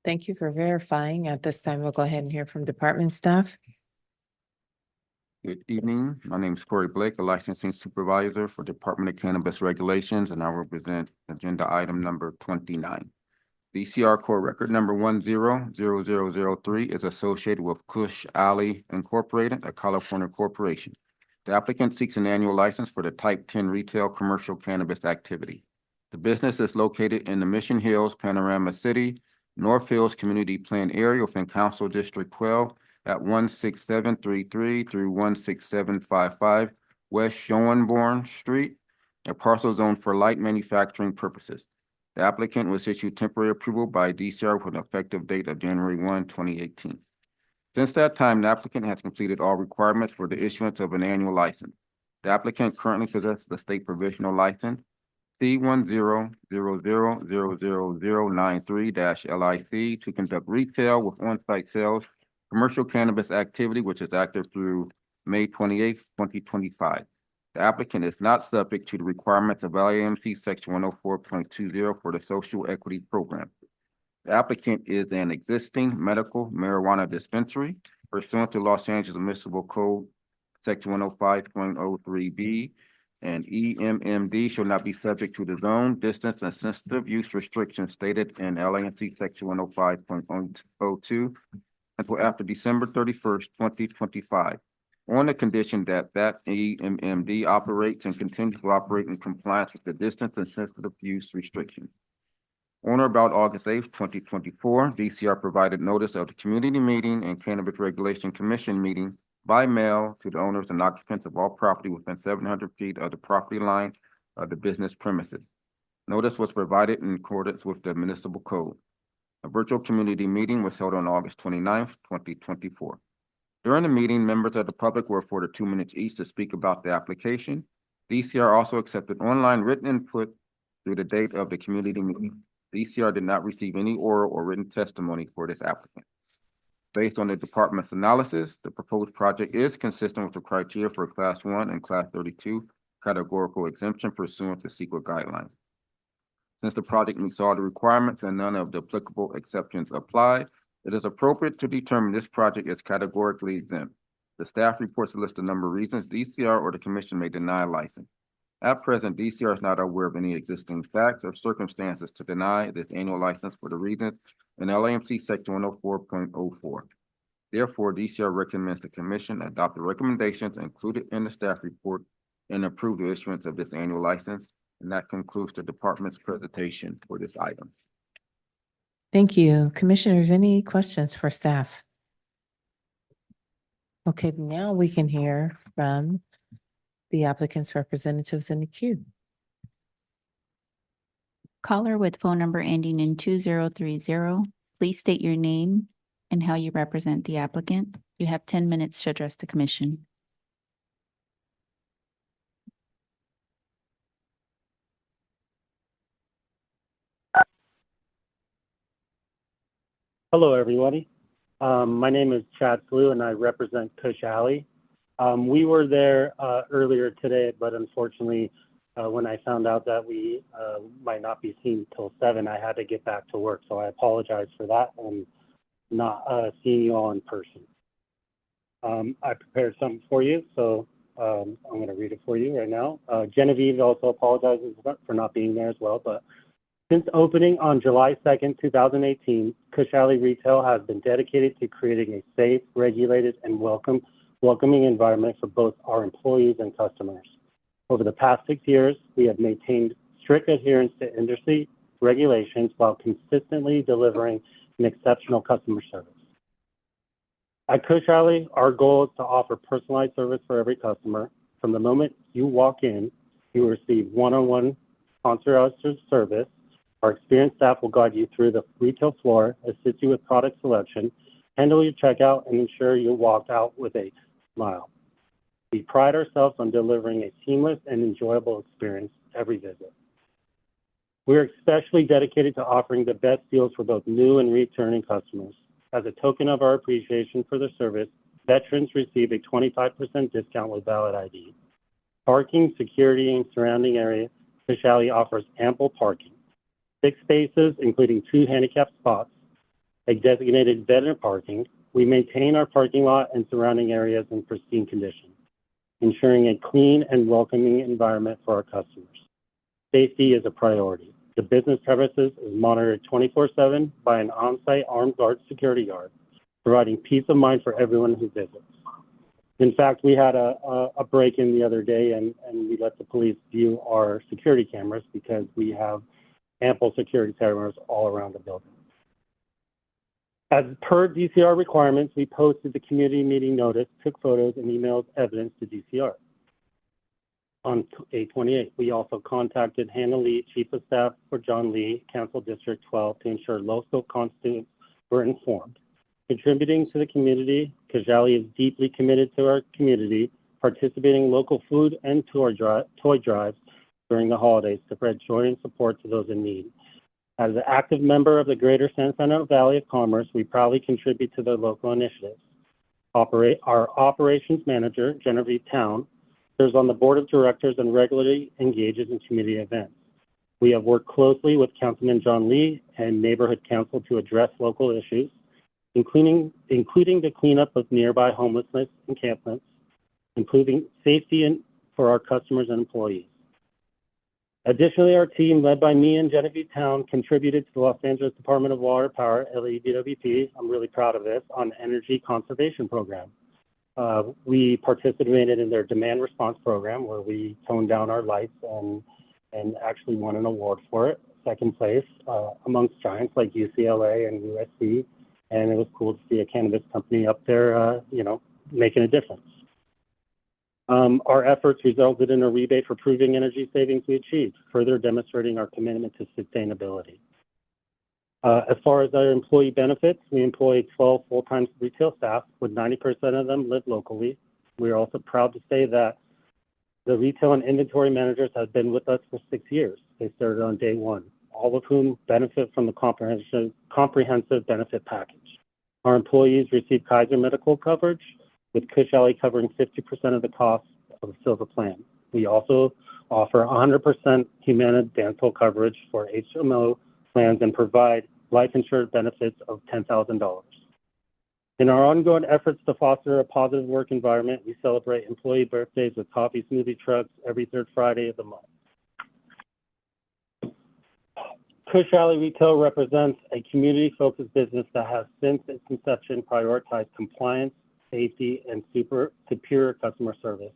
Thank you for verifying. At this time, we'll go ahead and hear from department staff. Good evening. My name is Corey Blake, a licensing supervisor for Department of Cannabis Regulations, and I represent agenda item number 29. DCR Core Record Number 100003 is associated with Kush Alley Incorporated, a California corporation. The applicant seeks an annual license for the Type 10 retail commercial cannabis activity. The business is located in the Mission Hills, Panorama City, North Hills Community Plan Area within Council District 12 at 16733 through 16755 West Schoenborn Street, a parcel zone for light manufacturing purposes. The applicant was issued temporary approval by DCR with an effective date of January 1, 2018. Since that time, the applicant has completed all requirements for the issuance of an annual license. The applicant currently possesses the state provisional license C10000093-LIC to conduct retail with on-site sales, commercial cannabis activity, which is active through May 28th, 2025. The applicant is not subject to the requirements of LAHC Section 104.20 for the Social Equity Program. The applicant is an existing medical marijuana dispensary pursuant to Los Angeles Municipal Code Section 105.03B, and EMMD shall not be subject to the zone, distance, and sensitive use restrictions stated in LAHC Section 105.02 until after December 31st, 2025. On the condition that EMMD operates and continues to operate in compliance with the distance and sensitive use restrictions. On or about August 8th, 2024, DCR provided notice of the community meeting and Cannabis Regulation Commission meeting by mail to the owners and occupants of all property within 700 feet of the property line of the business premises. Notice was provided in accordance with the municipal code. A virtual community meeting was held on August 29th, 2024. During the meeting, members of the public were afforded 2 minutes each to speak about the application. DCR also accepted online written input through the date of the community meeting. DCR did not receive any oral or written testimony for this applicant. Based on the department's analysis, the proposed project is consistent with the criteria for Class 1 and Class 32 categorical exemption pursuant to CEQA guidelines. Since the project meets all the requirements and none of the applicable exceptions apply, it is appropriate to determine this project is categorically exempt. The staff reports list a number of reasons DCR or the commission may deny a license. At present, DCR is not aware of any existing facts or circumstances to deny this annual license for the reasons in LAMC Section 104.04. Therefore, DCR recommends the commission adopt the recommendations included in the staff report and approve the issuance of this annual license. And that concludes the department's presentation for this item. Thank you. Commissioners, any questions for staff? Okay, now we can hear from the applicant's representatives in the queue. Caller with phone number ending in 2030, please state your name and how you represent the applicant. You have 10 minutes to address the commission. Hello, everybody. My name is Chad Flew, and I represent Kush. We were there earlier today, but unfortunately, when I found out that we might not be seen till 7, I had to get back to work. So I apologize for that and not seeing you all in person. I prepared something for you, so I'm going to read it for you right now. Genevieve also apologizes for not being there as well, but since opening on July 2nd, 2018, Kush Retail has been dedicated to creating a safe, regulated, and welcoming environment for both our employees and customers. Over the past 6 years, we have maintained strict adherence to industry regulations while consistently delivering an exceptional customer service. At Kush, our goal is to offer personalized service for every customer. From the moment you walk in, you will receive one-on-one concierge service. Our experienced staff will guide you through the retail floor, assist you with product selection, handle your checkout, and ensure you walk out with a smile. We pride ourselves on delivering a seamless and enjoyable experience every visit. We're especially dedicated to offering the best deals for both new and returning customers. As a token of our appreciation for the service, veterans receive a 25% discount with valid ID. Parking, security, and surrounding area, Kush offers ample parking. 6 spaces, including 2 handicap spots, a designated veteran parking. We maintain our parking lot and surrounding areas in pristine condition, ensuring a clean and welcoming environment for our customers. Safety is a priority. The business premises is monitored 24/7 by an on-site armed guard security guard, providing peace of mind for everyone who visits. In fact, we had a break-in the other day, and we let the police view our security cameras because we have ample security cameras all around the building. As per DCR requirements, we posted the community meeting notice, took photos, and emailed evidence to DCR. On 8/28, we also contacted Hannah Lee, Chief of Staff for John Lee, Council District 12, to ensure local constituents were informed. Contributing to the community, Kush is deeply committed to our community, participating in local food and toy drives during the holidays to spread joy and support to those in need. As an active member of the Greater San Fernando Valley of Commerce, we proudly contribute to the local initiatives. Our operations manager, Genevieve Town, serves on the board of directors and regularly engages in community events. We have worked closely with Councilman John Lee and Neighborhood Council to address local issues, including the cleanup of nearby homelessness encampments, including safety for our customers and employees. Additionally, our team, led by me and Genevieve Town, contributed to the Los Angeles Department of Water Power, LADWP, I'm really proud of this, on energy conservation program. We participated in their demand response program where we toned down our lights and actually won an award for it, 2nd place amongst giants like UCLA and USC. And it was cool to see a cannabis company up there, making a difference. Our efforts resulted in a rebate for proving energy savings we achieved, further demonstrating our commitment to sustainability. As far as our employee benefits, we employ 12 full-time retail staff, with 90% of them live locally. We are also proud to say that the retail and inventory managers have been with us for 6 years. They started on day one, all of whom benefit from the comprehensive benefit package. Our employees receive Kaiser medical coverage, with Kush Alley covering 50% of the cost of the silver plan. We also offer 100% Humana dental coverage for HMO plans and provide life insurance benefits of $10,000. In our ongoing efforts to foster a positive work environment, we celebrate employee birthdays with coffee smoothie trucks every third Friday of the month. Kush Alley Retail represents a community-focused business that has since its inception prioritized compliance, safety, and superior customer service.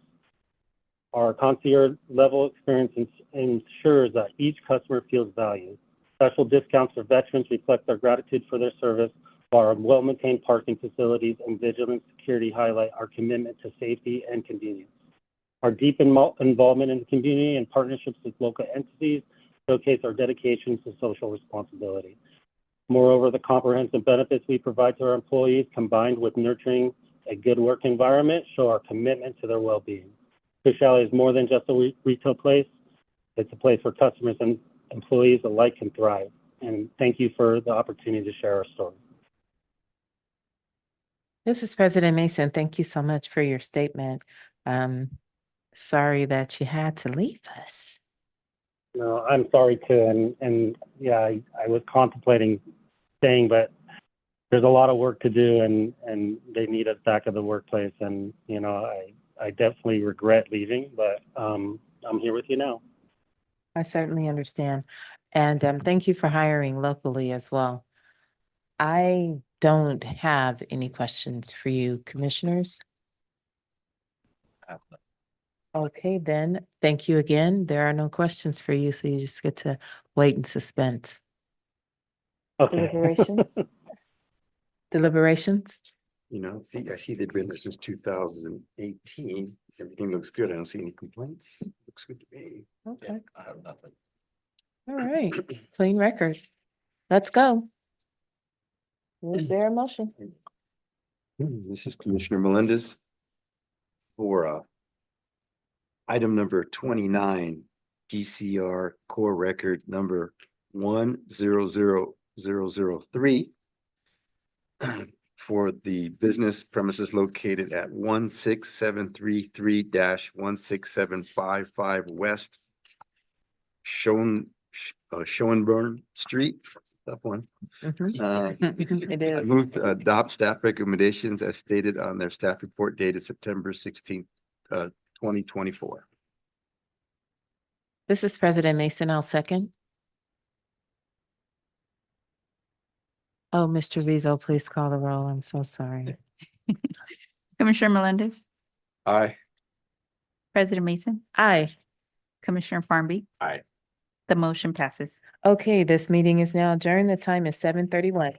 Our concierge level experience ensures that each customer feels valued. Special discounts for veterans reflect our gratitude for their service, while our well-maintained parking facilities and vigilant security highlight our commitment to safety and convenience. Our deep involvement in the community and partnerships with local entities showcase our dedication to social responsibility. Moreover, the comprehensive benefits we provide to our employees, combined with nurturing a good work environment, show our commitment to their well-being. Kush Alley is more than just a retail place. It's a place where customers and employees alike can thrive. And thank you for the opportunity to share our story. This is President Mason. Thank you so much for your statement. Sorry that you had to leave us. No, I'm sorry too. And yeah, I was contemplating staying, but there's a lot of work to do, and they need us back at the workplace. And, you know, I definitely regret leaving, but I'm here with you now. I certainly understand. And thank you for hiring locally as well. I don't have any questions for you, commissioners. Okay, then, thank you again. There are no questions for you, so you just get to wait in suspense. Okay. Deliberations? Deliberations? You know, I see they've been there since 2018. Everything looks good. I don't see any complaints. Looks good to me. Okay. I have nothing. All right, clean record. Let's go. Is there a motion? This is Commissioner Melendez for item number 29, DCR core record number 100003 for the business premises located at 16733-16755 West Schoenborn Street. Tough one. It I is. moved to adopt staff recommendations as stated on their staff report dated September 16th, 2024. This is President Mason. I'll second. Oh, Mr. Rizzo, please call the roll. I'm so sorry. Commissioner Melendez, Aye. President Mason, Aye. Commissioner Farmby. Aye. The motion passes. Okay, this meeting is now adjourned. The time is 7:31.